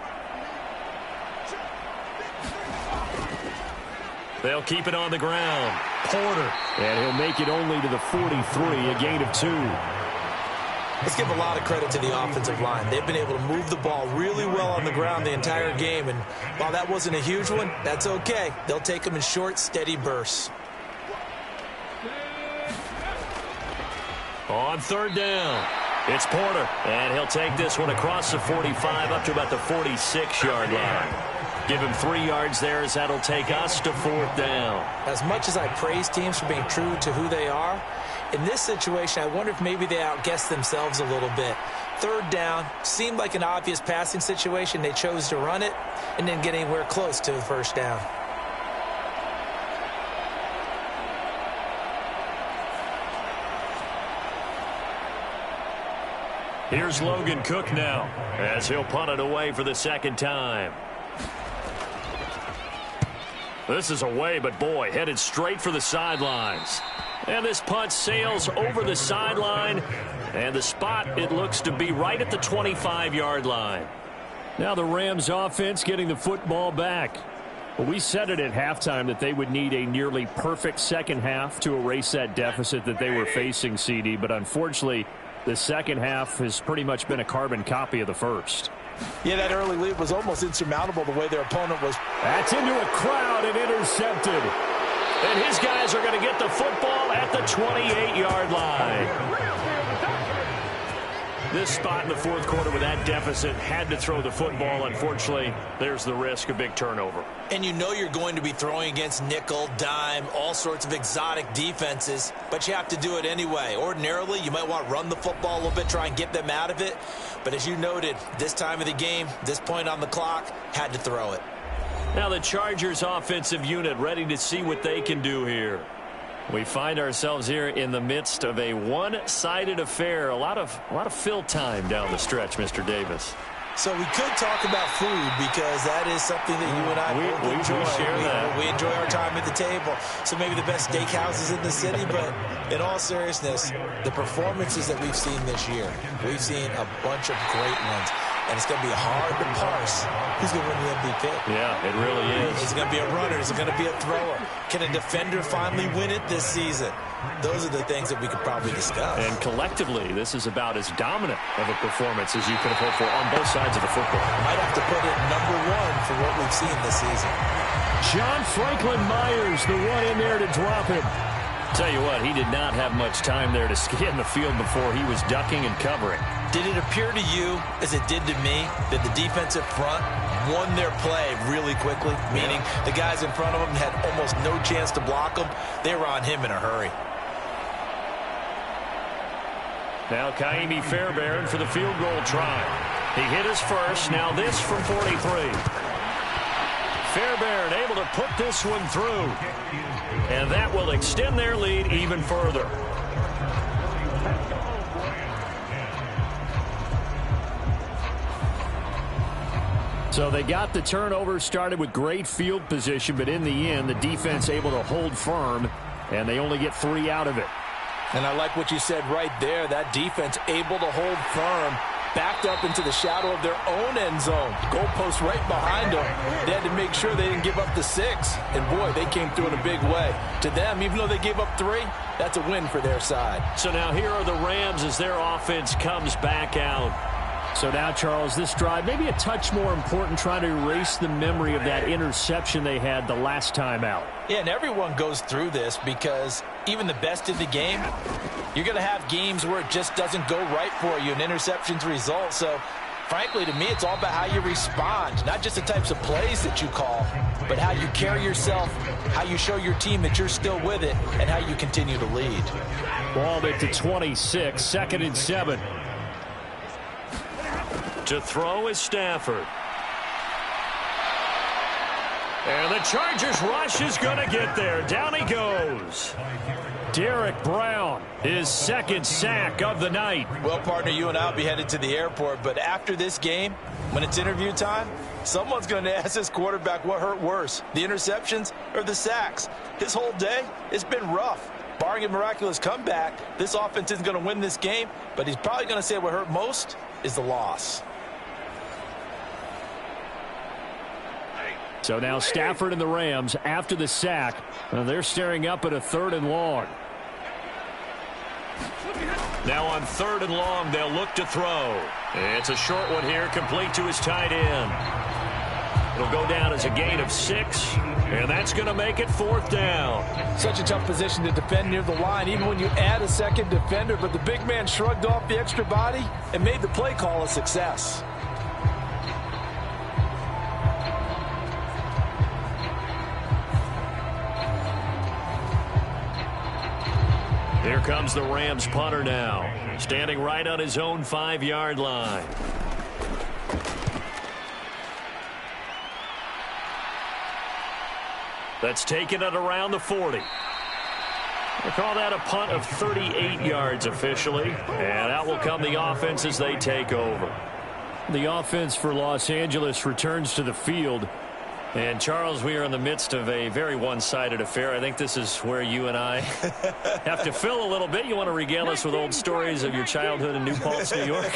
They'll keep it on the ground. Porter. And he'll make it only to the 43, a gain of 2. Let's give a lot of credit to the offensive line. They've been able to move the ball really well on the ground the entire game. And while that wasn't a huge one, that's okay. They'll take them in short, steady bursts. On 3rd down, it's Porter. And he'll take this one across the 45 up to about the 46-yard line. Give him 3 yards there as that'll take us to 4th down. As much as I praise teams for being true to who they are, in this situation, I wonder if maybe they outguessed themselves a little bit. 3rd down seemed like an obvious passing situation. They chose to run it and didn't get anywhere close to the 1st down. Here's Logan Cook now as he'll punt it away for the 2nd time. This is away, but boy, headed straight for the sidelines. And this punt sails over the sideline. And the spot, it looks to be right at the 25-yard line. Now the Rams offense getting the football back. Well, we said it at halftime that they would need a nearly perfect second half to erase that deficit that they were facing, CD. But unfortunately, the second half has pretty much been a carbon copy of the first. Yeah, that early lead was almost insurmountable the way their opponent was. That's into a crowd and intercepted. And his guys are going to get the football at the 28-yard line. This spot in the 4th quarter with that deficit had to throw the football. Unfortunately, there's the risk of big turnover. And you know you're going to be throwing against nickel, dime, all sorts of exotic defenses, but you have to do it anyway. Ordinarily, you might want to run the football a little bit, try and get them out of it. But as you noted, this time of the game, this point on the clock, had to throw it. Now the Chargers offensive unit ready to see what they can do here. We find ourselves here in the midst of a one-sided affair. A lot of fill time down the stretch, Mr. Davis. So we could talk about food because that is something that you and I both enjoy. We share that. We enjoy our time at the table. So maybe the best steakhouses in the city, but in all seriousness, the performances that we've seen this year, we've seen a bunch of great ones. And it's going to be hard to parse who's going to win the MVP. Yeah, it really is. Is it going to be a runner? Is it going to be a thrower? Can a defender finally win it this season? Those are the things that we could probably discuss. And collectively, this is about as dominant of a performance as you could have hoped for on both sides of the football. Might have to put it #1 for what we've seen this season. John Franklin Myers, the one in there to drop him. Tell you what, he did not have much time there to scan the field before he was ducking and covering. Did it appear to you, as it did to me, that the defensive front won their play really quickly? Meaning the guys in front of them had almost no chance to block them. They were on him in a hurry. Now Kaimi Fairbairn for the field goal try. He hit his first. Now this from 43. Fairbairn able to put this one through. And that will extend their lead even further. So they got the turnover, started with great field position, but in the end, the defense able to hold firm, and they only get 3 out of it. And I like what you said right there. That defense able to hold firm, backed up into the shadow of their own end zone. Goalpost right behind them. They had to make sure they didn't give up the 6. And, boy, they came through in a big way. To them, even though they gave up 3, that's a win for their side. So now here are the Rams as their offense comes back out. So now, Charles, this drive maybe a touch more important, trying to erase the memory of that interception they had the last time out. Yeah, and everyone goes through this because even the best of the game, you're going to have games where it just doesn't go right for you, and interceptions result. So, frankly, to me, it's all about how you respond, not just the types of plays that you call, but how you carry yourself, how you show your team that you're still with it, and how you continue to lead. Ball at the 26, 2nd and 7. To throw is Stafford. And the Chargers rush is going to get there. Down he goes. Derek Brown, his 2nd sack of the night. Well, partner, you and I will be headed to the airport, but after this game, when it's interview time, someone's going to ask this quarterback what hurt worse, the interceptions or the sacks. His whole day, it's been rough. Barring a miraculous comeback, this offense isn't going to win this game, but he's probably going to say what hurt most is the loss. So now Stafford and the Rams, after the sack, they're staring up at a 3rd and long. Now on 3rd and long, they'll look to throw. It's a short one here, complete to his tight end. It'll go down as a gain of 6, and that's going to make it 4th down. Such a tough position to defend near the line, even when you add a second defender, but the big man shrugged off the extra body and made the play call a success. Here comes the Rams punter now, standing right on his own 5-yard line. That's taken at around the 40. We'll call that a punt of 38 yards officially, and out will come the offense as they take over. The offense for Los Angeles returns to the field. And, Charles, we are in the midst of a very one-sided affair. I think this is where you and I have to fill a little bit. You want to regale us with old stories of your childhood in New Paltz, New York?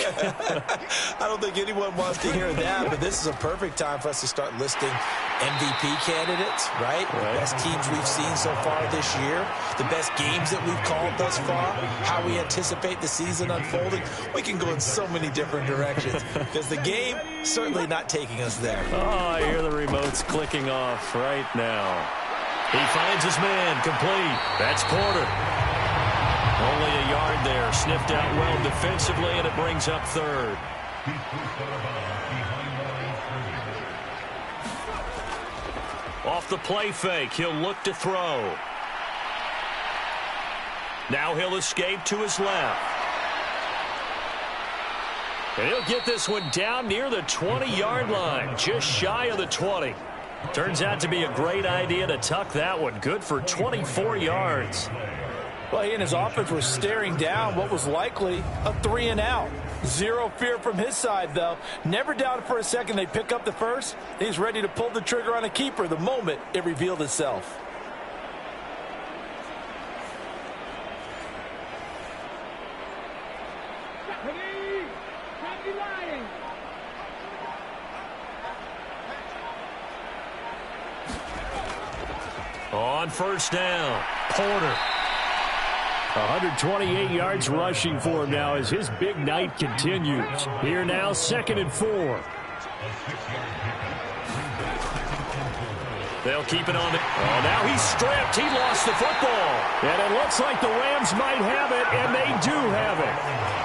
I don't think anyone wants to hear that, but this is a perfect time for us to start listing MVP candidates, right? The best teams we've seen so far this year, the best games that we've called thus far, how we anticipate the season unfolding. We can go in so many different directions because the game certainly not taking us there. Oh, I hear the remotes clicking off right now. He finds his man, complete. That's Porter. Only a yard there, sniffed out well defensively, and it brings up 3rd. Off the play fake, he'll look to throw. Now he'll escape to his left. And he'll get this one down near the 20-yard line, just shy of the 20. Turns out to be a great idea to tuck that one. Good for 24 yards. Well, he and his offense were staring down what was likely a 3-and-out. Zero fear from his side, though. Never doubted for a second they'd pick up the first. He's ready to pull the trigger on a keeper the moment it revealed itself. On 1st down, Porter. 128 yards rushing for him now as his big night continues. Here now, 2nd and 4. They'll keep it on. Oh, now he's stripped. He lost the football. And it looks like the Rams might have it, and they do have it.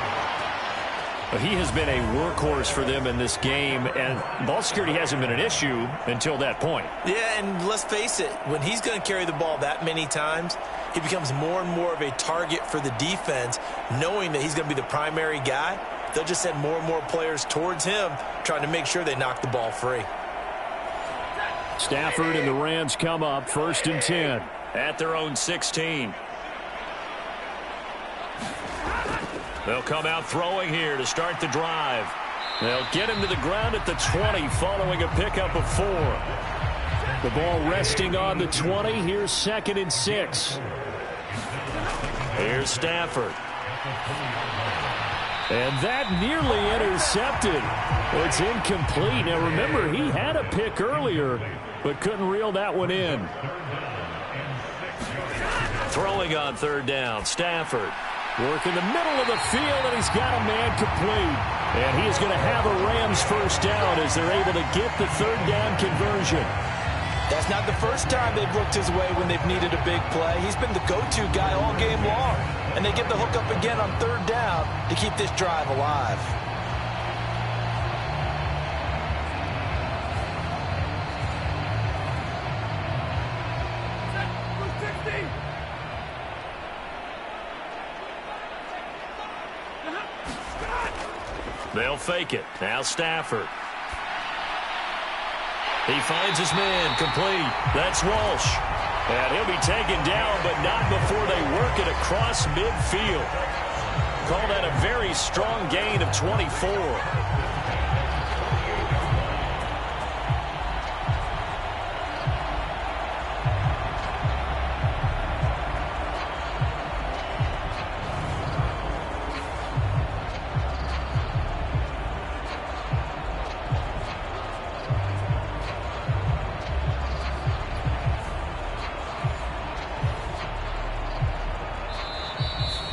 He has been a workhorse for them in this game, and ball security hasn't been an issue until that point. Yeah, and let's face it, when he's going to carry the ball that many times, he becomes more and more of a target for the defense, knowing that he's going to be the primary guy. They'll just send more and more players towards him, trying to make sure they knock the ball free. Stafford and the Rams come up 1st and 10. At their own 16. They'll come out throwing here to start the drive. They'll get him to the ground at the 20 following a pickup of 4. The ball resting on the 20. Here's 2nd and 6. Here's Stafford. And that nearly intercepted. It's incomplete. Now remember, he had a pick earlier, but couldn't reel that one in. Throwing on third down, Stafford. Work in the middle of the field, and he's got a man complete. And he is going to have a Rams first down as they're able to get the third down conversion. That's not the first time they've looked his way when they've needed a big play. He's been the go-to guy all game long. And they get the hook up again on third down to keep this drive alive. They'll fake it. Now Stafford. He finds his man complete. That's Walsh. And he'll be taken down, but not before they work it across midfield. Call that a very strong gain of 24.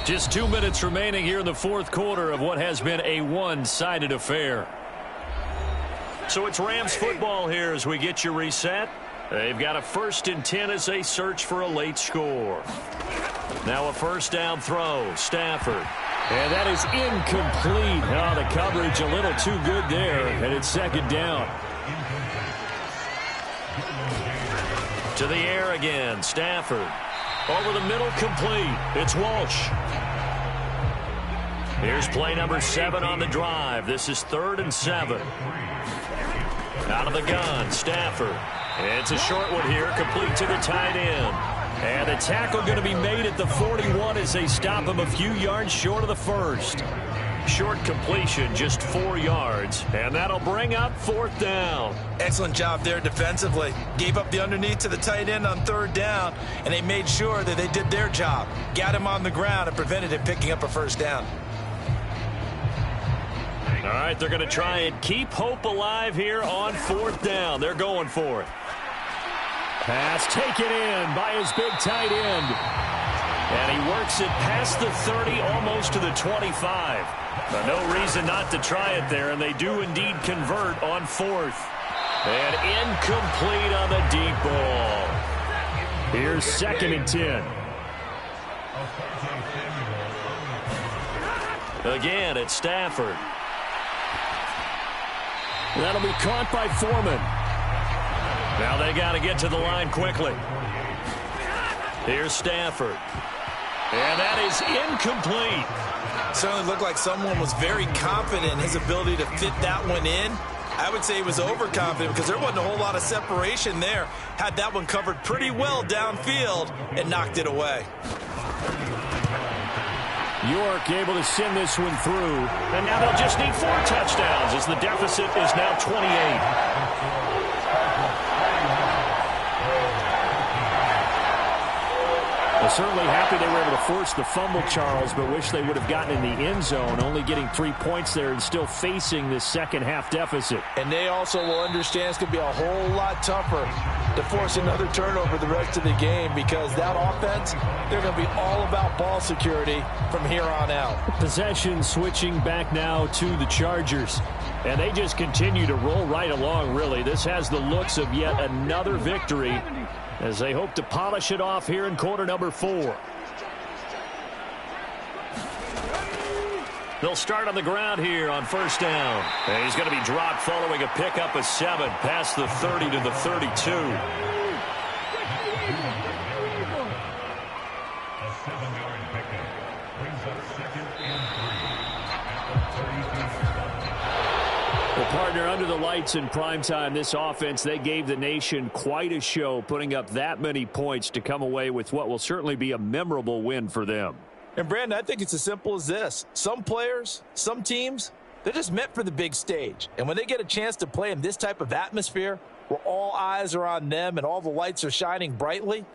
Just 2 minutes remaining here in the fourth quarter of what has been a one-sided affair. So it's Rams football here as we get you reset. They've got a 1st and 10 as they search for a late score. Now a first down throw, Stafford. And that is incomplete. Oh, the coverage a little too good there, and it's second down. To the air again, Stafford. Over the middle, complete. It's Walsh. Here's play number 7 on the drive. This is 3rd and 7. Out of the gun, Stafford. It's a short one here, complete to the tight end. And the tackle going to be made at the 41 as they stop him a few yards short of the first. Short completion, just 4 yards. And that'll bring up 4th down. Excellent job there defensively. Gave up the underneath to the tight end on third down, and they made sure that they did their job. Got him on the ground and prevented him picking up a first down. All right, they're going to try and keep hope alive here on 4th down. They're going for it. Pass taken in by his big tight end. And he works it past the 30, almost to the 25. But no reason not to try it there, and they do indeed convert on 4th. And incomplete on the deep ball. Here's 2nd and 10. Again, it's Stafford. That'll be caught by Foreman. Now they got to get to the line quickly. Here's Stafford. And that is incomplete. Certainly looked like someone was very confident in his ability to fit that one in. I would say he was overconfident because there wasn't a whole lot of separation there. Had that one covered pretty well downfield and knocked it away. York able to send this one through. And now they'll just need 4 touchdowns as the deficit is now 28. Well, certainly happy they were able to force the fumble, Charles, but wish they would have gotten in the end zone, only getting 3 points there and still facing this second half deficit. And they also will understand it's going to be a whole lot tougher to force another turnover the rest of the game because that offense, they're going to be all about ball security from here on out. Possession switching back now to the Chargers. And they just continue to roll right along, really. This has the looks of yet another victory as they hope to polish it off here in quarter number 4. They'll start on the ground here on first down. And he's going to be dropped following a pickup of 7 past the 30 to the 32. Well, partner, under the lights in primetime, this offense, they gave the nation quite a show, putting up that many points to come away with what will certainly be a memorable win for them. And, Brandon, I think it's as simple as this. Some players, some teams, they're just meant for the big stage. And when they get a chance to play in this type of atmosphere where all eyes are on them and all the lights are shining brightly,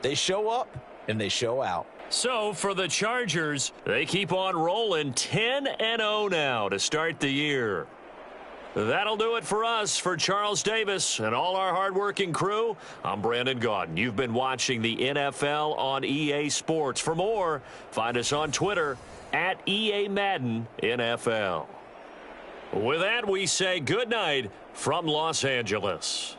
they show up and they show out. So for the Chargers, they keep on rolling 10-0 now to start the year. That'll do it for us. For Charles Davis and all our hardworking crew, I'm Brandon Gaudin. You've been watching the NFL on EA Sports. For more, find us on Twitter at EA Madden NFL. With that, we say good night from Los Angeles.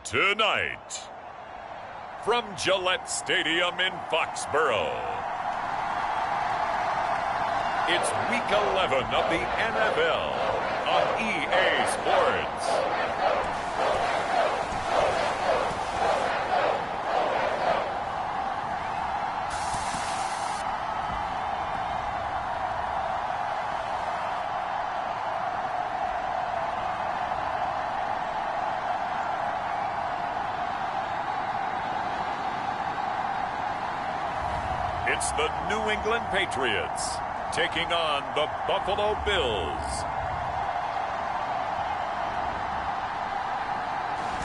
Tonight, from Gillette Stadium in Foxborough, it's Week 11 of the NFL on EA Sports. It's the New England Patriots taking on the Buffalo Bills.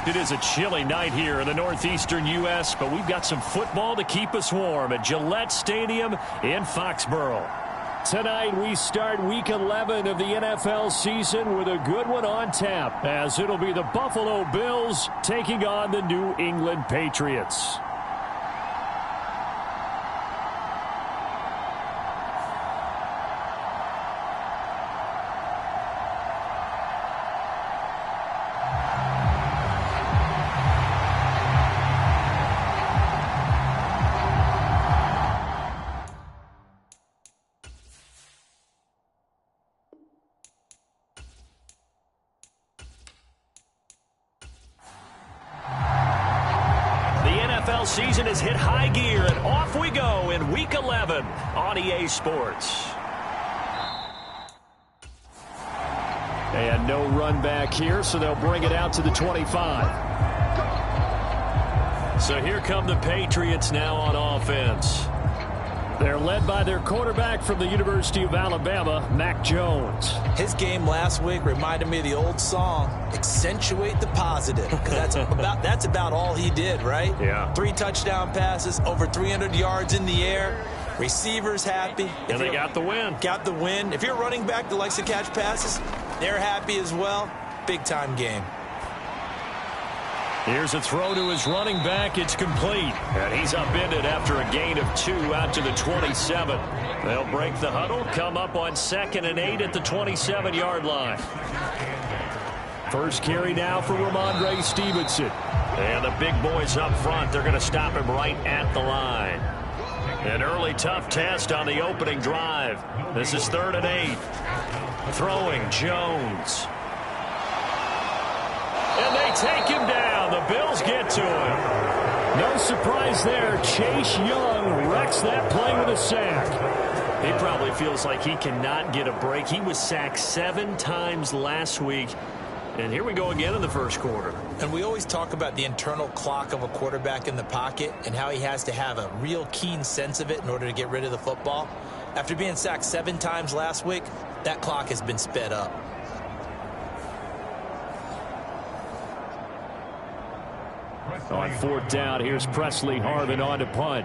It is a chilly night here in the northeastern U.S., but we've got some football to keep us warm at Gillette Stadium in Foxborough. Tonight we start Week 11 of the NFL season with a good one on tap, as it'll be the Buffalo Bills taking on the New England Patriots. Season has hit high gear, and off we go in Week 11 on EA Sports. And no run back here, so they'll bring it out to the 25. So here come the Patriots now on offense. They're led by their quarterback from the University of Alabama, Mac Jones. His game last week reminded me of the old song, Accentuate the Positive, because that's about all he did, right? Yeah. 3 touchdown passes, over 300 yards in the air, receivers happy. And they got the win. Got the win. If you're a running back that likes to catch passes, they're happy as well. Big-time game. Here's a throw to his running back. It's complete. And he's upended after a gain of 2 out to the 27. They'll break the huddle, come up on 2nd and 8 at the 27-yard line. First carry now for Ramondre Stevenson. And the big boys up front, they're going to stop him right at the line. An early tough test on the opening drive. This is 3rd and 8. Throwing Jones. And they take him down. The Bills get to him. No surprise there. Chase Young wrecks that play with a sack. He probably feels like he cannot get a break. He was sacked 7 times last week. And here we go again in the first quarter. And we always talk about the internal clock of a quarterback in the pocket and how he has to have a real keen sense of it in order to get rid of the football. After being sacked 7 times last week, that clock has been sped up. On 4th down, here's Presley Harvin on to punt.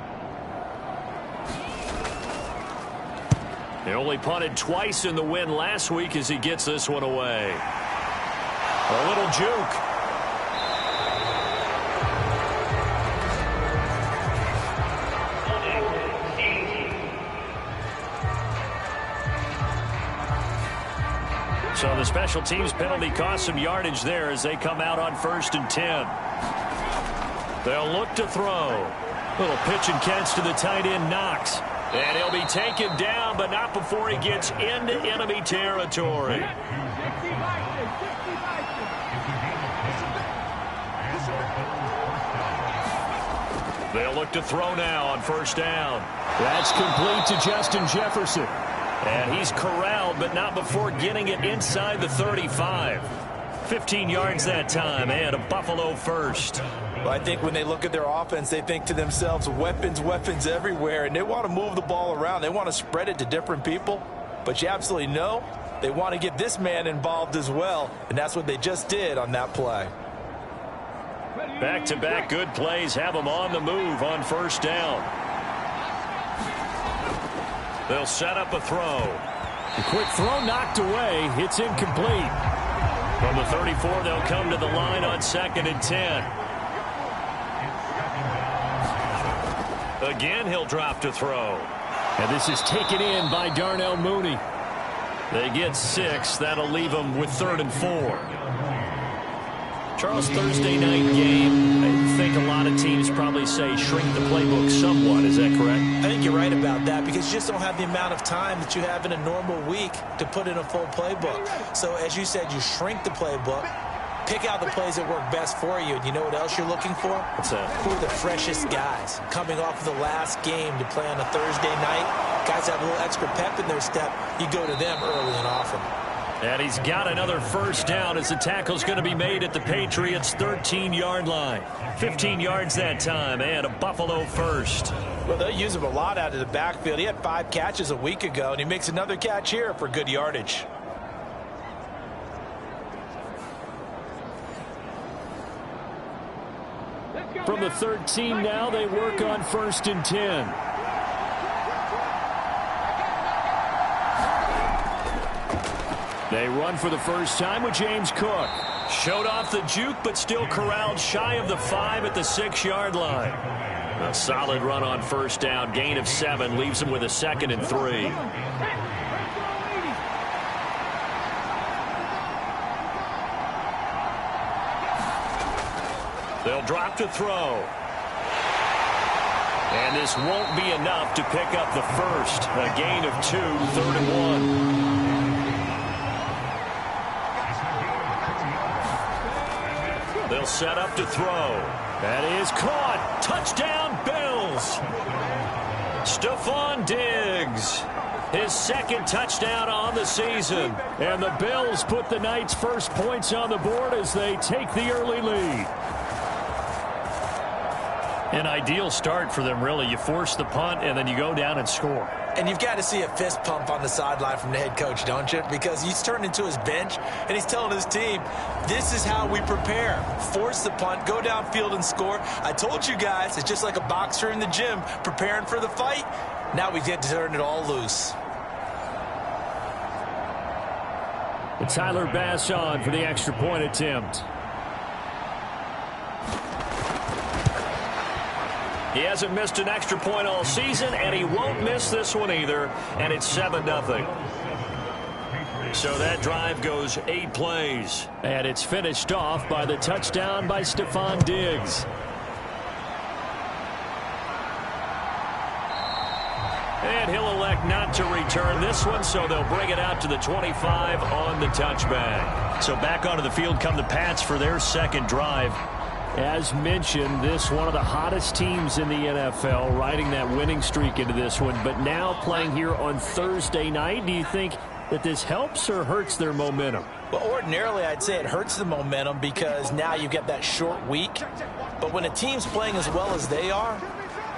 He only punted twice in the win last week as he gets this one away. A little juke. So the special teams penalty cost some yardage there as they come out on 1st and 10. They'll look to throw. Little pitch and catch to the tight end, Knox. And he'll be taken down, but not before he gets into enemy territory. They'll look to throw now on 1st down. That's complete to Justin Jefferson. And he's corralled, but not before getting it inside the 35. 15 yards that time, and a Buffalo first. Well, I think when they look at their offense, they think to themselves, weapons, weapons everywhere, and they want to move the ball around. They want to spread it to different people, but you absolutely know they want to get this man involved as well, and that's what they just did on that play. Back-to-back good plays have them on the move on 1st down. They'll set up a throw. A quick throw knocked away. It's incomplete. From the 34, they'll come to the line on 2nd and 10. Again, he'll drop to throw. And this is taken in by Darnell Mooney. They get 6. That'll leave them with 3rd and 4. Charles, Thursday night game, I think a lot of teams probably say shrink the playbook somewhat. Is that correct? I think you're right about that because you just don't have the amount of time that you have in a normal week to put in a full playbook. So as you said, you shrink the playbook, pick out the plays that work best for you. And you know what else you're looking for? Who are the freshest guys coming off of the last game to play on a Thursday night? Guys have a little extra pep in their step. You go to them early and often. And he's got another first down as the tackle's going to be made at the Patriots' 13-yard line. 15 yards that time and a Buffalo first. Well, they'll use him a lot out of the backfield. He had 5 catches a week ago, and he makes another catch here for good yardage. From the 13 now, they work on 1st and 10. They run for the first time with James Cook. Showed off the juke, but still corralled shy of the 5 at the 6-yard line. A solid run on first down. Gain of 7 leaves him with a 2nd and 3. They'll drop to throw. And this won't be enough to pick up the first. A gain of 2, 3rd and 1. They'll set up to throw. That is caught. Touchdown, Bills. Stephon Diggs. His 2nd touchdown on the season. And the Bills put the night's first points on the board as they take the early lead. An ideal start for them, really. You force the punt, and then you go down and score. And you've got to see a fist pump on the sideline from the head coach, don't you? Because he's turned into his bench, and he's telling his team, this is how we prepare. Force the punt, go downfield and score. I told you guys, it's just like a boxer in the gym preparing for the fight. Now we get to turn it all loose. And Tyler Bass on for the extra point attempt. He hasn't missed an extra point all season, and he won't miss this one either, and it's 7-0. So that drive goes 8 plays, and it's finished off by the touchdown by Stephon Diggs. And he'll elect not to return this one, so they'll bring it out to the 25 on the touchback. So back onto the field come the Pats for their 2nd drive. As mentioned, this one of the hottest teams in the NFL, riding that winning streak into this one, but now playing here on Thursday night. Do you think that this helps or hurts their momentum? Well, ordinarily, I'd say it hurts the momentum because now you get that short week. But when a team's playing as well as they are,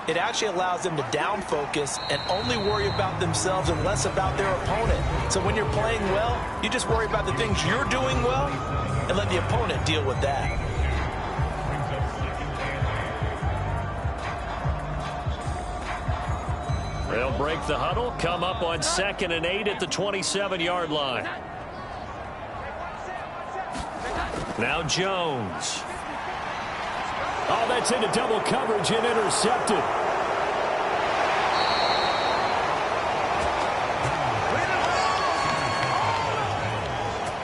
it actually allows them to down focus and only worry about themselves and less about their opponent. So when you're playing well, you just worry about the things you're doing well and let the opponent deal with that. They'll break the huddle, come up on 2nd and 8 at the 27-yard line. Now Jones. Oh, that's into double coverage and intercepted.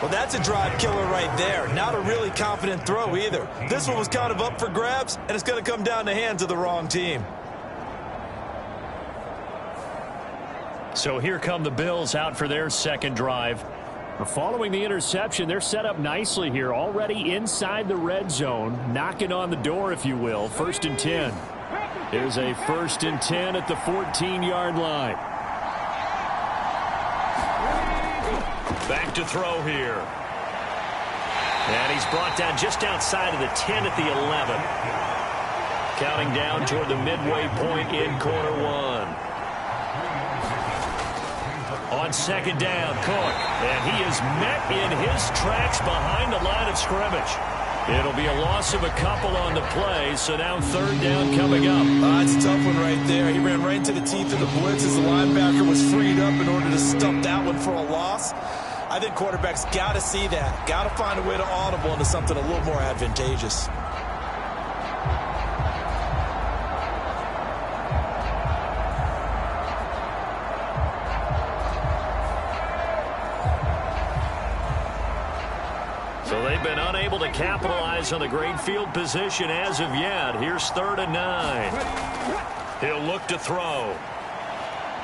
Well, that's a drive killer right there. Not a really confident throw either. This one was kind of up for grabs, and it's going to come down the hands of the wrong team. So here come the Bills out for their 2nd drive. Following the interception, they're set up nicely here, already inside the red zone, knocking on the door, if you will. 1st and 10. Here's a 1st and 10 at the 14-yard line. Back to throw here. And he's brought down just outside of the 10 at the 11. Counting down toward the midway point in quarter 1. On 2nd down, Cook. And he is met in his tracks behind the line of scrimmage. It'll be a loss of a couple on the play, so now 3rd down coming up. It's a tough one right there. He ran right into the teeth of the blitz as the linebacker was freed up in order to stuff that one for a loss. I think quarterbacks got to see that. Got to find a way to audible into something a little more advantageous. So they they've been unable to capitalize on the great field position as of yet. Here's 3rd and 9. He'll look to throw.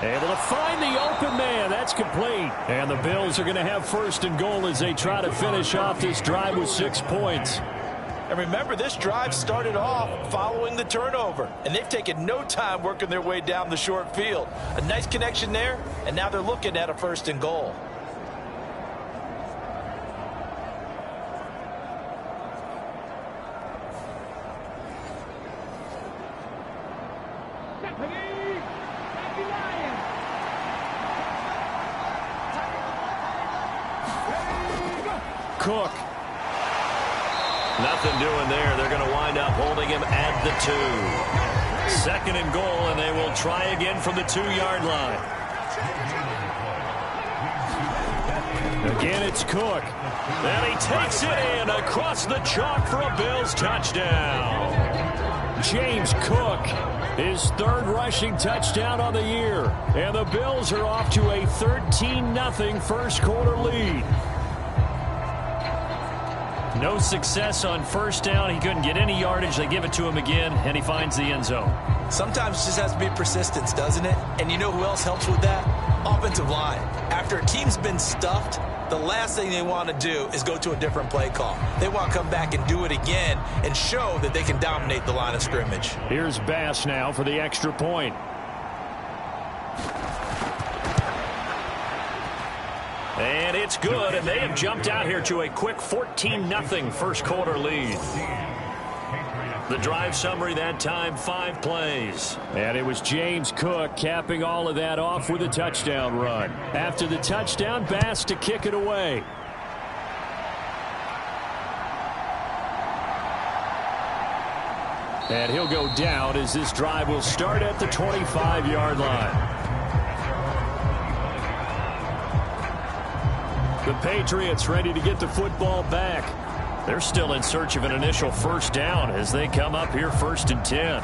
Able to find the open man. That's complete. And the Bills are going to have 1st and goal as they try to finish off this drive with 6 points. And remember, this drive started off following the turnover, and they've taken no time working their way down the short field. A nice connection there, and now they're looking at a 1st and goal. Cook. Nothing doing there. They're going to wind up holding him at the 2. 2nd and goal, and they will try again from the 2-yard line. Again, it's Cook. And he takes it in across the chalk for a Bills touchdown. James Cook, his 3rd rushing touchdown on the year. And the Bills are off to a 13-0 first quarter lead. No success on 1st down. He couldn't get any yardage. They give it to him again, and he finds the end zone. Sometimes it just has to be persistence, doesn't it? And you know who else helps with that? Offensive line. After a team's been stuffed, the last thing they want to do is go to a different play call. They want to come back and do it again and show that they can dominate the line of scrimmage. Here's Bass now for the extra point. And it's good, and they have jumped out here to a quick 14-0 first quarter lead. The drive summary that time, 5 plays. And it was James Cook capping all of that off with a touchdown run. After the touchdown, Bass to kick it away. And he'll go down as this drive will start at the 25-yard line. The Patriots ready to get the football back. They're still in search of an initial 1st down as they come up here 1st and 10.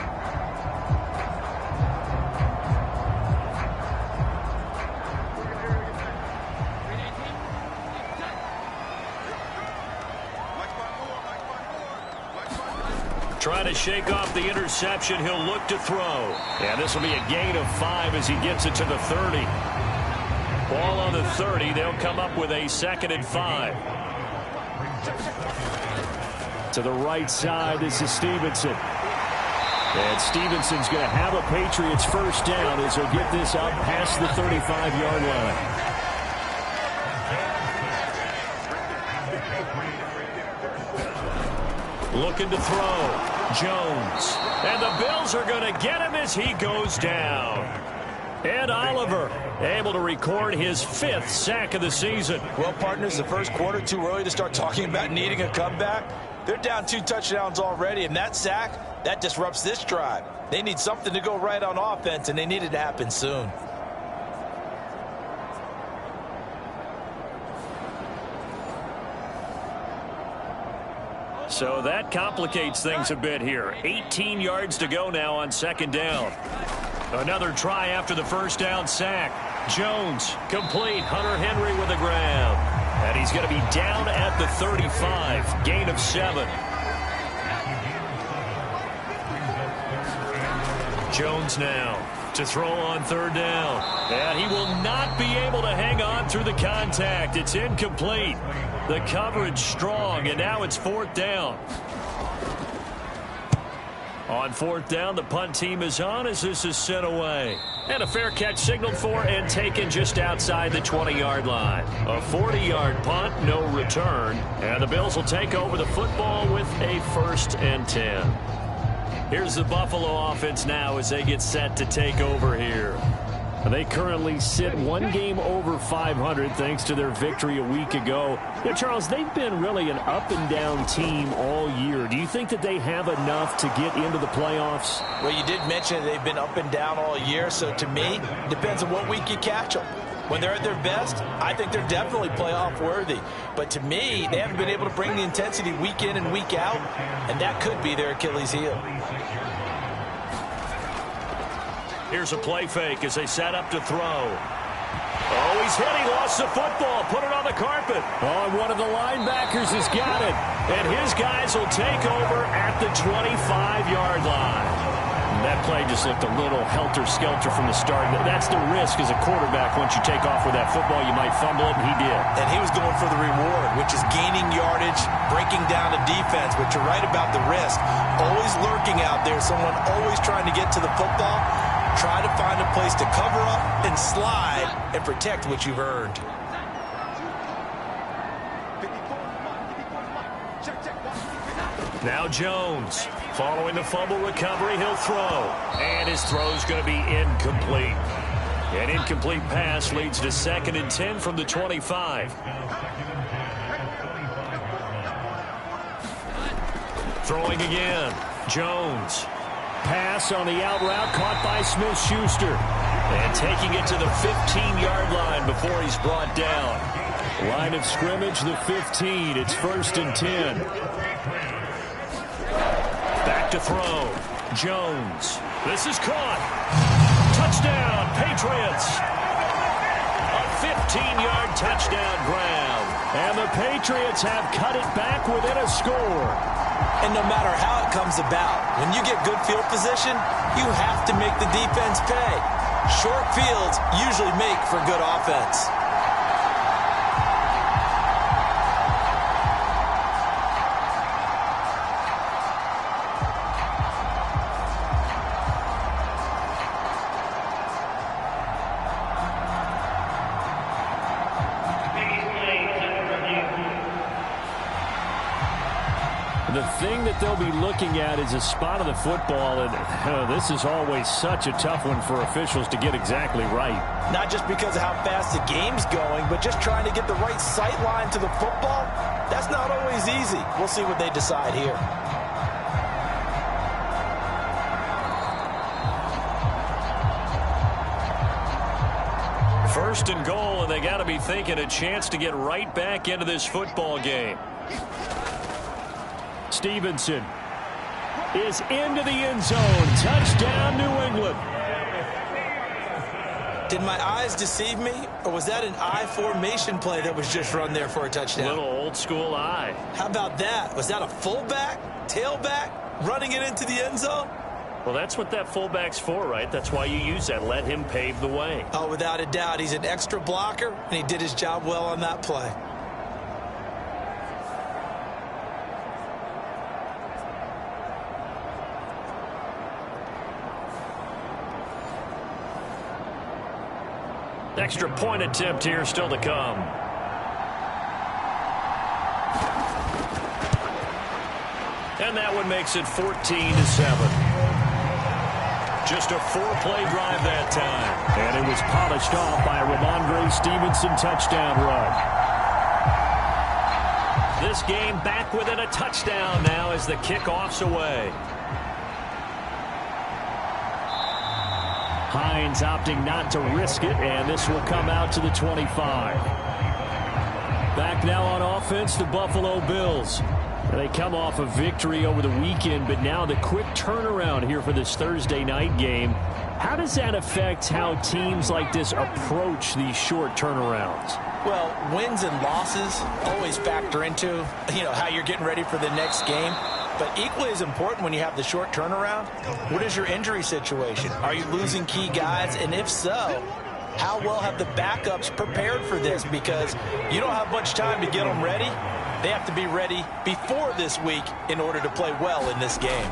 Trying to shake off the interception. He'll look to throw. And this will be a gain of 5 as he gets it to the 30. Ball on the 30. They'll come up with a 2nd and 5. To the right side, this is Stevenson. And Stevenson's going to have a Patriots 1st down as he'll get this up past the 35-yard line. Looking to throw. Jones. And the Bills are going to get him as he goes down. And Oliver able to record his 5th sack of the season. Well, partners, the first quarter, too early to start talking about needing a comeback. They're down 2 touchdowns already, and that sack, that disrupts this drive. They need something to go right on offense, and they need it to happen soon. So that complicates things a bit here. 18 yards to go now on 2nd down. Another try after the 1st down sack. Jones complete. Hunter Henry with a grab. And he's going to be down at the 35. Gain of 7. Jones now to throw on 3rd down. And he will not be able to hang on through the contact. It's incomplete. The coverage strong, and now it's 4th down. On 4th down, the punt team is on as this is sent away. And a fair catch signaled for and taken just outside the 20-yard line. A 40-yard punt, no return. And the Bills will take over the football with a 1st and 10. Here's the Buffalo offense now as they get set to take over here. They currently sit 1 game over 500 thanks to their victory a week ago. Yeah, Charles, they've been really an up-and-down team all year. Do you think that they have enough to get into the playoffs? Well, you did mention they've been up and down all year, so to me, it depends on what week you catch them. When they're at their best, I think they're definitely playoff worthy. But to me, they haven't been able to bring the intensity week in and week out, and that could be their Achilles heel. Here's a play fake as they set up to throw. Oh, he's hit. He lost lost the football. Put it on the carpet. Oh, and one of the linebackers has got it. And his guys will take over at the 25-yard line. That play just looked a little helter-skelter from the start. That's the risk as a quarterback. Once you take off with that football, you might fumble it, and he did. And he was going for the reward, which is gaining yardage, breaking down a defense. But you're right about the risk. Always lurking out there, someone always trying to get to the football. Try to find a place to cover up and slide and protect what you've earned. Now Jones. Following the fumble recovery, he'll throw. And his throw's going to be incomplete. An incomplete pass leads to 2nd and 10 from the 25. Throwing again. Jones. Pass on the out route caught by Smith-Schuster. And taking it to the 15-yard line before he's brought down. Line of scrimmage, the 15. It's 1st and 10. Back to throw. Jones. This is caught. Touchdown, Patriots. A 15-yard touchdown grab. And the Patriots have cut it back within a score. And no matter how it comes about, when you get good field position, you have to make the defense pay. Short fields usually make for good offense. The thing that they'll be looking at is a spot of the football, and this is always such a tough one for officials to get exactly right. Not just because of how fast the game's going, but just trying to get the right sight line to the football. That's not always easy. We'll see what they decide here. First and goal, and they got to be thinking a chance to get right back into this football game. Stevenson is into the end zone. Touchdown, New England. Did my eyes deceive me, or was that an I formation play that was just run there for a touchdown? Little old school eye. How about that? Was that a fullback, tailback, running it into the end zone? Well, that's what that fullback's for, right? That's why you use that. Let him pave the way. Oh, without a doubt. He's an extra blocker, and he did his job well on that play. Extra point attempt here still to come. And that one makes it 14-7. Just a 4-play drive that time. And it was polished off by a Ramondre Stevenson touchdown run. This game back within a touchdown now as the kickoff's away. Hines opting not to risk it, and this will come out to the 25. Back now on offense, the Buffalo Bills. They come off a victory over the weekend, but now the quick turnaround here for this Thursday night game. How does that affect how teams like this approach these short turnarounds? Well, wins and losses always factor into, how you're getting ready for the next game. But equally as important when you have the short turnaround, what is your injury situation? Are you losing key guys? And if so, how well have the backups prepared for this? Because you don't have much time to get them ready. They have to be ready before this week in order to play well in this game.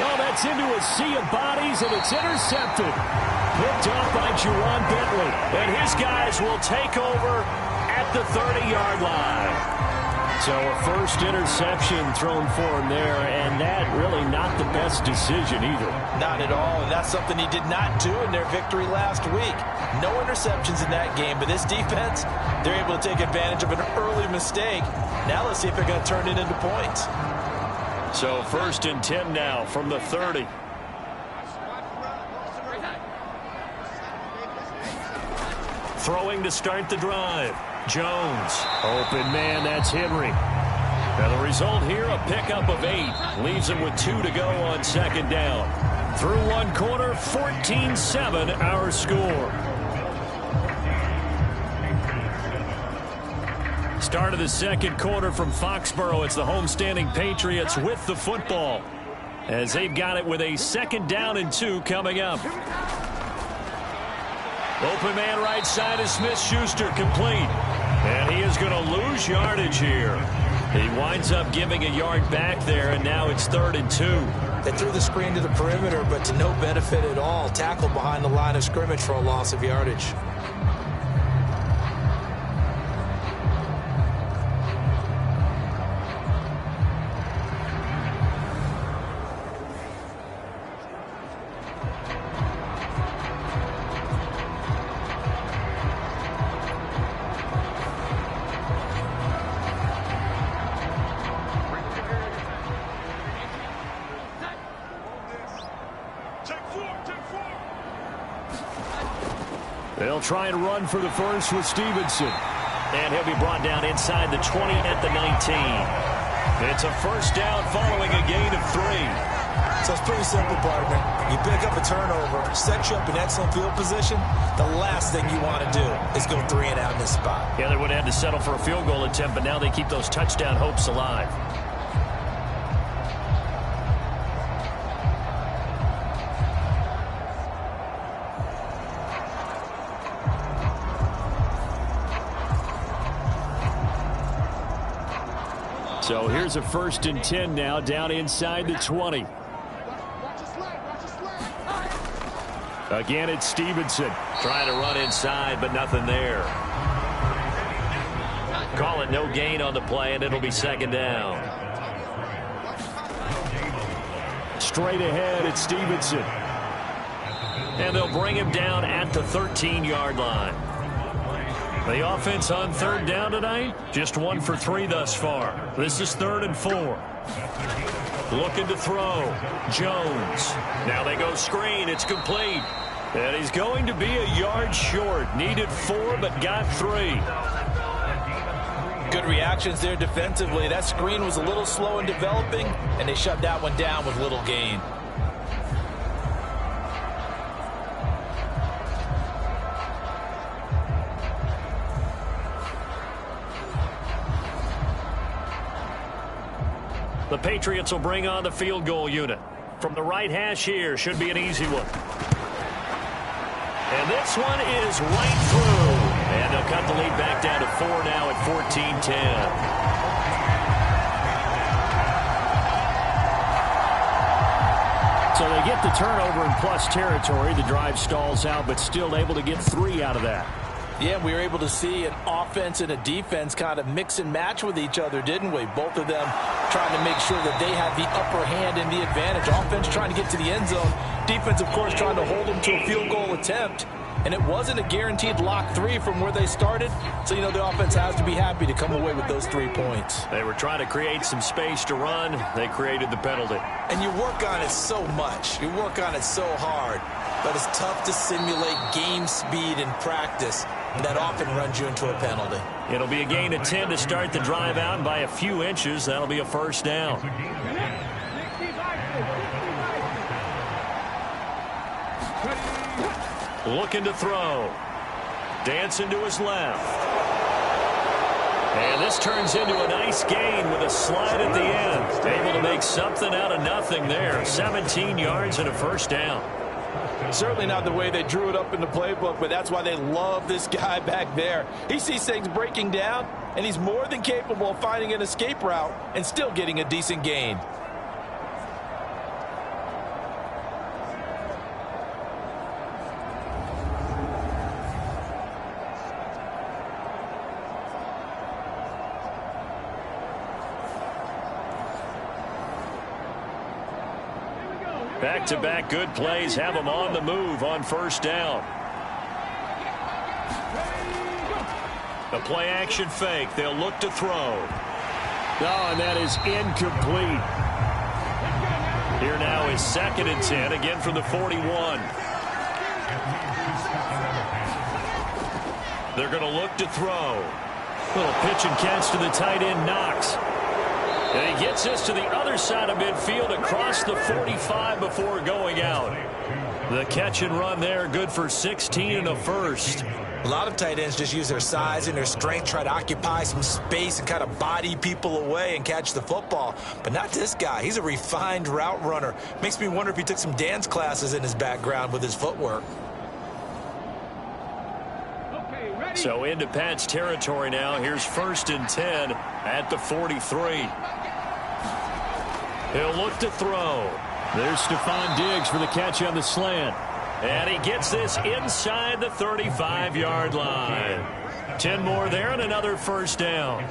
Oh, that's into a sea of bodies, and it's intercepted. Picked off by Juwan Bentley. And his guys will take over at the 30-yard line. So a first interception thrown for him there, and that really not the best decision either. Not at all, and that's something he did not do in their victory last week. No interceptions in that game, but this defense, they're able to take advantage of an early mistake. Now let's see if they're going to turn it into points. So 1st and 10 now from the 30. Throwing to start the drive. Jones. Open man, that's Henry. Now the result here, a pickup of 8. Leaves him with 2 to go on 2nd down. Through one quarter, 14-7 our score. Start of the second quarter from Foxborough. It's the homestanding Patriots with the football, as they've got it with a 2nd down and 2 coming up. Open man right side is Smith-Schuster, complete. And he is going to lose yardage here. He winds up giving a yard back there, and now it's 3rd and 2. They threw the screen to the perimeter, but to no benefit at all. Tackled behind the line of scrimmage for a loss of yardage. They'll try and run for the first with Stevenson. And he'll be brought down inside the 20 at the 19. It's a 1st down following a gain of 3. So it's pretty simple, partner. You pick up a turnover, set you up in excellent field position. The last thing you want to do is go 3 and out in this spot. Yeah, they would have had to settle for a field goal attempt, but now they keep those touchdown hopes alive. So here's a 1st and 10 now, down inside the 20. Again, it's Stevenson trying to run inside, but nothing there. Call it no gain on the play, and it'll be 2nd down. Straight ahead, it's Stevenson. And they'll bring him down at the 13-yard line. The offense on 3rd down tonight, just 1 for 3 thus far. This is 3rd and 4. Looking to throw. Jones. Now they go screen. It's complete. And he's going to be a yard short. Needed 4, but got 3. Good reactions there defensively. That screen was a little slow in developing, and they shut that one down with little gain. The Patriots will bring on the field goal unit. From the right hash here, should be an easy one. And this one is right through. And they'll cut the lead back down to 4 now at 14-10. So they get the turnover in plus territory. The drive stalls out, but still able to get 3 out of that. Yeah, we were able to see an offense and a defense kind of mix and match with each other, didn't we? Both of them trying to make sure that they had the upper hand and the advantage. Offense trying to get to the end zone. Defense, of course, trying to hold them to a field goal attempt. And it wasn't a guaranteed lock 3 from where they started. So, you know, the offense has to be happy to come away with those 3 points. They were trying to create some space to run. They created the penalty. And you work on it so much. You work on it so hard. But it's tough to simulate game speed in practice. That often runs you into a penalty. It'll be a gain of 10 to start the drive out, and by a few inches, that'll be a 1st down. Looking to throw. Dancing to his left. And this turns into a nice gain with a slide at the end. Able to make something out of nothing there. 17 yards and a 1st down. Certainly not the way they drew it up in the playbook, but that's why they love this guy back there. He sees things breaking down, and he's more than capable of finding an escape route and still getting a decent gain. Back-to-back good plays have them on the move on 1st down. A play-action fake. They'll look to throw. Oh, and that is incomplete. Here now is 2nd and 10, again from the 41. They're going to look to throw. Little pitch and catch to the tight end, Knox. And he gets this to the other side of midfield across the 45 before going out. The catch and run there, good for 16 and a 1st. A lot of tight ends just use their size and their strength, try to occupy some space and kind of body people away and catch the football. But not this guy. He's a refined route runner. Makes me wonder if he took some dance classes in his background with his footwork. So into Pat's territory now. Here's 1st and 10 at the 43. He'll look to throw. There's Stephon Diggs for the catch on the slant. And he gets this inside the 35-yard line. 10 more there and another 1st down.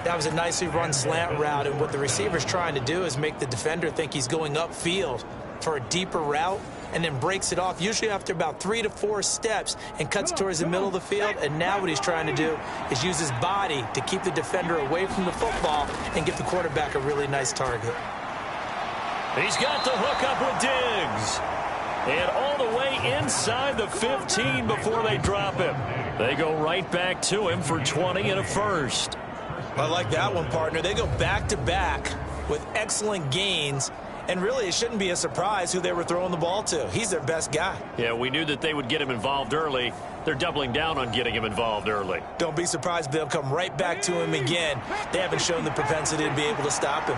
That was a nicely run slant route, and what the receiver's trying to do is make the defender think he's going upfield for a deeper route and then breaks it off, usually after about 3 to 4 steps, and cuts towards the middle of the field. And now what he's trying to do is use his body to keep the defender away from the football and give the quarterback a really nice target. He's got the hook up with Diggs. And all the way inside the 15 before they drop him. They go right back to him for 20 and a 1st. I like that one, partner. They go back-to-back with excellent gains. And really, it shouldn't be a surprise who they were throwing the ball to. He's their best guy. Yeah, we knew that they would get him involved early. They're doubling down on getting him involved early. Don't be surprised if they'll come right back to him again. They haven't shown the propensity to be able to stop him.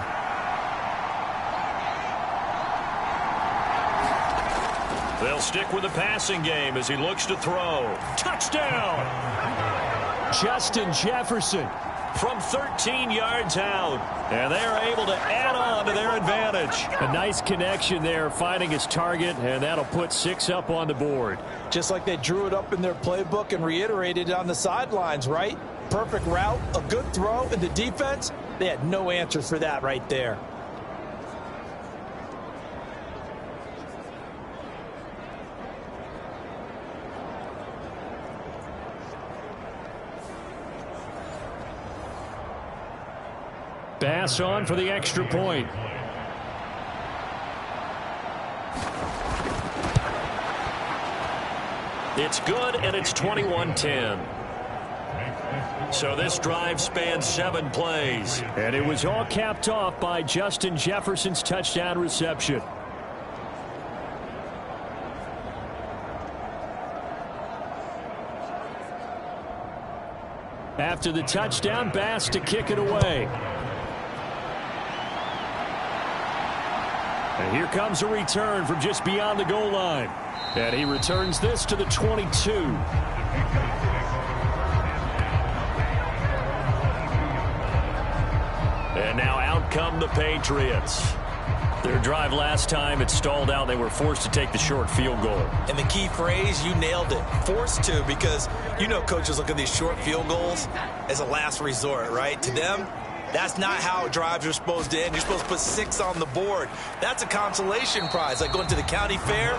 They'll stick with the passing game as he looks to throw. Touchdown! Justin Jefferson from 13 yards out. And they're able to add on to their advantage. A nice connection there, finding his target, and that'll put 6 up on the board. Just like they drew it up in their playbook and reiterated it on the sidelines, right? Perfect route, a good throw, and the defense, they had no answers for that right there. Pass on for the extra point. It's good, and it's 21-10. So this drive spans 7 plays. And it was all capped off by Justin Jefferson's touchdown reception. After the touchdown, Bass to kick it away. And here comes a return from just beyond the goal line. And he returns this to the 22. And now out come the Patriots. Their drive last time, it stalled out. They were forced to take the short field goal. And the key phrase, you nailed it. Forced to, because you know coaches look at these short field goals as a last resort, right? To them, that's not how drives are supposed to end. You're supposed to put 6 on the board. That's a consolation prize. Like going to the county fair,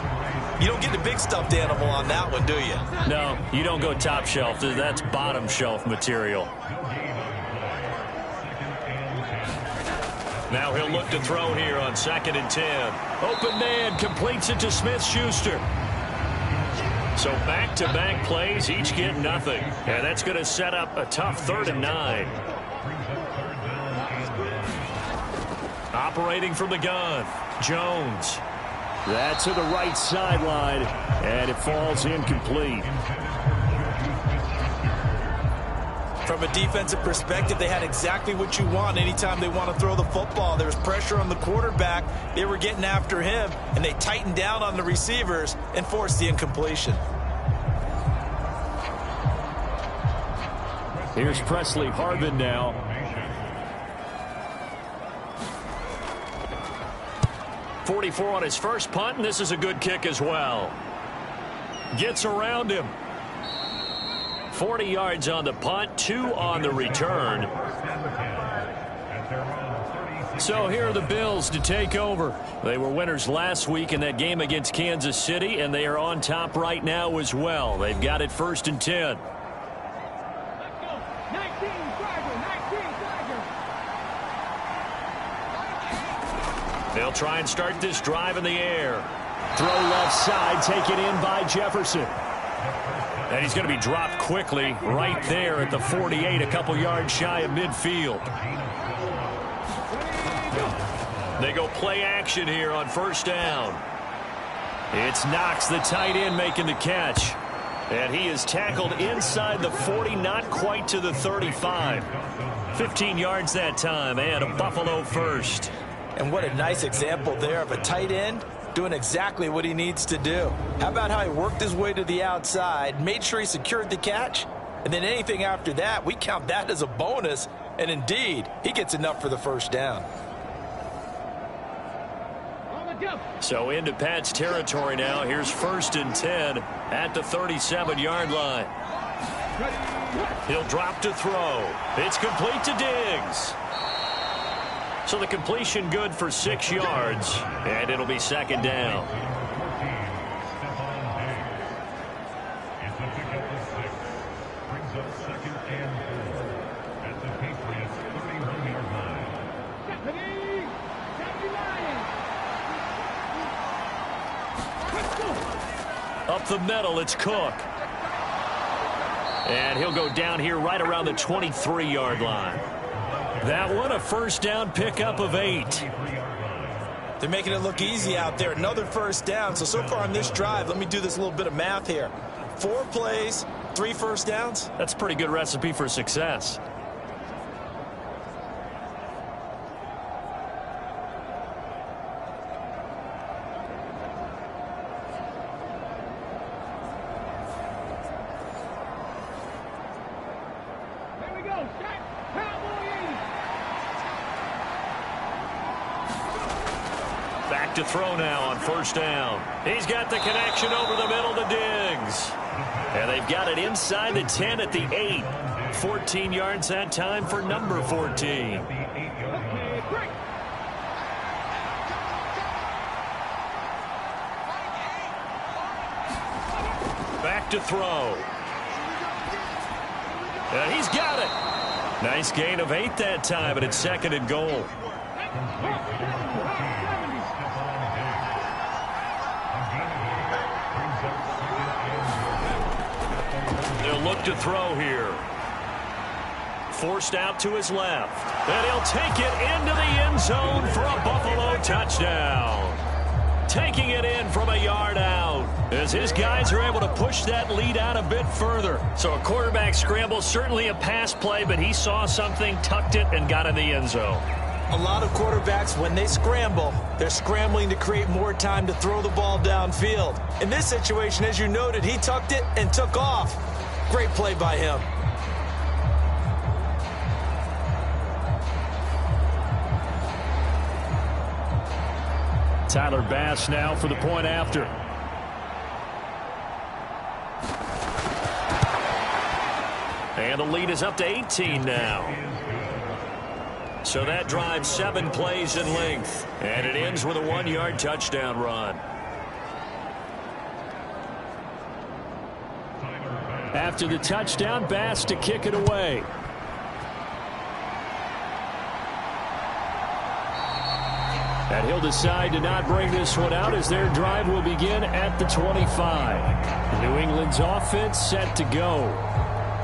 you don't get the big stuffed animal on that one, do you? No, you don't go top shelf. That's bottom shelf material. Now he'll look to throw here on 2nd and 10. Open man, completes it to Smith-Schuster. So back-to-back plays, each get nothing. And that's going to set up a tough 3rd and 9. Operating from the gun, Jones. That's to the right sideline, and it falls incomplete. From a defensive perspective, they had exactly what you want anytime they want to throw the football. There was pressure on the quarterback. They were getting after him, and they tightened down on the receivers and forced the incompletion. Here's Presley Harvin now. .44 on his first punt, and this is a good kick as well. Gets around him. 40 yards on the punt, 2 on the return. So here are the Bills to take over. They were winners last week in that game against Kansas City, and they are on top right now as well. They've got it 1st and 10. They'll try and start this drive in the air. Throw left side, taken in by Jefferson. And he's going to be dropped quickly right there at the 48, a couple yards shy of midfield. They go play action here on 1st down. It's Knox, the tight end, making the catch. And he is tackled inside the 40, not quite to the 35. 15 yards that time, and a Buffalo first. And what a nice example there of a tight end doing exactly what he needs to do. How about how he worked his way to the outside, made sure he secured the catch, and then anything after that, we count that as a bonus. And indeed, he gets enough for the first down. So into Pat's territory now. Here's 1st and 10 at the 37-yard line. He'll drop to throw. It's complete to Diggs. So the completion good for 6 yards, and it'll be 2nd down. Up the middle, it's Cook. And he'll go down here right around the 23-yard line. That one, a first down pickup of 8. They're making it look easy out there. Another first down. So far on this drive, let me do this little bit of math here. 4 plays, 3 first downs. That's a pretty good recipe for success. Back to throw now on first down. He's got the connection over the middle to Diggs. And they've got it inside the 10 at the 8. 14 yards that time for number 14. Back to throw. And he's got it. Nice gain of 8 that time, and it's 2nd and goal. They'll look to throw here. Forced out to his left. And he'll take it into the end zone for a Buffalo touchdown. Taking it in from a yard out as his guys are able to push that lead out a bit further. So a quarterback scramble, certainly a pass play, but he saw something, tucked it, and got in the end zone. A lot of quarterbacks, when they scramble, they're scrambling to create more time to throw the ball downfield. In this situation, as you noted, he tucked it and took off. Great play by him. Tyler Bass now for the point after. And the lead is up to 18 now. So that drives 7 plays in length. And it ends with a 1-yard touchdown run. After the touchdown, Bass to kick it away. And he'll decide to not bring this one out as their drive will begin at the 25. New England's offense set to go.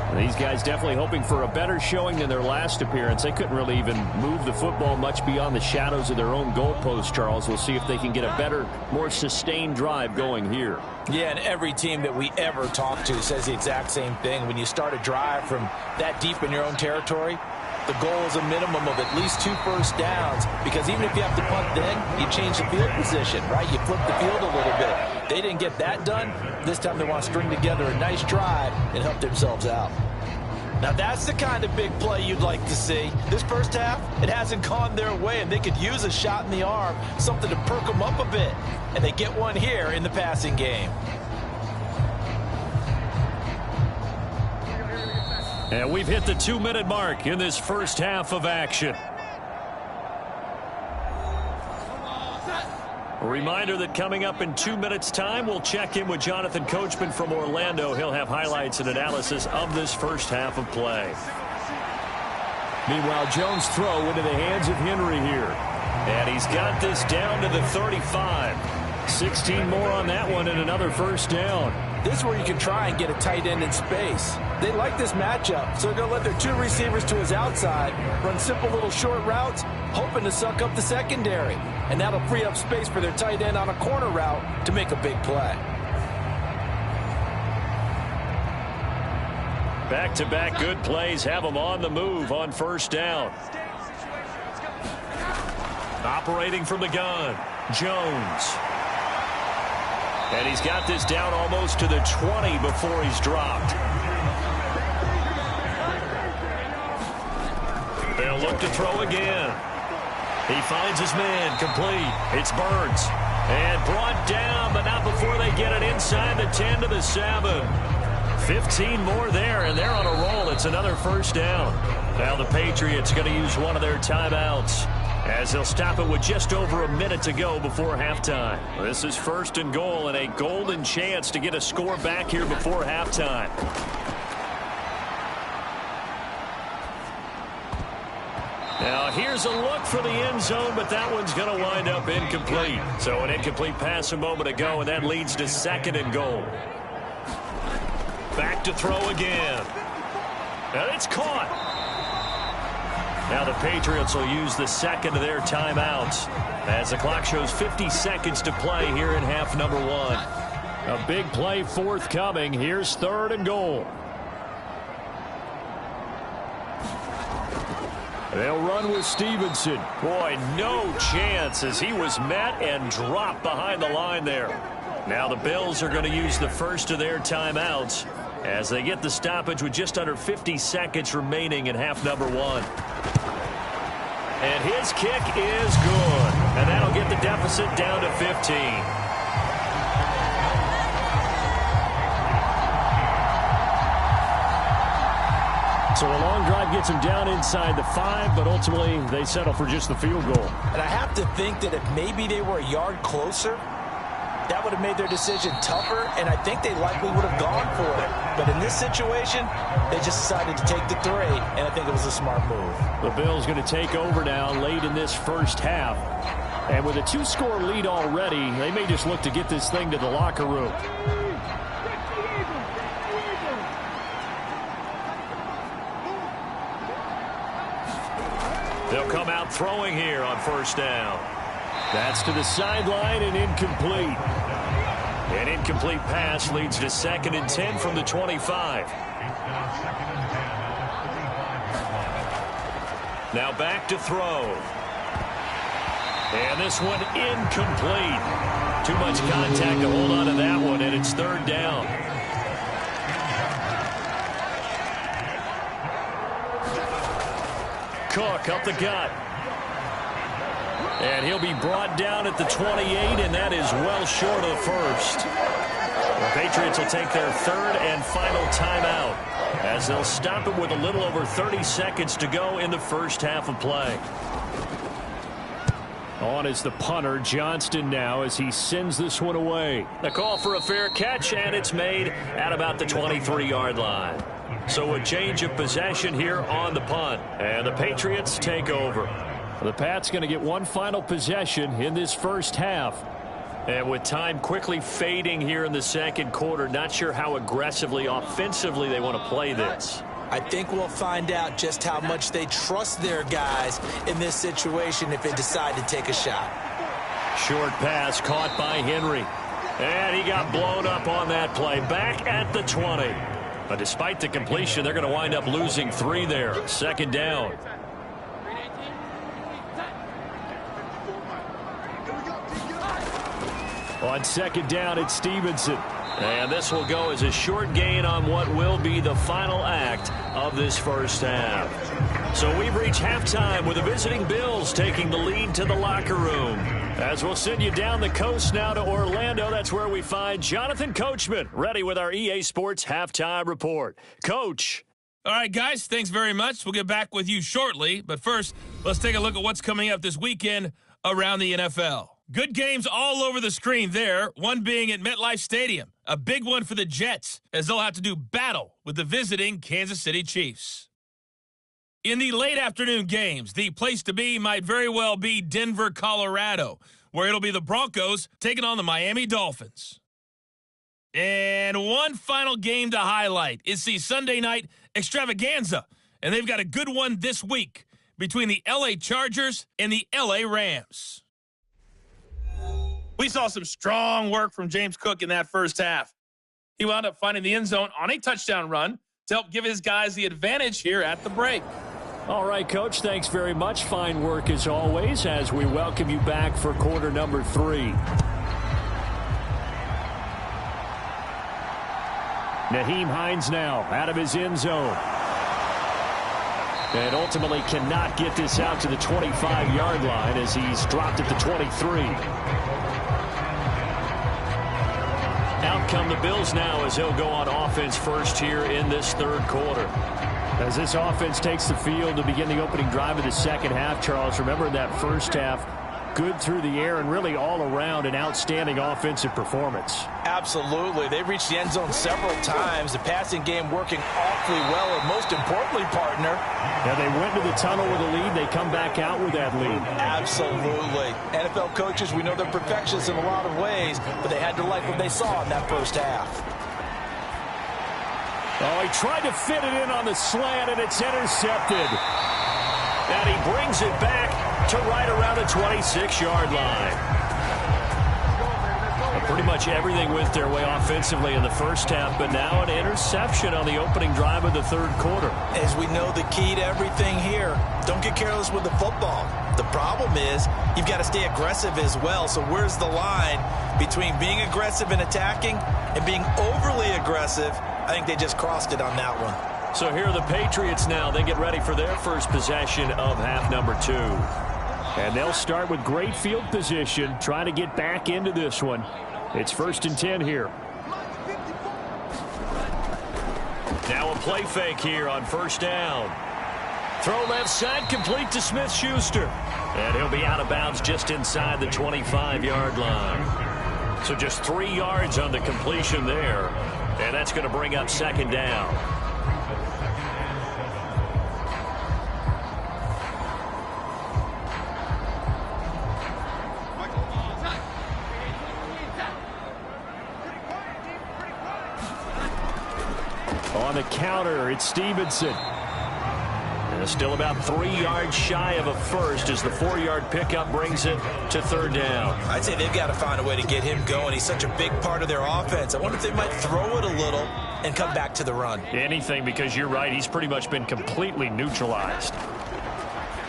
And these guys definitely hoping for a better showing than their last appearance. They couldn't really even move the football much beyond the shadows of their own goalpost, Charles. We'll see if they can get a better, more sustained drive going here. Yeah, and every team that we ever talk to says the exact same thing. When you start a drive from that deep in your own territory, the goal is a minimum of at least 2 first downs, because even if you have to punt then, you change the field position, right? You flip the field a little bit. They didn't get that done. This time they want to string together a nice drive and help themselves out. Now that's the kind of big play you'd like to see. This first half, it hasn't gone their way, and they could use a shot in the arm, something to perk them up a bit. And they get one here in the passing game. And we've hit the 2-minute mark in this first half of action. A reminder that coming up in 2 minutes' time, we'll check in with Jonathan Coachman from Orlando. He'll have highlights and analysis of this first half of play. Meanwhile, Jones' throw into the hands of Henry here. And he's got this down to the 35. 16 more on that one and another first down. This is where you can try and get a tight end in space. They like this matchup, so they're going to let their 2 receivers to his outside run simple little short routes, hoping to suck up the secondary. And that'll free up space for their tight end on a corner route to make a big play. Back-to-back good plays have him on the move on first down. Operating from the gun, Jones. And he's got this down almost to the 20 before he's dropped. They'll look to throw again. He finds his man, complete. It's Burns. And brought down, but not before they get it inside the 10 to the 7. 15 more there, and they're on a roll. It's another first down. Now the Patriots going to use one of their timeouts, as they'll stop it with just over a minute to go before halftime. This is first and goal, and a golden chance to get a score back here before halftime. Now here's a look for the end zone, but that one's going to wind up incomplete. So an incomplete pass a moment ago, and that leads to second and goal. Back to throw again. And it's caught. Now the Patriots will use the second of their timeouts as the clock shows 50 seconds to play here in half number one. A big play forthcoming. Here's third and goal. They'll run with Stevenson. Boy, no chance as he was met and dropped behind the line there. Now the Bills are going to use the first of their timeouts as they get the stoppage with just under 50 seconds remaining in half number one. And his kick is good. And that'll get the deficit down to 15. So a long drive gets them down inside the 5, but ultimately they settle for just the field goal. And I have to think that if maybe they were a yard closer, that would have made their decision tougher, and I think they likely would have gone for it. But in this situation, they just decided to take the 3, and I think it was a smart move. The Bills going to take over now late in this first half. And with a 2-score lead already, they may just look to get this thing to the locker room. They'll come out throwing here on first down. That's to the sideline and incomplete. An incomplete pass leads to second and 10 from the 25. Now back to throw. And this one incomplete. Too much contact to hold on to that one, and it's third down. Cook up the gut. And he'll be brought down at the 28, and that is well short of the first. The Patriots will take their third and final timeout as they'll stop it with a little over 30 seconds to go in the first half of play. On is the punter, Johnston, now as he sends this one away. The call for a fair catch, and it's made at about the 23-yard line. So a change of possession here on the punt, and the Patriots take over. The Pats going to get one final possession in this first half. And with time quickly fading here in the second quarter, not sure how aggressively, offensively they want to play this. I think we'll find out just how much they trust their guys in this situation if they decide to take a shot. Short pass caught by Henry. And he got blown up on that play. Back at the 20. But despite the completion, they're going to wind up losing 3 there. Second down. On second down, it's Stevenson. And this will go as a short gain on what will be the final act of this first half. So we've reached halftime with the visiting Bills taking the lead to the locker room. As we'll send you down the coast now to Orlando, that's where we find Jonathan Coachman, ready with our EA Sports Halftime Report. Coach. All right, guys, thanks very much. We'll get back with you shortly. But first, let's take a look at what's coming up this weekend around the NFL. Good games all over the screen there, one being at MetLife Stadium. A big one for the Jets, as they'll have to do battle with the visiting Kansas City Chiefs. In the late afternoon games, the place to be might very well be Denver, Colorado, where it'll be the Broncos taking on the Miami Dolphins. And one final game to highlight is the Sunday night extravaganza, and they've got a good one this week between the LA Chargers and the LA Rams. We saw some strong work from James Cook in that first half. He wound up finding the end zone on a touchdown run to help give his guys the advantage here at the break. All right, Coach, thanks very much. Fine work as always as we welcome you back for quarter number 3. Nyheim Hines now out of his end zone. And ultimately cannot get this out to the 25-yard line as he's dropped at the 23. Out come the Bills now as he'll go on offense first here in this third quarter. As this offense takes the field to begin the opening drive of the second half, Charles, remember in that first half, good through the air and really all around an outstanding offensive performance. Absolutely. They've reached the end zone several times. The passing game working awfully well, and most importantly, partner. Yeah, they went to the tunnel with a lead. They come back out with that lead. Absolutely. NFL coaches, we know they're perfectionists in a lot of ways, but they had to like what they saw in that first half. Oh, he tried to fit it in on the slant, and it's intercepted. And he brings it back to right around the 26-yard line. Pretty much everything went their way offensively in the first half, but now an interception on the opening drive of the third quarter. As we know, the key to everything here, don't get careless with the football. The problem is you've got to stay aggressive as well. So where's the line between being aggressive and attacking and being overly aggressive? I think they just crossed it on that one. So here are the Patriots now. They get ready for their first possession of half number 2. And they'll start with great field position, trying to get back into this one. It's 1st and 10 here. Now a play fake here on first down. Throw left side, complete to Smith-Schuster. And he'll be out of bounds just inside the 25-yard line. So just 3 yards on the completion there. And that's going to bring up second down. On the counter, it's Stevenson. And still about 3 yards shy of a first as the 4-yard pickup brings it to third down. I'd say they've got to find a way to get him going. He's such a big part of their offense. I wonder if they might throw it a little and come back to the run. Anything, because you're right, he's pretty much been completely neutralized.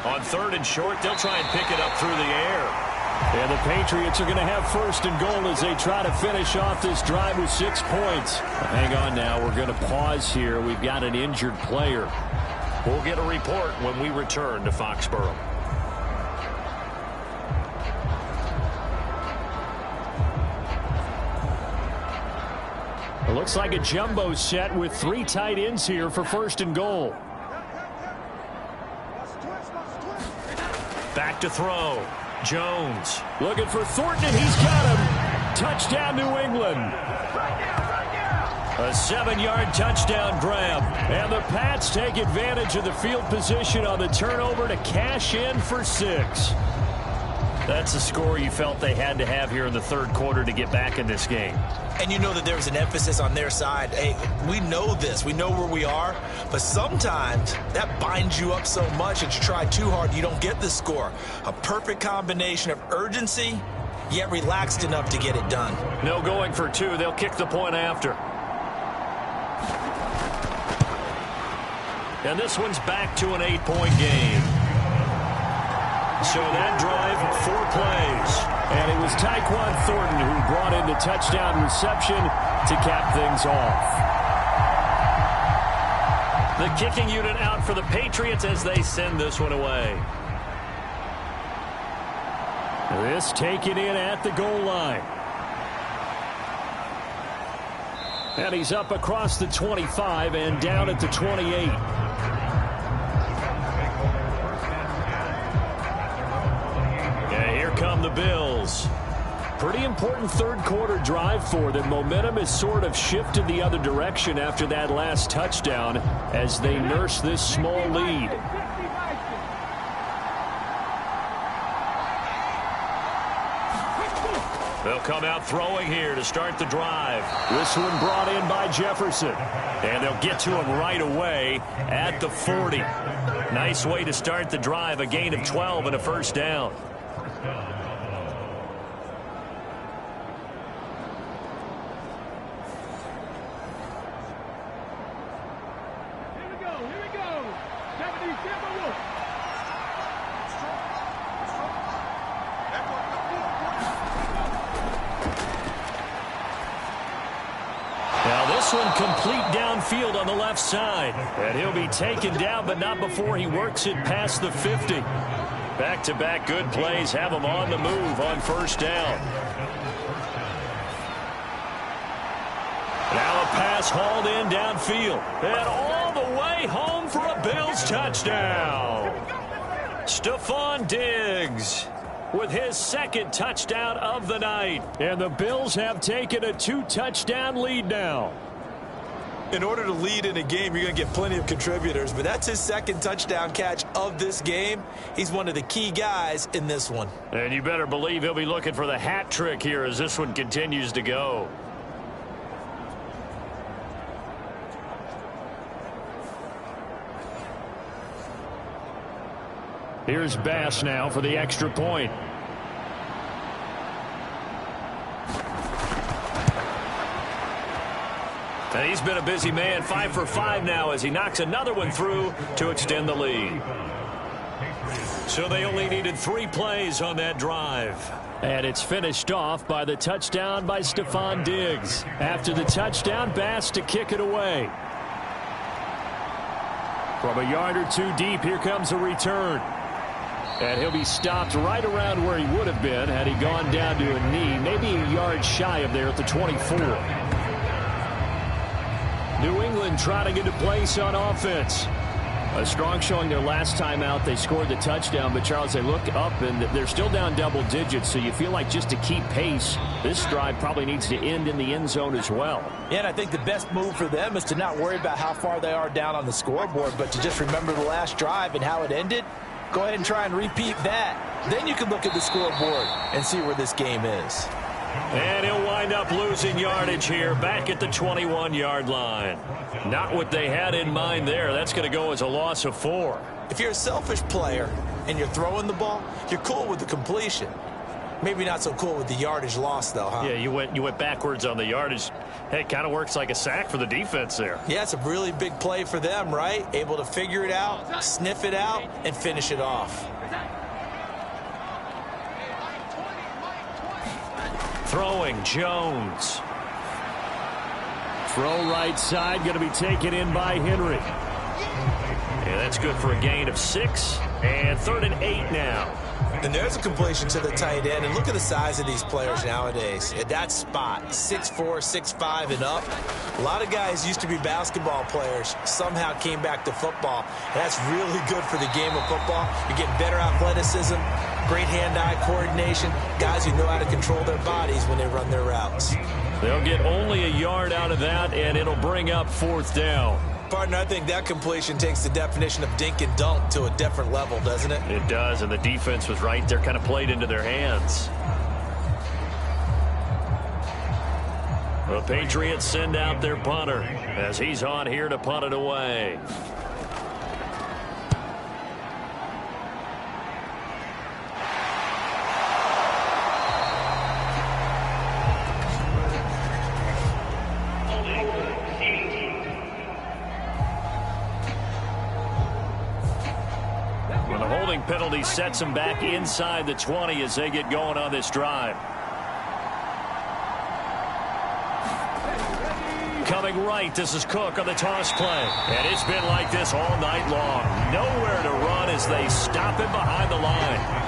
On 3rd and short, they'll try and pick it up through the air. And the Patriots are going to have 1st and goal as they try to finish off this drive with 6 points. Hang on now. We're going to pause here. We've got an injured player. We'll get a report when we return to Foxborough. It looks like a jumbo set with 3 tight ends here for 1st and goal. Back to throw. Jones looking for Thornton, and he's got him. Touchdown, New England. A 7-yard touchdown grab. And the Pats take advantage of the field position on the turnover to cash in for 6. That's a score you felt they had to have here in the third quarter to get back in this game. And you know that there was an emphasis on their side. Hey, we know this. We know where we are. But sometimes that binds you up so much that you try too hard, you don't get the score. A perfect combination of urgency, yet relaxed enough to get it done. No going for 2. They'll kick the point after. And this one's back to an 8-point game. So that drive, 4 plays. And it was Tyquan Thornton who brought in the touchdown reception to cap things off. The kicking unit out for the Patriots as they send this one away. This taken in at the goal line. And he's up across the 25 and down at the 28. Come the Bills. Pretty important third quarter drive for them. Momentum has sort of shifted the other direction after that last touchdown as they nurse this small lead. They'll come out throwing here to start the drive. This one brought in by Jefferson. And they'll get to him right away at the 40. Nice way to start the drive, a gain of 12 and a first down. Now this one complete downfield on the left side. And he'll be taken down, but not before he works it past the 50. Back-to-back good plays have him on the move on first down. Now a pass hauled in downfield. And all the way home for a Bills touchdown. Stephon Diggs with his second touchdown of the night. And the Bills have taken a 2-touchdown lead now. In order to lead in a game, you're going to get plenty of contributors, but that's his second touchdown catch of this game. He's one of the key guys in this one. And you better believe he'll be looking for the hat trick here as this one continues to go. Here's Bass now for the extra point. And he's been a busy man, 5 for 5 now as he knocks another one through to extend the lead. So they only needed 3 plays on that drive. And it's finished off by the touchdown by Stephon Diggs. After the touchdown, Bass to kick it away. From a yard or two deep, here comes a return. And he'll be stopped right around where he would have been had he gone down to a knee, maybe a yard shy of there at the 24. New England trying to get a place on offense. A strong showing their last time out. They scored the touchdown, but Charles, they look up and they're still down double digits, so you feel like just to keep pace, this drive probably needs to end in the end zone as well. Yeah, and I think the best move for them is to not worry about how far they are down on the scoreboard, but to just remember the last drive and how it ended. Go ahead and try and repeat that. Then you can look at the scoreboard and see where this game is. And he'll wind up losing yardage here back at the 21-yard line. Not what they had in mind there. That's going to go as a loss of 4. If you're a selfish player and you're throwing the ball, you're cool with the completion. Maybe not so cool with the yardage loss, though, huh? Yeah, you went backwards on the yardage. Hey, it kind of works like a sack for the defense there. Yeah, it's a really big play for them, right? Able to figure it out, sniff it out, and finish it off. Throwing Jones. Throw right side, going to be taken in by Henry. Yeah, that's good for a gain of 6. And 3rd and 8 now. And there's a completion to the tight end. And look at the size of these players nowadays. At that spot, 6'4", 6'5", and up. A lot of guys used to be basketball players, somehow came back to football. And that's really good for the game of football. You're getting better athleticism, great hand-eye coordination, guys who know how to control their bodies when they run their routes. They'll get only a yard out of that, and it'll bring up 4th down. Partner, I think that completion takes the definition of dink and dunk to a different level, doesn't it? It does, and the defense was right there, kind of played into their hands. The Patriots send out their punter as he's on here to punt it away. Penalty sets them back inside the 20 as they get going on this drive. Coming right, this is Cook on the toss play. And it's been like this all night long. Nowhere to run as they stop him behind the line.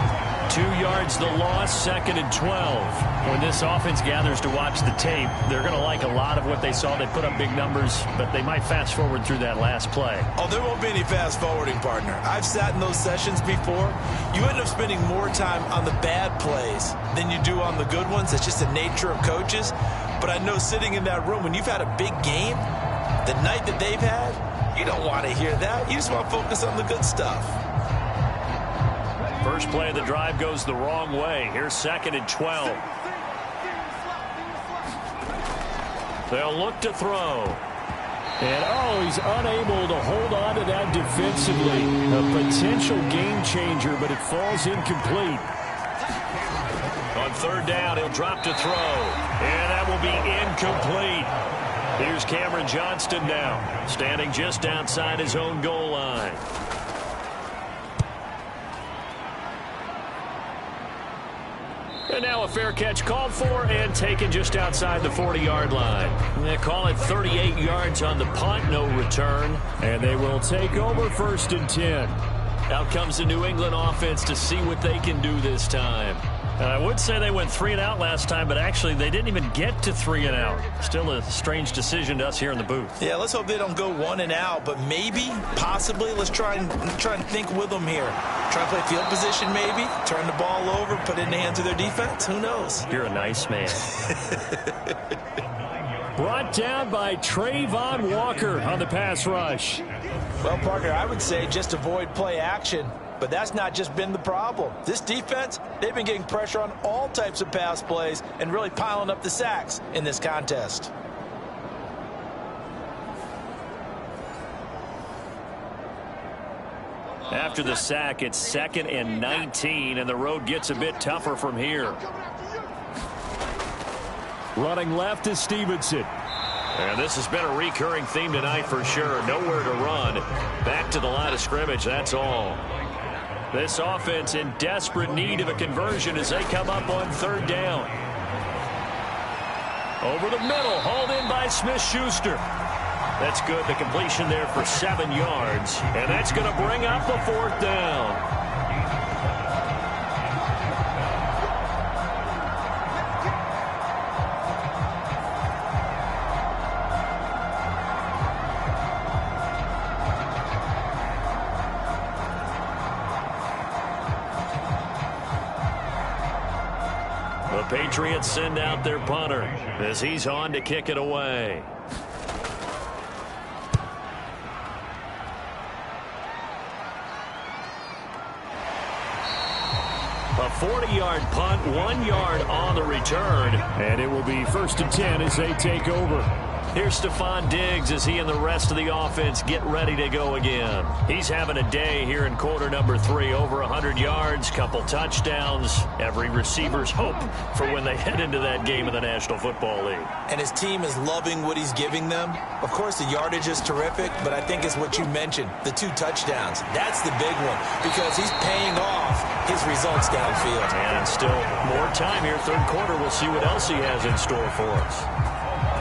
2 yards the loss, 2nd and 12. When this offense gathers to watch the tape, they're going to like a lot of what they saw. They put up big numbers, but they might fast forward through that last play. Oh, there won't be any fast forwarding, partner. I've sat in those sessions before. You end up spending more time on the bad plays than you do on the good ones. It's just the nature of coaches. But I know sitting in that room, when you've had a big game, the night that they've had, you don't want to hear that. You just want to focus on the good stuff. First play of the drive goes the wrong way. Here's 2nd and 12. They'll look to throw. And, he's unable to hold on to that defensively. A potential game changer, but it falls incomplete. On 3rd down, he'll drop to throw. And that will be incomplete. Here's Cameron Johnston now, standing just outside his own goal line. And now a fair catch called for and taken just outside the 40-yard line. They call it 38 yards on the punt, no return. And they will take over 1st and 10. Out comes the New England offense to see what they can do this time. I would say they went 3 and out last time, but actually they didn't even get to 3 and out. Still a strange decision to us here in the booth. Yeah, let's hope they don't go 1 and out, but maybe, possibly, let's try and think with them here. Try to play field position maybe, turn the ball over, put it in the hands of their defense. Who knows? You're a nice man. Brought down by Trayvon Walker on the pass rush. Well, partner, I would say just avoid play action. But that's not just been the problem. This defense, they've been getting pressure on all types of pass plays and really piling up the sacks in this contest. After the sack, it's 2nd and 19, and the road gets a bit tougher from here. Running left is Stevenson. And this has been a recurring theme tonight for sure. Nowhere to run. Back to the line of scrimmage, that's all. This offense in desperate need of a conversion as they come up on 3rd down. Over the middle, hauled in by Smith-Schuster. That's good. The completion there for 7 yards. And that's going to bring up the 4th down. The Patriots send out their punter as he's on to kick it away. A 40-yard punt, 1 yard on the return. And it will be 1st and 10 as they take over. Here's Stephon Diggs as he and the rest of the offense get ready to go again. He's having a day here in quarter number 3. Over 100 yards, couple touchdowns. Every receiver's hope for when they head into that game in the National Football League. And his team is loving what he's giving them. Of course, the yardage is terrific, but I think it's what you mentioned, the 2 touchdowns. That's the big one because he's paying off his results downfield. And still more time here. 3rd quarter, we'll see what else he has in store for us.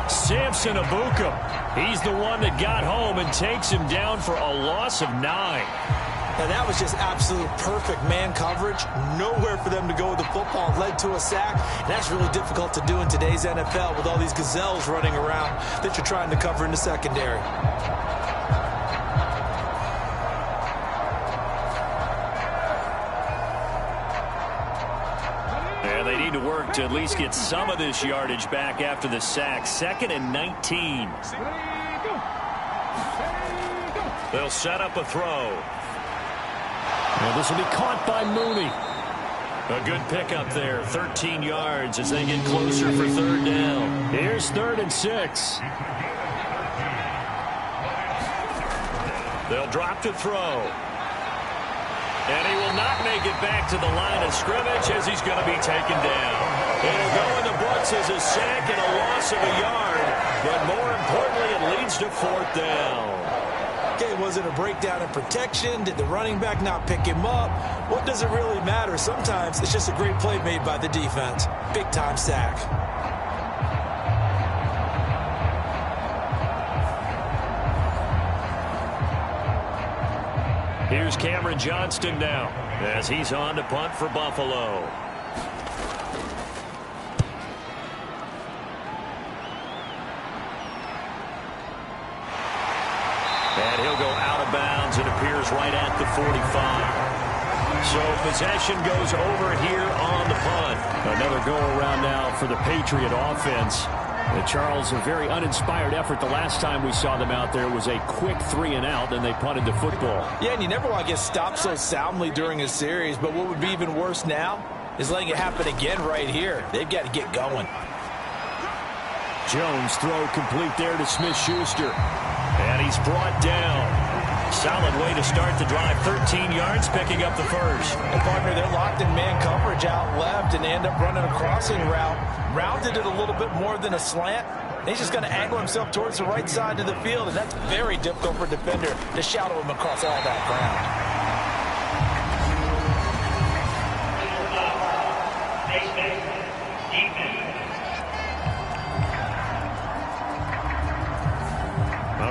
Samson Abuka. He's the one that got home and takes him down for a loss of 9. Now, that was just absolute perfect man coverage. Nowhere for them to go with the football. Led to a sack. And that's really difficult to do in today's NFL with all these gazelles running around that you're trying to cover in the secondary. And they need to work to at least get some of this yardage back after the sack. 2nd and 19. They'll set up a throw. And this will be caught by Mooney. A good pickup there. 13 yards as they get closer for 3rd down. Here's 3rd and 6. They'll drop to throw. And he will not make it back to the line of scrimmage as he's going to be taken down. It'll go in the books as a sack and a loss of a yard. But more importantly, it leads to 4th down. Okay, was it a breakdown in protection? Did the running back not pick him up? What does it really matter? Sometimes it's just a great play made by the defense. Big-time sack. Here's Cameron Johnston now as he's on to punt for Buffalo. And he'll go out of bounds. It appears right at the 45. So possession goes over here on the punt. Another go-around now for the Patriot offense. Charles, a very uninspired effort. The last time we saw them out there was a quick 3 and out, then they punted the football. Yeah, and you never want to get stopped so soundly during a series, but what would be even worse now is letting it happen again right here. They've got to get going. Jones throw complete there to Smith-Schuster. And he's brought down. Solid way to start the drive. 13 yards, picking up the first. And partner, they're locked in man coverage out left, and they end up running a crossing route. Rounded it a little bit more than a slant. And he's just going to angle himself towards the right side of the field, and that's very difficult for a defender to shadow him across all that ground.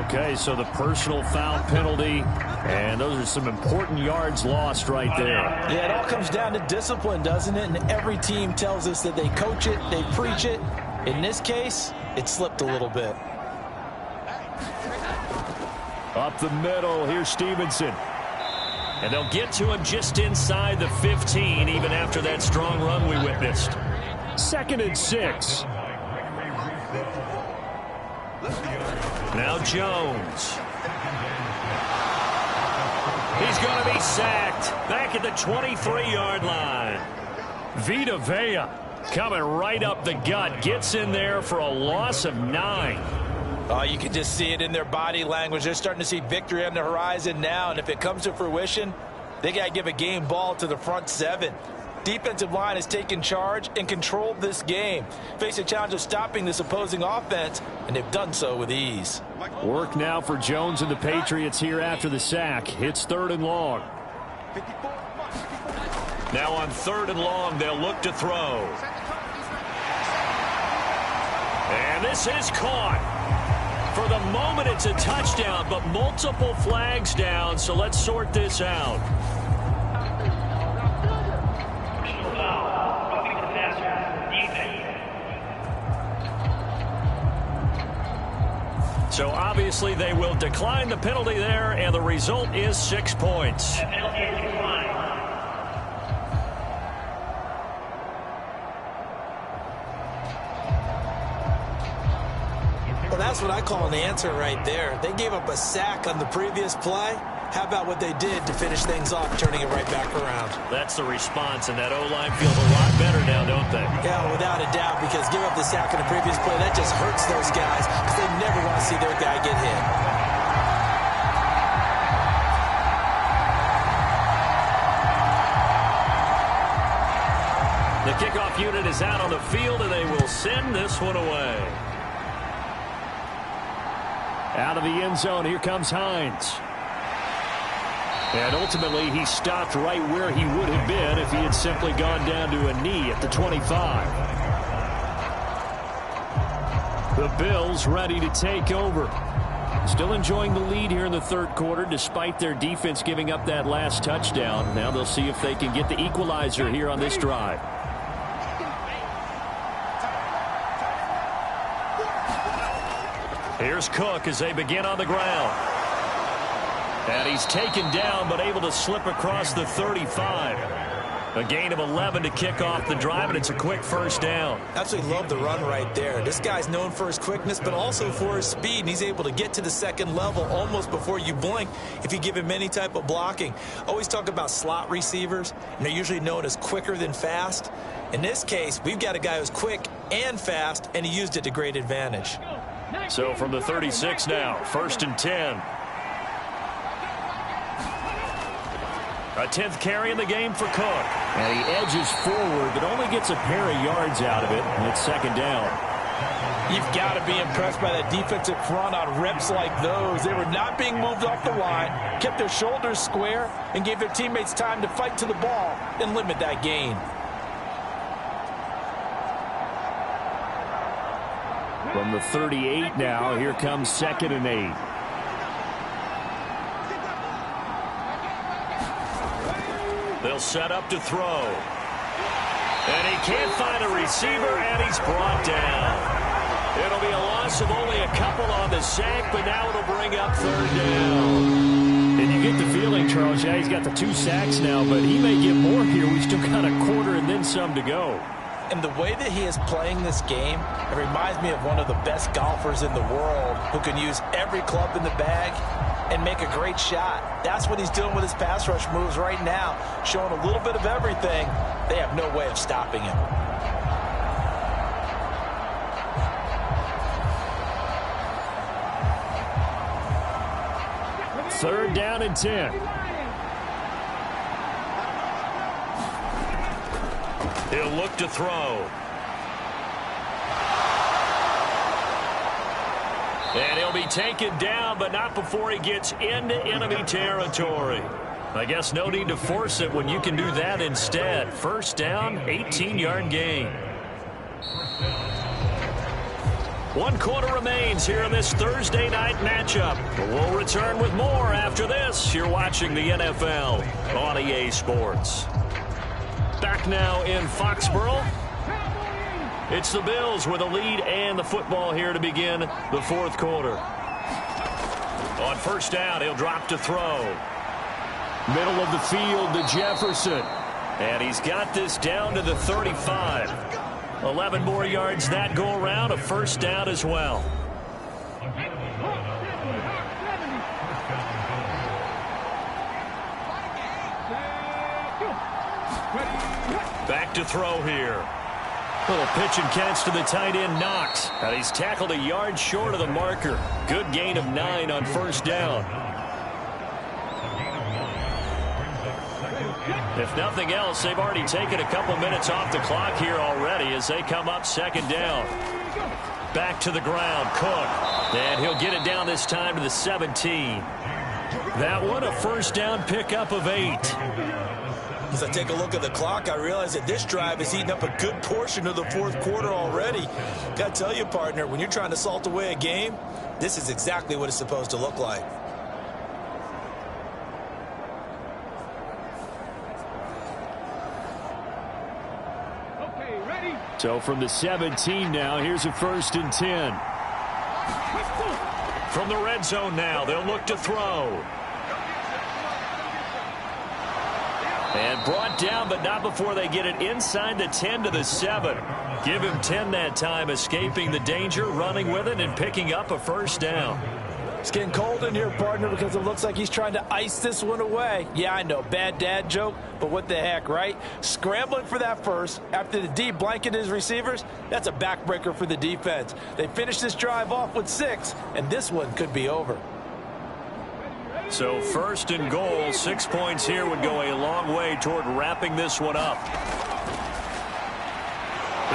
Okay, so the personal foul penalty, and those are some important yards lost right there. Yeah, it all comes down to discipline, doesn't it? And every team tells us that they coach it, they preach it. In this case, it slipped a little bit. Up the middle, here's Stevenson. And they'll get to him just inside the 15, even after that strong run we witnessed. 2nd and 6. Now Jones. He's going to be sacked back at the 23-yard line. Vita Vea coming right up the gut. Gets in there for a loss of 9. Oh, you can just see it in their body language. They're starting to see victory on the horizon now, and if it comes to fruition, they got to give a game ball to the front 7. Defensive line has taken charge and controlled this game. Face a challenge of stopping this opposing offense, and they've done so with ease. Work now for Jones and the Patriots here after the sack. It's 3rd and long. Now on 3rd and long, they'll look to throw. And this is caught. For the moment, it's a touchdown, but multiple flags down, so let's sort this out. So obviously they will decline the penalty there, and the result is 6 points. Well, that's what I call an answer right there. They gave up a sack on the previous play. How about what they did to finish things off, turning it right back around? That's the response, and that O-line feels a lot better now, don't they? Yeah, without a doubt, because give up the sack on the previous play, that just hurts those guys because they never want to see their guy get hit. The kickoff unit is out on the field, and they will send this one away. Out of the end zone, here comes Hines. And ultimately, he stopped right where he would have been if he had simply gone down to a knee at the 25. The Bills ready to take over. Still enjoying the lead here in the 3rd quarter, despite their defense giving up that last touchdown. Now they'll see if they can get the equalizer here on this drive. Here's Cook as they begin on the ground. And he's taken down, but able to slip across the 35. A gain of 11 to kick off the drive, and it's a quick 1st down. Absolutely love the run right there. This guy's known for his quickness, but also for his speed, and he's able to get to the 2nd level almost before you blink if you give him any type of blocking. Always talk about slot receivers, and they're usually known as quicker than fast. In this case, we've got a guy who's quick and fast, and he used it to great advantage. So from the 36 now, 1st and 10. A 10th carry in the game for Cook. And he edges forward, but only gets a pair of yards out of it, and it's 2nd down. You've got to be impressed by that defensive front on reps like those. They were not being moved off the line, kept their shoulders square, and gave their teammates time to fight to the ball and limit that gain. From the 38 now, here comes 2nd and 8. They'll set up to throw. And he can't find a receiver, and he's brought down. It'll be a loss of only a couple on the sack, but now it'll bring up 3rd down. And you get the feeling, Charles, yeah, he's got the 2 sacks now, but he may get more here. We've still got a quarter and then some to go. And the way that he is playing this game, it reminds me of one of the best golfers in the world who can use every club in the bag and make a great shot. That's what he's doing with his pass rush moves right now, showing a little bit of everything. They have no way of stopping him. Third down and 10. He'll look to throw. And he'll be taken down, but not before he gets into enemy territory. I guess no need to force it when you can do that instead. First down, 18-yard gain. 1 quarter remains here in this Thursday night matchup. We'll return with more after this. You're watching the NFL on EA Sports. Back now in Foxborough. It's the Bills with a lead and the football here to begin the fourth quarter. On first down, he'll drop to throw. Middle of the field to Jefferson. And he's got this down to the 35. 11 more yards that go around, a first down as well. Back to throw here. Little pitch and catch to the tight end, Knox. And he's tackled a yard short of the marker. Good gain of 9 on first down. If nothing else, they've already taken a couple minutes off the clock here already as they come up second down. Back to the ground, Cook. And he'll get it down this time to the 17. That one, a first down pickup of 8. As I take a look at the clock, I realize that this drive has eaten up a good portion of the fourth quarter already. Got to tell you, partner, when you're trying to salt away a game, this is exactly what it's supposed to look like. Okay, ready? So from the 17 now, here's a 1st and 10. From the red zone now, they'll look to throw. And brought down, but not before they get it inside the 10 to the 7. Give him 10 that time, escaping the danger, running with it, and picking up a first down. It's getting cold in here, partner, because it looks like he's trying to ice this one away. Yeah, I know, bad dad joke, but what the heck, right? Scrambling for that first after the D blanketed his receivers, that's a backbreaker for the defense. They finished this drive off with 6, and this one could be over. So first and goal, 6 points here would go a long way toward wrapping this one up.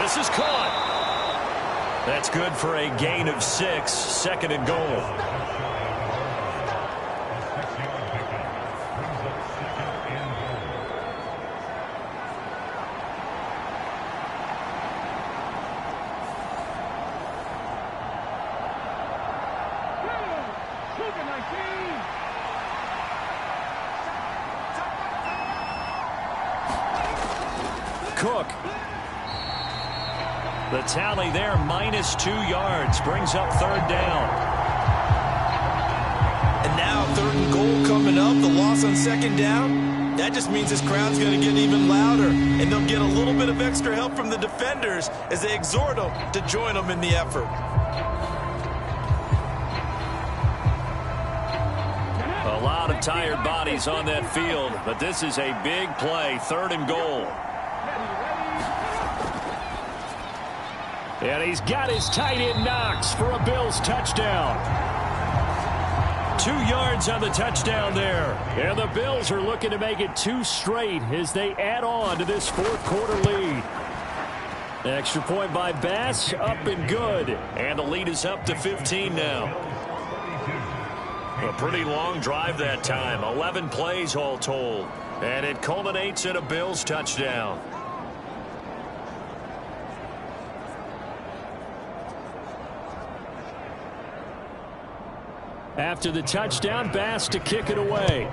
This is caught. That's good for a gain of 6, second and goal. Cook. The tally there, minus 2 yards, brings up third down. And now third and goal coming up, the loss on second down. That just means this crowd's going to get even louder, and they'll get a little bit of extra help from the defenders as they exhort them to join them in the effort. A lot of tired bodies on that field, but this is a big play, third and goal. And he's got his tight end Knox for a Bills touchdown. 2 yards on the touchdown there. And the Bills are looking to make it 2 straight as they add on to this fourth quarter lead. Extra point by Bass, up and good. And the lead is up to 15 now. A pretty long drive that time, 11 plays all told. And it culminates in a Bills touchdown. After the touchdown, Bass to kick it away.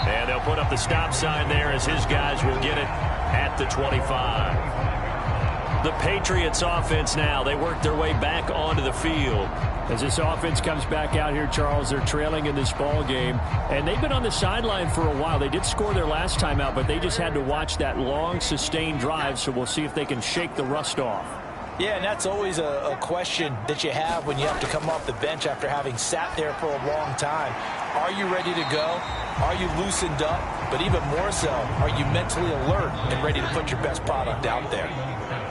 And they'll put up the stop sign there as his guys will get it at the 25. The Patriots offense now, they work their way back onto the field. As this offense comes back out here, Charles, they're trailing in this ball game. And they've been on the sideline for a while. They did score their last time out, but they just had to watch that long, sustained drive. So we'll see if they can shake the rust off. Yeah, and that's always a question that you have when you have to come off the bench after having sat there for a long time. Are you ready to go? Are you loosened up? But even more so, are you mentally alert and ready to put your best product out there?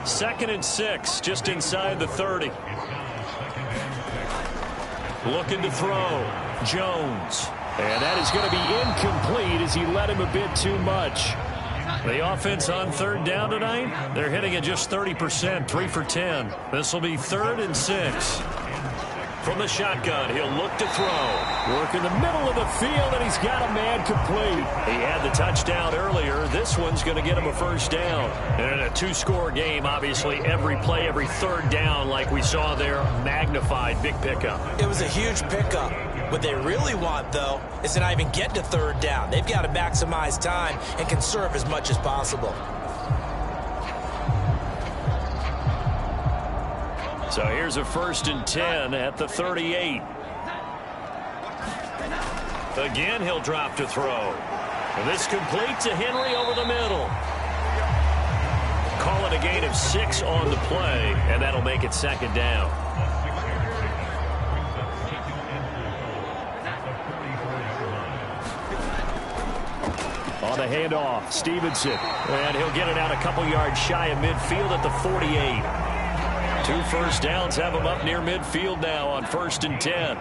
2nd and 6, just inside the 30. Looking to throw, Jones. And that is going to be incomplete as he led him a bit too much. The offense on third down tonight, they're hitting at just 30%, 3 for 10. This will be 3rd and 6. From the shotgun, he'll look to throw. Work in the middle of the field, and he's got a man complete. He had the touchdown earlier. This one's going to get him a first down. And in a two-score game, obviously, every play, every third down, like we saw there, magnified. Big pickup. It was a huge pickup. What they really want, though, is to not even get to third down. They've got to maximize time and conserve as much as possible. So here's a 1st and 10 at the 38. Again, he'll drop to throw. And this complete to Henry over the middle. Call it a gain of 6 on the play, and that'll make it 2nd down. On the handoff, Stevenson. And he'll get it out a couple yards shy of midfield at the 48. 2 first downs have him up near midfield now on 1st and 10.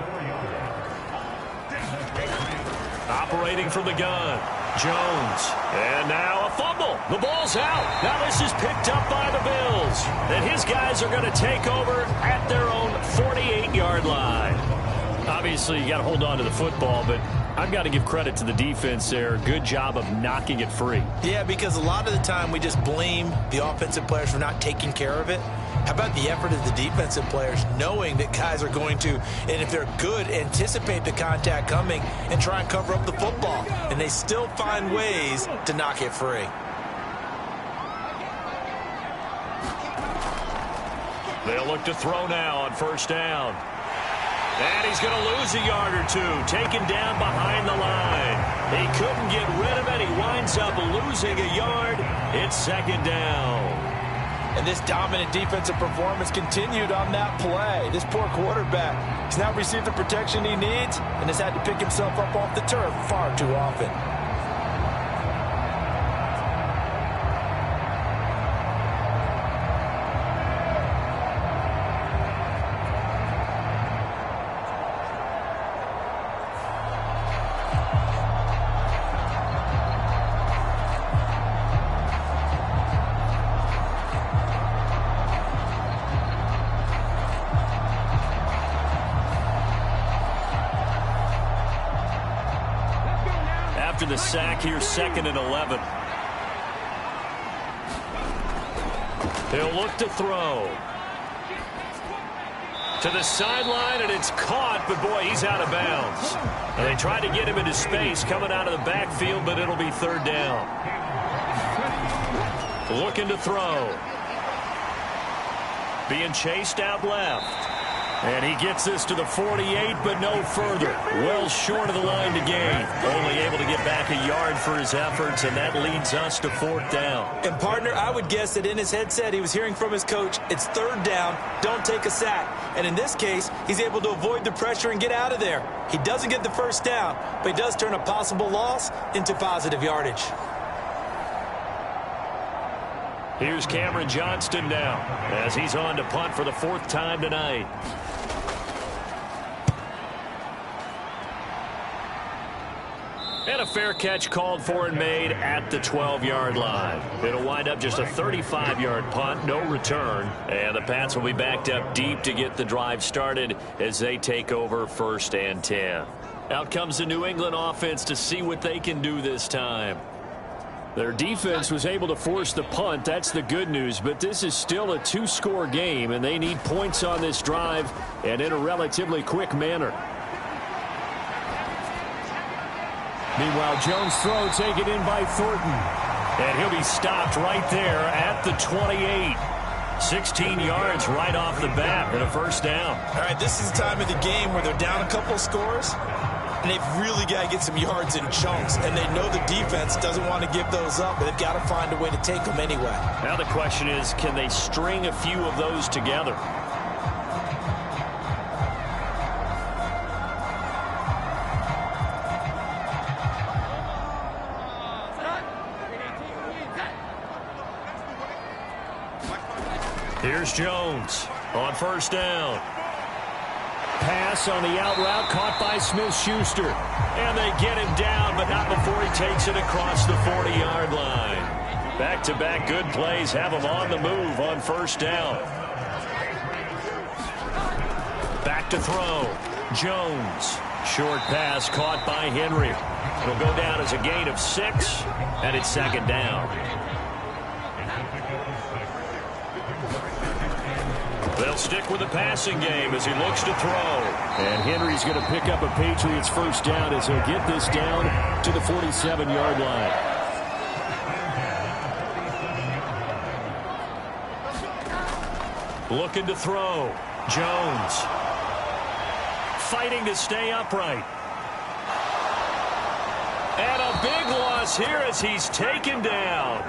Operating from the gun, Jones. And now a fumble. The ball's out. Now this is picked up by the Bills. And his guys are going to take over at their own 48-yard line. Obviously, you got to hold on to the football, but I've got to give credit to the defense there. Good job of knocking it free. Yeah, because a lot of the time we just blame the offensive players for not taking care of it. How about the effort of the defensive players knowing that guys are going to, and if they're good, anticipate the contact coming and try and cover up the football. And they still find ways to knock it free. They'll look to throw now on 1st down. And he's going to lose a yard or 2, taken down behind the line. He couldn't get rid of it. He winds up losing a yard. It's 2nd down. And this dominant defensive performance continued on that play. This poor quarterback has now received the protection he needs and has had to pick himself up off the turf far too often. After the sack, here's 2nd and 11. He'll look to throw. To the sideline, and it's caught, but boy, he's out of bounds. And they tried to get him into space coming out of the backfield, but it'll be 3rd down. Looking to throw. Being chased out left. And he gets this to the 48, but no further. Well short of the line to gain. Only able to get back a yard for his efforts, and that leads us to 4th down. And, partner, I would guess that in his headset he was hearing from his coach, it's 3rd down, don't take a sack. And in this case, he's able to avoid the pressure and get out of there. He doesn't get the 1st down, but he does turn a possible loss into positive yardage. Here's Cameron Johnston now as he's on to punt for the 4th time tonight. And a fair catch called for and made at the 12-yard line. It'll wind up just a 35-yard punt, no return. And the Pats will be backed up deep to get the drive started as they take over 1st and 10. Out comes the New England offense to see what they can do this time. Their defense was able to force the punt. That's the good news. But this is still a 2-score game, and they need points on this drive and in a relatively quick manner. Meanwhile, Jones' throw taken in by Thornton. And he'll be stopped right there at the 28. 16 yards right off the bat and a 1st down. All right, this is the time of the game where they're down a couple of scores, and they've really got to get some yards in chunks, and they know the defense doesn't want to give those up, but they've got to find a way to take them anyway. Now the question is, can they string a few of those together? Here's Jones on 1st down. Pass on the out route caught by Smith-Schuster. And they get him down, but not before he takes it across the 40-yard line. Back-to-back good plays have him on the move on 1st down. Back Back to throw. Jones. Short pass caught by Henry. It'll go down as a gain of 6, and it's second down. They'll stick with the passing game as he looks to throw. And Henry's going to pick up a Patriots first down as he'll get this down to the 47-yard line. Looking to throw. Jones. Fighting to stay upright. And a big loss here as he's taken down.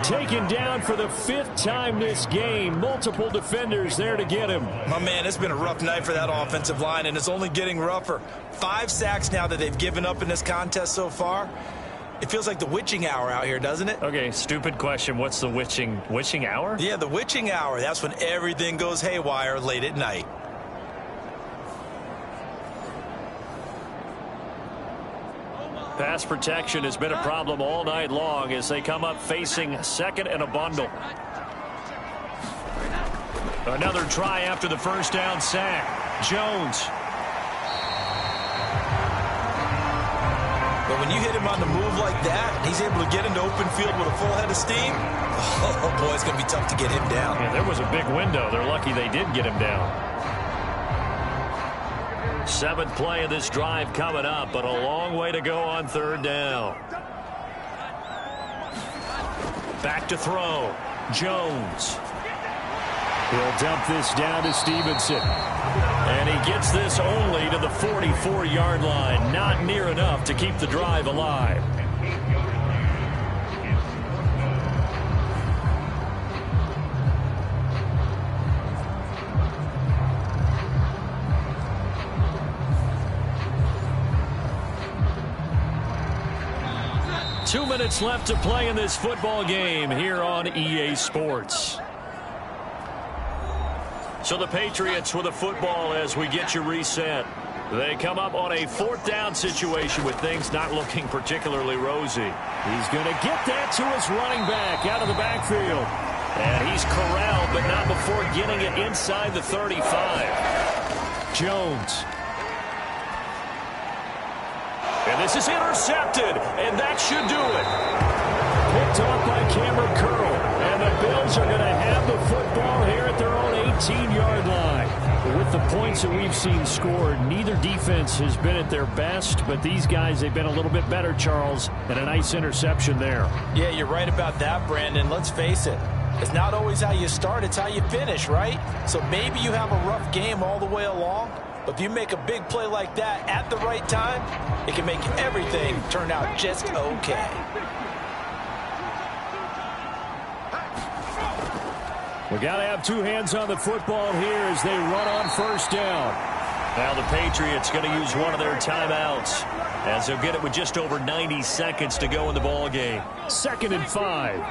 Taken down for the 5th time this game. Multiple defenders there to get him. My man, it's been a rough night for that offensive line, and it's only getting rougher. 5 sacks now that they've given up in this contest so far. It feels like the witching hour out here, doesn't it? Okay, stupid question. What's the witching hour? Yeah, the witching hour. That's when everything goes haywire late at night. Pass protection has been a problem all night long as they come up facing second and a bundle. Another try after the first down sack. Jones. But when you hit him on the move like that, he's able to get into open field with a full head of steam. Oh, boy, it's going to be tough to get him down. Yeah, there was a big window. They're lucky they did get him down. 7th play of this drive coming up, but a long way to go on 3rd down. Back to throw. Jones. He'll dump this down to Stevenson. And he gets this only to the 44-yard line. Not near enough to keep the drive alive. Two minutes left to play in this football game here on EA Sports. So the Patriots with the football as we get you reset. They come up on a 4th down situation with things not looking particularly rosy. He's going to get that to his running back out of the backfield. And he's corralled, but not before getting it inside the 35. Jones. And this is intercepted, and that should do it. Picked off by Cameron Curl. And the Bills are going to have the football here at their own 18-yard line. With the points that we've seen scored, neither defense has been at their best, but these guys, they've been a little bit better, Charles, and a nice interception there. Yeah, you're right about that, Brandon. Let's face it. It's not always how you start, it's how you finish, right? So maybe you have a rough game all the way along, but if you make a big play like that at the right time, it can make everything turn out just okay. We got to have two hands on the football here as they run on first down. Now the Patriots going to use one of their timeouts as they'll get it with just over 90 seconds to go in the ball game. 2nd and 5.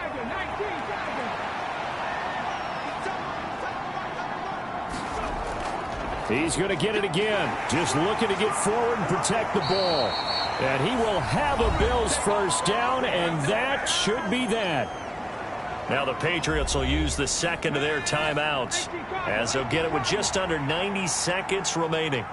He's going to get it again. Just looking to get forward and protect the ball. And he will have a Bills first down, and that should be that. Now the Patriots will use the second of their timeouts as they'll get it with just under 90 seconds remaining.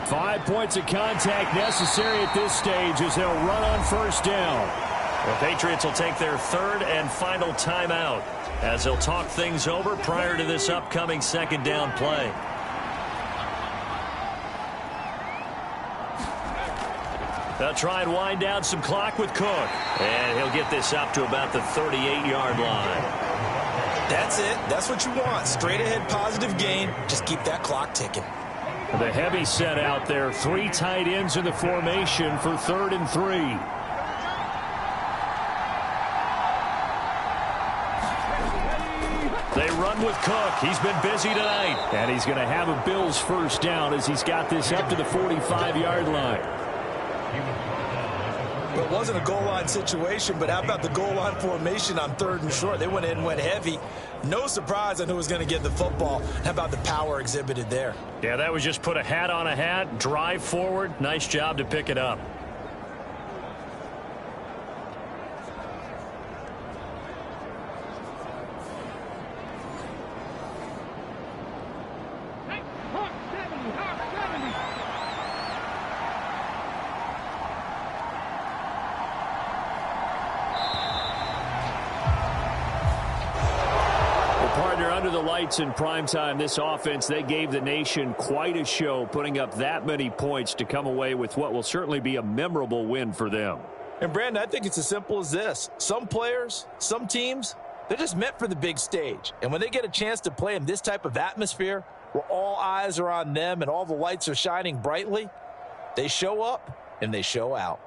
Five points of contact necessary at this stage as they'll run on first down. The Patriots will take their third and final timeout as they'll talk things over prior to this upcoming second down play. They'll try and wind down some clock with Cook. And he'll get this up to about the 38-yard line. That's it. That's what you want. Straight ahead positive gain. Just keep that clock ticking. The heavy set out there. 3 tight ends in the formation for 3rd and 3. They run with Cook. He's been busy tonight. And he's going to have a Bills first down as he's got this up to the 45-yard line. Well, it wasn't a goal line situation, but how about the goal line formation on 3rd and short? They went in and went heavy. No surprise on who was going to get the football. How about the power exhibited there? Yeah, that was just put a hat on a hat, drive forward. Nice job to pick it up. under the lights in primetime, this offense, they gave the nation quite a show, putting up that many points to come away with what will certainly be a memorable win for them. And, Brandon, I think it's as simple as this. Some players, some teams, they're just meant for the big stage. And when they get a chance to play in this type of atmosphere where all eyes are on them and all the lights are shining brightly, they show up and they show out.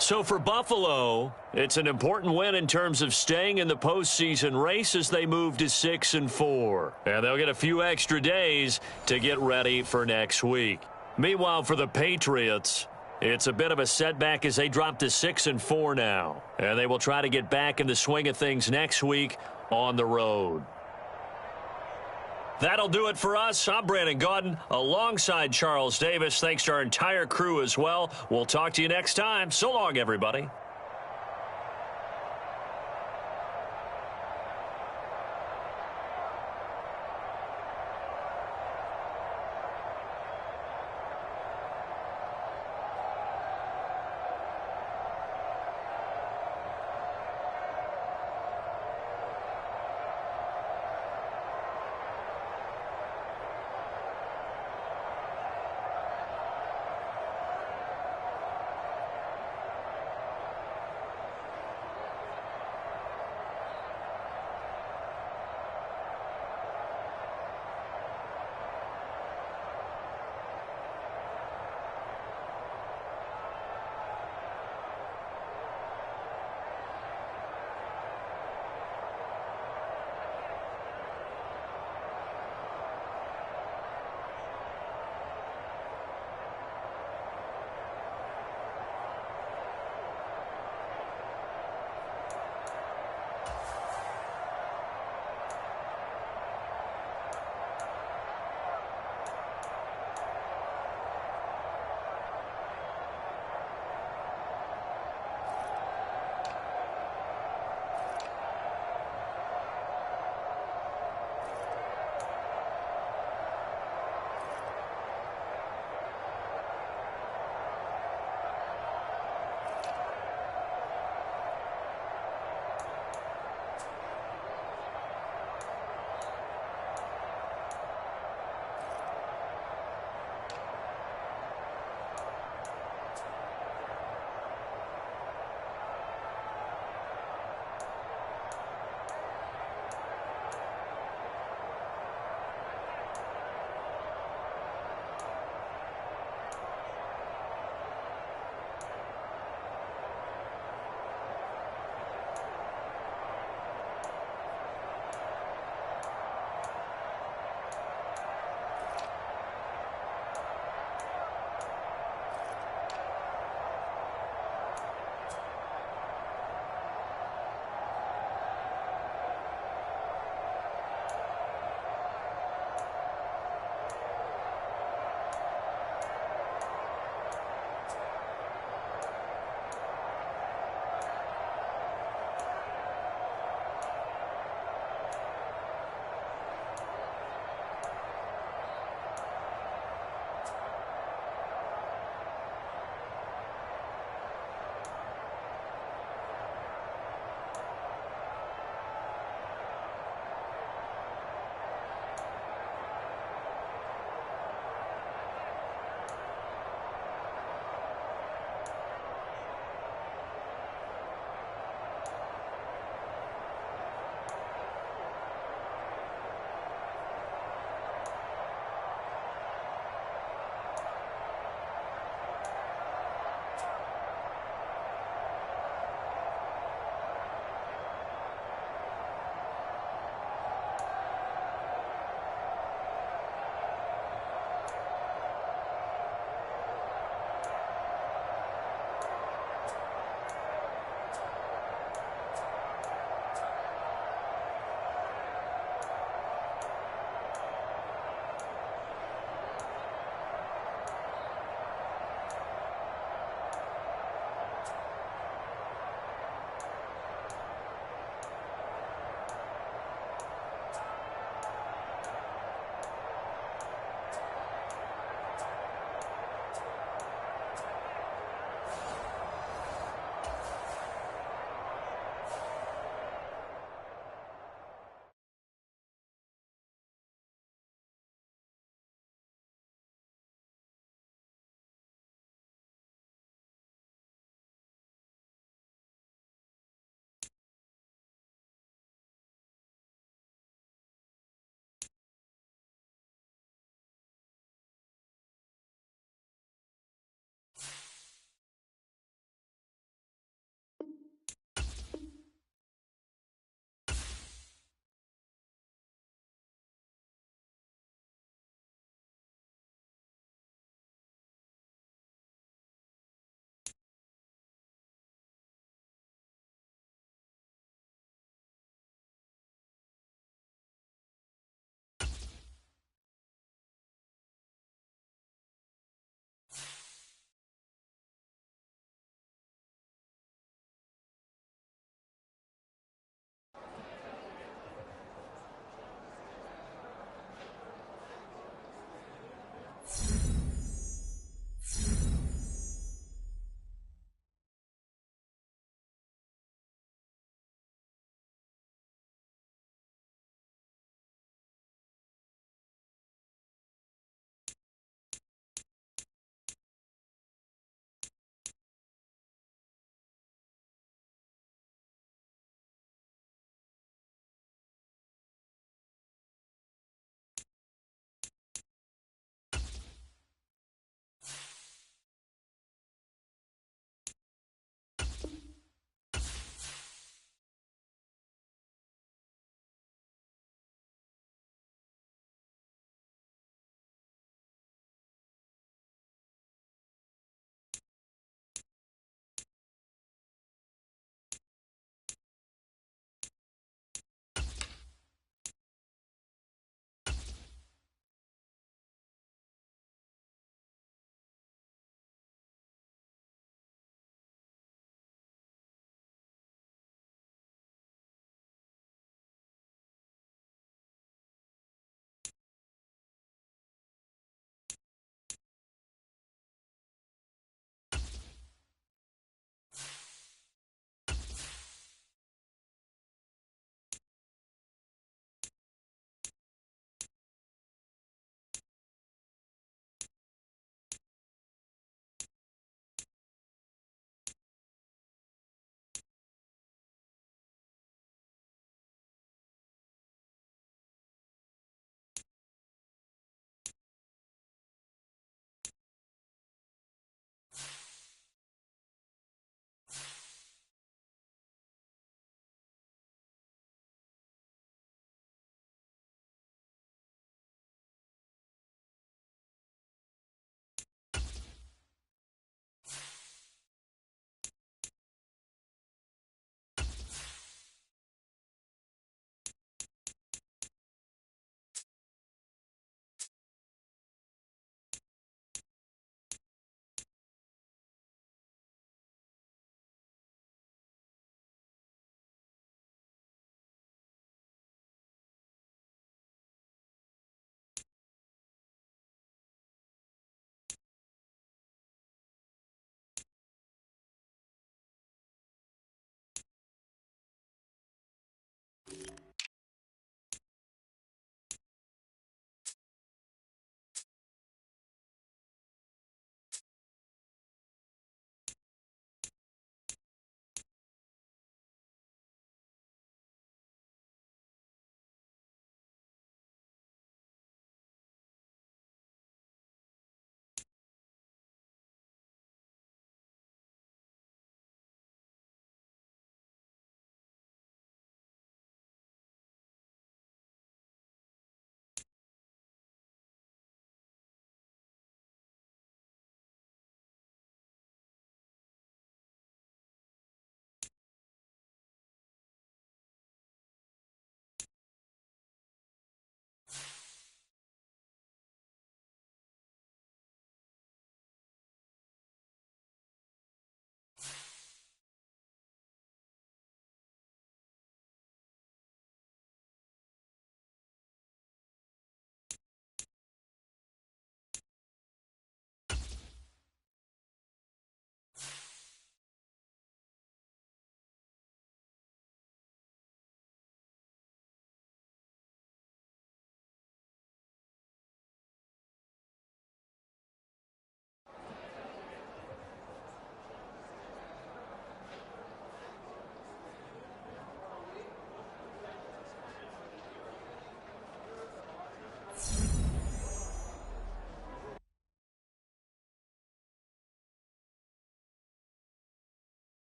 So for Buffalo, it's an important win in terms of staying in the postseason race as they move to 6-4. And they'll get a few extra days to get ready for next week. Meanwhile, for the Patriots, it's a bit of a setback as they drop to 6-4 now. And they will try to get back in the swing of things next week on the road. That'll do it for us. I'm Brandon Gaudin alongside Charles Davis. Thanks to our entire crew as well. We'll talk to you next time. So long, everybody.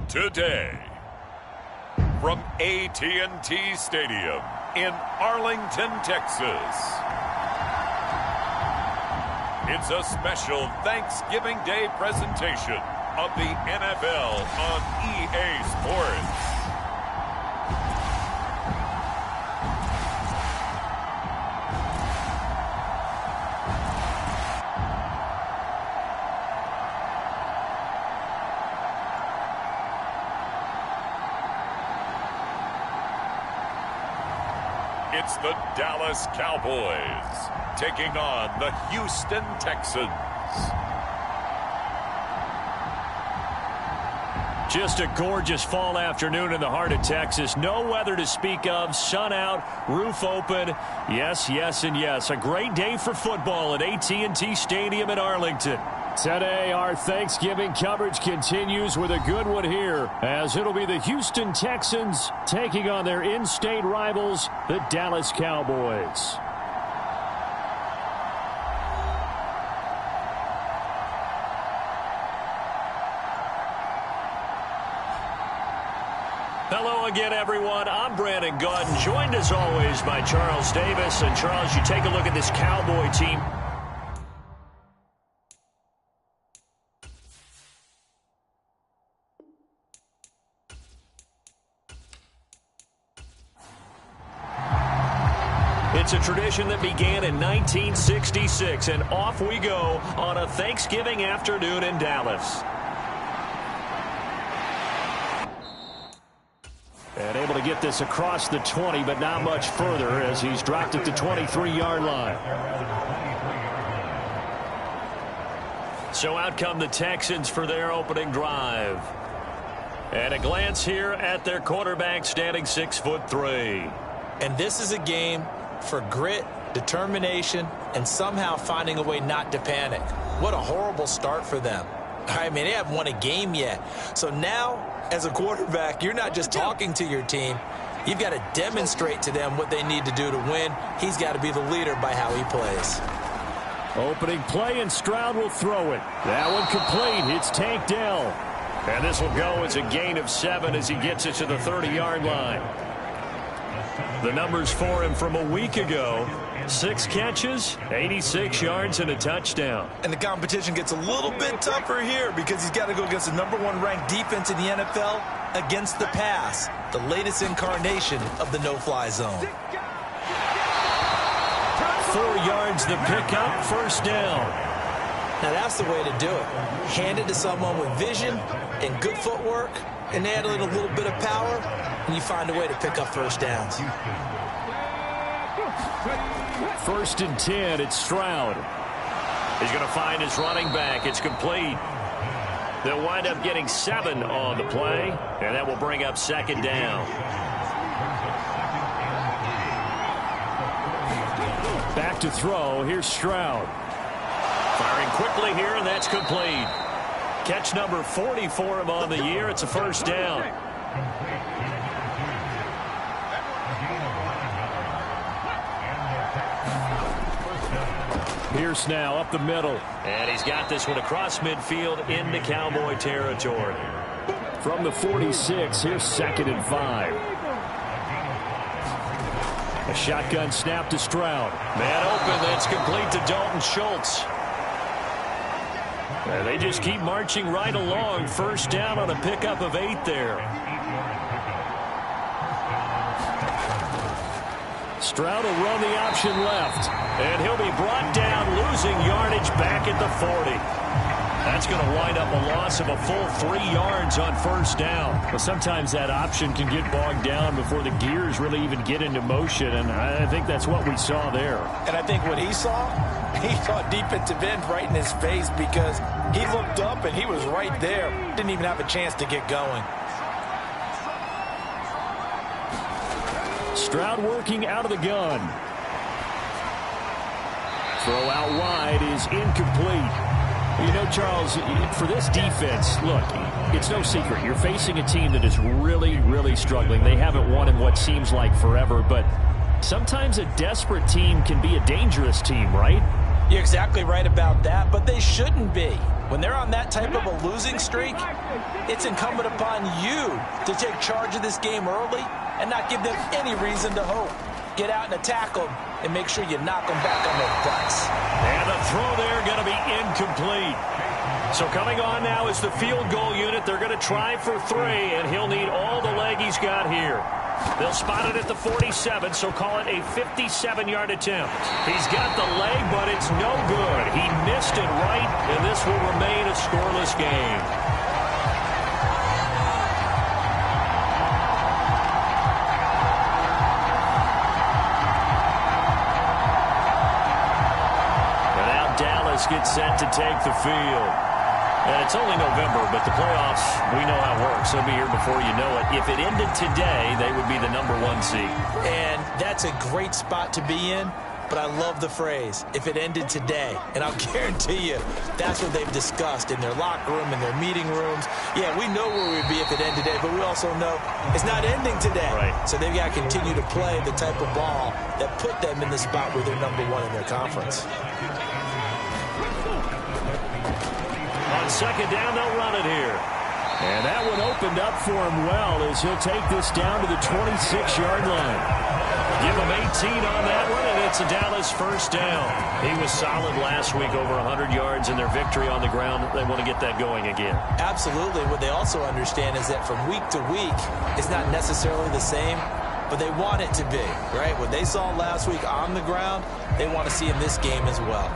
Today, from AT&T Stadium in Arlington, Texas, it's a special Thanksgiving Day presentation of the NFL on EA Sports. It's the Dallas Cowboys taking on the Houston Texans. Just a gorgeous fall afternoon in the heart of Texas. No weather to speak of. Sun out, roof open. Yes, yes, and yes. A great day for football at AT&T Stadium in Arlington. Today, our Thanksgiving coverage continues with a good one here, as it'll be the Houston Texans taking on their in-state rivals, the Dallas Cowboys. Hello again, everyone. I'm Brandon Gautin, joined as always by Charles Davis. And Charles, you take a look at this Cowboy team. It's a tradition that began in 1966, and off we go on a Thanksgiving afternoon in Dallas. And able to get this across the 20, but not much further as he's dropped at the 23-yard line. So out come the Texans for their opening drive. And a glance here at their quarterback, standing 6'3". And this is a game for grit, determination, and somehow finding a way not to panic. What a horrible start for them. I mean, they haven't won a game yet. So now, as a quarterback, you're not just talking to your team. You've got to demonstrate to them what they need to do to win. He's got to be the leader by how he plays. Opening play, and Stroud will throw it. That one complete. It's tanked down. And this will go as a gain of 7 as he gets it to the 30-yard line. The numbers for him from a week ago: 6 catches, 86 yards, and a touchdown. And the competition gets a little bit tougher here because he's got to go against the #1 ranked defense in the NFL against the pass, the latest incarnation of the no-fly zone. 4 yards the pickup, first down. Now that's the way to do it. Hand it to someone with vision and good footwork, and add in a little bit of power, and you find a way to pick up first downs. 1st and 10, it's Stroud. He's going to find his running back. It's complete. They'll wind up getting 7 on the play, and that will bring up 2nd down. Back to throw. Here's Stroud. Firing quickly here, and that's complete. Catch number 40 for him on the year. It's a first down. Pierce now up the middle. And he's got this one across midfield into Cowboy territory. From the 46, here's 2nd and 5. A shotgun snap to Stroud. Man open, that's complete to Dalton Schultz. They just keep marching right along. First down on a pickup of 8 there. Stroud will run the option left. And he'll be brought down, losing yardage back at the 40. That's going to wind up a loss of a full 3 yards on first down. But sometimes that option can get bogged down before the gears really even get into motion, and I think that's what we saw there. And I think what he saw defensive end right in his face, because he looked up and he was right there. Didn't even have a chance to get going. Stroud working out of the gun. Throw out wide is incomplete. You know, Charles, for this defense, look, it's no secret. You're facing a team that is really, really struggling. They haven't won in what seems like forever, but sometimes a desperate team can be a dangerous team, right? You're exactly right about that, but they shouldn't be. When they're on that type of a losing streak, it's incumbent upon you to take charge of this game early and not give them any reason to hope. Get out and attack them and make sure you knock them back on their butts. And the throw there going to be incomplete. So coming on now is the field goal unit. They're going to try for 3, and he'll need all the leg he's got here. They'll spot it at the 47, so call it a 57-yard attempt. He's got the leg, but it's no good. He missed it right, and this will remain a scoreless game. And now Dallas gets set to take the field. And it's only November, but the playoffs, we know how it works. They'll be here before you know it. If it ended today, they would be the #1 seed. And that's a great spot to be in, but I love the phrase, if it ended today. And I'll guarantee you, that's what they've discussed in their locker room, in their meeting rooms. Yeah, we know where we'd be if it ended today, but we also know it's not ending today. Right. So they've got to continue to play the type of ball that put them in the spot where they're #1 in their conference. On second down, they'll run it here. And that one opened up for him well as he'll take this down to the 26-yard line. Give him 18 on that one, and it's a Dallas first down. He was solid last week, over 100 yards in their victory on the ground. They want to get that going again. Absolutely. What they also understand is that from week to week, it's not necessarily the same, but they want it to be, right? What they saw last week on the ground, they want to see in this game as well.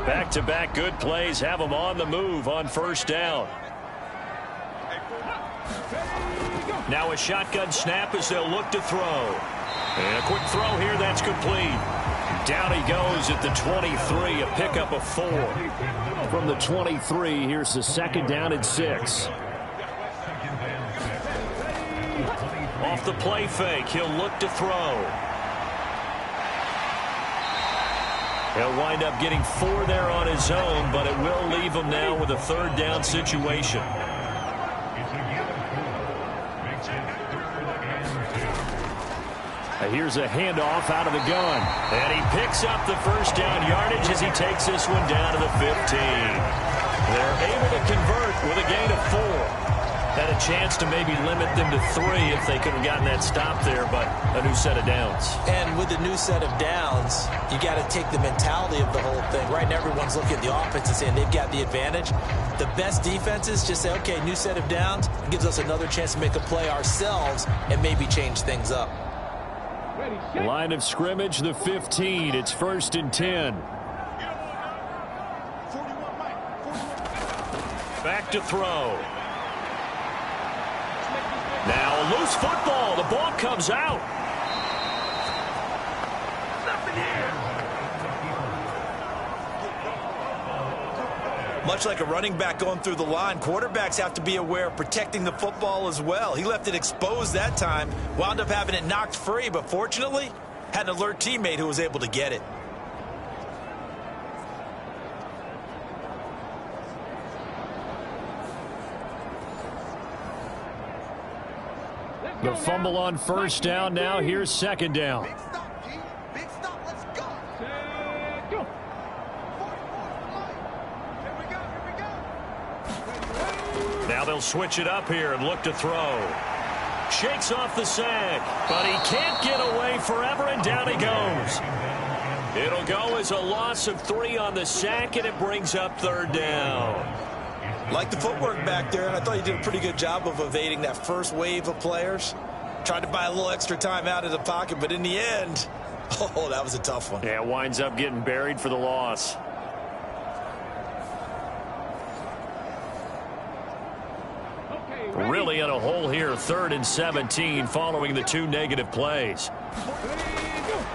Back-to-back good plays have them on the move on first down. Now a shotgun snap as they'll look to throw. And a quick throw here, that's complete. Down he goes at the 23, a pickup of 4. From the 23, here's the second down and 6. Off the play fake, he'll look to throw. He'll wind up getting 4 there on his own, but it will leave him now with a third down situation. Here's a handoff out of the gun. And he picks up the first down yardage as he takes this one down to the 15. They're able to convert with a gain of 4. Had a chance to maybe limit them to 3 if they could have gotten that stop there, but a new set of downs. And with the new set of downs, you got to take the mentality of the whole thing. Right now, everyone's looking at the offense and saying they've got the advantage. The best defenses just say, okay, new set of downs. It gives us another chance to make a play ourselves and maybe change things up. Line of scrimmage, the 15. It's 1st and 10. Back to throw. Now a loose football. The ball comes out. Much like a running back going through the line, quarterbacks have to be aware of protecting the football as well. He left it exposed that time, wound up having it knocked free, but fortunately, had an alert teammate who was able to get it. The fumble on first down. Now here's second down. Big stop, G. Big stop. Let's go. Go. Here we go. Now they'll switch it up here and look to throw. Shakes off the sack, but he can't get away forever, and down he goes. It'll go as a loss of 3 on the sack, and it brings up third down. Like the footwork back there, and I thought you did a pretty good job of evading that first wave of players. Tried to buy a little extra time out of the pocket, but in the end, oh, that was a tough one. Yeah, winds up getting buried for the loss. Really in a hole here, 3rd and 17 following the 2 negative plays.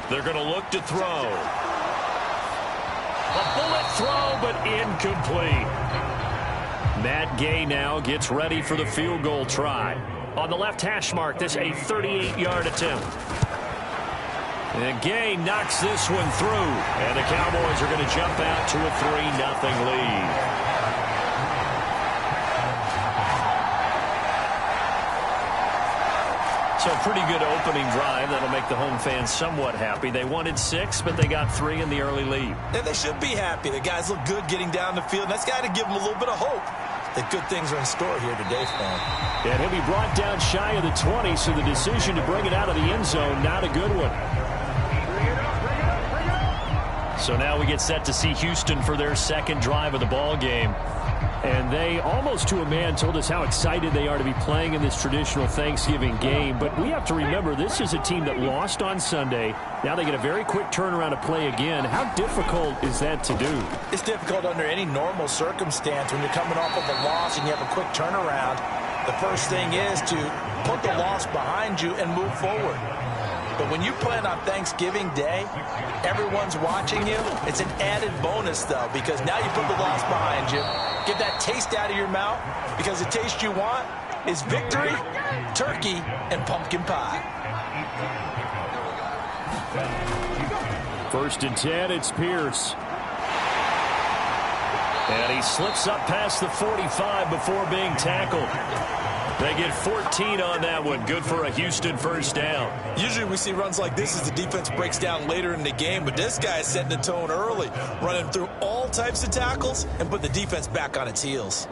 They're going to look to throw. A bullet throw, but incomplete. Matt Gay now gets ready for the field goal try. On the left hash mark, this a 38-yard attempt. And Gay knocks this one through. And the Cowboys are going to jump out to a 3-0 lead. So So pretty good opening drive. That'll make the home fans somewhat happy. They wanted 6, but they got 3 in the early lead. And they should be happy. The guys look good getting down the field. And that's got to give them a little bit of hope that good things are in store here today for them. And he'll be brought down shy of the 20, so the decision to bring it out of the end zone, not a good one. So now we get set to see Houston for their second drive of the ball game. And they, almost to a man, told us how excited they are to be playing in this traditional Thanksgiving game. But we have to remember, this is a team that lost on Sunday. Now they get a very quick turnaround to play again. How difficult is that to do? It's difficult under any normal circumstance when you're coming off of a loss and you have a quick turnaround. The first thing is to put the loss behind you and move forward. But when you play on Thanksgiving Day, everyone's watching you. It's an added bonus, though, because now you put the loss behind you. Get that taste out of your mouth, because the taste you want is victory, turkey, and pumpkin pie. 1st and 10, it's Pierce. And he slips up past the 45 before being tackled. They get 14 on that one. Good for a Houston first down. Usually we see runs like this as the defense breaks down later in the game, but this guy is setting the tone early, running through all types of tackles and put the defense back on its heels.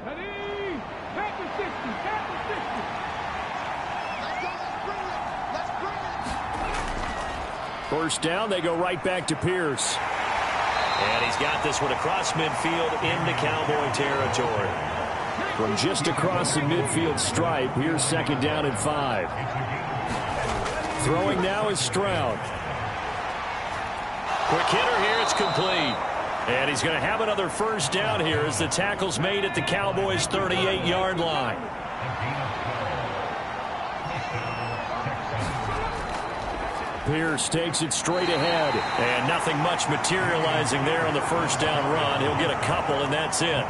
Ready? Back to 60. Back to 60. First down, they go right back to Pierce. And he's got this one across midfield into Cowboy territory. From just across the midfield stripe, here's 2nd down and 5. Throwing now is Stroud. Quick hitter here, it's complete. And he's going to have another first down here as the tackle's made at the Cowboys' 38-yard line. Pierce takes it straight ahead. And nothing much materializing there on the first down run. He'll get a couple, and that's it.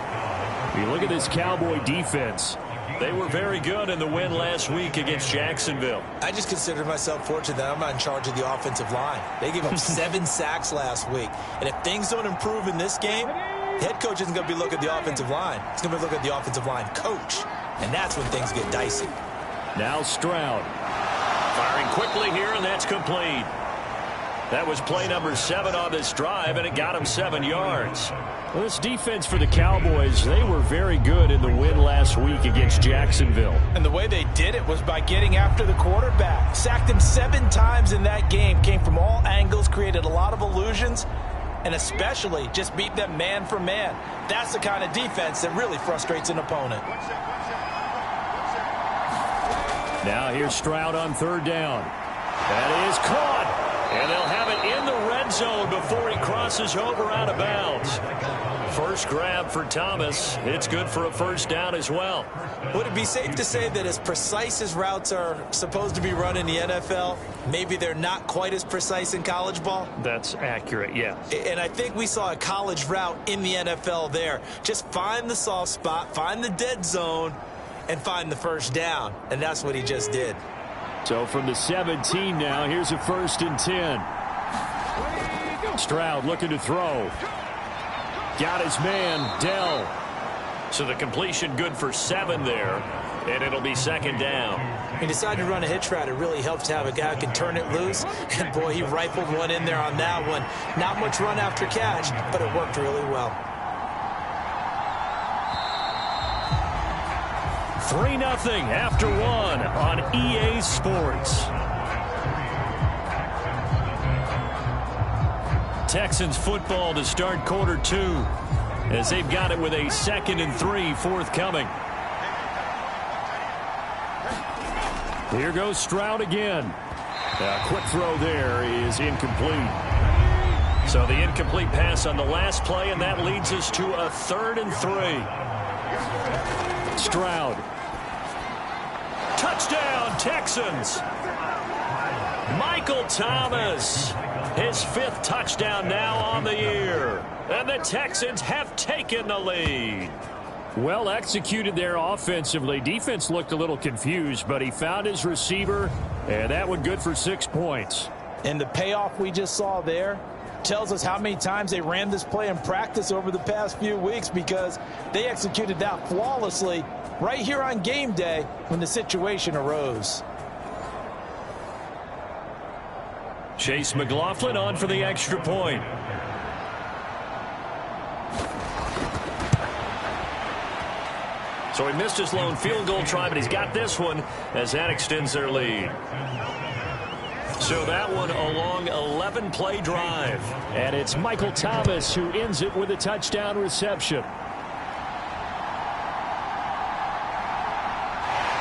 You look at this Cowboy defense. They were very good in the win last week against Jacksonville. I just consider myself fortunate that I'm not in charge of the offensive line. They gave up 7 sacks last week. And if things don't improve in this game, head coach isn't going to be looking at the offensive line. He's going to be looking at the offensive line coach. And that's when things get dicey. Now Stroud. Firing quickly here, and that's complete. That was play number 7 on this drive, and it got him 7 yards. Well, this defense for the Cowboys, they were very good in the win last week against Jacksonville. And the way they did it was by getting after the quarterback. Sacked him 7 times in that game. Came from all angles, created a lot of illusions, and especially just beat them man for man. That's the kind of defense that really frustrates an opponent. Now here's Stroud on 3rd down. That is caught. And they'll have it in the red zone before he crosses over out of bounds. First grab for Thomas. It's good for a first down as well. Would it be safe to say that as precise as routes are supposed to be run in the NFL, maybe they're not quite as precise in college ball? That's accurate, yeah. And I think we saw a college route in the NFL there. Just find the soft spot, find the dead zone, and find the first down. And that's what he just did. So from the 17 now, here's a 1st and 10. Stroud looking to throw. Got his man, Dell. So the completion good for 7 there, and it'll be 2nd down. He decided to run a hitch route. It really helped to have a guy who can turn it loose. And, boy, he rifled one in there on that one. Not much run after catch, but it worked really well. 3-0 after 1 on EA Sports. Texans football to start quarter 2 as they've got it with a 2nd and 3 forthcoming. Here goes Stroud again. A quick throw there is incomplete. So the incomplete pass on the last play, and that leads us to a 3rd and 3. Stroud. Touchdown, Texans. Michael Thomas, his 5th touchdown now on the year. And the Texans have taken the lead. Well executed there offensively. Defense looked a little confused, but he found his receiver, and that one good for 6 points. And the payoff we just saw there tells us how many times they ran this play in practice over the past few weeks, because they executed that flawlessly right here on game day when the situation arose. Chase McLaughlin on for the extra point. So he missed his lone field goal try, but he's got this one as that extends their lead. So that one a long 11-play drive. And it's Michael Thomas who ends it with a touchdown reception.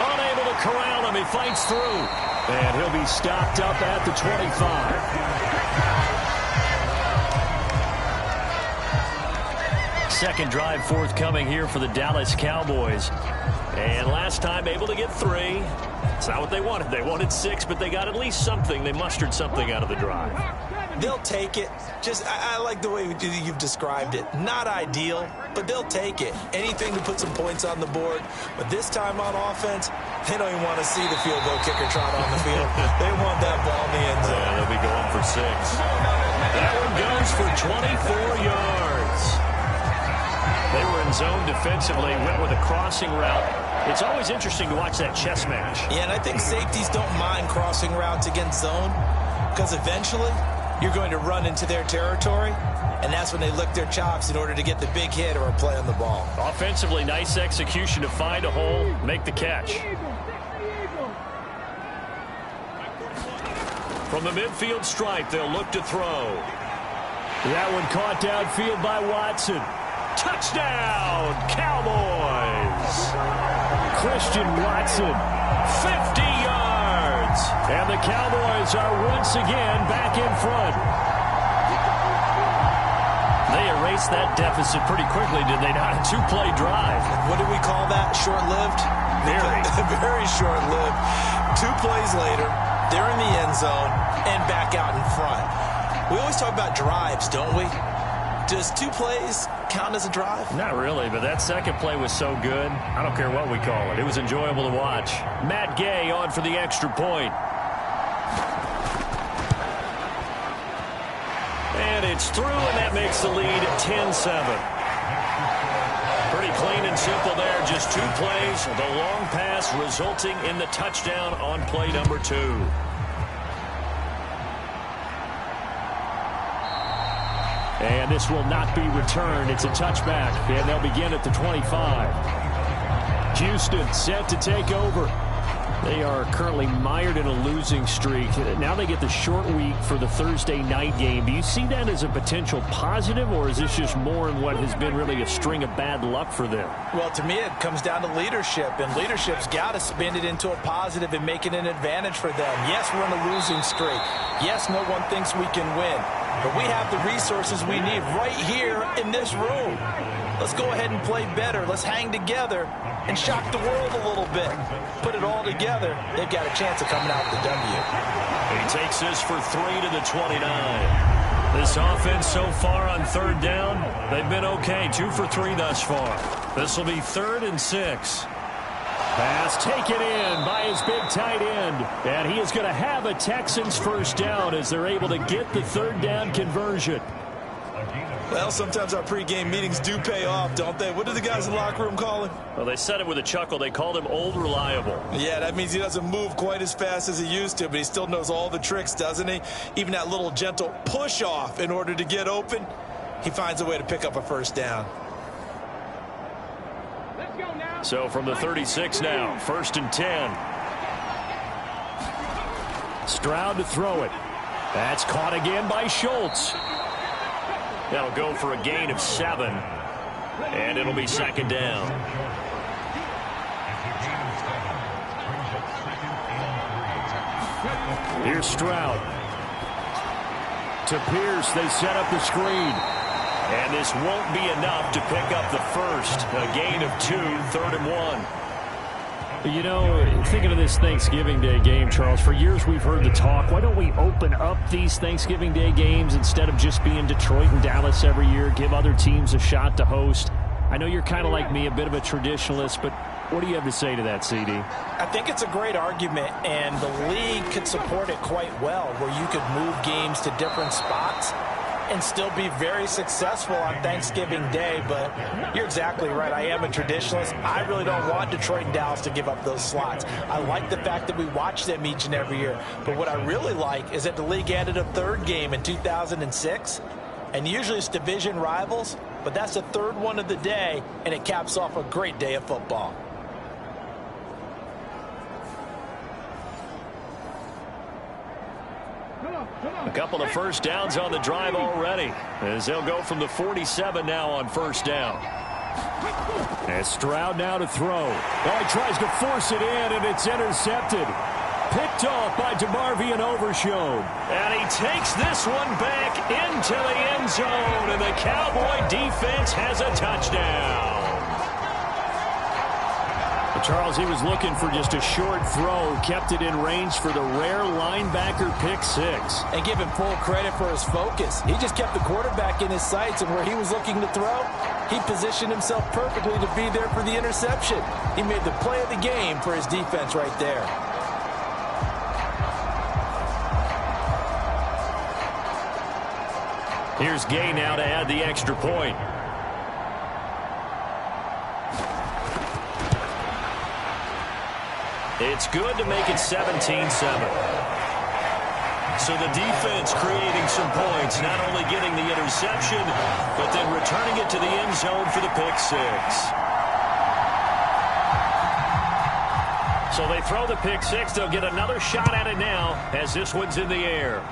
Unable to corral him. He fights through. And he'll be stopped up at the 25. Second drive forthcoming here for the Dallas Cowboys. And last time able to get 3. It's not what they wanted. They wanted 6, but they got at least something. They mustered something out of the drive. They'll take it. I like the way you've described it. Not ideal, but they'll take it. Anything to put some points on the board. But this time on offense, they don't even want to see the field goal kicker trot on the field. They want that ball in the end zone. Yeah, they'll be going for 6. That one goes for 24 yards. They were in zone defensively, went with a crossing route. It's always interesting to watch that chess match. Yeah, and I think safeties don't mind crossing routes against zone, because eventually you're going to run into their territory, and that's when they lick their chops in order to get the big hit or a play on the ball. Offensively, nice execution to find a hole, make the catch. From the midfield stripe, they'll look to throw. That one caught downfield by Watson. Touchdown, Cowboys! Christian Watson. 50 yards! And the Cowboys are once again back in front. They erased that deficit pretty quickly, did they not? A 2-play drive. What do we call that? Short-lived? Very. Very short-lived. 2 plays later, they're in the end zone and back out in front. We always talk about drives, don't we? Does 2 plays count as a drive? Not really, but that second play was so good. I don't care what we call it. It was enjoyable to watch. Matt Gay on for the extra point. And it's through, and that makes the lead 10-7. Pretty clean and simple there. Just 2 plays. The long pass resulting in the touchdown on play number 2. And this will not be returned. It's a touchback, and they'll begin at the 25. Houston set to take over. They are currently mired in a losing streak. Now they get the short week for the Thursday night game. Do you see that as a potential positive, or is this just more in what has been really a string of bad luck for them? Well, to me, it comes down to leadership, and leadership's got to spin it into a positive and make it an advantage for them. Yes, we're in a losing streak. Yes, no one thinks we can win. But we have the resources we need right here in this room. Let's go ahead and play better. Let's hang together and shock the world a little bit. Put it all together. They've got a chance of coming out with the W. He takes this for 3 to the 29. This offense so far on 3rd down, they've been okay. 2 for 3 thus far. This will be 3rd and 6. Pass taken in by his big tight end. And he is going to have a Texans first down as they're able to get the 3rd down conversion. Well, sometimes our pregame meetings do pay off, don't they? What do the guys in the locker room call him? Well, they said it with a chuckle. They called him Old Reliable. Yeah, that means he doesn't move quite as fast as he used to, but he still knows all the tricks, doesn't he? Even that little gentle push-off in order to get open, he finds a way to pick up a first down. So from the 36 now, 1st and 10. Stroud to throw it. That's caught again by Schultz. That'll go for a gain of 7. And it'll be 2nd down. Here's Stroud. To Pierce, they set up the screen. And this won't be enough to pick up the first. A gain of 2, 3rd and 1. You know, thinking of this Thanksgiving Day game, Charles, for years we've heard the talk, why don't we open up these Thanksgiving Day games instead of just being Detroit and Dallas every year, give other teams a shot to host? I know you're kind of like me, a bit of a traditionalist, but What do you have to say to that, CD? I think it's a great argument, and the league could support it quite well, where you could move games to different spots and still be very successful on Thanksgiving Day. But you're exactly right. I am a traditionalist. I really don't want Detroit and Dallas to give up those slots. I like the fact that we watch them each and every year. But what I really like is that the league added a third game in 2006. And usually it's division rivals, but that's the third one of the day, and it caps off a great day of football. A couple of first downs on the drive already, as they'll go from the 47 now on first down. And Stroud now to throw. Oh, he tries to force it in, and it's intercepted. Picked off by DeMarvion Overshown. And he takes this one back into the end zone, and the Cowboy defense has a touchdown. Charles, he was looking for just a short throw, kept it in range for the rare linebacker pick six. And give him full credit for his focus. He just kept the quarterback in his sights, and where he was looking to throw, he positioned himself perfectly to be there for the interception. He made the play of the game for his defense right there. Here's Gay now to add the extra point. It's good to make it 17-7. So the defense creating some points, not only getting the interception, but then returning it to the end zone for the pick six. So they throw the pick six. They'll get another shot at it now as this one's in the air.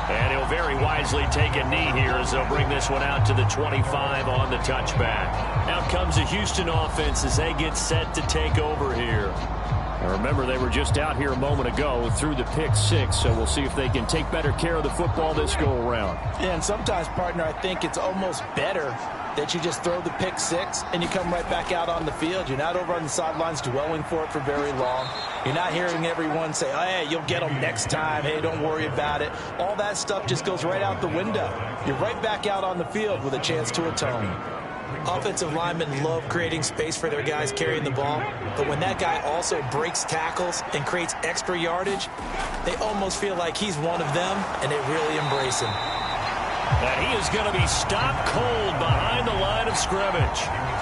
And he'll very wisely take a knee here as they'll bring this one out to the 25 on the touchback. Out comes the Houston offense as they get set to take over here. Now remember, they were just out here a moment ago through the pick six, so we'll see if they can take better care of the football this go-around. Yeah, and sometimes, partner, I think it's almost better that you just throw the pick six and you come right back out on the field. You're not over on the sidelines dwelling for it for very long. You're not hearing everyone say, oh, hey, you'll get them next time. Hey, don't worry about it. All that stuff just goes right out the window. You're right back out on the field with a chance to atone. Offensive linemen love creating space for their guys carrying the ball, but when that guy also breaks tackles and creates extra yardage, they almost feel like he's one of them, and they really embrace him. And he is going to be stopped cold behind the line of scrimmage.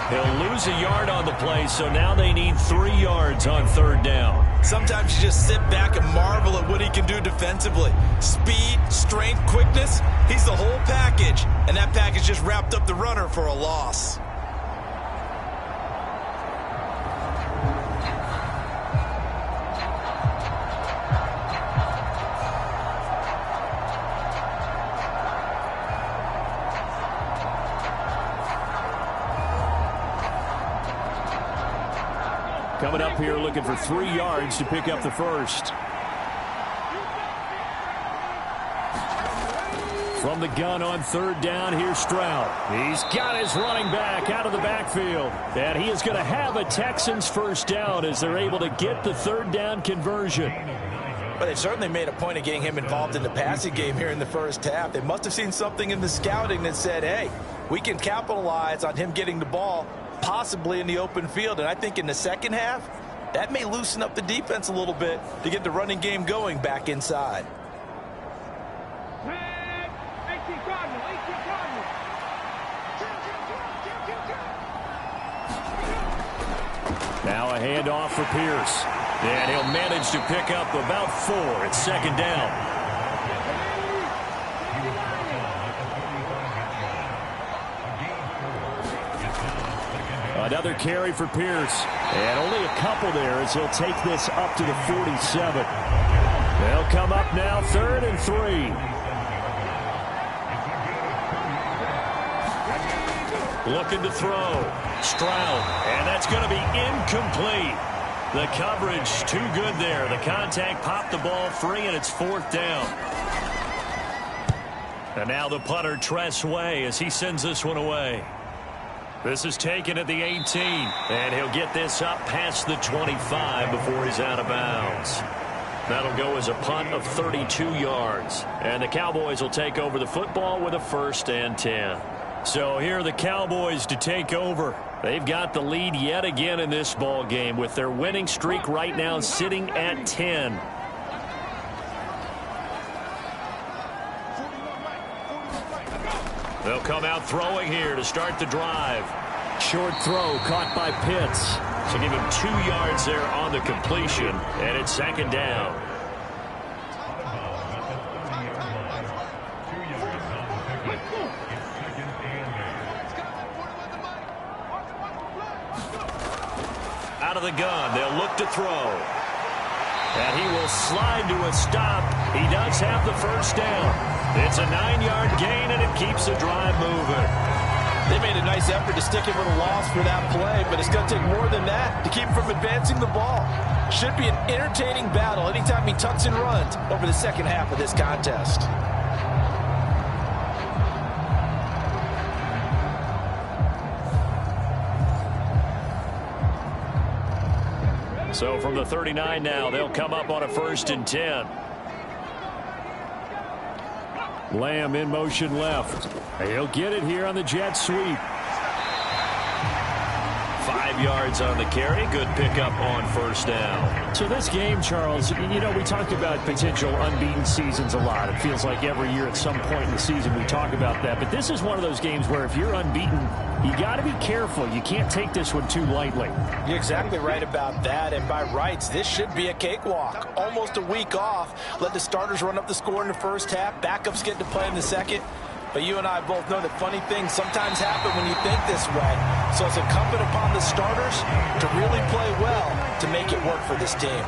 He'll lose a yard on the play, so now they need 3 yards on third down. Sometimes you just sit back and marvel at what he can do defensively. Speed, strength, quickness, he's the whole package. And that package just wrapped up the runner for a loss. Coming up here looking for 3 yards to pick up the first. From the gun on third down, here's Stroud. He's got his running back out of the backfield. And he is going to have a Texans first down as they're able to get the third down conversion. But they've certainly made a point of getting him involved in the passing game here in the first half. They must have seen something in the scouting that said, hey, we can capitalize on him getting the ball possibly in the open field. And I think in the second half, that may loosen up the defense a little bit to get the running game going back inside. Now a handoff for Pierce. And he'll manage to pick up about 4. It's second down. Another carry for Pierce. And only a couple there as he'll take this up to the 47. They'll come up now 3rd and 3. Looking to throw. Stroud. And that's going to be incomplete. The coverage too good there. The contact popped the ball free, and it's 4th down. And now the punter, Tress Way, as he sends this one away. This is taken at the 18, and he'll get this up past the 25 before he's out of bounds. That'll go as a punt of 32 yards. And the Cowboys will take over the football with a 1st and 10. So here are the Cowboys to take over. They've got the lead yet again in this ball game with their winning streak right now sitting at 10. They'll come out throwing here to start the drive. Short throw caught by Pitts. So give him 2 yards there on the completion, and it's second down. Out of the gun, they'll look to throw. And he will slide to a stop. He does have the first down. It's a 9-yard gain, and it keeps the drive moving. They made a nice effort to stick him with a loss for that play, but it's going to take more than that to keep him from advancing the ball. Should be an entertaining battle anytime he tucks and runs over the second half of this contest. So from the 39 now, they'll come up on a 1st and 10. Lamb in motion left. He'll get it here on the jet sweep. 5 yards on the carry. Good pickup on first down. So this game, Charles, you know, we talked about potential unbeaten seasons a lot. It feels like every year at some point in the season we talk about that. But this is one of those games where if you're unbeaten, you got to be careful. You can't take this one too lightly. You're exactly right about that. And by rights, this should be a cakewalk. Almost a week off. Let the starters run up the score in the first half. Backups get to play in the second. But you and I both know that funny things sometimes happen when you think this way. So it's incumbent upon the starters to really play well to make it work for this team.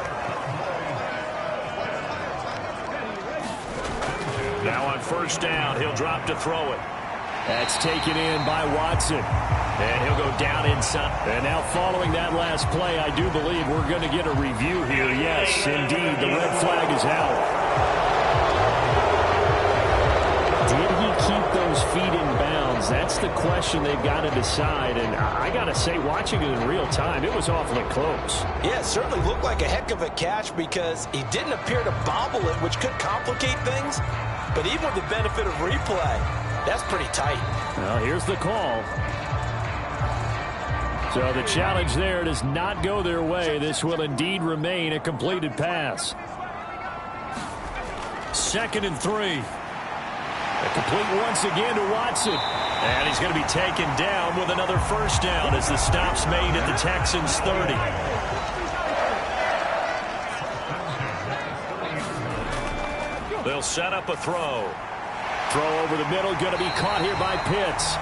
Now on first down, he'll drop to throw it. That's taken in by Watson. And he'll go down inside. And now following that last play, I do believe we're going to get a review here. Yes, indeed, the red flag is out. Did he keep those feet in bounds? That's the question they've got to decide. And I got to say, watching it in real time, it was awfully close. Yeah, it certainly looked like a heck of a catch because he didn't appear to bobble it, which could complicate things. But even with the benefit of replay, that's pretty tight. Well, here's the call. So the challenge there does not go their way. This will indeed remain a completed pass. 2nd and 3. Complete once again to Watson. And he's going to be taken down with another first down as the stop's made at the Texans' 30. They'll set up a throw. Throw over the middle, going to be caught here by Pitts.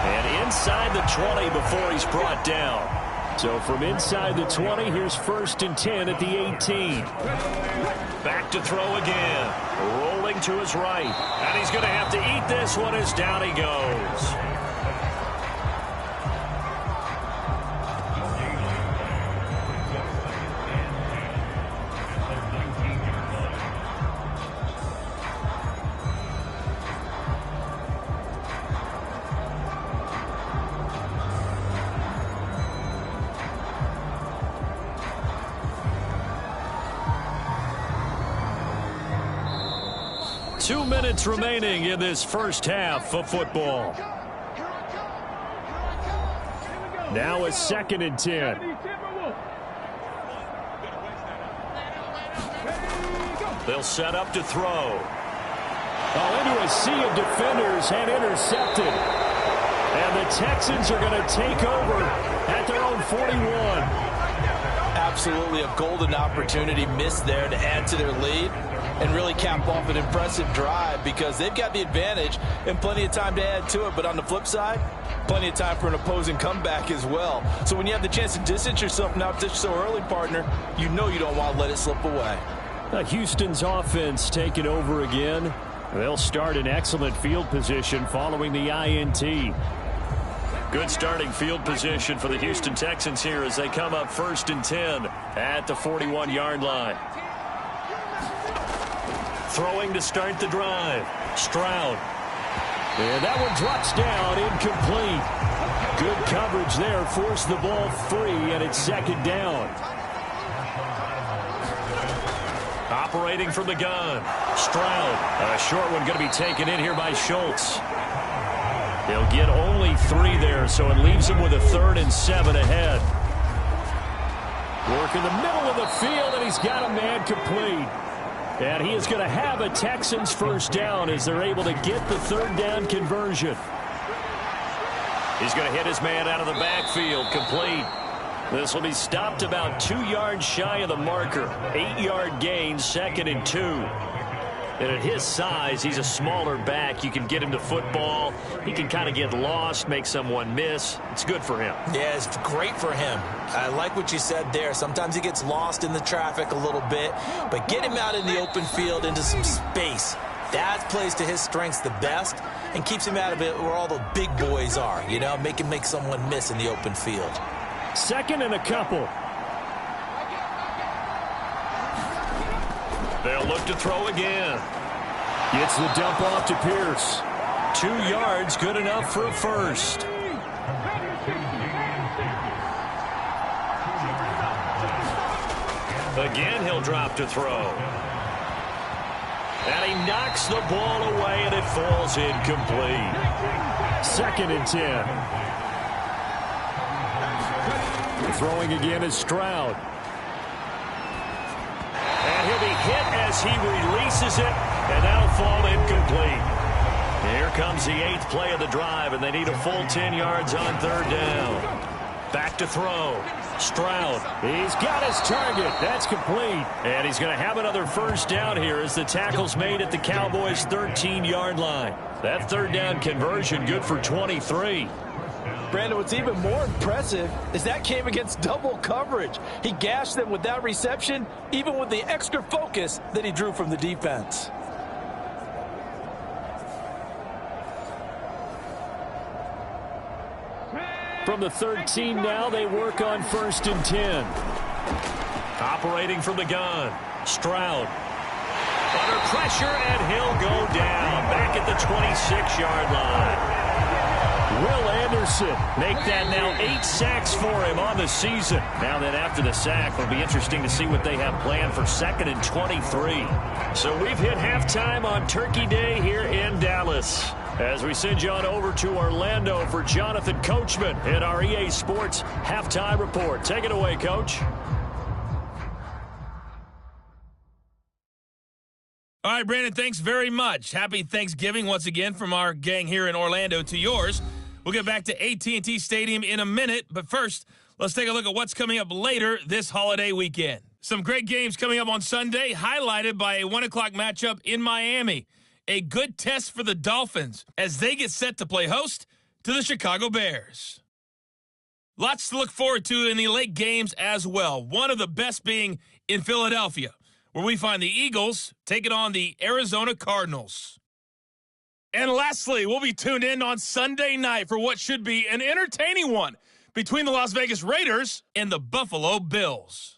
And inside the 20 before he's brought down. So from inside the 20, here's 1st and 10 at the 18. Back to throw again. Rolling to his right. And he's going to have to eat this one as down he goes. Two minutes remaining in this first half of football. Now a 2nd and 10. They'll set up to throw. Oh, into a sea of defenders and intercepted. And the Texans are going to take over at their own 41. Absolutely a golden opportunity missed there to add to their lead and really cap off an impressive drive because they've got the advantage and plenty of time to add to it. But on the flip side, plenty of time for an opposing comeback as well. So when you have the chance to distance yourself from out so early, partner, you know you don't want to let it slip away. Houston's offense taking over again. They'll start in excellent field position following the INT. Good starting field position for the Houston Texans here as they come up 1st and 10 at the 41-yard line. Throwing to start the drive. Stroud. And that one drops down, incomplete. Good coverage there, forced the ball free, and it's 2nd down. Operating from the gun. Stroud. A short one going to be taken in here by Schultz. He'll get only 3 there, so it leaves him with a 3rd and 7 ahead. Work in the middle of the field, and he's got a man complete. And he is going to have a Texans first down as they're able to get the 3rd down conversion. He's going to hit his man out of the backfield, complete. This will be stopped about 2 yards shy of the marker. 8-yard gain, 2nd and 2. And at his size, he's a smaller back. You can get him to football. He can kind of get lost, make someone miss. It's good for him. Yeah, it's great for him. I like what you said there. Sometimes he gets lost in the traffic a little bit, but get him out in the open field into some space. That plays to his strengths the best and keeps him out of it where all the big boys are, you know, make him make someone miss in the open field. 2nd and a couple. They'll look to throw again. Gets the dump off to Pierce. 2 yards, good enough for a first. Again, he'll drop to throw. And he knocks the ball away, and it falls incomplete. 2nd and 10. Throwing again is Stroud. And he'll be hit as he releases it, and that'll fall incomplete. Here comes the 8th play of the drive, and they need a full 10 yards on 3rd down. Back to throw. Stroud. He's got his target. That's complete. And he's going to have another first down here as the tackle's made at the Cowboys' 13-yard line. That 3rd down conversion good for 23. Brandon, what's even more impressive is that came against double coverage. He gashed them with that reception, even with the extra focus that he drew from the defense. From the 13 now, they work on 1st and 10. Operating from the gun, Stroud. Under pressure, and he'll go down back at the 26-yard line. Will Anderson make that now 8 sacks for him on the season. Now that after the sack, it'll be interesting to see what they have planned for 2nd and 23. So we've hit halftime on Turkey Day here in Dallas. As we send you on over to Orlando for Jonathan Coachman in our EA Sports Halftime Report. Take it away, Coach. All right, Brandon, thanks very much. Happy Thanksgiving once again from our gang here in Orlando to yours. We'll get back to AT&T Stadium in a minute, but first, let's take a look at what's coming up later this holiday weekend. Some great games coming up on Sunday, highlighted by a 1 o'clock matchup in Miami. A good test for the Dolphins as they get set to play host to the Chicago Bears. Lots to look forward to in the late games as well. One of the best being in Philadelphia, where we find the Eagles taking on the Arizona Cardinals. And lastly, we'll be tuned in on Sunday night for what should be an entertaining one between the Las Vegas Raiders and the Buffalo Bills.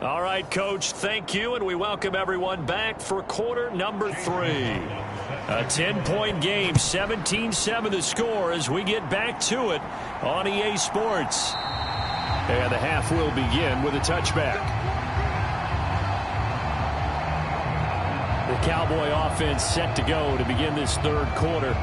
All right, Coach, thank you, and we welcome everyone back for quarter number 3. A 10-point game, 17-7 the score as we get back to it on EA Sports. And the half will begin with a touchback. The Cowboy offense set to go to begin this 3rd quarter.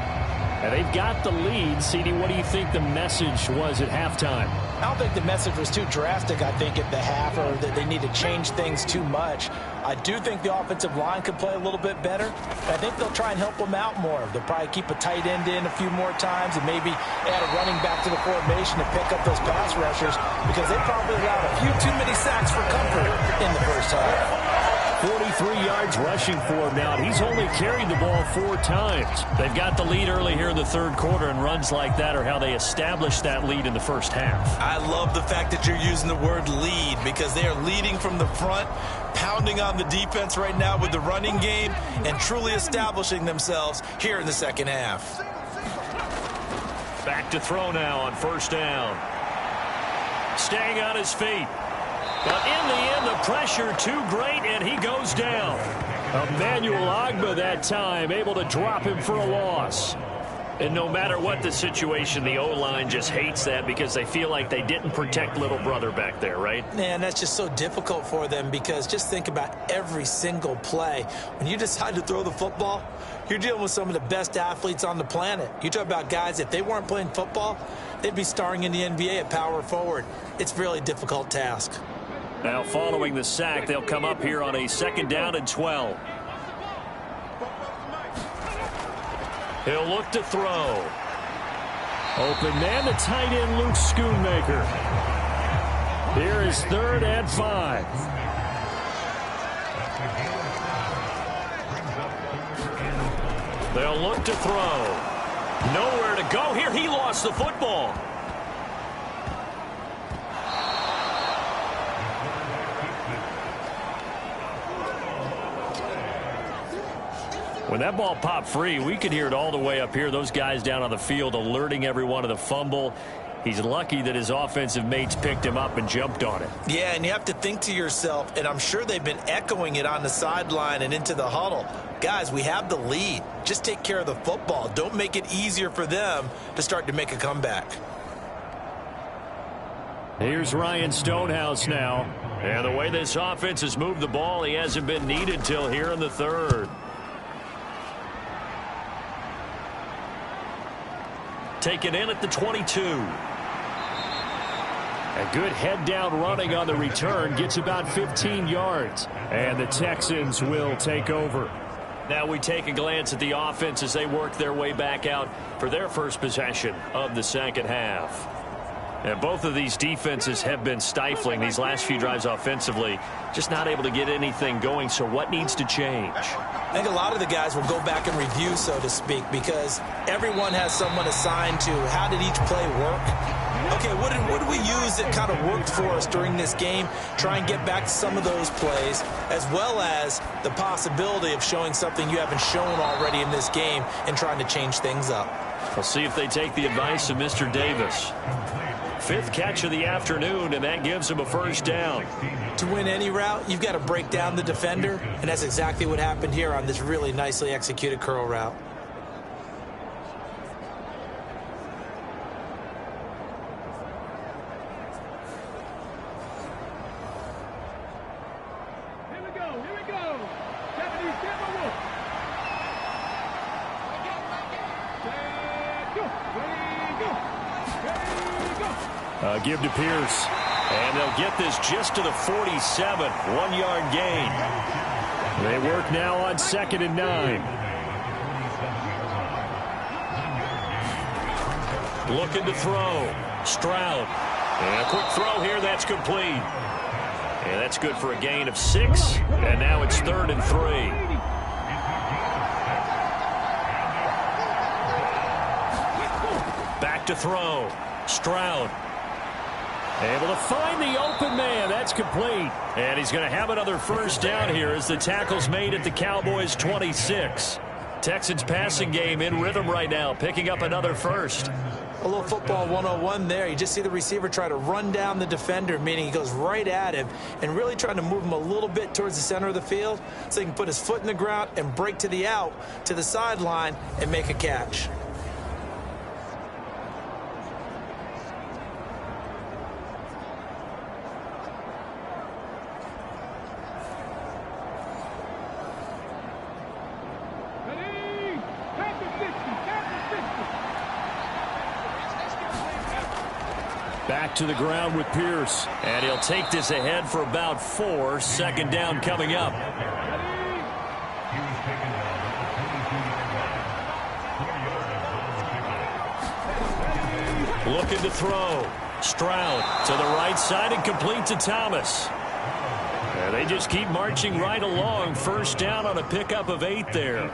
And they've got the lead. CD, what do you think the message was at halftime? I don't think the message was too drastic, I think, at the half, or that they need to change things too much. I do think the offensive line could play a little bit better. I think they'll try and help them out more. They'll probably keep a tight end in a few more times and maybe add a running back to the formation to pick up those pass rushers, because they probably allowed a few too many sacks for comfort in the first half. 43 yards rushing for him now. He's only carried the ball 4 times. They've got the lead early here in the 3rd quarter, and runs like that are how they established that lead in the first half. I love the fact that you're using the word lead, because they are leading from the front, pounding on the defense right now with the running game, and truly establishing themselves here in the 2nd half. Back to throw now on 1st down. Staying on his feet. But in the end, the pressure too great, and he goes down. Emmanuel Ogbah that time, able to drop him for a loss. And no matter what the situation, the O-line just hates that because they feel like they didn't protect little brother back there, right? Man, that's just so difficult for them because just think about every single play. When you decide to throw the football, you're dealing with some of the best athletes on the planet. You talk about guys, if they weren't playing football, they'd be starring in the NBA at power forward. It's a really difficult task. Now following the sack, they'll come up here on a 2nd down and 12. He'll look to throw. Open man, the tight end, Luke Schoonmaker. Here is 3rd and 5. They'll look to throw. Nowhere to go here. He lost the football. When that ball popped free, we could hear it all the way up here. Those guys down on the field alerting everyone of the fumble. He's lucky that his offensive mates picked him up and jumped on it. Yeah, and you have to think to yourself, and I'm sure they've been echoing it on the sideline and into the huddle. Guys, we have the lead. Just take care of the football. Don't make it easier for them to start to make a comeback. Here's Ryan Stonehouse now. And the way this offense has moved the ball, he hasn't been needed till here in the 3rd. Taken in at the 22. A good head down running on the return. Gets about 15 yards. And the Texans will take over. Now we take a glance at the offense as they work their way back out for their first possession of the 2nd half. And both of these defenses have been stifling these last few drives offensively. Just not able to get anything going. So what needs to change? I think a lot of the guys will go back and review, so to speak, because everyone has someone assigned to how did each play work. Okay, what did we use that kind of worked for us during this game? Try and get back to some of those plays, as well as the possibility of showing something you haven't shown already in this game and trying to change things up. We'll see if they take the advice of Mr. Davis. 5th catch of the afternoon, and that gives him a 1st down. To win any route, you've got to break down the defender, and that's exactly what happened here on this really nicely executed curl route. Here we go. 70, Give to Pierce. And they'll get this just to the 47. 1-yard gain. They work now on 2nd and 9. Looking to throw. Stroud. And a quick throw here. That's complete. And that's good for a gain of 6. And now it's 3rd and 3. Back to throw. Stroud. Able to find the open man. That's complete. And he's going to have another 1st down here as the tackle's made at the Cowboys' 26. Texans passing game in rhythm right now, picking up another 1st. A little football 101 there. You just see the receiver try to run down the defender, meaning he goes right at him and really trying to move him a little bit towards the center of the field so he can put his foot in the ground and break to the out, to the sideline, and make a catch. Back to the ground with Pierce. And he'll take this ahead for about 4. 2nd down coming up. Looking to throw. Stroud to the right side and complete to Thomas. And they just keep marching right along. 1st down on a pickup of 8 there.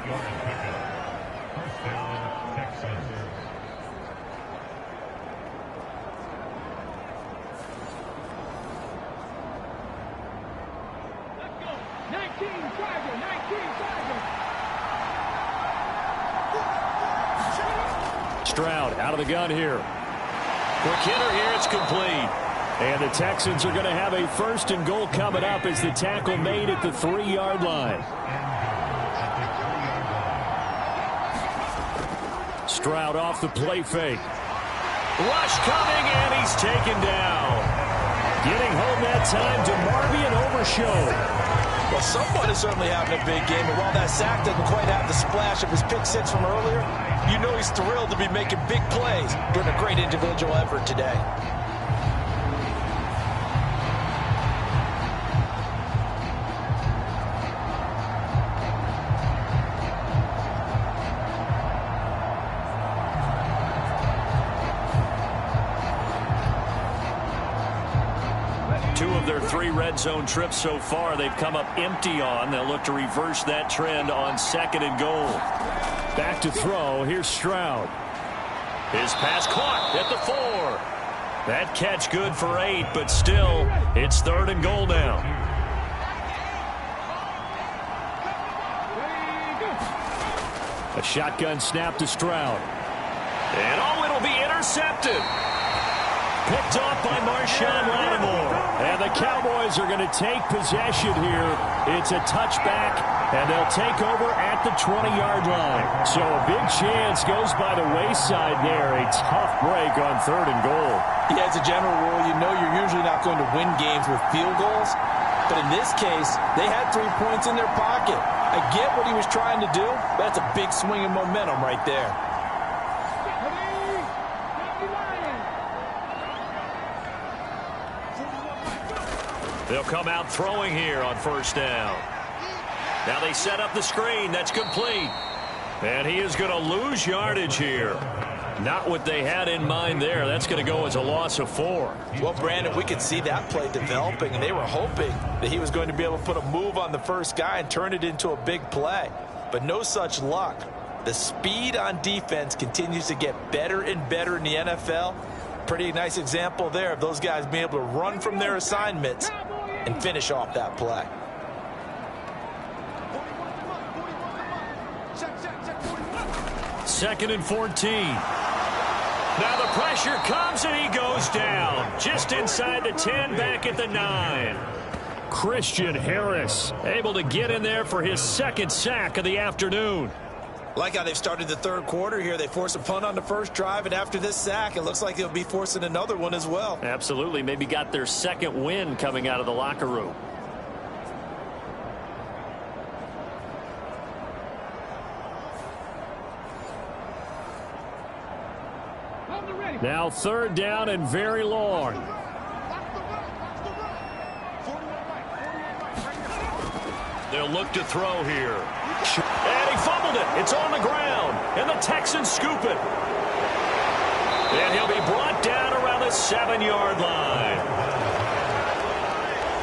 Stroud out of the gun here. Quick hitter here. It's complete. And the Texans are going to have a 1st and goal coming up as the tackle made at the 3-yard line. Stroud off the play fake. Rush coming, and he's taken down. Getting home that time to Marvian Overshow. Well, someone is certainly having a big game, and while that sack doesn't quite have the splash of his pick six from earlier, you know he's thrilled to be making big plays during a great individual effort today. Two of their 3 red zone trips so far they've come up empty on. They'll look to reverse that trend on 2nd and goal. Back to throw. Here's Stroud. His pass caught at the 4. That catch good for 8, but still, it's 3rd and goal now. A shotgun snap to Stroud. And it'll be intercepted. Picked off by Marshawn Lattimore. And the Cowboys are going to take possession here. It's a touchback, and they'll take over at the 20-yard line. So a big chance goes by the wayside there. A tough break on 3rd and goal. Yeah, as a general rule, you know you're usually not going to win games with field goals. But in this case, they had 3 points in their pocket. I get what he was trying to do, but that's a big swing of momentum right there. They'll come out throwing here on 1st down. Now they set up the screen. That's complete. And he is going to lose yardage here. Not what they had in mind there. That's going to go as a loss of 4. Well, Brandon, we could see that play developing, and they were hoping that he was going to be able to put a move on the first guy and turn it into a big play. But no such luck. The speed on defense continues to get better and better in the NFL. Pretty nice example there of those guys being able to run from their assignments and finish off that play. Second and 14. Now the pressure comes and he goes down. Just inside the 10, back at the 9. Christian Harris able to get in there for his 2nd sack of the afternoon. Like how they've started the 3rd quarter here. They force a punt on the first drive, and after this sack, it looks like they'll be forcing another one as well. Absolutely. Maybe got their 2nd win coming out of the locker room. Now 3rd down and very long. They'll look to throw here. And he fumbled it. It's on the ground. And the Texans scoop it. And he'll be brought down around the 7-yard line.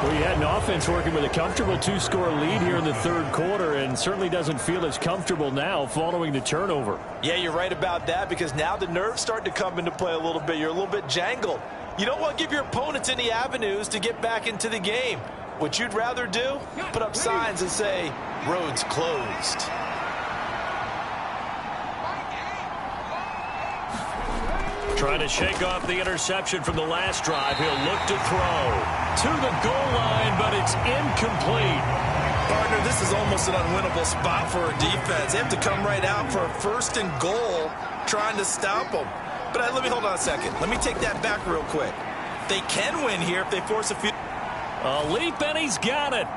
Well, you had an offense working with a comfortable 2-score lead here in the 3rd quarter, and certainly doesn't feel as comfortable now following the turnover. Yeah, you're right about that, because now the nerves start to come into play a little bit. You're a little bit jangled. You don't want to give your opponents any avenues to get back into the game. What you'd rather do? Put up signs and say, roads closed. Trying to shake off the interception from the last drive. He'll look to throw to the goal line, but it's incomplete. Partner, this is almost an unwinnable spot for a defense. They have to come right out for a 1st and goal trying to stop them. But let me hold on a second. Let me take that back real quick. They can win here if they force a few. A leap, and he's got it.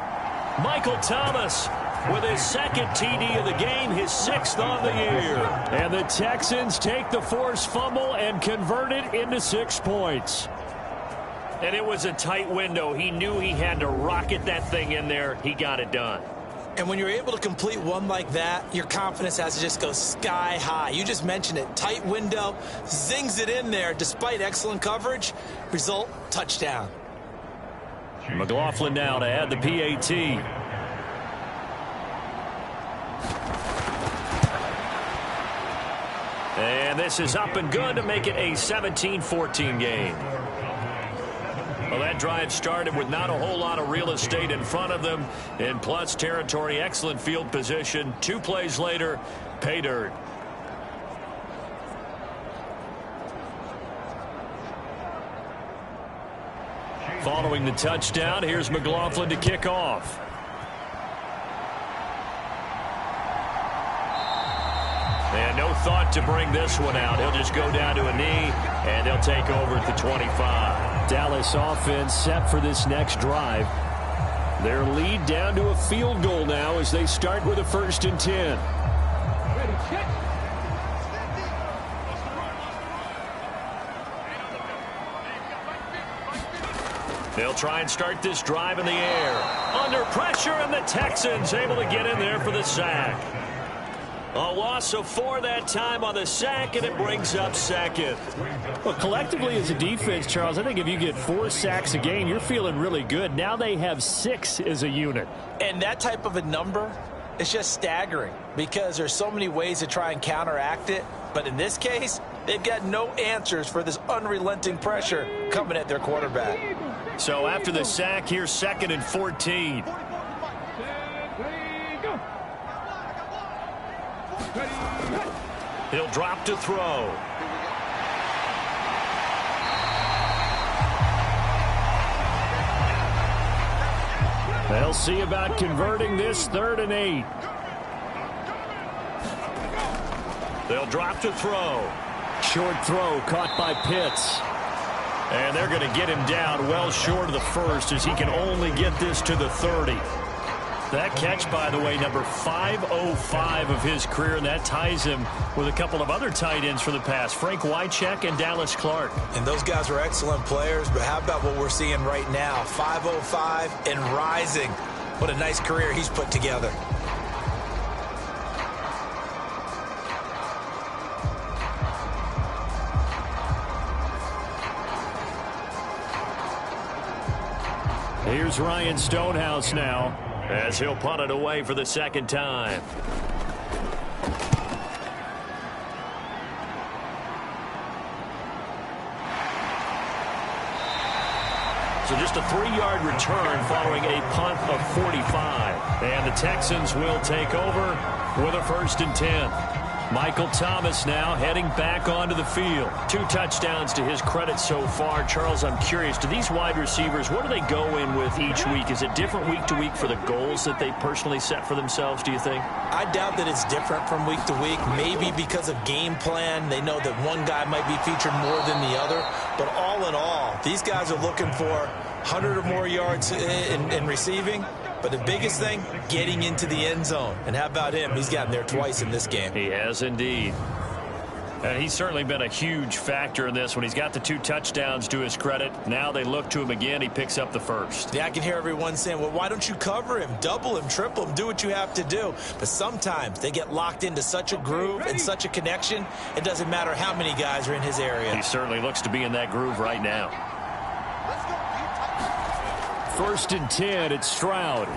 Michael Thomas with his 2nd TD of the game, his 6th on the year. And the Texans take the forced fumble and convert it into 6 points. And it was a tight window. He knew he had to rocket that thing in there. He got it done. And when you're able to complete one like that, your confidence has to just go sky high. You just mentioned it. Tight window, zings it in there despite excellent coverage. Result, touchdown. McLaughlin now to add the PAT. And this is up and good to make it a 17-14 game. Well, that drive started with not a whole lot of real estate in front of them. In plus territory, excellent field position. 2 plays later, pay dirt. Following the touchdown, here's McLaughlin to kick off. And no thought to bring this one out. He'll just go down to a knee, and they'll take over at the 25. Dallas offense set for this next drive. Their lead down to a field goal now as they start with a 1st and 10. They'll try and start this drive in the air. Under pressure, and the Texans able to get in there for the sack. A loss of 4 that time on the sack, and it brings up 2nd. Well, collectively as a defense, Charles, I think if you get 4 sacks a game, you're feeling really good. Now they have 6 as a unit. And that type of a number is just staggering because there's so many ways to try and counteract it. But in this case, they've got no answers for this unrelenting pressure coming at their quarterback. So after the sack, here's 2nd and 14. He'll drop to throw. They'll see about converting this 3rd and 8. They'll drop to throw. Short throw caught by Pitts. And they're going to get him down well short of the 1st as he can only get this to the 30. That catch, by the way, number 505 of his career, and that ties him with a couple of other tight ends for the past, Frank Wycheck and Dallas Clark. And those guys were excellent players, but how about what we're seeing right now? 505 and rising. What a nice career he's put together. Here's Ryan Stonehouse now, as he'll punt it away for the 2nd time. So just a 3-yard return following a punt of 45. And the Texans will take over with a 1st and 10. Michael Thomas now heading back onto the field. 2 touchdowns to his credit so far. Charles, I'm curious, do these wide receivers, what do they go in with each week? Is it different week to week for the goals that they personally set for themselves, do you think? I doubt that it's different from week to week. Maybe because of game plan, they know that one guy might be featured more than the other. But all in all, these guys are looking for 100 or more yards in receiving. But the biggest thing, getting into the end zone. And how about him? He's gotten there twice in this game. He has indeed. And he's certainly been a huge factor in this when he's got the 2 touchdowns to his credit. Now they look to him again. He picks up the 1st. Yeah, I can hear everyone saying, well, why don't you cover him, double him, triple him, do what you have to do. But sometimes they get locked into such a groove and such a connection, it doesn't matter how many guys are in his area. He certainly looks to be in that groove right now. 1st and 10, it's Stroud.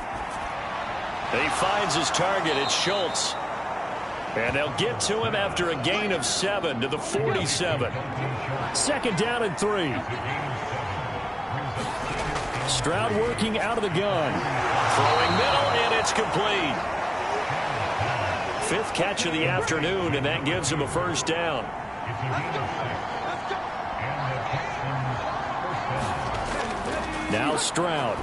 He finds his target. It's Schultz. And they'll get to him after a gain of 7 to the 47. 2nd down and 3. Stroud working out of the gun. Throwing middle, and it's complete. 5th catch of the afternoon, and that gives him a 1st down. Now Stroud.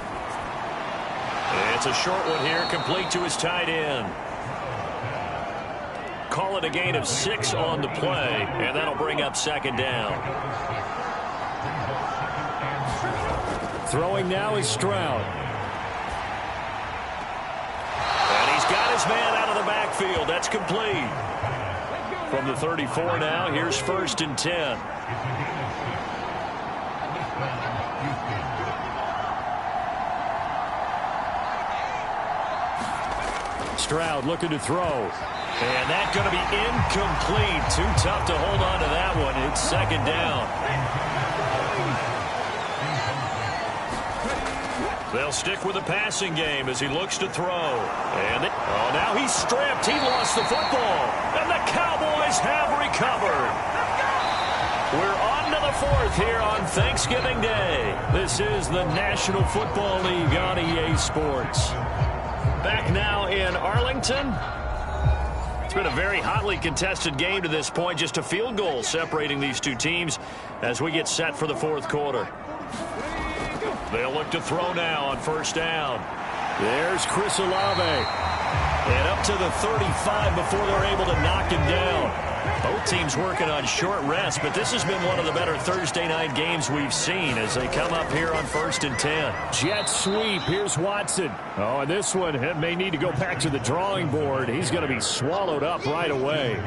It's a short one here, complete to his tight end. Call it a gain of 6 on the play, and that'll bring up 2nd down. Throwing now is Stroud. And he's got his man out of the backfield. That's complete. From the 34 now, here's 1st and 10. Stroud looking to throw. And that's going to be incomplete. Too tough to hold on to that one. It's 2nd down. They'll stick with the passing game as he looks to throw. And now he's stripped. He lost the football. And the Cowboys have recovered. We're on to the 4th here on Thanksgiving Day. This is the National Football League on EA Sports. Back now in Arlington. It's been a very hotly contested game to this point. Just a field goal separating these 2 teams as we get set for the 4th quarter. They'll look to throw now on 1st down. There's Chris Olave. And up to the 35 before they're able to knock him down. Both teams working on short rest, but this has been one of the better Thursday night games we've seen as they come up here on 1st and 10. Jet sweep. Here's Watson. Oh, and this one may need to go back to the drawing board. He's going to be swallowed up right away.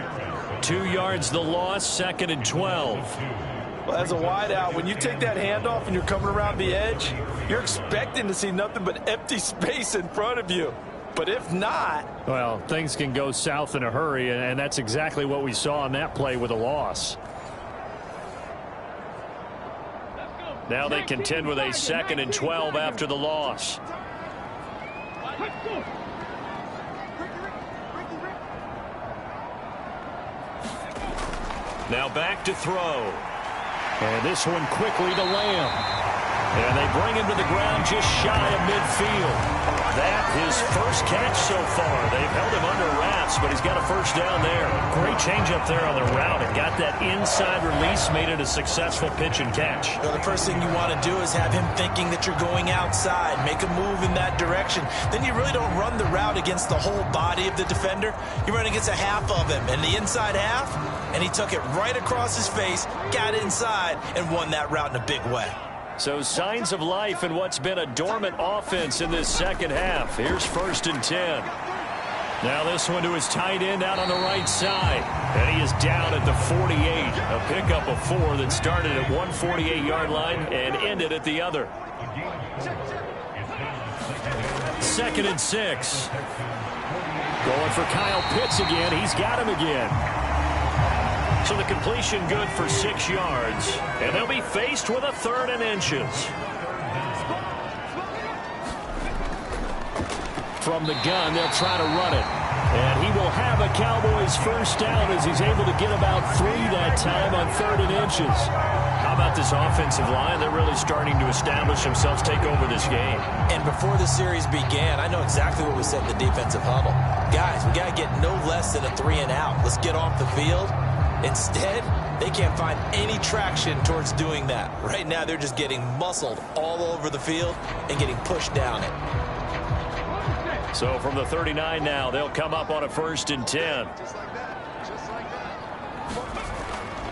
2 yards the loss, 2nd and 12. Well, as a wideout, when you take that handoff and you're coming around the edge, you're expecting to see nothing but empty space in front of you. But if not... Well, things can go south in a hurry, and that's exactly what we saw on that play with a loss. Now they contend with a 2nd and 12 after the loss. Now back to throw. And this one quickly to Lamb. And they bring him to the ground just shy of midfield. That his first catch so far. They've held him under wraps, but he's got a first down there. Great change up there on the route. And got that inside release, made it a successful pitch and catch. Well, the first thing you want to do is have him thinking that you're going outside, make a move in that direction. Then you really don't run the route against the whole body of the defender. You run against a half of him, and the inside half, and he took it right across his face, got inside, and won that route in a big way. So signs of life in what's been a dormant offense in this second half. Here's 1st and 10. Now this one to his tight end out on the right side. And he is down at the 48. A pickup of 4 that started at 148-yard line and ended at the other. 2nd and 6. Going for Kyle Pitts again. He's got him again. So the completion good for 6 yards. And they'll be faced with a 3rd and inches. From the gun, they'll try to run it. And he will have a Cowboys first down as he's able to get about 3 that time on 3rd and inches. How about this offensive line? They're really starting to establish themselves, take over this game. And before the series began, I know exactly what we said in the defensive huddle. Guys, we got to get no less than a 3 and out. Let's get off the field. Instead, they can't find any traction towards doing that. Right now, they're just getting muscled all over the field and getting pushed down it. So from the 39 now, they'll come up on a 1st and 10.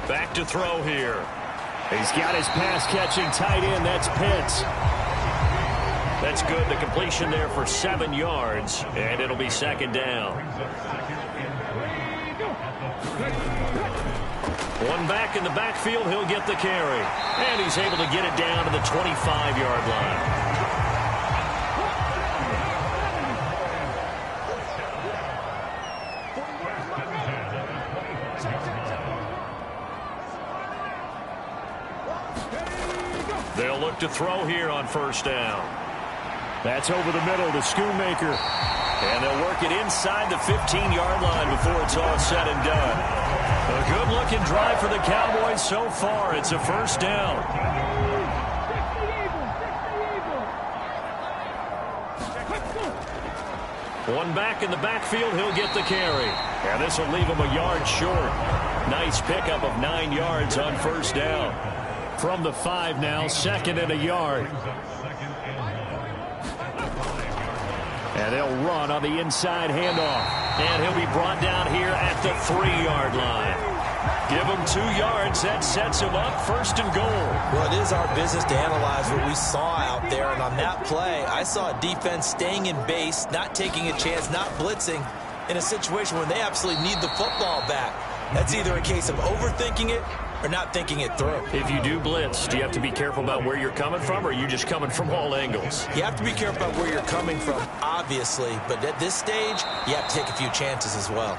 Back to throw here. He's got his pass-catching tight end. That's Pitts. That's good. The completion there for 7 yards, and it'll be 2nd down. One back in the backfield, he'll get the carry. And he's able to get it down to the 25-yard line. They'll look to throw here on 1st down. That's over the middle to Schoonmaker. And they'll work it inside the 15-yard line before it's all said and done. A good-looking drive for the Cowboys so far. It's a 1st down. One back in the backfield, he'll get the carry. And this will leave him a yard short. Nice pickup of 9 yards on 1st down. From the 5 now, 2nd and a yard. And they'll run on the inside handoff. And he'll be brought down here at the 3-yard line. Give him 2 yards. That sets him up 1st and goal. Well, it is our business to analyze what we saw out there. And on that play, I saw a defense staying in base, not taking a chance, not blitzing in a situation where they absolutely need the football back. That's either a case of overthinking it or not thinking it through. If you do blitz, do you have to be careful about where you're coming from, or are you just coming from all angles? You have to be careful about where you're coming from, obviously. But at this stage, you have to take a few chances as well.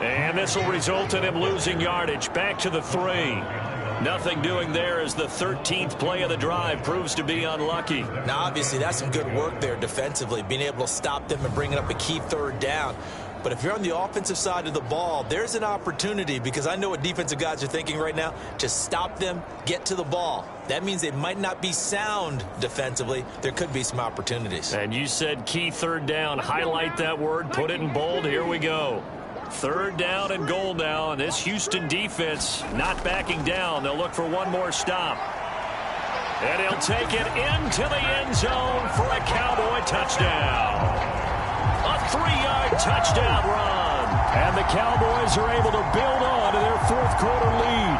And this will result in him losing yardage. Back to the 3. Nothing doing there as the 13th play of the drive proves to be unlucky. Now, obviously, that's some good work there defensively, being able to stop them and bringing up a key 3rd down. But if you're on the offensive side of the ball, there's an opportunity, because I know what defensive guys are thinking right now. Just stop them, get to the ball. That means they might not be sound defensively. There could be some opportunities. And you said key 3rd down. Highlight that word, put it in bold. Here we go. 3rd down and goal now, and this Houston defense not backing down. They'll look for one more stop. And he'll take it into the end zone for a Cowboy touchdown. A 3-yard touchdown run. And the Cowboys are able to build on to their fourth quarter lead.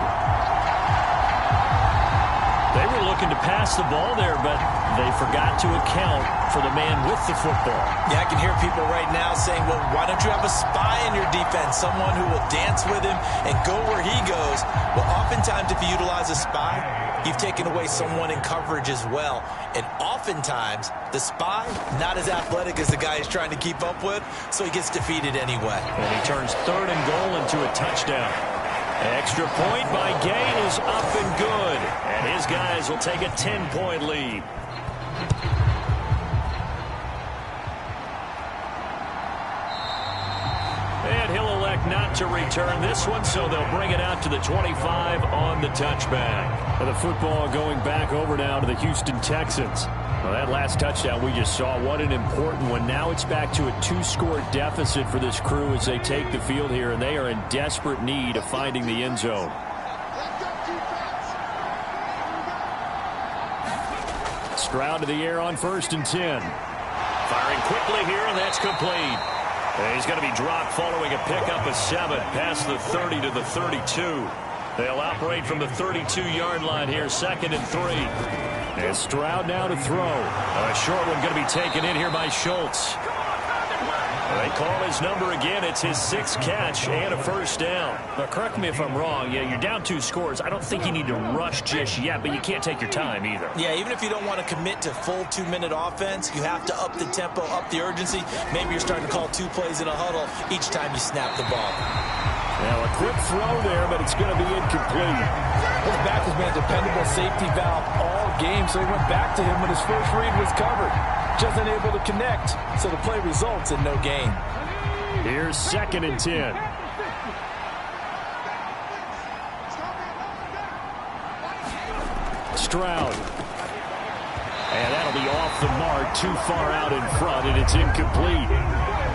They were looking to pass the ball there, but they forgot to account for the man with the football. Yeah, I can hear people right now saying, well, why don't you have a spy in your defense, someone who will dance with him and go where he goes? Well, oftentimes if you utilize a spy, you've taken away someone in coverage as well. And oftentimes, the spy, not as athletic as the guy he's trying to keep up with, so he gets defeated anyway. And he turns 3rd and goal into a touchdown. Extra point by Gay is up and good. And his guys will take a 10-point lead. And he'll elect not to return this one, so they'll bring it out to the 25 on the touchback. And the football going back over now to the Houston Texans. Well, that last touchdown we just saw, what an important one. Now it's back to a 2-score deficit for this crew as they take the field here, and they are in desperate need of finding the end zone. Stroud to the air on 1st and 10. Firing quickly here, and that's complete. And he's going to be dropped following a pickup of 7 past the 30 to the 32. They'll operate from the 32-yard line here, 2nd and 3. And Stroud now to throw. A short one going to be taken in here by Schultz. They call his number again. It's his 6th catch and a 1st down. But correct me if I'm wrong. Yeah, you're down 2 scores. I don't think you need to rush just yet, but you can't take your time either. Yeah, even if you don't want to commit to full 2-minute offense, you have to up the tempo, up the urgency. Maybe you're starting to call 2 plays in a huddle each time you snap the ball. Now a quick throw there, but it's going to be incomplete. His back has been a dependable safety valve all game, so he went back to him when his first read was covered. Just unable to connect, so the play results in no gain. Here's 2nd and 10. Stroud. And that'll be off the mark, too far out in front, and it's incomplete.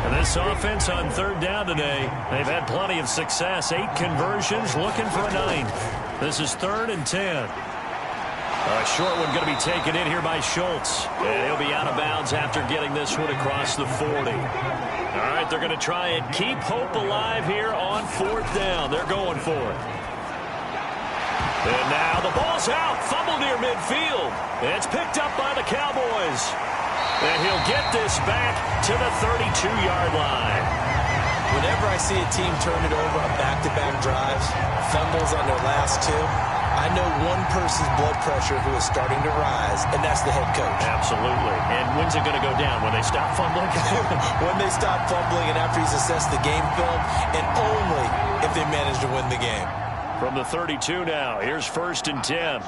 And this offense on 3rd down today, they've had plenty of success. 8 conversions, looking for a 9th. This is 3rd and 10. A short one going to be taken in here by Schultz. And he'll be out of bounds after getting this one across the 40. All right, they're going to try and keep hope alive here on 4th down. They're going for it. And now the ball's out. Fumble near midfield. It's picked up by the Cowboys. And he'll get this back to the 32-yard line. Whenever I see a team turn it over on back-to-back drives, fumbles on their last 2, I know one person's blood pressure who is starting to rise, and that's the head coach. Absolutely. And when's it going to go down? When they stop fumbling? When they stop fumbling and after he's assessed the game film, and only if they manage to win the game. From the 32 now, here's 1st and 10.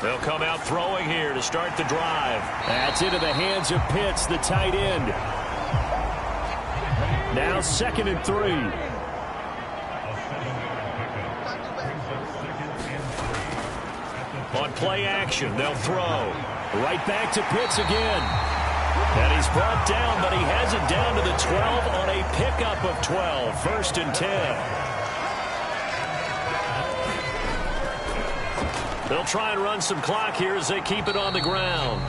They'll come out throwing here to start the drive. That's into the hands of Pitts, the tight end. Now 2nd and 3. On play action, they'll throw. Right back to Pitts again. And he's brought down, but he has it down to the 12 on a pickup of 12. 1st and 10. They'll try and run some clock here as they keep it on the ground.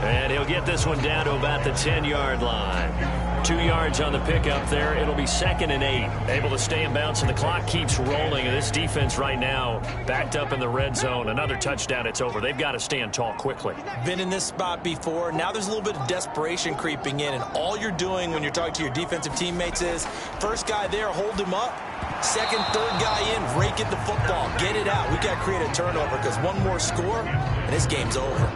And he'll get this one down to about the 10-yard line. 2 yards on the pickup there. It'll be 2nd and 8. Able to stay in bounds, and the clock keeps rolling. And this defense right now backed up in the red zone. Another touchdown, it's over. They've got to stand tall quickly. Been in this spot before. Now there's a little bit of desperation creeping in, and all you're doing when you're talking to your defensive teammates is first guy there, hold him up. Second, third guy in, rake at the football. Get it out. We got to create a turnover because one more score, and this game's over.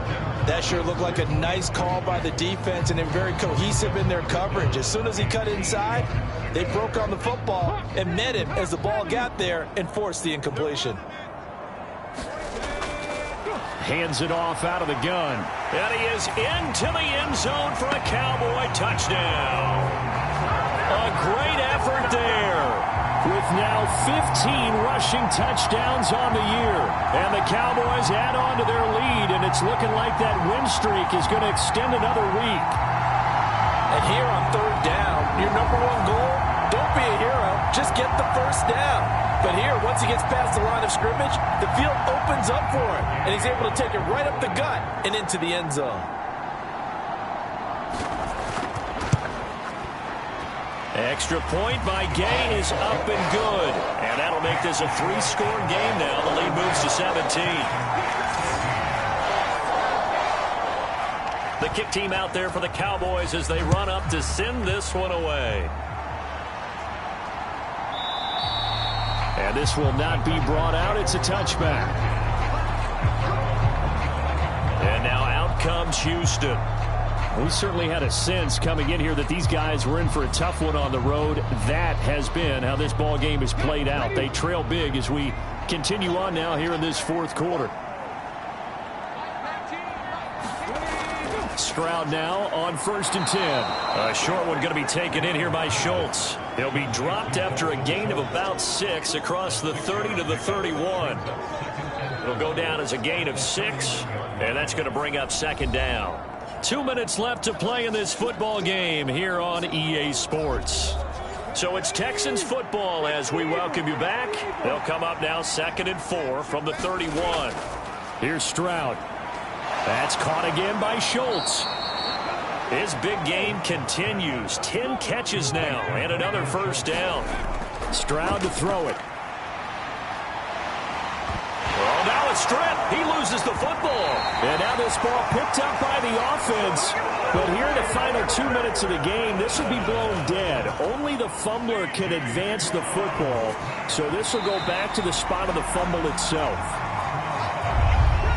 That sure looked like a nice call by the defense, and they're very cohesive in their coverage. As soon as he cut inside, they broke on the football and met him as the ball got there and forced the incompletion. Hands it off out of the gun. And he is into the end zone for a Cowboy touchdown. A great effort there. With now 15 rushing touchdowns on the year. And the Cowboys add on to their lead, and it's looking like that win streak is going to extend another week. And here on 3rd down, your number 1 goal, don't be a hero, just get the 1st down. But here, once he gets past the line of scrimmage, the field opens up for him, and he's able to take it right up the gut and into the end zone. Extra point by Gay is up and good. And that'll make this a 3-score game now. The lead moves to 17. The kick team out there for the Cowboys as they run up to send this one away. And this will not be brought out. It's a touchback. And now out comes Houston. We certainly had a sense coming in here that these guys were in for a tough one on the road. That has been how this ball game is played out. They trail big as we continue on now here in this fourth quarter. Stroud now on 1st and 10. A short one going to be taken in here by Schultz. He'll be dropped after a gain of about 6 across the 30 to the 31. It'll go down as a gain of 6, and that's going to bring up 2nd down. 2 minutes left to play in this football game here on EA Sports. So it's Texans football as we welcome you back. They'll come up now 2nd and 4 from the 31. Here's Stroud. That's caught again by Schultz. His big game continues. 10 catches now and another 1st down. Stroud to throw it. Oh, now a strip. He loses the football. And now this ball picked up by the offense. But here in the final 2 minutes of the game, this will be blown dead. Only the fumbler can advance the football. So this will go back to the spot of the fumble itself.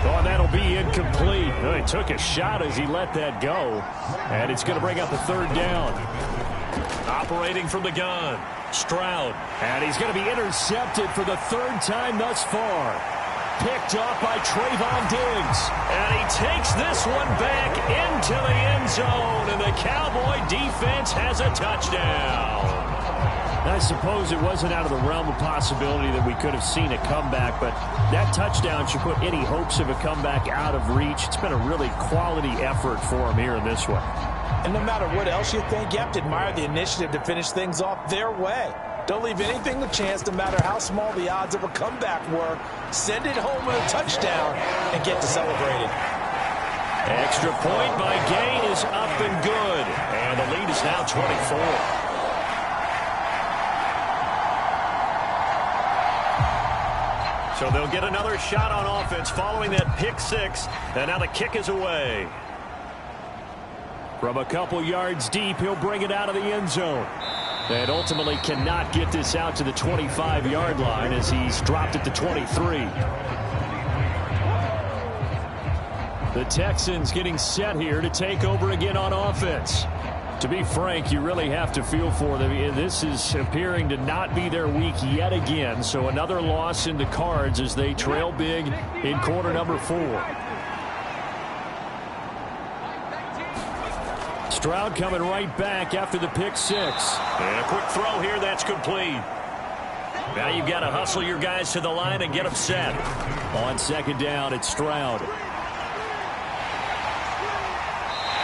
Oh, and that'll be incomplete. Oh, he took a shot as he let that go. And it's going to bring up a 3rd down. Operating from the gun, Stroud. And he's going to be intercepted for the 3rd time thus far. Picked off by Trayvon Diggs. And he takes this one back into the end zone. And the Cowboy defense has a touchdown. I suppose it wasn't out of the realm of possibility that we could have seen a comeback, but that touchdown should put any hopes of a comeback out of reach. It's been a really quality effort for him here in this one. And no matter what else you think, you have to admire the initiative to finish things off their way. Don't leave anything to chance, no matter how small the odds of a comeback were. Send it home with a touchdown and get to celebrating. Extra point by Gay is up and good. And the lead is now 24. So they'll get another shot on offense following that pick 6. And now the kick is away. From a couple yards deep, he'll bring it out of the end zone. And ultimately cannot get this out to the 25-yard line as he's dropped at the 23. The Texans getting set here to take over again on offense. To be frank, you really have to feel for them. This is appearing to not be their week yet again. So another loss in the cards as they trail big in quarter number 4. Stroud coming right back after the pick 6. And a quick throw here, that's complete. Now you've got to hustle your guys to the line and get them set. On 2nd down, it's Stroud.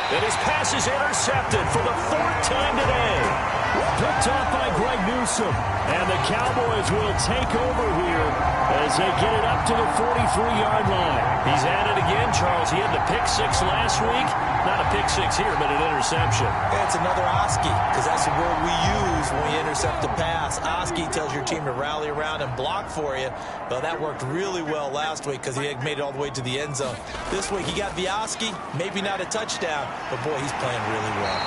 And his pass is intercepted for the 4th time today. Picked off by Greg Newsome. And the Cowboys will take over here as they get it up to the 43-yard line. He's at it again, Charles. He had the pick 6 last week. Not a pick 6 here, but an interception. It's another Oski, because that's the word we use when we intercept the pass. Oski tells your team to rally around and block for you. But that worked really well last week because he had made it all the way to the end zone. This week he got the Oski, maybe not a touchdown, but boy, he's playing really well.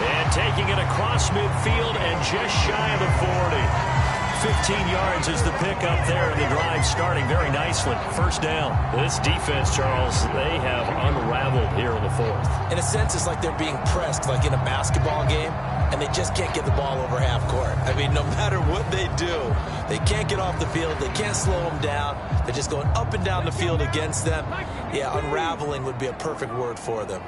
And taking it across midfield and just shy of the 40. 15 yards is the pickup there, and the drive starting very nicely. 1st down. This defense, Charles, they have unraveled here in the 4th. In a sense, it's like they're being pressed, like in a basketball game, and they just can't get the ball over half court. I mean, no matter what they do, they can't get off the field. They can't slow them down. They're just going up and down the field against them. Yeah, unraveling would be a perfect word for them.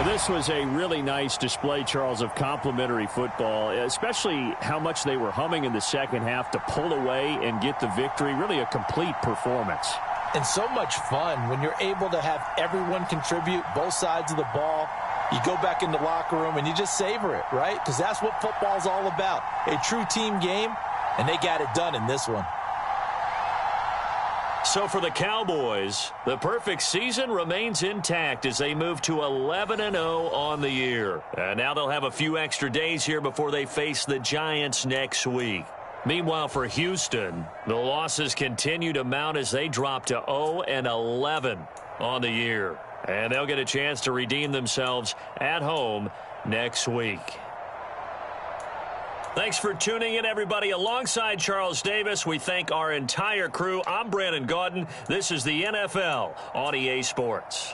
This was a really nice display, Charles, of complimentary football, especially how much they were humming in the second half to pull away and get the victory. Really a complete performance. And so much fun when you're able to have everyone contribute, both sides of the ball. You go back in the locker room and you just savor it, right? Because that's what football's all about. A true team game, and they got it done in this one. So for the Cowboys, the perfect season remains intact as they move to 11-0 on the year. And now they'll have a few extra days here before they face the Giants next week. Meanwhile, for Houston, the losses continue to mount as they drop to 0-11 on the year. And they'll get a chance to redeem themselves at home next week. Thanks for tuning in, everybody. Alongside Charles Davis, we thank our entire crew. I'm Brandon Gaudin. This is the NFL on EA Sports.